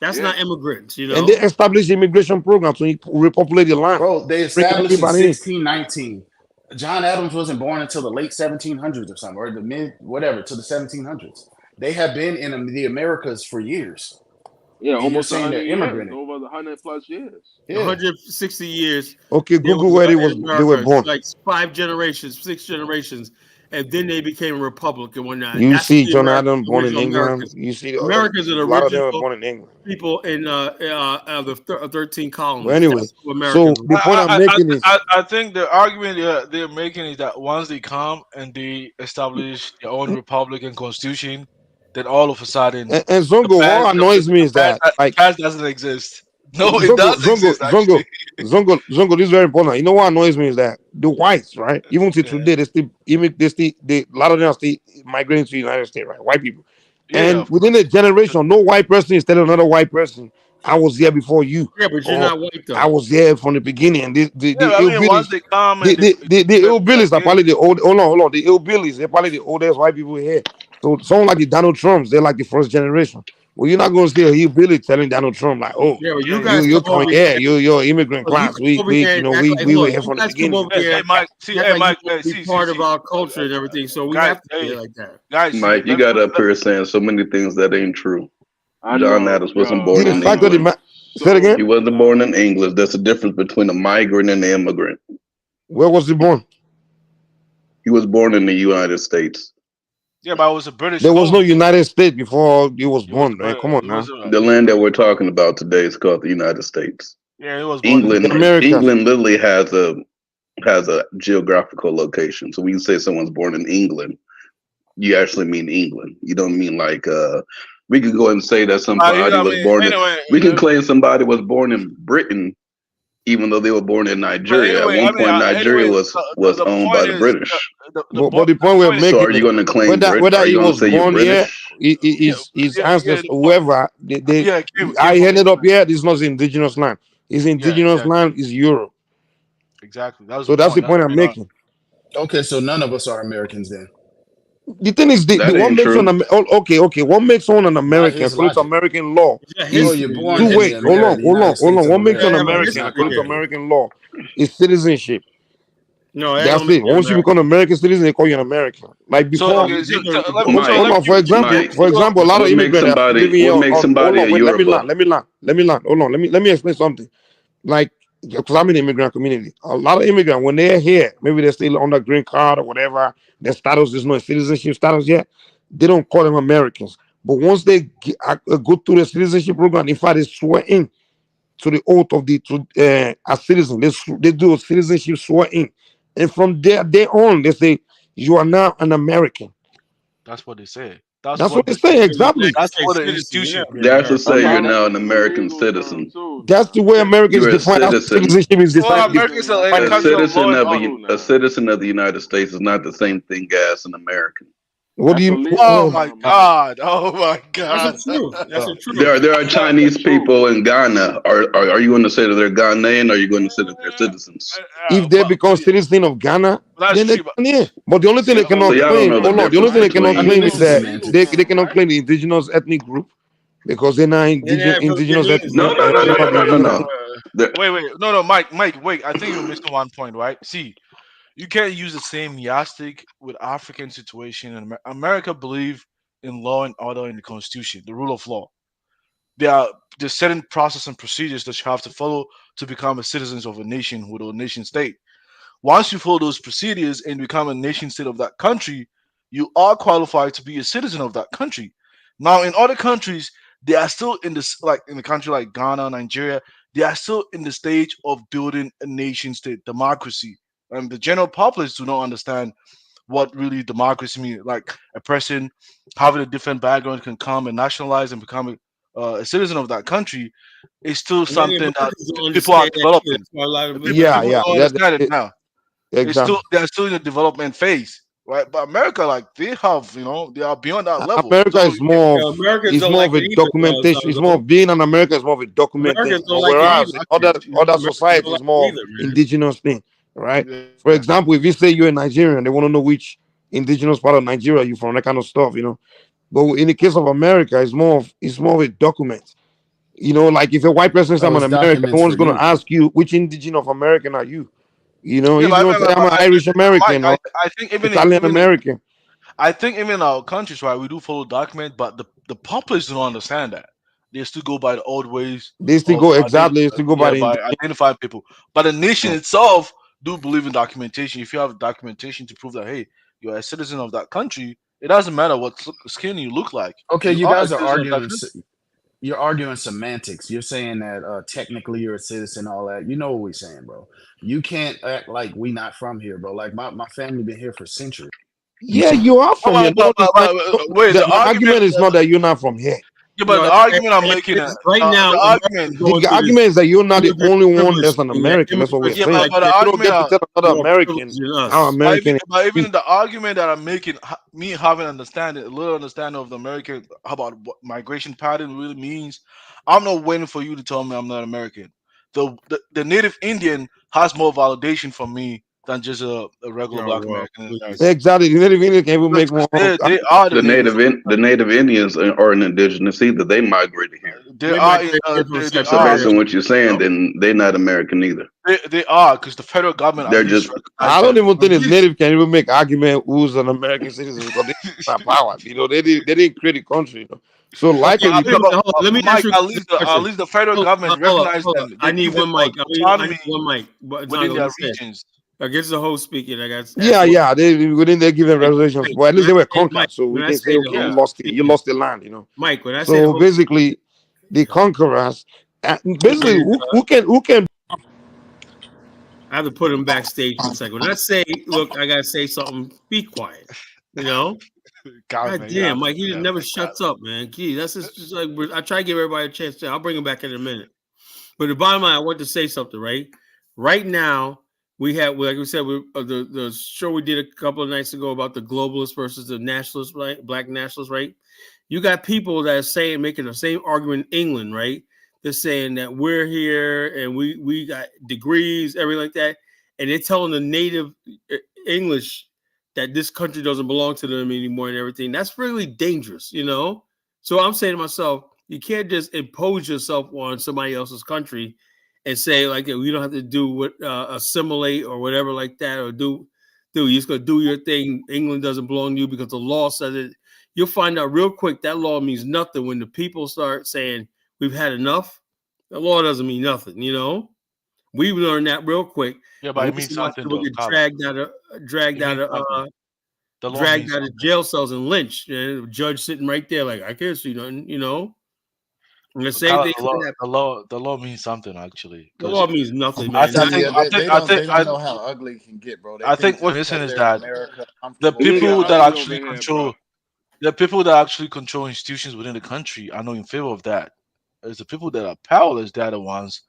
That's not immigrants, you know. And they established immigration programs to repopulate the land. Bro, they Bring established in everybody in. 1619. John Adams wasn't born until the late 1700s or something, or the mid, whatever, to the 1700s. They have been in the Americas for years. Yeah, And almost you're saying 100 they're years, immigrating. over 100+ years. Yeah. 160 years. Okay, Google where they were born. Like 5 generations, 6 generations, and then they became a republic and whatnot. You That's see the John Adams born in original England. Americans. You see Americans are the a lot of them were original born in England. people in the 13 colonies. Well, anyway, That's who Americans so the point I'm making is I think the argument they're making is that once they come and they establish their own republic and constitution, then all of a sudden and Zongo, what annoys me is that the like past doesn't exist. No, it does exist actually. Zongo, this is very important. You know what annoys me is that the whites, right? Even to today, a lot of them are still migrating to the United States, right? White people. Yeah, And within a generation, no white person is telling another white person, I was here before you. Yeah, but you're Or not white though. I was there from the beginning. And the yeah. I mean, once they come and the hillbillies are probably the old. Hold on. The hillbillies, they're probably the oldest white people here. So someone like the Donald Trumps, they're like the first generation. Well, you're not going to see a hillbilly telling Donald Trump like, "Oh, Yeah, but you guys you're come over coming, here. you're immigrant Look, you class. come over here and act like, We were look, here you from the guys come beginning." over here. Hey, Mike. See, Act hey, like Mike. you want to be part of our culture and everything. So we guys, have to say it like that. Guys, Mike, you got up here saying so many things that ain't true. John Adams wasn't born in England. Say it again. He wasn't born in England. There's a difference between a migrant and an immigrant. Where was he born? He was born in the United States. Yeah, but I was a British. There was no United States before he was born, man. Come on now. The land that we're talking about today is called the United States. Yeah, it was born England. in America. England literally has a geographical location. So when you say someone's born in England, you actually mean England. You don't mean like we could go and say that somebody was born in. We can claim somebody was born in Britain, even though they were born in Nigeria. At one point, Nigeria was owned by the British. But the point we're making, So are you going to claim whether he was born here, his ancestors, whoever, I ended up here. This is not indigenous land. His indigenous land is Europe. Exactly. That's the point I'm making. Okay, so none of us are Americans then. The thing is, what makes what makes someone an American according to American law is you're born two in ways. the Hold on. What makes an America. American according to American law is citizenship. No, that's it. Once you become an American citizen, they call you an American. Like before, for example, a lot of immigrants living here. What makes somebody a Yoruba? Let me land. Hold on. Let me explain something. Like, because I'm in the immigrant community. A lot of immigrants, when they're here, maybe they're still on the green card or whatever, their status is not citizenship status yet, they don't call them Americans. But once they go through the citizenship program, in fact, they swear in to the oath of a citizen. They do a citizenship swear in. And from there on, they say, you are now an American. That's what they say. That's what they say, exactly. That's what the institution. That's to say you're now an American citizen. That's the way Americans define citizenship is defined. A citizen of the United States is not the same thing as an American. What do you? Oh my God! Oh my God! That's true. That's a true. There are Chinese people in Ghana. Are you going to say that they're Ghanaian? Or are you going to say that they're citizens? If they become citizens of Ghana, then they're Ghanaian. But the only thing they cannot claim, the only thing they cannot claim is that they cannot claim the indigenous ethnic group because they're not indigenous ethnic. No. Wait. No, Mike. Wait. I think you're missing one point, right? See. You can't use the same yardstick with African situation. And America believe in law and order in the Constitution, the rule of law. There's certain process and procedures that you have to follow to become a citizen of a nation with a nation state. Once you follow those procedures and become a nation state of that country, you are qualified to be a citizen of that country. Now, in other countries, they are still in this, like in a country like Ghana, Nigeria, they are still in the stage of building a nation state democracy. And the general populace do not understand what really democracy means. Like a person having a different background can come and nationalize and become a citizen of that country. It's still something that people are developing. People don't understand it now. Exactly. They're still in the development phase, right? But America, like they have, they are beyond that level. America is more of a documentation. It's more being an American is more of a documentation. Whereas other societies is more indigenous thing. Right. For example, if you say you're a Nigerian, they want to know which indigenous part of Nigeria you're from, that kind of stuff, But in the case of America, it's more of a document. Like if a white person says I'm an American, no one's going to ask you which indigenous of American are you. If you don't say I'm an Irish American or I think even Italian American. I think even in our countries, right, we do follow document, but the populace don't understand that. They still go by the old ways. They still go exactly. They still go by identifying people. But the nation itself do believe in documentation. If you have documentation to prove that, hey, you're a citizen of that country, it doesn't matter what skin you look like. Okay, you guys are arguing. You're arguing semantics. You're saying that technically you're a citizen, all that. You know what we're saying, bro. You can't act like we not from here, bro. Like my family been here for centuries. Yeah, you are from here. The argument is not that you're not from here. Yeah, but the argument I'm making, right now, the argument, The argument is that you're not the only one that's an American. That's what we're yeah, saying. but the You don't argument, get to tell another American how American. but even the argument that I'm making, me having a little understanding of the American, how about what migration pattern really means, I'm not waiting for you to tell me I'm not American. The native Indian has more validation for me than just a regular black American. Exactly. The native Indian can even make more. They are the native Indians are an indigenous either. They migrated here. They are. So based on what you're saying, then they're not American either. They are, because the federal government. They're just. I don't even think this native can even make argument who's an American citizen because they have power. You know, they didn't create a country. You know? So likely, let me ask you at least the federal government recognized them. I need one mic. I need one mic. Within their regions. I guess the host speaking. I got. Yeah. They within their given reservations, but at least they were conquered, so we can say, okay, you lost the land. You know. Mike, when I say so basically, the conquerors, basically, who can. I have to put him backstage for a second. When I say, look, I gotta say something. Be quiet. You know. God damn, Mike, he just never shuts up, man. Gee, that's just like I try to give everybody a chance to. I'll bring him back in a minute. But the bottom line, I want to say something, right? Right now, we have, like we said, the show we did a couple of nights ago about the globalists versus the nationalists, right? Black nationalists, right? You got people that are saying, making the same argument in England, right? They're saying that we're here and we got degrees, everything like that, and they're telling the native English that this country doesn't belong to them anymore and everything. That's really dangerous, you know? So I'm saying to myself, you can't just impose yourself on somebody else's country and say, like, we don't have to do what assimilate or whatever like that, or do. You're just going to do your thing. England doesn't belong to you because the law says it. You'll find out real quick that law means nothing when the people start saying, we've had enough. The law doesn't mean nothing, you know? We learned that real quick. Yeah, but it means something. We'll get dragged out of jail cells and lynched. And the judge sitting right there, like, I can't see nothing, you know. And the same thing. The law means something, actually. The law means nothing, man. They don't know how ugly it can get, bro. I think what's missing is that the people that actually control, institutions within the country are not in favor of that. It's the people that are powerless that are the ones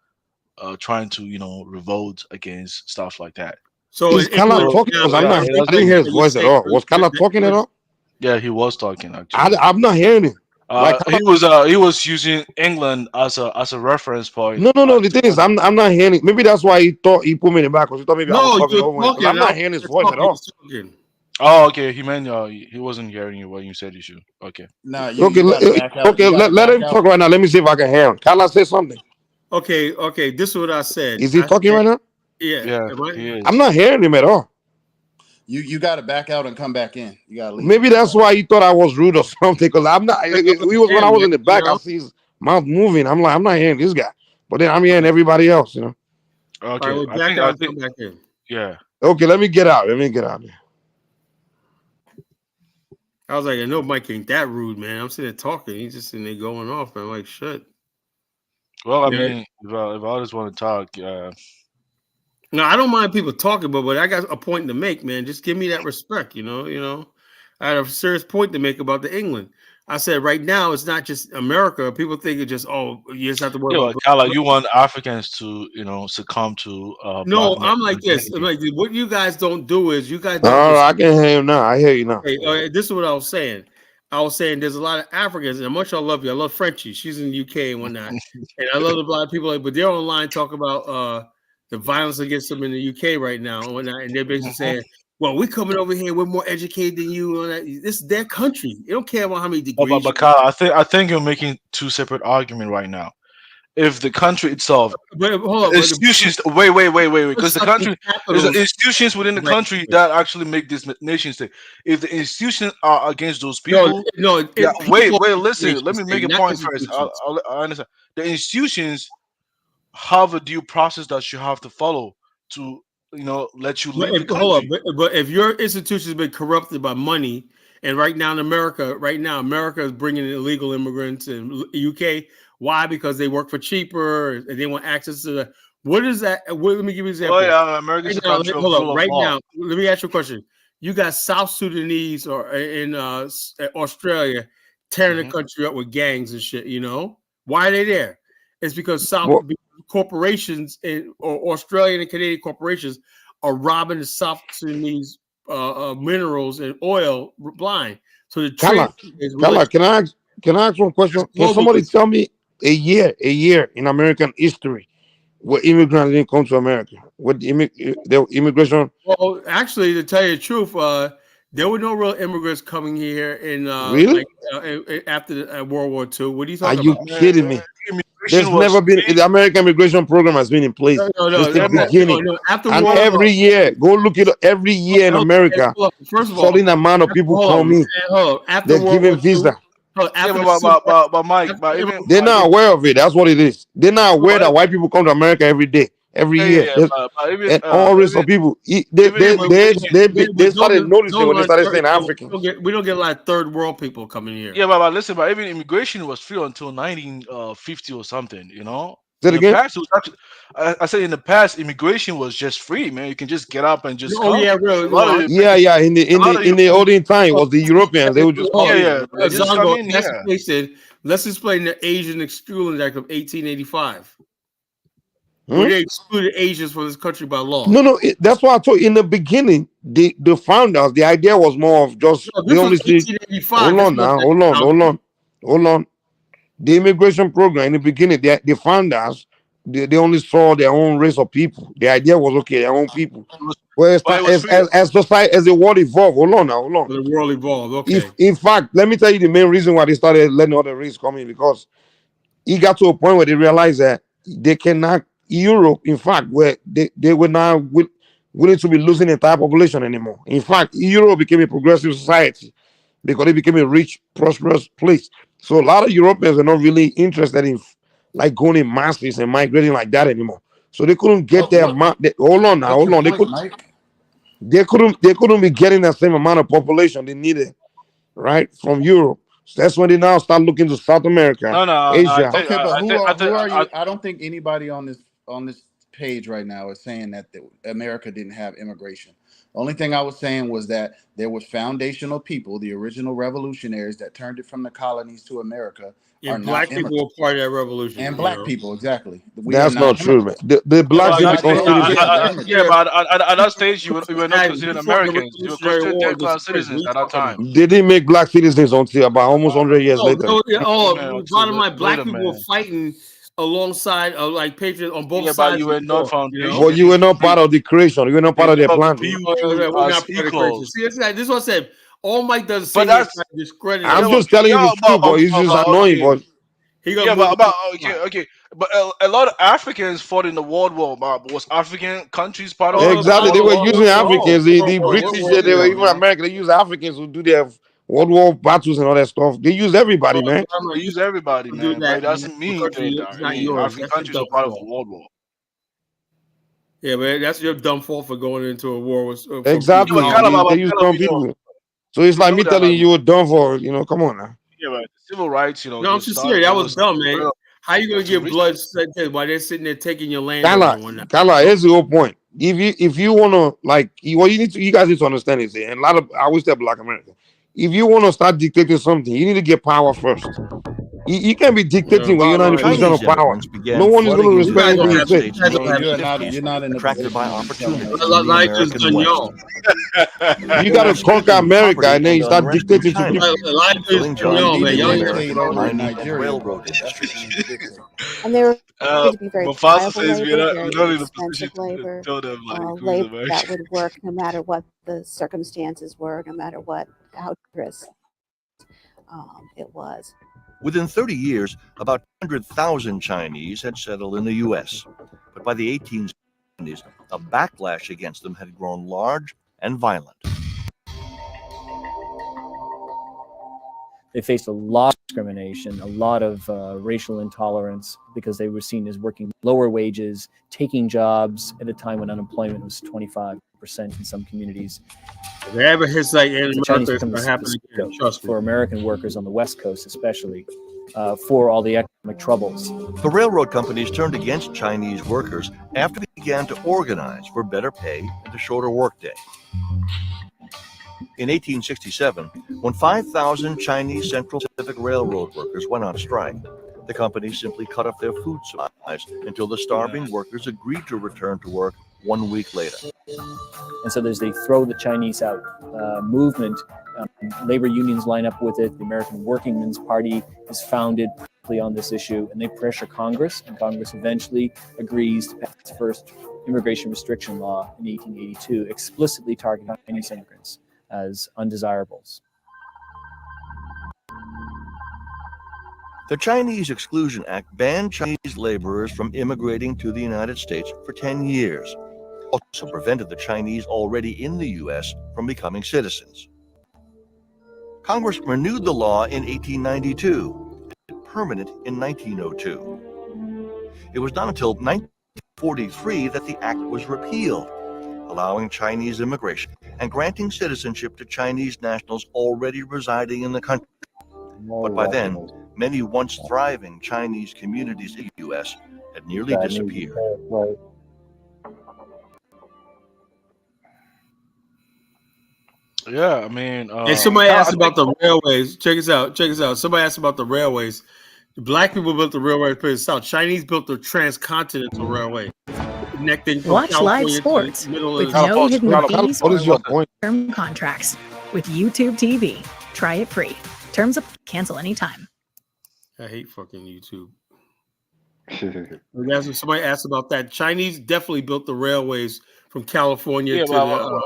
trying to, revolt against stuff like that. So is Kala talking? I didn't hear his voice at all. Was Kala talking at all? Yeah, he was talking, actually. I'm not hearing him. He was using England as a reference point. No. The thing is, I'm not hearing it. Maybe that's why he thought he put me in the back, because he thought maybe I was talking over him. I'm not hearing his voice at all. Oh, okay. He meant he wasn't hearing you when you said you should. Okay. No. Let him talk right now. Let me see if I can hear him. Can I say something? Okay. This is what I said. Is he talking right now? Yeah. I'm not hearing him at all. You got to back out and come back in. You got to leave. Maybe that's why he thought I was rude or something. Because I'm not. When I was in the back, I see his mouth moving. I'm like, I'm not hearing this guy. But then I'm hearing everybody else. You know. Okay. All right, I think back in. Yeah. Okay. Let me get out. I was like, I know Mike ain't that rude, man. I'm sitting there talking. He's just sitting there going off. I'm like, shit. Well, I mean, if I just want to talk, no, I don't mind people talking, but I got a point to make, man. Just give me that respect, you know. I had a serious point to make about the England. I said right now it's not just America. People think it's just you just have to worry about. Kala, you want Africans to succumb to. No, I'm like this. I'm like, what you guys don't do is you guys. I can hear him now. I hear you now. Okay, this is what I was saying. I was saying there's a lot of Africans, and much I love you. I love Frenchie. She's in the UK and whatnot, and I love a lot of people. But they're online talking about the violence against them in the UK right now and whatnot, and they're basically saying, well, we're coming over here, we're more educated than you. And this is their country. They don't care about how many degrees. But Kyle, I think you're making two separate arguments right now. If the country itself, institutions, wait, because the country, there's institutions within the country that actually make this nation state. If the institutions are against those people, wait, listen, let me make a point first. I understand. The institutions have a due process that you have to follow to let you leave the country. But if your institution has been corrupted by money, and right now America is bringing in illegal immigrants in UK. Why? Because they work for cheaper and they want access to the. What is that? Let me give you an example. Oh yeah, America's right now, let me ask you a question. You got South Sudanese or in Australia tearing the country up with gangs and shit. You know why are they there? It's because Well, corporations or Australian and Canadian corporations are robbing the South Sudanese minerals and oil blind. So the trade is Kala, can I ask one question? Can somebody tell me a year in American history where immigrants didn't come to America? What the immigration? Well, actually, to tell you the truth, there were no real immigrants coming here in Really? after World War II. What are you Are talking you about? kidding me? There's never been the American immigration program has been in place since the beginning. After And World every year, go look at every year in America, first of all, solid amount of people come in. After They're World giving War visa. II, but Mike, They're not aware of it. That's what it is. They're not aware that white people come to America every day, every year. And all race of people, they started noticing when they started saying African. We don't get a lot of third world people coming here. Yeah, but listen, but even immigration was free until 1950 or something. You know, Say it in the again? past, it was actually, I said in the past, immigration was just free, man. You can just get up and just come. Yeah, really. Yeah. In the olden time, it was the Europeans. They would just come. They just come in here. Let's explain the Asian Exclusion Act of 1885. Where they excluded Asians from this country by law. No, that's why I told you in the beginning, the founders, the idea was more of just they only see. Hold on. The immigration program in the beginning, the founders, they only saw their own race of people. The idea was okay, their own people. Well, as society, as the world evolved, hold on. The world evolved. Okay. In fact, let me tell you the main reason why they started letting other races come in, because it got to a point where they realized that they cannot. Europe, in fact, where they were not willing to be losing the entire population anymore. In fact, Europe became a progressive society because it became a rich, prosperous place. So a lot of Europeans are not really interested in like going in masses and migrating like that anymore. So they couldn't get their amount. Hold on. They couldn't be getting the same amount of population they needed, right, from Europe. So that's when they now start looking to South America, Asia. Okay, but who are you? I don't think anybody on this page right now is saying that America didn't have immigration. The only thing I was saying was that there was foundational people, the original revolutionaries that turned it from the colonies to America. And black people were part of that revolution. And black people, exactly. That's not true, man. The black people considered. But at that stage, you were not considered Americans. You were considered third-class citizens at that time. They didn't make black citizens until about almost 100 years later. A lot of my black people were fighting alongside like patriots on both sides. But you were not foundation. But you were not part of the creation. You were not part of their plan. See, this is what I said. All Mike does is discredit. I'm just telling you the truth, but he's just annoying. But but a lot of Africans fought in the World War. Was African countries part of exactly? They were using Africans. The British, they were even American. They use Africans to do their World War battles and all that stuff. They use everybody, man. They use everybody, man. But it doesn't mean that African countries are part of the World War. Yeah, man, that's your dumb fault for going into a war with. Exactly. They use dumb people. So it's like me telling you were dumb for, come on now. Yeah, right. Civil rights, No, I'm just serious. That was dumb, man. How you gonna get blood while they're sitting there taking your land? Kala, here's the whole point. If you wanna you guys need to understand is and a lot of I always tell Black America, if you wanna start dictating something, you need to get power first. You can't be dictating when you're not in a position of power. No one is going to respect anything you say. You're not in attracted by opportunity. You got to conquer America and then you start dictating to people. And they were to be very pliable labor, very expensive labor, labor that would work no matter what the circumstances were, no matter how dangerous it was. Within 30 years, about 100,000 Chinese had settled in the U.S. But by the 1870s, a backlash against them had grown large and violent. They faced a lot of discrimination, a lot of racial intolerance because they were seen as working lower wages, taking jobs at a time when unemployment was 25% in some communities. If they ever hits like in America, it's happening for American workers on the West Coast, especially for all the economic troubles. The railroad companies turned against Chinese workers after they began to organize for better pay and a shorter workday. In 1867, when 5,000 Chinese Central Pacific Railroad workers went on strike, the company simply cut off their food supplies until the starving workers agreed to return to work 1 week later. And so there's the throw the Chinese out movement. Labor unions line up with it. The American Workingmen's Party is founded on this issue, and they pressure Congress, and Congress eventually agrees to pass the first immigration restriction law in 1882, explicitly targeting Chinese immigrants as undesirables. The Chinese Exclusion Act banned Chinese laborers from immigrating to the United States for 10 years. Also prevented the Chinese already in the U.S. from becoming citizens. Congress renewed the law in 1892, and permanent in 1902. It was not until 1943 that the act was repealed, allowing Chinese immigration and granting citizenship to Chinese nationals already residing in the country. But by then, many once thriving Chinese communities in the U.S. had nearly disappeared. Yeah, I mean, and somebody asked about the railways. Check us out. Check us out. Somebody asked about the railways. The black people built the railway to the south. Chinese built the transcontinental railway, connecting from Watch California live sports to the middle with of no hidden fees What is your point? term contracts with YouTube TV. Try it free. Terms up. Cancel anytime. I hate fucking YouTube. That's what somebody asked about that. Chinese definitely built the railways from California to the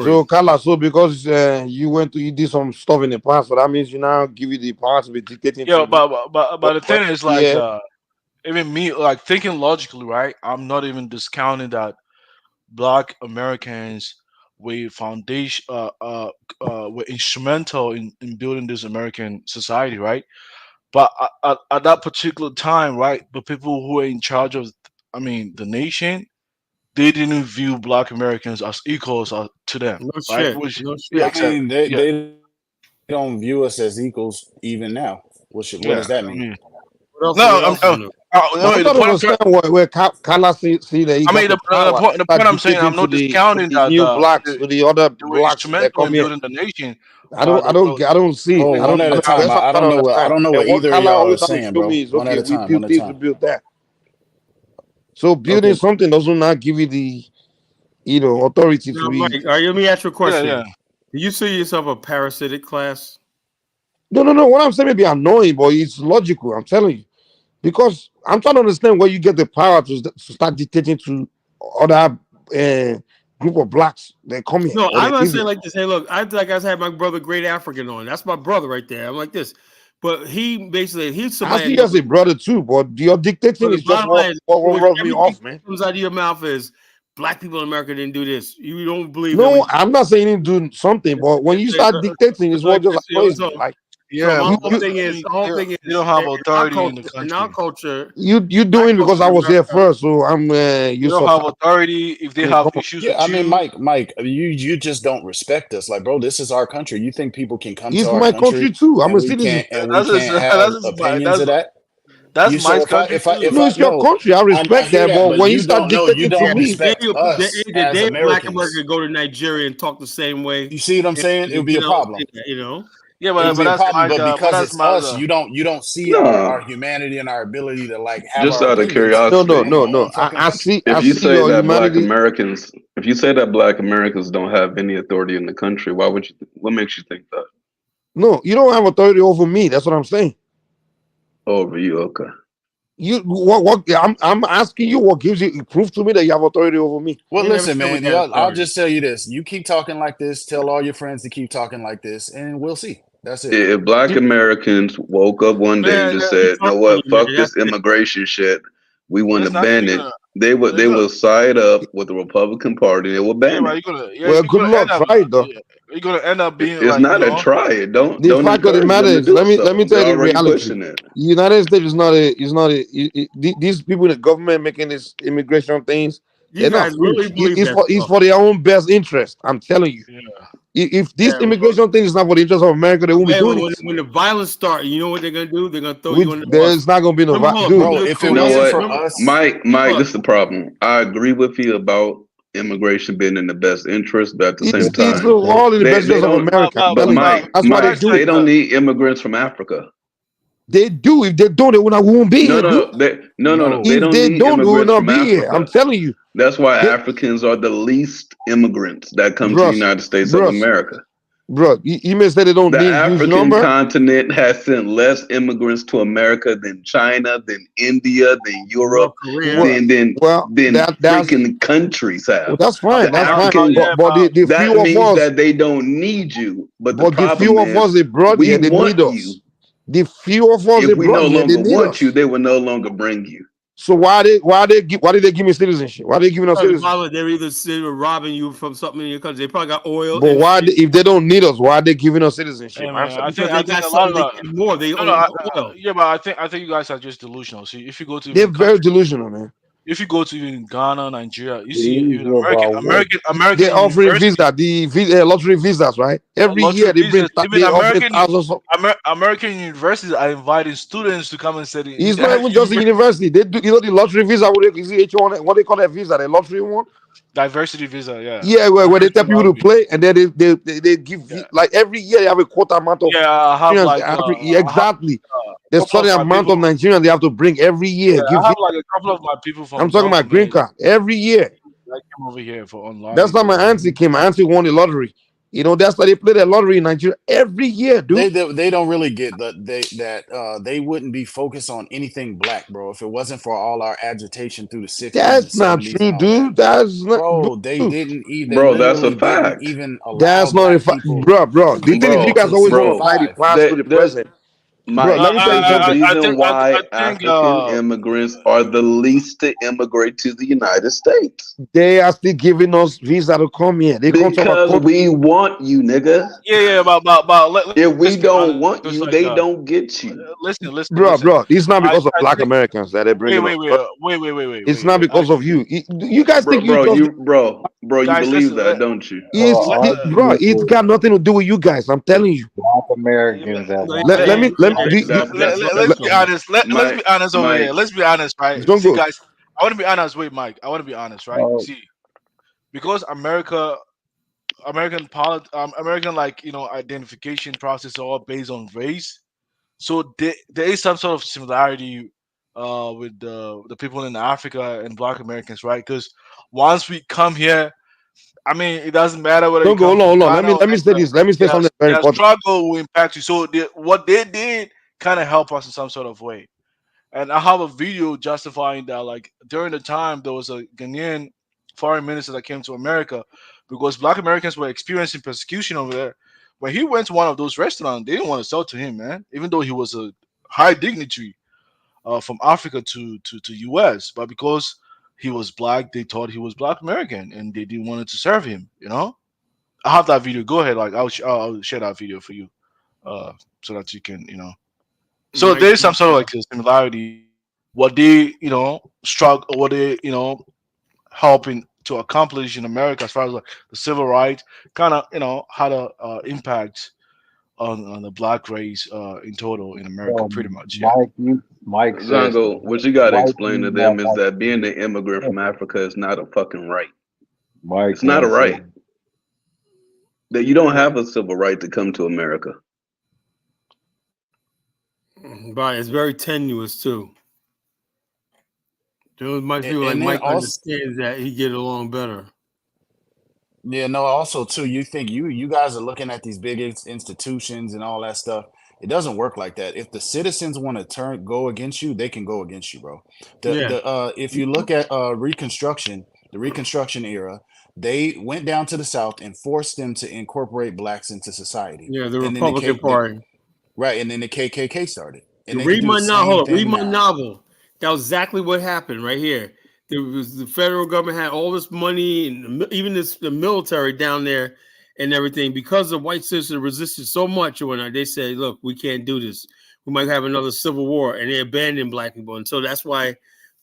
So, Carla, so because you went to you did some stuff in the past, so that means you now give you the power to be dictating. yeah, but the thing is, like, yeah. even me, like, thinking logically, right? I'm not even discounting that Black Americans were foundation, were instrumental in building this American society, right? But at that particular time, right, the people who were in charge of, the nation, they didn't view Black Americans as equals to them, No right? shit. Which, No shit. yeah, I mean, they, yeah, they don't view us as equals even now. What does that mean? What I don't understand where Carla see that he got the power. The point I'm saying, I'm not discounting the that new blacks, to the other they were blacks that instrumental in come here. building the nation. I don't see it. Oh, one at a time. I don't know what And either of Carla y'all always are trying to saying, show bro. me is One at okay. a We time. built One at a this, we time. built that. So building something doesn't not give you the, authority Now, to be. Mike, all right, let me ask you a question. Yeah. Do you see yourself a parasitic class? No. What I'm saying may be annoying, but it's logical. I'm telling you, because I'm trying to understand where you get the power to start dictating to other group of blacks that come here. No, or I'm they not live saying here. like this. Hey, look, I had my brother, Great African, on. That's my brother right there. I'm like this, but he's I somebody. see you as a brother too, but your dictating is just what rubs me off, man. Comes out of your mouth is Black people in America didn't do this. You don't believe? No, I'm not saying he do something, but when you start dictating, it's what just annoys me. Like, Yeah, so my but whole thing is, you don't have authority in the country. In our culture, you doing because I was here first, so I'm you don't have authority if they have issues. Yeah, I mean, Mike, you just don't respect us. Like, bro, this is our country. You think people can come It's to our my country too. I'm a citizen. and we can't have opinions of that? That's my country. No, it's your country. I respect hear that, but when you start dictating to me, respect us the as day Black Americans. America go to Nigeria and talk the same way. You see what I'm saying? It would be a problem. Yeah, but that's problem. my But job. because That's it's my us, job. you don't see No. our humanity and our ability to like have Just our out of opinions. curiosity. No. I see. If I you see say your that Black humanity. Americans, don't have any authority in the country, why would you? What makes you think that? No, you don't have authority over me. That's what I'm saying. Over you, okay. What I'm asking you, what gives you proof to me that you have authority over me? Well, listen, man, I'll just tell you this. You keep talking like this, tell all your friends to keep talking like this, and we'll see. That's it. If Black Americans woke up one day and just said, "You know what? Fuck this immigration shit. We want to ban it." They will side up with the Republican Party. They will ban it. Well, good luck. Try it though. You're gonna end up being It's not a try it. Don't The fact of the encourage matter them to is, do let me so. tell you They're the already reality. pushing it. The United States is not these people in the government making this immigration things. You They're not guys really fools. believe that It's stuff. for their own best interest. I'm telling you. If this immigration thing is not for the interest of America, they won't be doing it. When the violence starts, you know what they're gonna do? They're gonna throw you in the bus. There's not gonna be no Remember, dude. Bro, if it You know wasn't what, for us, Mike, this is the problem. I agree with you about immigration been in the best interest, but at the same It's time, all in the best interest of don't. America. But Mike, That's why they do they it. don't need immigrants from Africa. They do. If they don't, they won't be here, dude. No. They If don't they need don't, we will immigrants not from be here. I'm Africa. telling you. That's why Africans are the least immigrants that come to the United States of America. Bro, you may say they don't The need huge African number. continent has sent less immigrants to America than China, than India, than Europe, than freaking countries have. Well, that's fine. That's fine. But the That few of means us, that they don't need you. But the the problem few of us is, they brought we here, they want need us. you. The few of us they If we brought no here, they longer need want us. you, they will no longer bring you. So why did they give me citizenship? Why are they giving us citizenship? They're either robbing you from something in your country. They probably got oil. But why, if they don't need us, why are they giving us citizenship? Hey, man, I Because think they got a lot something of they can more. They own oil. yeah, but I think you guys are just delusional. See, if you go to They're even very delusional, man. if you go to even Ghana, Nigeria, you see They're even American offering universities, lottery visas, right? Every lottery year they bring, visas, even they offering thousands of. American universities are inviting students to come and study. It's not even just a university. They do, the lottery visa. What they call that visa? The lottery one. Diversity visa, yeah. Yeah, where they tell people to play, and then they give like every year they have a quota amount of. I have like exactly. There's certain amount of Nigerians they have to bring every year. Yeah, I have like a couple of my people from. I'm talking about green card every year. I came over here for online. That's how my auntie came. My auntie won the lottery. You know, that's why they play the lottery in Nigeria every year, dude. They don't really get they wouldn't be focused on anything black, bro. If it wasn't for all our agitation through the 60s, That's and not 70s true, and all dude. that. That's not, bro. They didn't even. Bro, that's a fact. Didn't even allow that's not a fact, bro. The thing is, you guys always want to apply the past to the present. Bro, let me tell you something. The reason why African immigrants are the least to immigrate to the United States. They are still giving us visa to come here. They because we want you, nigga. Yeah, but if we don't want you, they don't get you. Listen, bro. It's not because of Black Americans that they bring. Wait. It's not because of you. You guys think you guys, believe that, don't you? Bro, it's got nothing to do with you guys. I'm telling you. Black Americans. Let me let's be honest. Let's be honest over here. Let's be honest, right? See, guys, I want to be honest. Wait, Mike, I want to be honest, right? See, because American like identification process are all based on race, so there is some sort of similarity with the people in Africa and Black Americans, right? Because once we come here, I mean, it doesn't matter whether you come hold on. Let me say this. Let me say something very important. Struggle will impact you. So what they did kind of help us in some sort of way. And I have a video justifying that. Like during the time, there was a Ghanaian foreign minister that came to America because Black Americans were experiencing persecution over there. When he went to one of those restaurants, they didn't want to sell to him, man. Even though he was a high dignitary from Africa to US, but because he was Black, they thought he was Black American, and they didn't want to serve him. You know, I have that video. Go ahead, like I'll share that video for you, so that you can, So there's some sort of like a similarity. What they, struggle, what they, helping to accomplish in America as far as like the civil rights, kind of, had a impact on the Black race in total in America, pretty much. Yeah. Mike Zango, what you gotta explain to them is that being an immigrant from Africa is not a fucking right. It's not a right. That you don't have a civil right to come to America. But it's very tenuous too. There might people like Mike understands that he get along better. Yeah, no. Also, too, you think you guys are looking at these big institutions and all that stuff. It doesn't work like that. If the citizens want to go against you, they can go against you, bro. If you look at Reconstruction, the Reconstruction era, they went down to the South and forced them to incorporate blacks into society. Yeah, the Republican Party. Right, and then the KKK started. And read my novel. Read my novel. That was exactly what happened right here. There was the federal government had all this money and even the military down there and everything because the white citizens resisted so much. When they said, "Look, we can't do this. We might have another civil war," and they abandoned Black people, and so that's why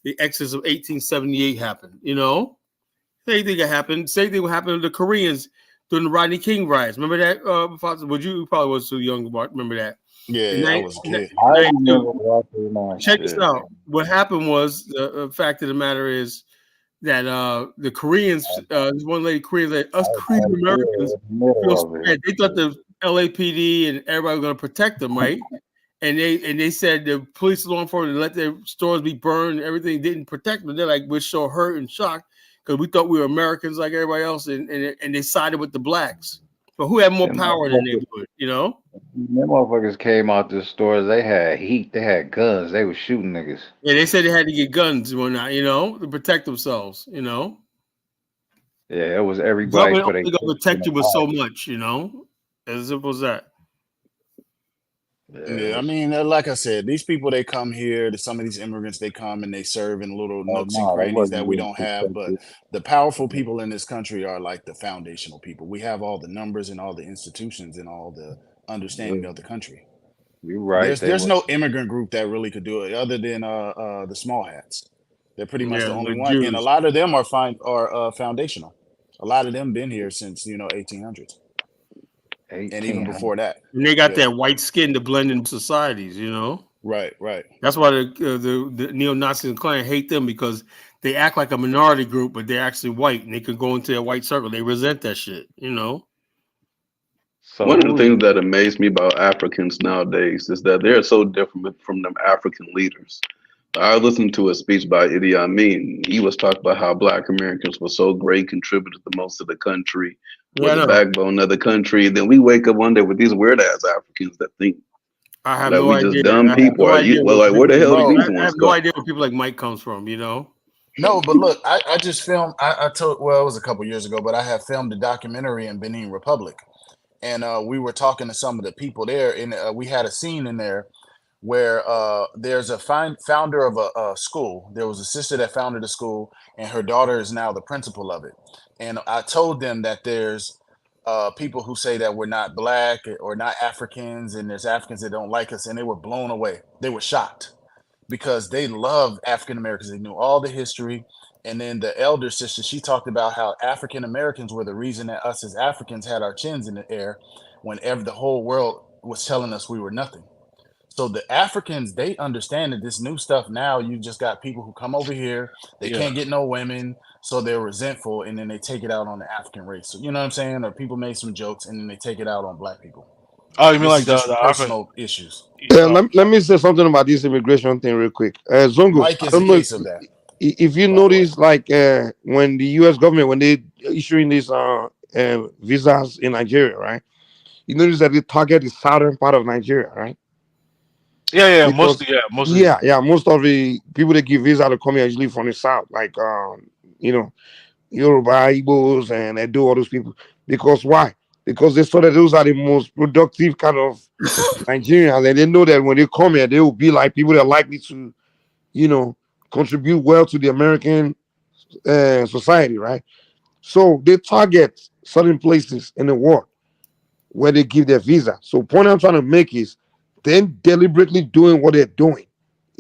the exodus of 1878 happened. Same thing that happened. Same thing what happened to the Koreans during the Rodney King riots. Remember that? Would you probably was too young to remember that? Yeah, I was a kid. Check this out. What happened was the fact of the matter is that the Koreans, this one lady Korean, that us Korean Americans feel bad. They thought the LAPD and everybody was going to protect them, right? And they said the police, law enforcement, let their stores be burned. Everything didn't protect them. They're like, we're so hurt and shocked because we thought we were Americans like everybody else, and they sided with the blacks. But who had more power than they would, you know? Them motherfuckers came out the stores. They had heat. They had guns. They was shooting niggas. Yeah, they said they had to get guns when not, you know, to protect themselves, you know. Yeah, it was everybody. Government only gonna protect you with so much, you know. As simple as that. Yeah, I mean, like I said, these people, they come here, some of these immigrants, they come and they serve in little nooks and crannies that we don't have. But the powerful people in this country are like the foundational people. We have all the numbers and all the institutions and all the understanding of the country. You're right. There's no immigrant group that really could do it other than the small hats. They're pretty much the only one. And a lot of them are foundational. A lot of them been here since, 1800s. And even before that. And they got that white skin to blend in societies, you know? Right. That's why the neo-Nazis and Klan hate them, because they act like a minority group, but they're actually white, and they can go into a white circle. They resent that shit, you know? So one of the things that amazed me about Africans nowadays is that they're so different from them African leaders. I listened to a speech by Idi Amin. He was talking about how Black Americans were so great, contributed the most to the country, were the backbone of the country. Then we wake up one day with these weird ass Africans that think I have that no we idea. just dumb people. Where the hell do these ones I have go? no idea where people like Mike comes from, you know? No, but look, I just filmed, I told, well, it was a couple years ago, but I have filmed a documentary in Benin Republic. And we were talking to some of the people there, and we had a scene in there where there's a founder of a school. There was a sister that founded a school, and her daughter is now the principal of it. And I told them that there's people who say that we're not Black or not Africans, and there's Africans that don't like us, and they were blown away. They were shocked because they love African Americans. They knew all the history. And then the elder sister, she talked about how African Americans were the reason that us as Africans had our chins in the air whenever the whole world was telling us we were nothing. So the Africans, they understand that this new stuff now, you just got people who come over here, they can't get no women, so they're resentful, and then they take it out on the African race. So, you know what I'm saying? Or people made some jokes, and then they take it out on Black people. Oh, you mean like the personal issues? Yeah, let me say something about this immigration thing real quick. Zongo, Mike is I don't know case of that. If you notice, like when the U.S. government, when they issuing these visas in Nigeria, right? You notice that they target the southern part of Nigeria, right? Yeah, Because, mostly. Yeah. Most of the people that give visa to come here usually from the south, like Yoruba, Igbos, and they do all those people. Because why? Because they saw that those are the most productive kind of Nigerians, and they know that when they come here, they will be like people that are likely to, contribute well to the American society, right? So they target certain places in the world where they give their visa. So point I'm trying to make is they're deliberately doing what they're doing.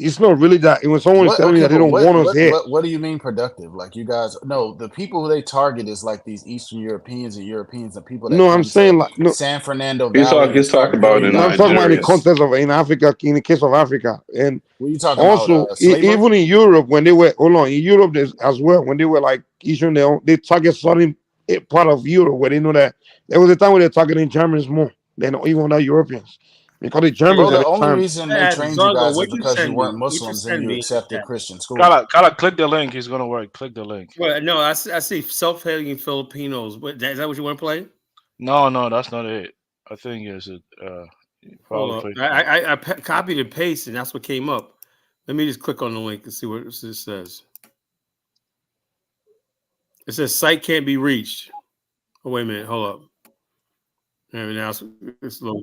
It's not really that when someone is telling me that they don't want us here. What do you mean productive? Like you guys, no, the people who they target is like these Eastern Europeans and people that no, I'm saying like no. San Fernando Valley. He's talking about in I'm talking about in the context of in Africa, in the case of Africa, and what are you talking also about, even in Europe when they were in Europe as well when they were like issuing their own, they target certain part of Europe where they know that there was a time where they're targeting Germans more than even other Europeans. Because the Germans the only reason they trained you guys is because you weren't Muslims and you accepted Christian school. Gotta click the link. It's gonna work. Click the link. Well, no, I see self-hating Filipinos. Is that what you want to play? No, that's not it. I think it's I copied and pasted, and that's what came up. Let me just click on the link and see what this says. It says site can't be reached. Oh, wait a minute. Hold up. And now it's low.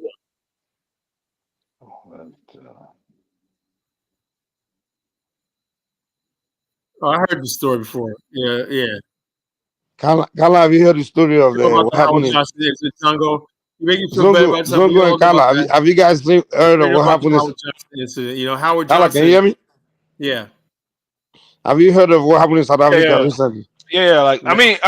Oh, I heard the story before. Yeah. Kala, have you heard the story of what happened in Zongo? You make you feel better about Zongo and Kala. Have you guys heard of what happened in Howard Kala, Johnson? can you hear me? Yeah. Have you heard of what happened in South Africa recently? Yeah, like I mean,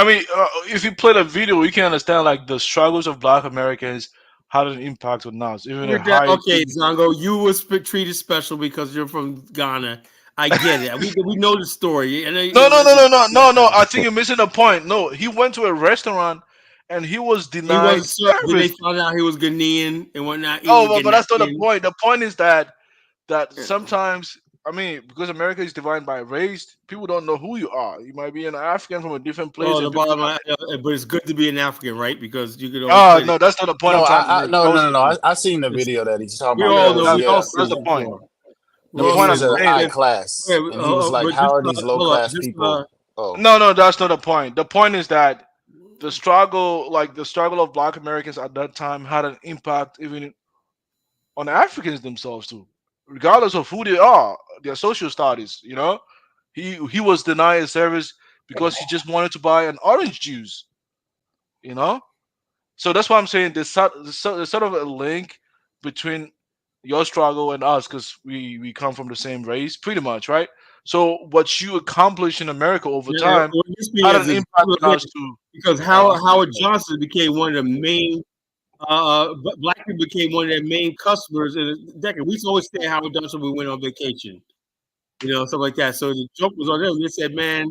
if you play the video, you can understand like the struggles of Black Americans, how did it impact on us. Even Okay, Zongo, you was treated special because you're from Ghana. I get it. We know the story. And No. I think you're missing the point. No, he went to a restaurant and he was He denied wasn't sure. Then they service. found out he was Ghanaian and whatnot. He was a Oh, but that's not the Ghanaian. point. The point is that sometimes, I mean, because America is divided by race, people don't know who you are. You might be an African from a different place. Oh, and the people bottom line, but it's good to be an African, right? Because you could always Oh play no, the that's not the point No, I'm trying to make. no. I seen the video that he's talking We about all know. because We all That's seen the it point. before. The We all he point seen I'm was it. at a saying high is, class, and he was like, But "How just are these low hold up. class Just people?" Oh, no, that's not the point. The point is that the struggle of Black Americans at that time had an impact even on the Africans themselves too, regardless of who they are, their social status. You know, he was denied a service because he just wanted to buy an orange juice. You know, so that's why I'm saying there's sort of a link between your struggle and us because we come from the same race, pretty much, right? So what you accomplished in America over Yeah, time what used to be had as an a impact on us too. because Howard Johnson became one of the main. Black people became one of their main customers in a decade. We used to always stay at Howard Johnson when we went on vacation, stuff like that. So the joke was on them. They said, "Man,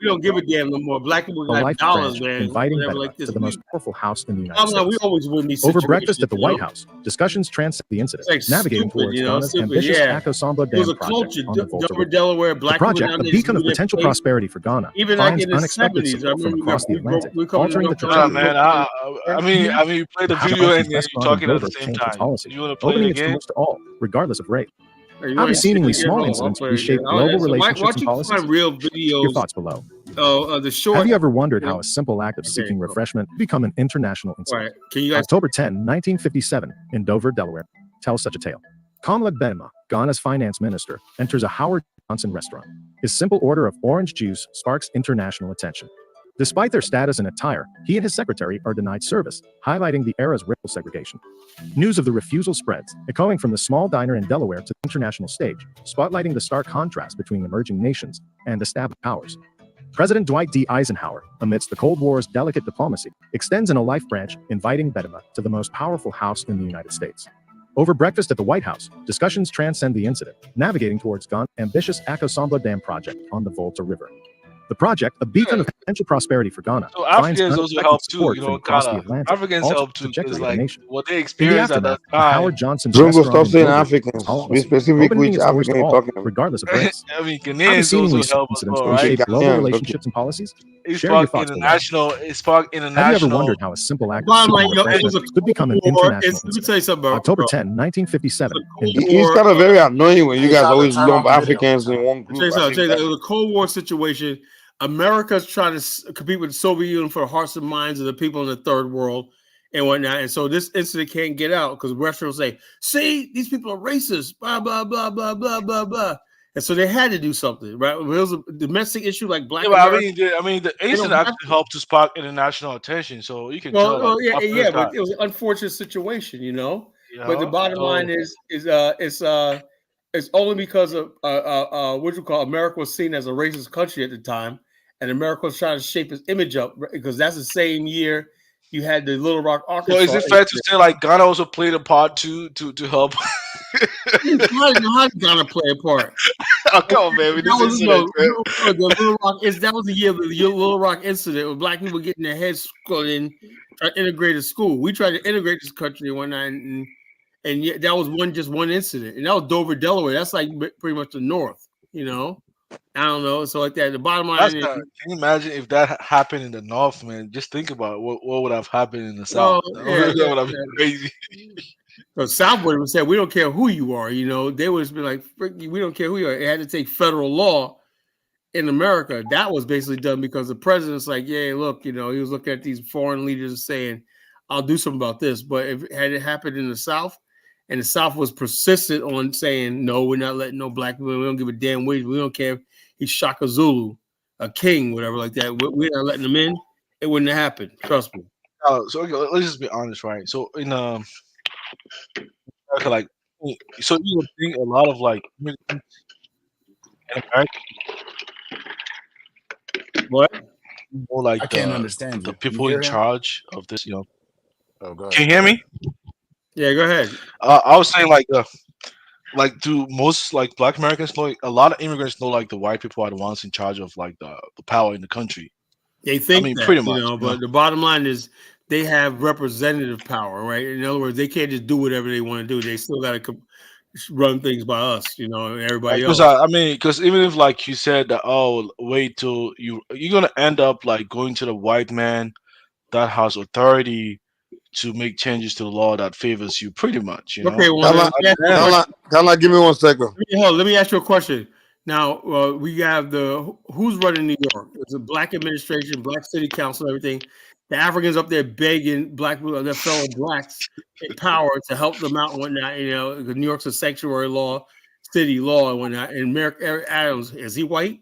we don't give a damn no more. Black people The got Life dollars, Branch, man. inviting Whatever, Bedma like this." to the most powerful house in the United I'm like, we States. always win these Over situations. breakfast at the White House, discussions transcend the incident, It's like navigating stupid, towards Ghana's stupid. ambitious Yeah, Akosombo it was Dam a project culture. on the Volta Dover, River. Delaware, The black people project, down a there just beacon of do their potential thing. prosperity for Ghana, Even like finds in the unexpected 70s, I support from remember across the Atlantic, we come to altering the North Carolina. trajectory. I mean, you played the The video House's and you're restaurant in talking at the Dover same changed its time. policy, You want to play it opening its again? doors to all, regardless of race. You How want do to see seemingly it again? small I'll incidents play it reshape again. global So why relationships don't and you policies? find real Your videos thoughts below. of the short? Have you ever wondered how a simple act of seeking cool. refreshment become an international incident? Right. Can you guys? October 10, 1957, in Dover, Delaware, tells such a tale. Kamala Benma, Ghana's finance minister, enters a Howard Johnson restaurant. His simple order of orange juice sparks international attention. Despite their status and attire, he and his secretary are denied service, highlighting the era's racial segregation. News of the refusal spreads, echoing from the small diner in Delaware to the international stage, spotlighting the stark contrast between emerging nations and established powers. President Dwight D. Eisenhower, amidst the Cold War's delicate diplomacy, extends in a life branch, inviting Bedma to the most powerful house in the United States. Over breakfast at the White House, discussions transcend the incident, navigating towards Ghana's ambitious Akosombo Dam project on the Volta River. The project, a beacon of potential prosperity for Ghana, So finds Africans also unexpected help too, support from across the kinda. Atlantic, Africans altering help the too, because trajectory of the like nation. what they In the experienced at that aftermath, the time. Howard Johnson's Zungo, restaurant stop in saying Dover Africans. Be policy, specific opening which its doors African to you're all, talking about. regardless of race. I mean, How do Ghanaians seemingly also help as incidents well, reshape right? global Ghanaians, relationships and policies? It Share your sparked thoughts below. Have you ever wondered how a simple act of Bottom line, seeking it was refreshment a could become an Cold War. international Let me tell you incident? something, October bro. 10, 1957, in It's kind of very annoying when you guys always lump Africans in one group. I think It that, was a Cold War situation. America's trying to compete with the Soviet Union for the hearts and minds of the people in the third world and whatnot. And so this incident can't get out because Westerners say, see, these people are racist, blah, blah, blah, blah, blah, blah, blah. And so they had to do something, right? It was a domestic issue like Black Yeah, but America. I mean, the They don't incident have actually helped to spark international attention, so you can tell. Like, yeah, but it was an unfortunate situation, But the bottom line is it's only because of what you call America was seen as a racist country at the time, and America was trying to shape its image up because that's the same year you had the Little Rock, Arkansas. So is it fair to say like Ghana also played a part to help? How did Ghana play a part? Oh, come on, man. That was the Little Rock. That was the year of the Little Rock incident with black people getting their heads screwed in, trying to integrate a school. We tried to integrate this country one night, and yeah, that was one incident, and that was Dover, Delaware. That's like pretty much the North, I don't know. So like that. The bottom line is, can you imagine if that happened in the North, man? Just think about what would have happened in the South. That would have been crazy. The South would have said, "We don't care who you are." They would have been like, "We don't care who you are." It had to take federal law in America. That was basically done because the president's like, "Yeah, look, he was looking at these foreign leaders and saying, I'll do something about this." But if had it happened in the South, and the South was persistent on saying, "No, we're not letting no black people. We don't give a damn wage. We don't care if he's Shaka Zulu, a king, whatever like that. We're not letting them in." It wouldn't have happened. Trust me. So okay, let's just be honest, right? So in America, like, so you would think a lot of like immigrants in America, what? More like I can't understand the you. people You in hear him? charge of this, Oh, go ahead. Can you hear me? Yeah, go ahead. I was saying like like, do most like Black Americans know? A lot of immigrants know like the white people are the ones in charge of like the power in the country. They think mean, that, pretty much, but the bottom line is they have representative power, right? In other words, they can't just do whatever they want to do. They still got to run things by us, and everybody else. Because I mean, because even if like you said that, oh, wait till you're gonna end up like going to the white man that has authority to make changes to the law that favors you, pretty much. Okay, Carla, give me 1 second. Let me ask you a question. Now we have who's running New York? It's a black administration, black city council, everything. The Africans up there begging black people, their fellow blacks in power to help them out and whatnot. Because New York's a sanctuary law, city law and whatnot. And Eric Adams, is he white?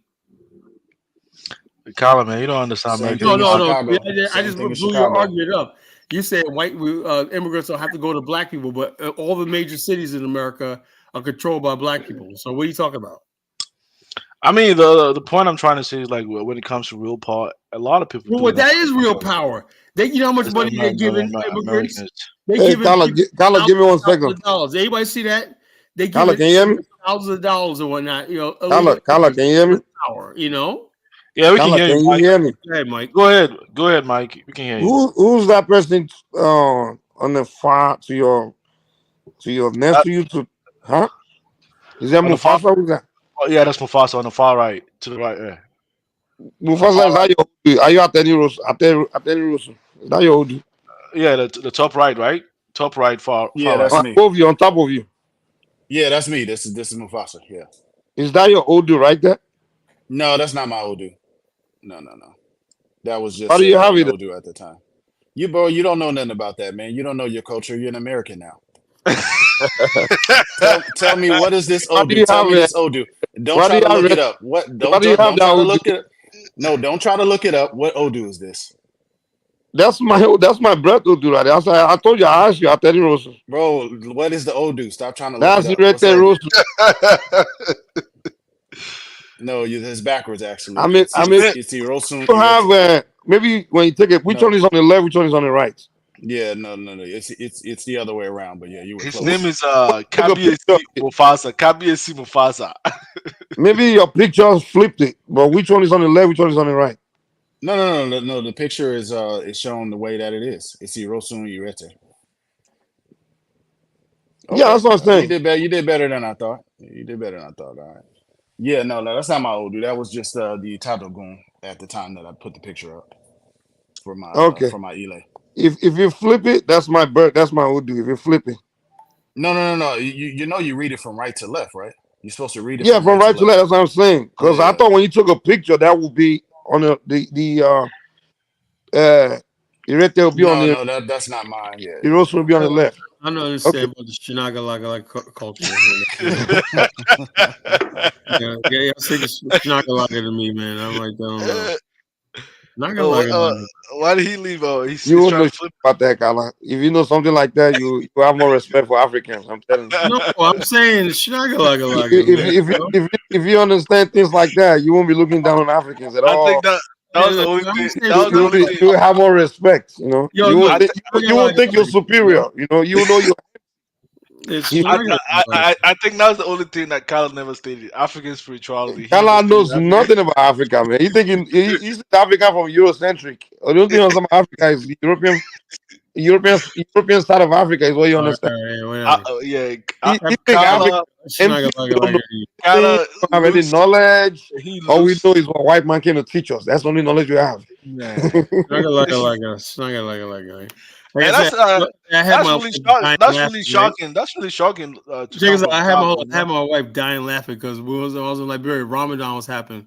Colin, man, you don't understand American. No. I just blew your argument up. You said white immigrants don't have to go to black people, but all the major cities in America are controlled by black people. So what are you talking about? I mean, the point I'm trying to say is like when it comes to real power, a lot of people. Well, that is real power. You know how much money they're giving immigrants? Carla, give me 1 second. Anybody see that? They give Carla, can you hear me? thousands of dollars or whatnot. Carla, can you hear me? Power, Yeah, we can hear you. Can you hear me? Go ahead, Mike. Go ahead, Mike. We can hear you. Who's that person on the far to your nephew? Huh? Is that Mufasa? Who's that? Oh, yeah, that's Mufasa on the far right, to the right. Yeah. Mufasa, is that your? Are you Ateni? Is that your Odu? Yeah, the top right? Top right, far. Yeah, far that's right. me. Above you, on top of you. Yeah, that's me. This is Mufasa. Yeah. Is that your Odu right there? No, that's not my Odu. No. That was just how do you have it? Odu at the time. You don't know nothing about that, man. You don't know your culture. You're an American now. tell me, what is this Odu? Tell me this Odu. Don't try to look it up. Don't try to look it up. No, don't try to look it up. What Odu is this? That's my breath Odu right there. I told you, I asked you, Ateni Rosu. Bro, what is the Odu? Stop trying to look it up. That's Rosu. No, it's backwards actually. I mean, it's Hirosun. You have maybe when you take it, which one is on the left, which one is on the right? Yeah, no. It's the other way around. But yeah, you were His close. name is Kabiesi Mufasa. Kabiesi Mufasa. Maybe your picture flipped it, but which one is on the left, which one is on the right? No. The picture is shown the way that it is. It's Hirosun Irete. Okay. Yeah, that's what I'm saying. You did better than I thought. All right. Yeah, no, that's not my Odu. That was just the Tadogun at the time that I put the picture up for my for my Ile. If you flip it, that's my bird. That's my Odu. If you flip it, no. You read it from right to left, right? You're supposed to read it. Yeah, from right to left. That's what I'm saying. Because I thought when you took a picture, that would be on the Irete will be on the. No, that's not mine. Yeah, Hiroshi will be on the left. I don't understand about the Shinagalaga culture. yeah, say Shinagalaga to me, man. I'm like, I don't know. Why did he leave? You won't know about that, Kala. If you know something like that, you have more respect for Africans. I'm telling you. No, I'm saying Shinagalaga. If you understand things like that, you won't be looking down on Africans at all. I think that was the only thing. You have more respect, you know. You won't think you're superior, you know. You know you. I think that's the only thing that Kala never stated. African spirituality. Kala knows nothing about Africa, man. He's African from Eurocentric. The only thing on some Africa is European side of Africa is what you understand. Kala don't have any knowledge. All we know is what white man came to teach us. That's the only knowledge we have. Like that's really shocking. That's really shocking. I had my wife dying laughing because I was in Liberia. Ramadan was happening,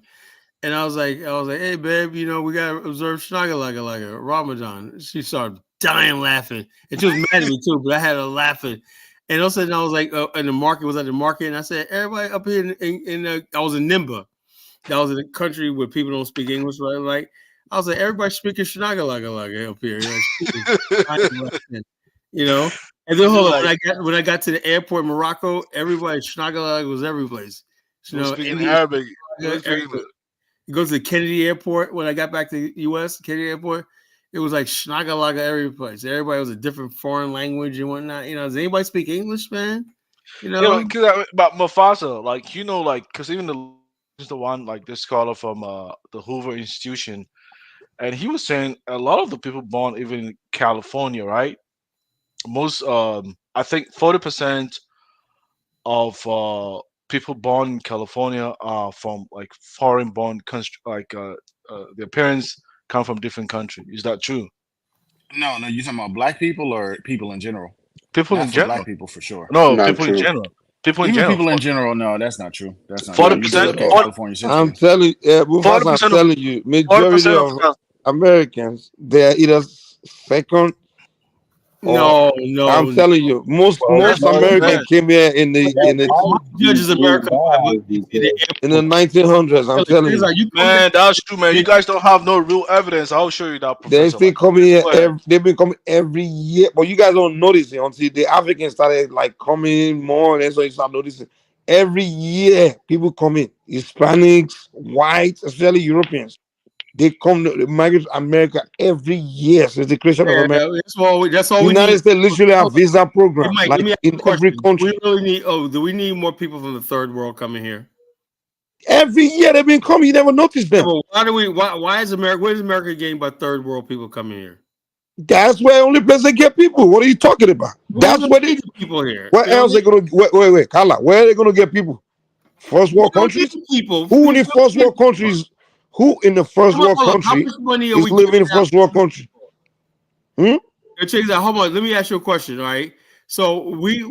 and I was like, hey babe, we gotta observe Shinagalaga Ramadan. She started dying laughing, and she was mad at me too. But I had her laughing, and all of a sudden I was like, and the market was at the market, and I said, everybody up here in I was in Nimba. That was in a country where people don't speak English, right? Like. I was like, everybody speaking Shinagalaga up here, And then hold on, when I got to the airport in Morocco, everybody Shinagalaga was every place. Speaking Arabic. You go to the Kennedy Airport. When I got back to the U.S. Kennedy Airport, it was like Shinagalaga every place. Everybody was a different foreign language and whatnot. Does anybody speak English, man? You know, because about Mufasa, like like because even the one like this scholar from the Hoover Institution, and he was saying a lot of the people born even in California, right? Most I think 40% of people born in California are from like foreign born country, like their parents come from different countries. Is that true? No, you talking about black people or people in general? People Not in for general. black people for sure. No, Not people in true. general. People in Even general. people in general, no, that's not true. That's not true. Forty You just percent. look at California's I'm history. telling you, Mufasa, I'm 40% of telling you, 40% majority of of Americans, they are either second or no, I'm no. telling you, most That's American man. came here in the Judges America in the 1900s. I'm telling you, you Man, that's true, man. You guys don't have no real evidence. I'll show you that, they Professor. still Like, coming here. go ahead. They've been coming every year, but you guys don't notice it until the Africans started like coming more, and so you start noticing. Every year, people come in, Hispanics, whites, especially Europeans. They come to migrate to America every year since the creation of America. That's all we United need. States literally have visa program, Mike, like let me ask you in a question. every country. We really need. Do we need more people from the third world coming here? Every year they've been coming. You never notice them. Well, why is America? Where is America getting by third world people coming here? That's where only place they get people. What are you talking about? That's where they people here. Where else they gonna wait, Carla? Where are they gonna get people? First world countries? People. Who in the first world countries? Who in the first world How country much money are is we living in giving out? first world country? Check that. Hold on. Let me ask you a question. All right. So we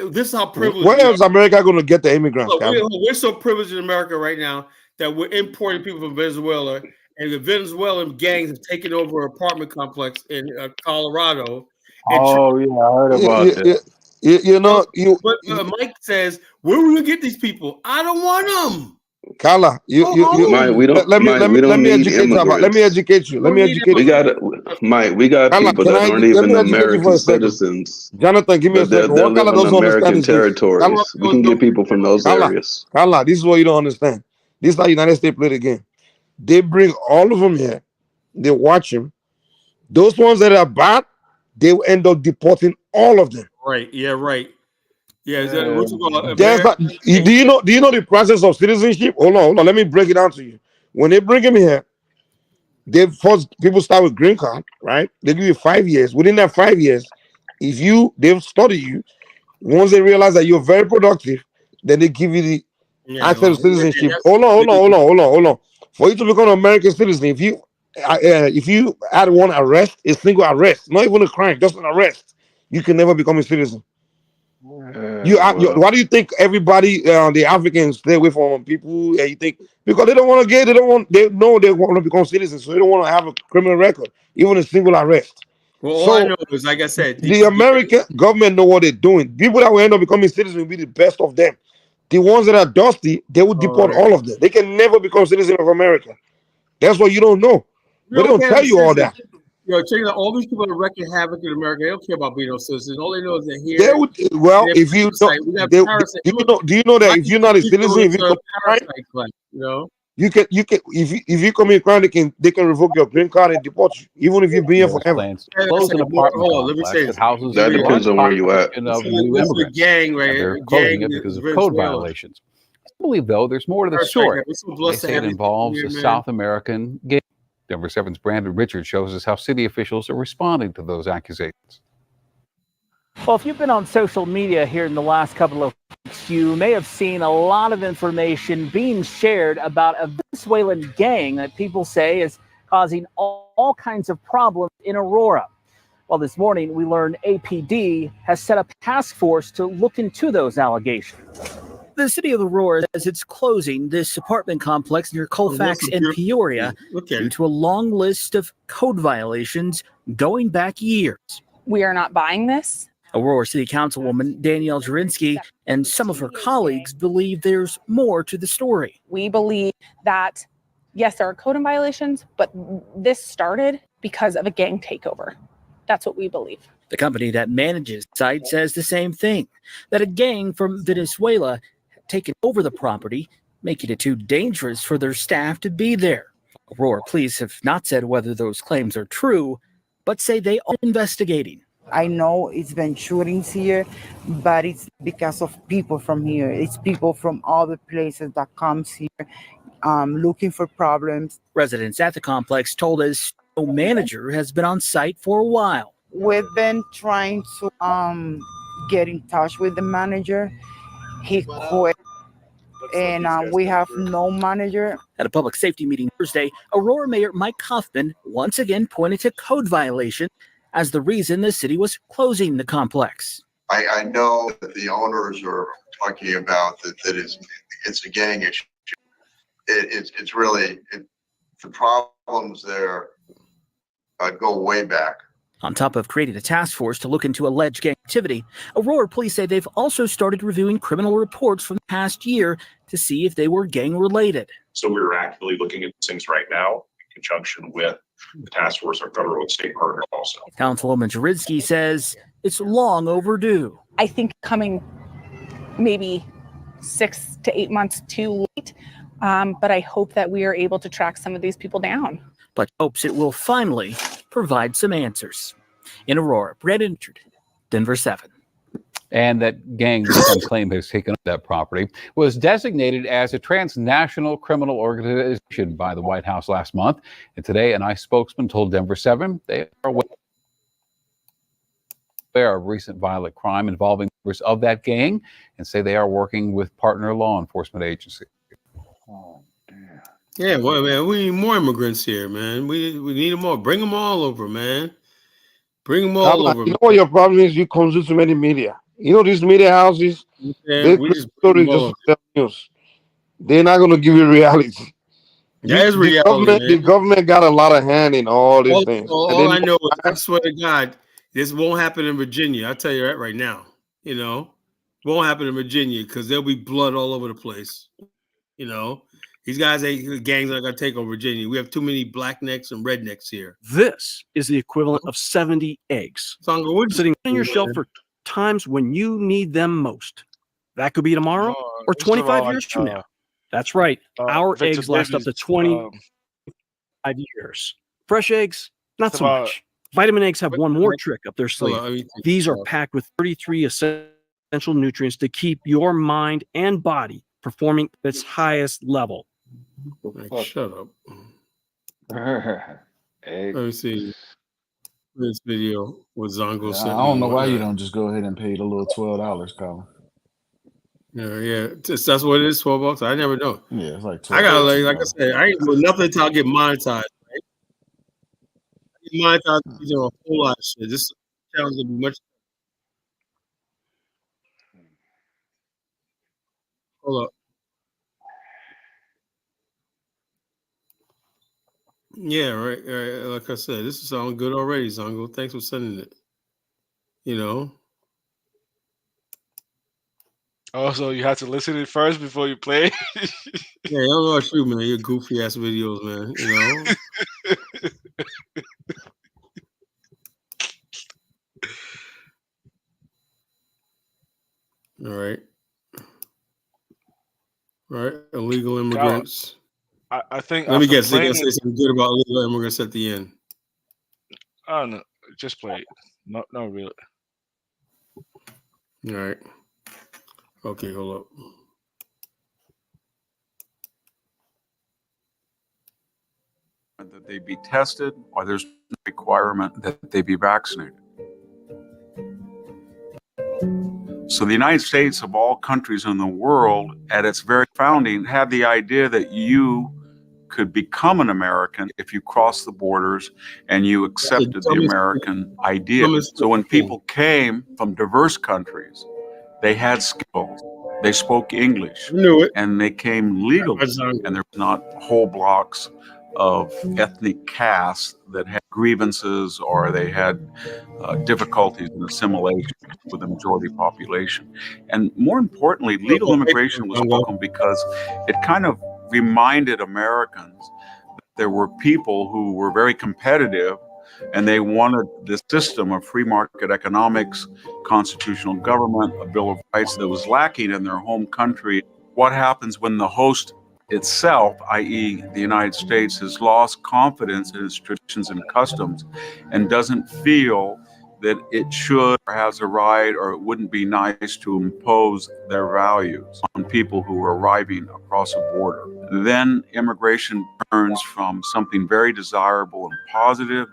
this is how privileged. Where else is America gonna get the immigrants, Look, Carla? we're so privileged in America right now that we're importing people from Venezuela, and the Venezuelan gangs have taken over an apartment complex in Colorado. And Oh yeah, I heard about that. You know, but Mike says, where will we get these people? I don't want them. Carla, Mike, we don't. let Mike, we me don't need educate you about. Let me immigrants. educate you. Let me educate We you. got Mike. We got Carla, people can that I? aren't Let even me educate you for American a second. citizens, Jonathan, give me a but they're second. What living Carla on doesn't understand American is this. territories. We can get people from those areas. Carla, this is what you don't understand. This is how United States play the game. They bring all of them here. They watch them. Those ones that are bad, they will end up deporting all of them. Right. Yeah. Right. Yeah. What's it called? There's that. Do you know the process of citizenship? Hold on. Let me break it down to you. When they bring him here, they first people start with green card, right? They give you 5 years. Within that 5 years, if they'll study you. Once they realize that you're very productive, then they give you the access to citizenship. Hold on. For you to become an American citizen, if you had one arrest, a single arrest, not even a crime, just an arrest, you can never become a citizen. Why do you think everybody, the Africans, stay away from people? You think because they don't want to get, they know they want to become citizens, so they don't want to have a criminal record, even a single arrest. Well, all I know is, like I said, the American government know what they're doing. People that will end up becoming citizens will be the best of them. The ones that are dusty, they will deport all of them. They can never become citizens of America. That's what you don't know. But they don't tell you all that. Check out all these people that wrecking havoc in America. They don't care about being no citizens. All they know is they're here. They would, well, if you know, do you know that if you're not a citizen, if you commit crime, you can if you commit a crime, they can revoke your green card and deport you, even if you've been here forever. Close an apartment complex that houses That depends on where you at. of new immigrants. They're closing it because of code violations. I believe, though, there's more to the story. They say it involves a South American gang. Denver 7's Brandon Richards shows us how city officials are responding to those accusations. Well, if you've been on social media here in the last couple of weeks, you may have seen a lot of information being shared about a Venezuelan gang that people say is causing all kinds of problems in Aurora. Well, this morning we learned APD has set up a task force to look into those allegations. The city of Aurora says it's closing this apartment complex near Colfax and Peoria due to a long list of code violations going back years. We are not buying this. Aurora City Councilwoman Danielle Jurinsky and some of her colleagues believe there's more to the story. We believe that, yes, there are code violations, but this started because of a gang takeover. That's what we believe. The company that manages the site says the same thing, that a gang from Venezuela had taken over the property, making it too dangerous for their staff to be there. Aurora police have not said whether those claims are true, but say they are investigating. I know it's been shootings here, but it's because of people from here. It's people from other places that comes here looking for problems. Residents at the complex told us no manager has been on site for a while. We've been trying to get in touch with the manager. He quit, and we have no manager. At a public safety meeting Thursday, Aurora Mayor Mike Kaufman once again pointed to code violation as the reason the city was closing the complex. I know that the owners are talking about that it's a gang issue. It's really the problems there go way back. On top of creating a task force to look into alleged gang activity, Aurora police say they've also started reviewing criminal reports from the past year to see if they were gang related. So we're actively looking at things right now in conjunction with the task force, our federal and state partners also. Councilwoman Juridsky says it's long overdue. I think coming maybe 6 to 8 months too late, but I hope that we are able to track some of these people down. But hopes it will finally provide some answers. In Aurora, Brandon Richard, Denver 7. And that gang that some claim has taken up that property was designated as a transnational criminal organization by the White House last month. And today, an ICE spokesman told Denver 7 they are aware of recent violent crime involving members of that gang and say they are working with partner law enforcement agencies. Yeah, well, man, we need more immigrants here, man. We need them all. Bring them all over, man. Bring them all over. You know what your problem is? You consume too many media. You know these media houses. Yeah, we just bring them all. News. They're not gonna give you reality. That is reality. The government got a lot of hand in all these things. All I know is, I swear to God, this won't happen in Virginia. I'll tell you that right now. You know, won't happen in Virginia because there'll be blood all over the place. You know. These guys ain't gangs are gonna take over Virginia. We have too many blacknecks and rednecks here. This is the equivalent of 70 eggs sitting on your shelf for times when you need them most. That could be tomorrow or 25 years from now. That's right. Our eggs last up to 25 years. Fresh eggs, not so much. Vitamin eggs have one more trick up their sleeve. These are packed with 33 essential nutrients to keep your mind and body performing at its highest level. Like, shut up. Let me see this video with Zongo. I don't know why you don't just go ahead and pay the little $12, Colin. Yeah, that's what it is. $12. I never know. Yeah, it's like $12. I gotta like I said, I ain't doing nothing until I get monetized. Right? I get monetized, you know, a whole lot of shit. This challenge will be much. Hold up. Yeah, right. Like I said, this is sounding good already, Zongo. Thanks for sending it. You know. Also, you have to listen to it first before you play. Yeah, I don't know about you, man. Your goofy ass videos, man. You know. All right. Right, illegal immigrants. I think. Let me guess. They're gonna say something good about illegal immigrants at the end. Oh no, just play it. Not really. All right. Okay, hold up. That they be tested, or there's no requirement that they be vaccinated. So the United States, of all countries in the world, at its very founding, had the idea that you could become an American if you crossed the borders and you accepted the American idea. So when people came from diverse countries, they had skills, they spoke English, and they came legally, and there was not whole blocks of ethnic castes that had grievances or they had difficulties in assimilation with the majority population. And more importantly, legal immigration was welcome because it kind of reminded Americans that there were people who were very competitive and they wanted this system of free market economics, constitutional government, a Bill of Rights that was lacking in their home country. What happens when the host itself, i.e. the United States, has lost confidence in its traditions and customs and doesn't feel that it should or has a right or it wouldn't be nice to impose their values on people who are arriving across a border. Then immigration turns from something very desirable and positive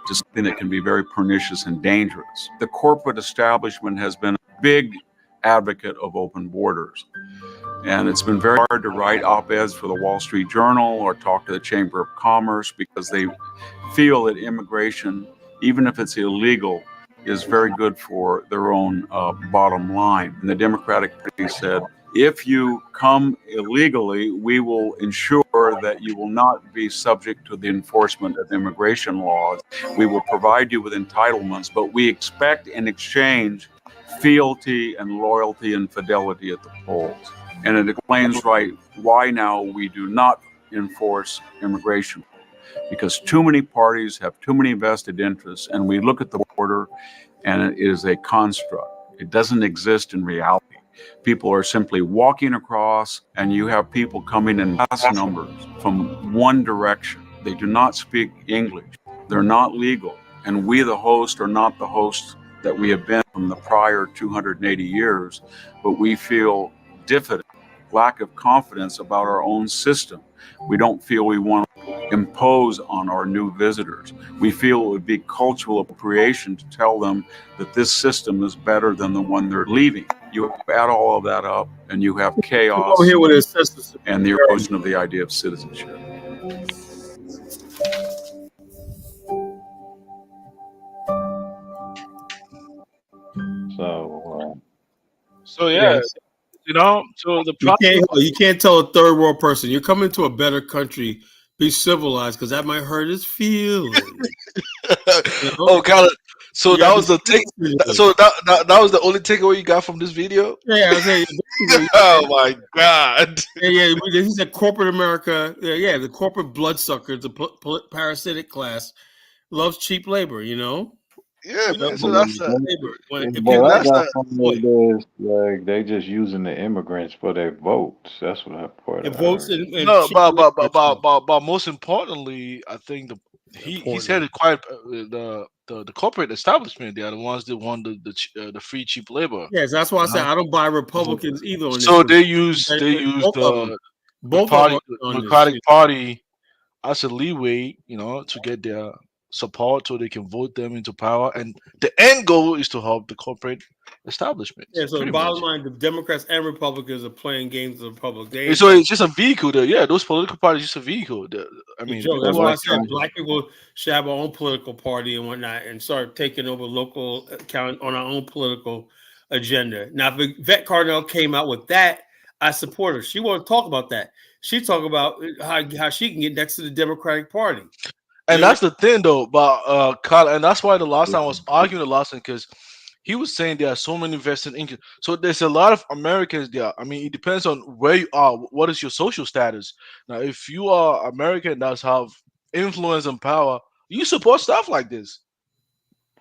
to something that can be very pernicious and dangerous. The corporate establishment has been a big advocate of open borders. And it's been very hard to write op-eds for the Wall Street Journal or talk to the Chamber of Commerce because they feel that immigration, even if it's illegal, is very good for their own bottom line. And the Democratic Party said, if you come illegally, we will ensure that you will not be subject to the enforcement of immigration laws. We will provide you with entitlements, but we expect in exchange fealty and loyalty and fidelity at the polls. And it explains why now we do not enforce immigration. Because too many parties have too many vested interests, and we look at the border and it is a construct. It doesn't exist in reality. People are simply walking across, and you have people coming in mass numbers from one direction. They do not speak English. They're not legal. And we, the host, are not the hosts that we have been from the prior 280 years, but we feel diffident, lack of confidence about our own system. We don't feel we want to impose on our new visitors. We feel it would be cultural appropriation to tell them that this system is better than the one they're leaving. You add all of that up, and you have chaos and the erosion of the idea of citizenship. So yeah, you know, so the you can't tell a third world person you're coming to a better country, be civilized, because that might hurt his feelings. Oh, Colin. So that was the take. So that was the only takeaway you got from this video. Yeah, I was saying. Oh my God. Yeah. He said corporate America. Yeah, the corporate bloodsuckers, the parasitic class, loves cheap labor. You know. Yeah, man. So that's like they just using the immigrants for their votes. That's what I part. Votes no, but most importantly, I think he said it quite. The corporate establishment, they are the ones that want the free cheap labor. Yes, that's why I said I don't buy Republicans either. On so this they use the Democratic Party as a leeway, you know, to get their support so they can vote them into power, and the end goal is to help the corporate establishment. Yeah, so the bottom line, the Democrats and Republicans are playing games of the public. So it's just a vehicle there. Yeah, those political parties just a vehicle. I mean, that's why I said black people should have our own political party and whatnot and start taking over local account on our own political agenda. Now, if Yvette Carnell came out with that, I support her. She won't talk about that. She talk about how she can get next to the Democratic Party. And that's the thing, though, but Kyle, and that's why the last time I was arguing the last time, because he was saying there are so many vested interests. So there's a lot of Americans there. I mean, it depends on where you are. What is your social status? Now, if you are American that have influence and power, you support stuff like this.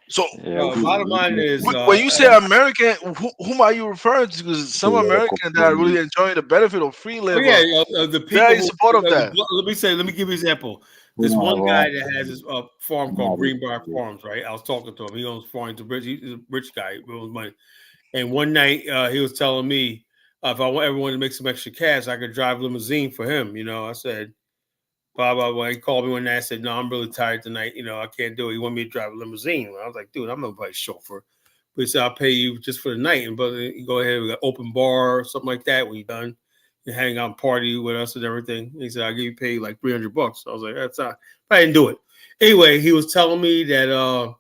So bottom line is when you say American, whom are you referring to? Because some Americans that are really enjoying the benefit of free labor, the people they're in support of that. Let me give you an example. This one guy that has this farm called Greenbrier Farms, right? I was talking to him. He owns farms. He's a rich guy with money. And one night he was telling me if I want everyone to make some extra cash, I could drive limousine for him. You know, I said, blah, blah, blah. He called me one night. I said, no, I'm really tired tonight. You know, I can't do it. He wanted me to drive a limousine. I was like, dude, I'm nobody's chauffeur. But he said, I'll pay you just for the night. And brother, you go ahead, we got open bar or something like that when you're done. You hang out and party with us and everything. He said, I'll give you paid like $300. I was like, that's not, I didn't do it. Anyway, he was telling me that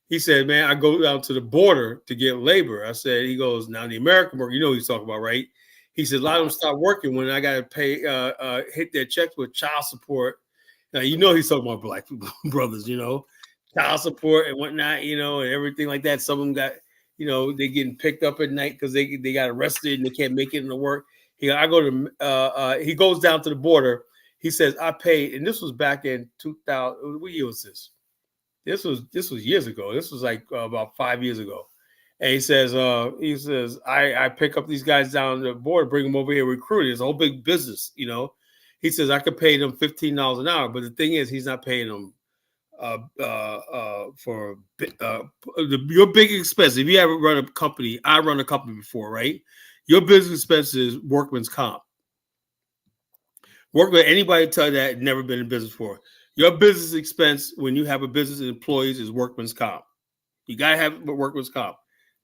he said, man, I go down to the border to get labor. I said, he goes, now the American worker, you know what he's talking about, right? He said, a lot of them stop working when I got to pay, hit their checks with child support. Now, you know, he's talking about black brothers, you know, child support and whatnot, you know, and everything like that. Some of them got, you know, they getting picked up at night because they got arrested and they can't make it into work. He goes down to the border. He says, I paid, and this was back in 2000. What year was this? This was years ago. This was like about 5 years ago. And he says, I pick up these guys down the border, bring them over here, recruit. It's a whole big business, you know. He says I could pay them $15 an hour, but the thing is, he's not paying them your big expense. If you ever run a company, I run a company before, right? Your business expense is workman's comp. Work with anybody tell you that never been in business before. Your business expense when you have a business and employees is workman's comp. You gotta have workman's comp.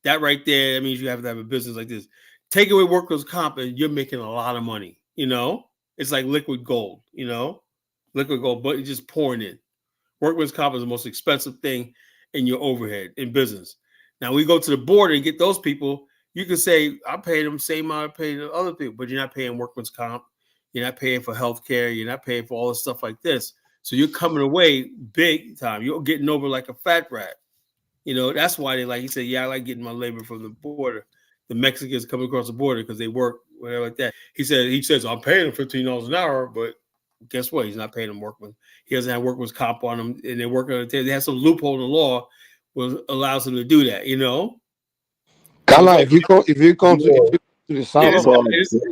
That right there, that means you have to have a business like this. Take away workman's comp and you're making a lot of money. It's like liquid gold. Liquid gold, but it's just pouring in. Workman's comp is the most expensive thing in your overhead in business. Now we go to the border and get those people. You can say I pay them same amount I pay the other people, but you're not paying workman's comp. You're not paying for healthcare. You're not paying for all this stuff like this. So you're coming away big time. You're getting over like a fat rat. That's why he said, yeah, I like getting my labor from the border. The Mexicans coming across the border because they work, whatever like that. He says, I'm paying them $15 an hour, but guess what? He's not paying them workman. He doesn't have workman's comp on them, and they're working on it. They have some loophole in the law which allows them to do that, Kala, if you come to the South,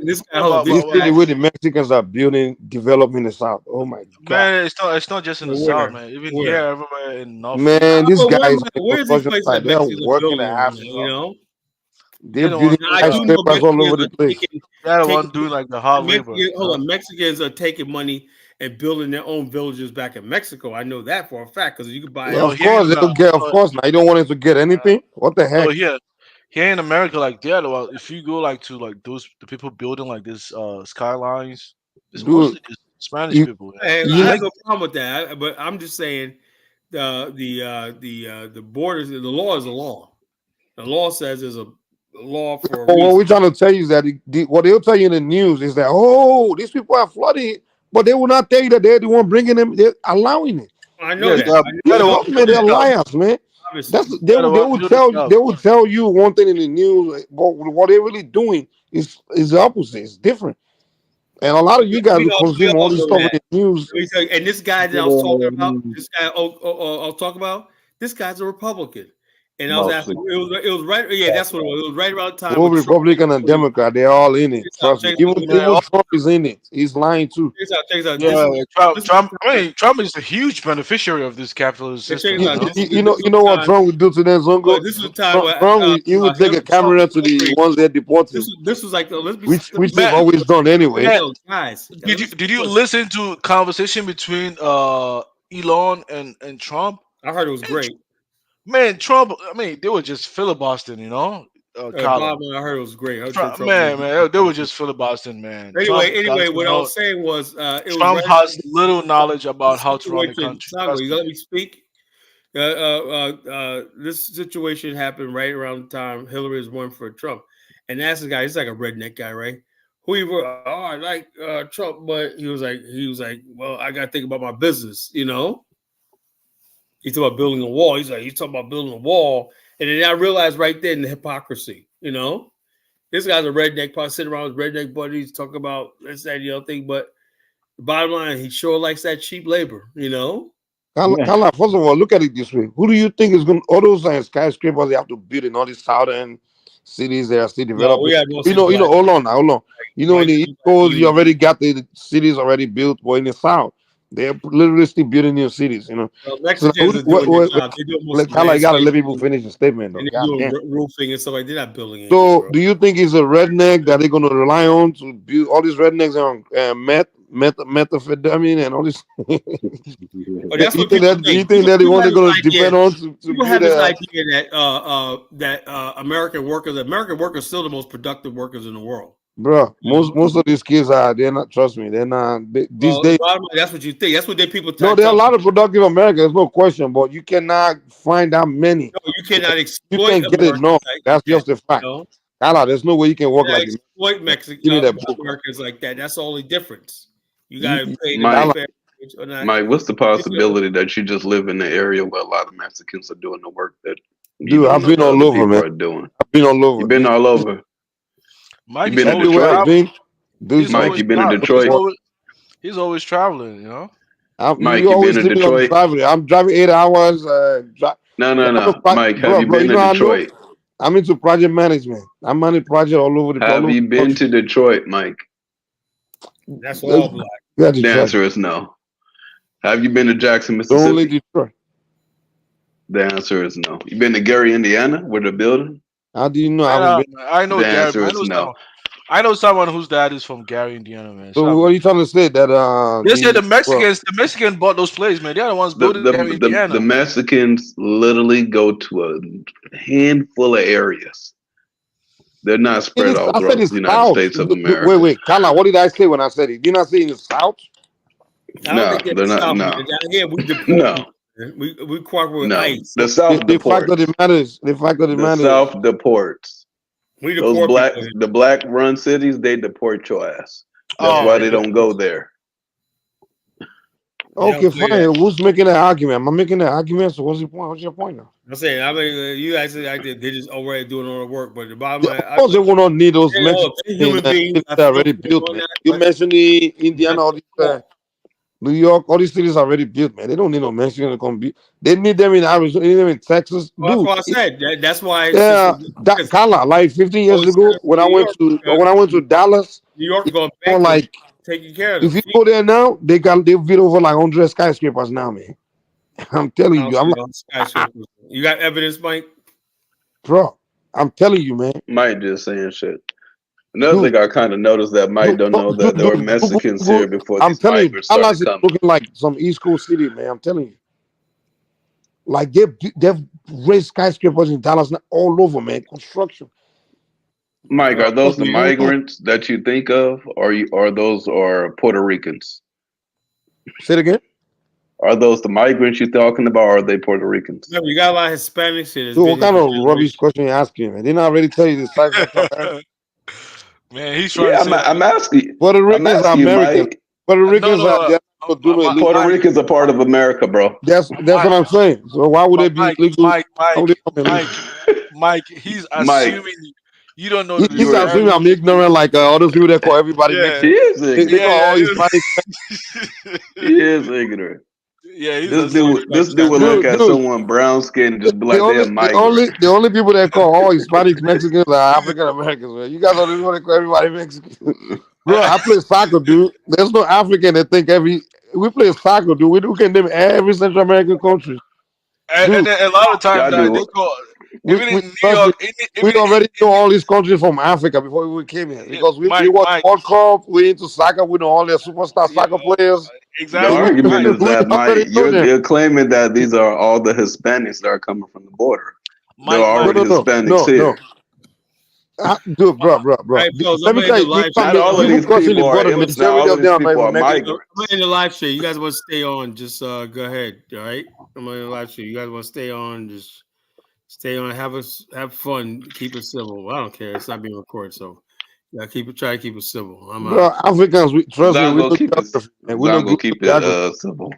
this city where the Mexicans are developing the South. Oh my God, man! It's not just in the South, man. Even here, everywhere in North. Man, these guys, where's these places that they're Mexicans working building? their asses off. They're the building ones- skyscrapers all over the place. They're the one doing like the hard labor. Mexicans are taking money and building their own villages back in Mexico. I know that for a fact because you could buy. Of course, they'll get. Of course, now you don't want them to get anything. What the heck? So here in America, like if you go like to like the people building like this skylines, it's mostly just Spanish people. I have no problem with that, but I'm just saying the borders. The law is a law. The law says there's a law for. What we're trying to tell you is that what they'll tell you in the news is that these people are flooding, but they will not tell you that they're the one bringing them. They're allowing it. I know that. They're liars, man. They will tell you one thing in the news, but what they're really doing is the opposite. It's different. And a lot of you guys who consume all this stuff in the news. And this guy that I was talking about, I'll talk about. This guy's a Republican. And I was asking, it was right. Yeah, that's what it was. It was right around the time. Both Republican and Democrat, they're all in it. Trust me. Even Trump is in it. He's lying too. Trump is a huge beneficiary of this capitalist system. You know what Trump would do to them, Zongo? This was the time Trump he would take a camera to the ones that deported. This was like which they've always done anyway. Guys, did you listen to conversation between Elon and Trump? I heard it was great. Man, Trump. I mean, they were just filibustering, Bob, I heard it was great. They were just filibustering, man. Anyway, what I was saying was, Trump has little knowledge about how to run the country. You let me speak. This situation happened right around the time Hillary was running for Trump, and that's the guy. He's like a redneck guy, right? I like Trump, but he was like, well, I got to think about my business, He's talking about building a wall. He's talking about building a wall. And then I realized right then the hypocrisy, This guy's a redneck, probably sitting around with redneck buddies talking about this, that, the other thing. But the bottom line, he sure likes that cheap labor, Kala, first of all, look at it this way. Who do you think is going to, all those skyscrapers they have to build in all these southern cities that are still developing? Hold on. In the East Coast, you already got the cities already built, but in the South, they're literally still building new cities, Kala, you gotta let people finish the statement. And they're doing roofing and stuff like that. They're not building. So, do you think it's a redneck that they're gonna rely on to build all these rednecks on methamphetamine and all this? That's what do you think that the one they're gonna depend on to people have this idea that American workers are still the most productive workers in the world. Bro, most of these kids they're not, trust me, they're not these days. That's what you think. That's what people No, there are a lot of productive Americans, there's no question, but you cannot find that many. No, you cannot exploit. You can't get it, no. That's just a fact. There's no way you can work like exploit Americans like that. That's the only difference. You gotta pay Mike, what's the possibility that you just live in the area where a lot of Mexicans are doing the work that I've been all over, man. I've been all over. You've been all over. Mike, you've been in Detroit. Mike, you've been in Detroit. He's always traveling, Mike, you've been in Detroit. I'm driving 8 hours. No. Mike, have you been to Detroit? I'm into project management. I'm managing project all over the place. Have you been to Detroit, Mike? That's all black. The answer is no. Have you been to Jackson, Mississippi? Only Detroit. The answer is no. You been to Gary, Indiana, where they're building? How do you know? I know The Gary. answer is no. I know someone whose dad is from Gary, Indiana, man. So what are you trying to say? That They said the Mexicans bought those places, man. They're the ones building Gary, Indiana. The Mexicans literally go to a handful of areas. They're not spread all throughout the United States of America. Wait, Carla, what did I say when I said it? Did you not say in the South? No, they're not. No, Again, we deport no. We cooperate with ICE. The South deports. The fact of the matter is, South deports. We Those deport the black run cities, they deport your ass. That's why they don't go there. Okay, fine. Who's making that argument? Am I making that argument? So what's your point? What's your point now? I'm saying, I mean, you guys say they just already doing all the work, but the bottom line, of course, they will not need those Mexicans human beings that are already built, man. You mentioned the Indiana, all these, New York, all these cities are already built, man. They don't need no Mexicans to come build. They need them in Arizona, they need them in Texas. Well, that's what I said. That's why. Yeah, Carla, like 15 years ago, when I went to Dallas, New York going back, like taking care of them. if you go there now, they built over like 100 skyscrapers now, man. I'm telling you, you got evidence, Mike? Bro, I'm telling you, man. Mike just saying shit. Another thing I kind of noticed that Mike don't know that there were Mexicans here before I'm these telling you, migrants started Dallas is coming. looking like some East Coast city, man. I'm telling you. Like they've raised skyscrapers in Dallas now all over, man. Construction. Mike, are those the migrants that you think of, or those Puerto Ricans? Say it again. Are those the migrants you're talking about, or are they Puerto Ricans? No, we got a lot of Hispanics here. Dude, what kind of rubbish question you asking, man? Didn't I already tell you the size of Man, he's trying to say I'm asking. Puerto Ricans are American. Puerto Ricans are Puerto Ricans are part of America, bro. That's what I'm saying. So why would they be legal? Mike, he's assuming you don't know. He's assuming I'm ignorant, like all those people that call everybody Mexican. He is ignorant. They call all Hispanic. He is ignorant. Yeah, this dude will look at someone brown skin and just be like, they're migrant. The only people that call all Hispanic Mexicans are African Americans, man. You guys don't even want to call everybody Mexican. Bro, I play soccer, dude. There's no African that think we play soccer, dude. We can name every Central American country. And a lot of times they call even in New York. We already know all these countries from Africa before we came here because we watch World Cup. We into soccer. We know all their superstar soccer players. Exactly. The argument is that, Mike, you're claiming that these are all the Hispanics that are coming from the border. There are already Hispanics here. Dude, bro. Right, let me tell you, not all of these people are migrants. I'm in the live show. You guys want to stay on? Just go ahead. All right, I'm in the live show. You guys want to stay on? Just stay on. Have fun. Keep it civil. I don't care. It's not being recorded, so yeah, try to keep it civil. Bro, Africans, trust me, we don't keep it civil.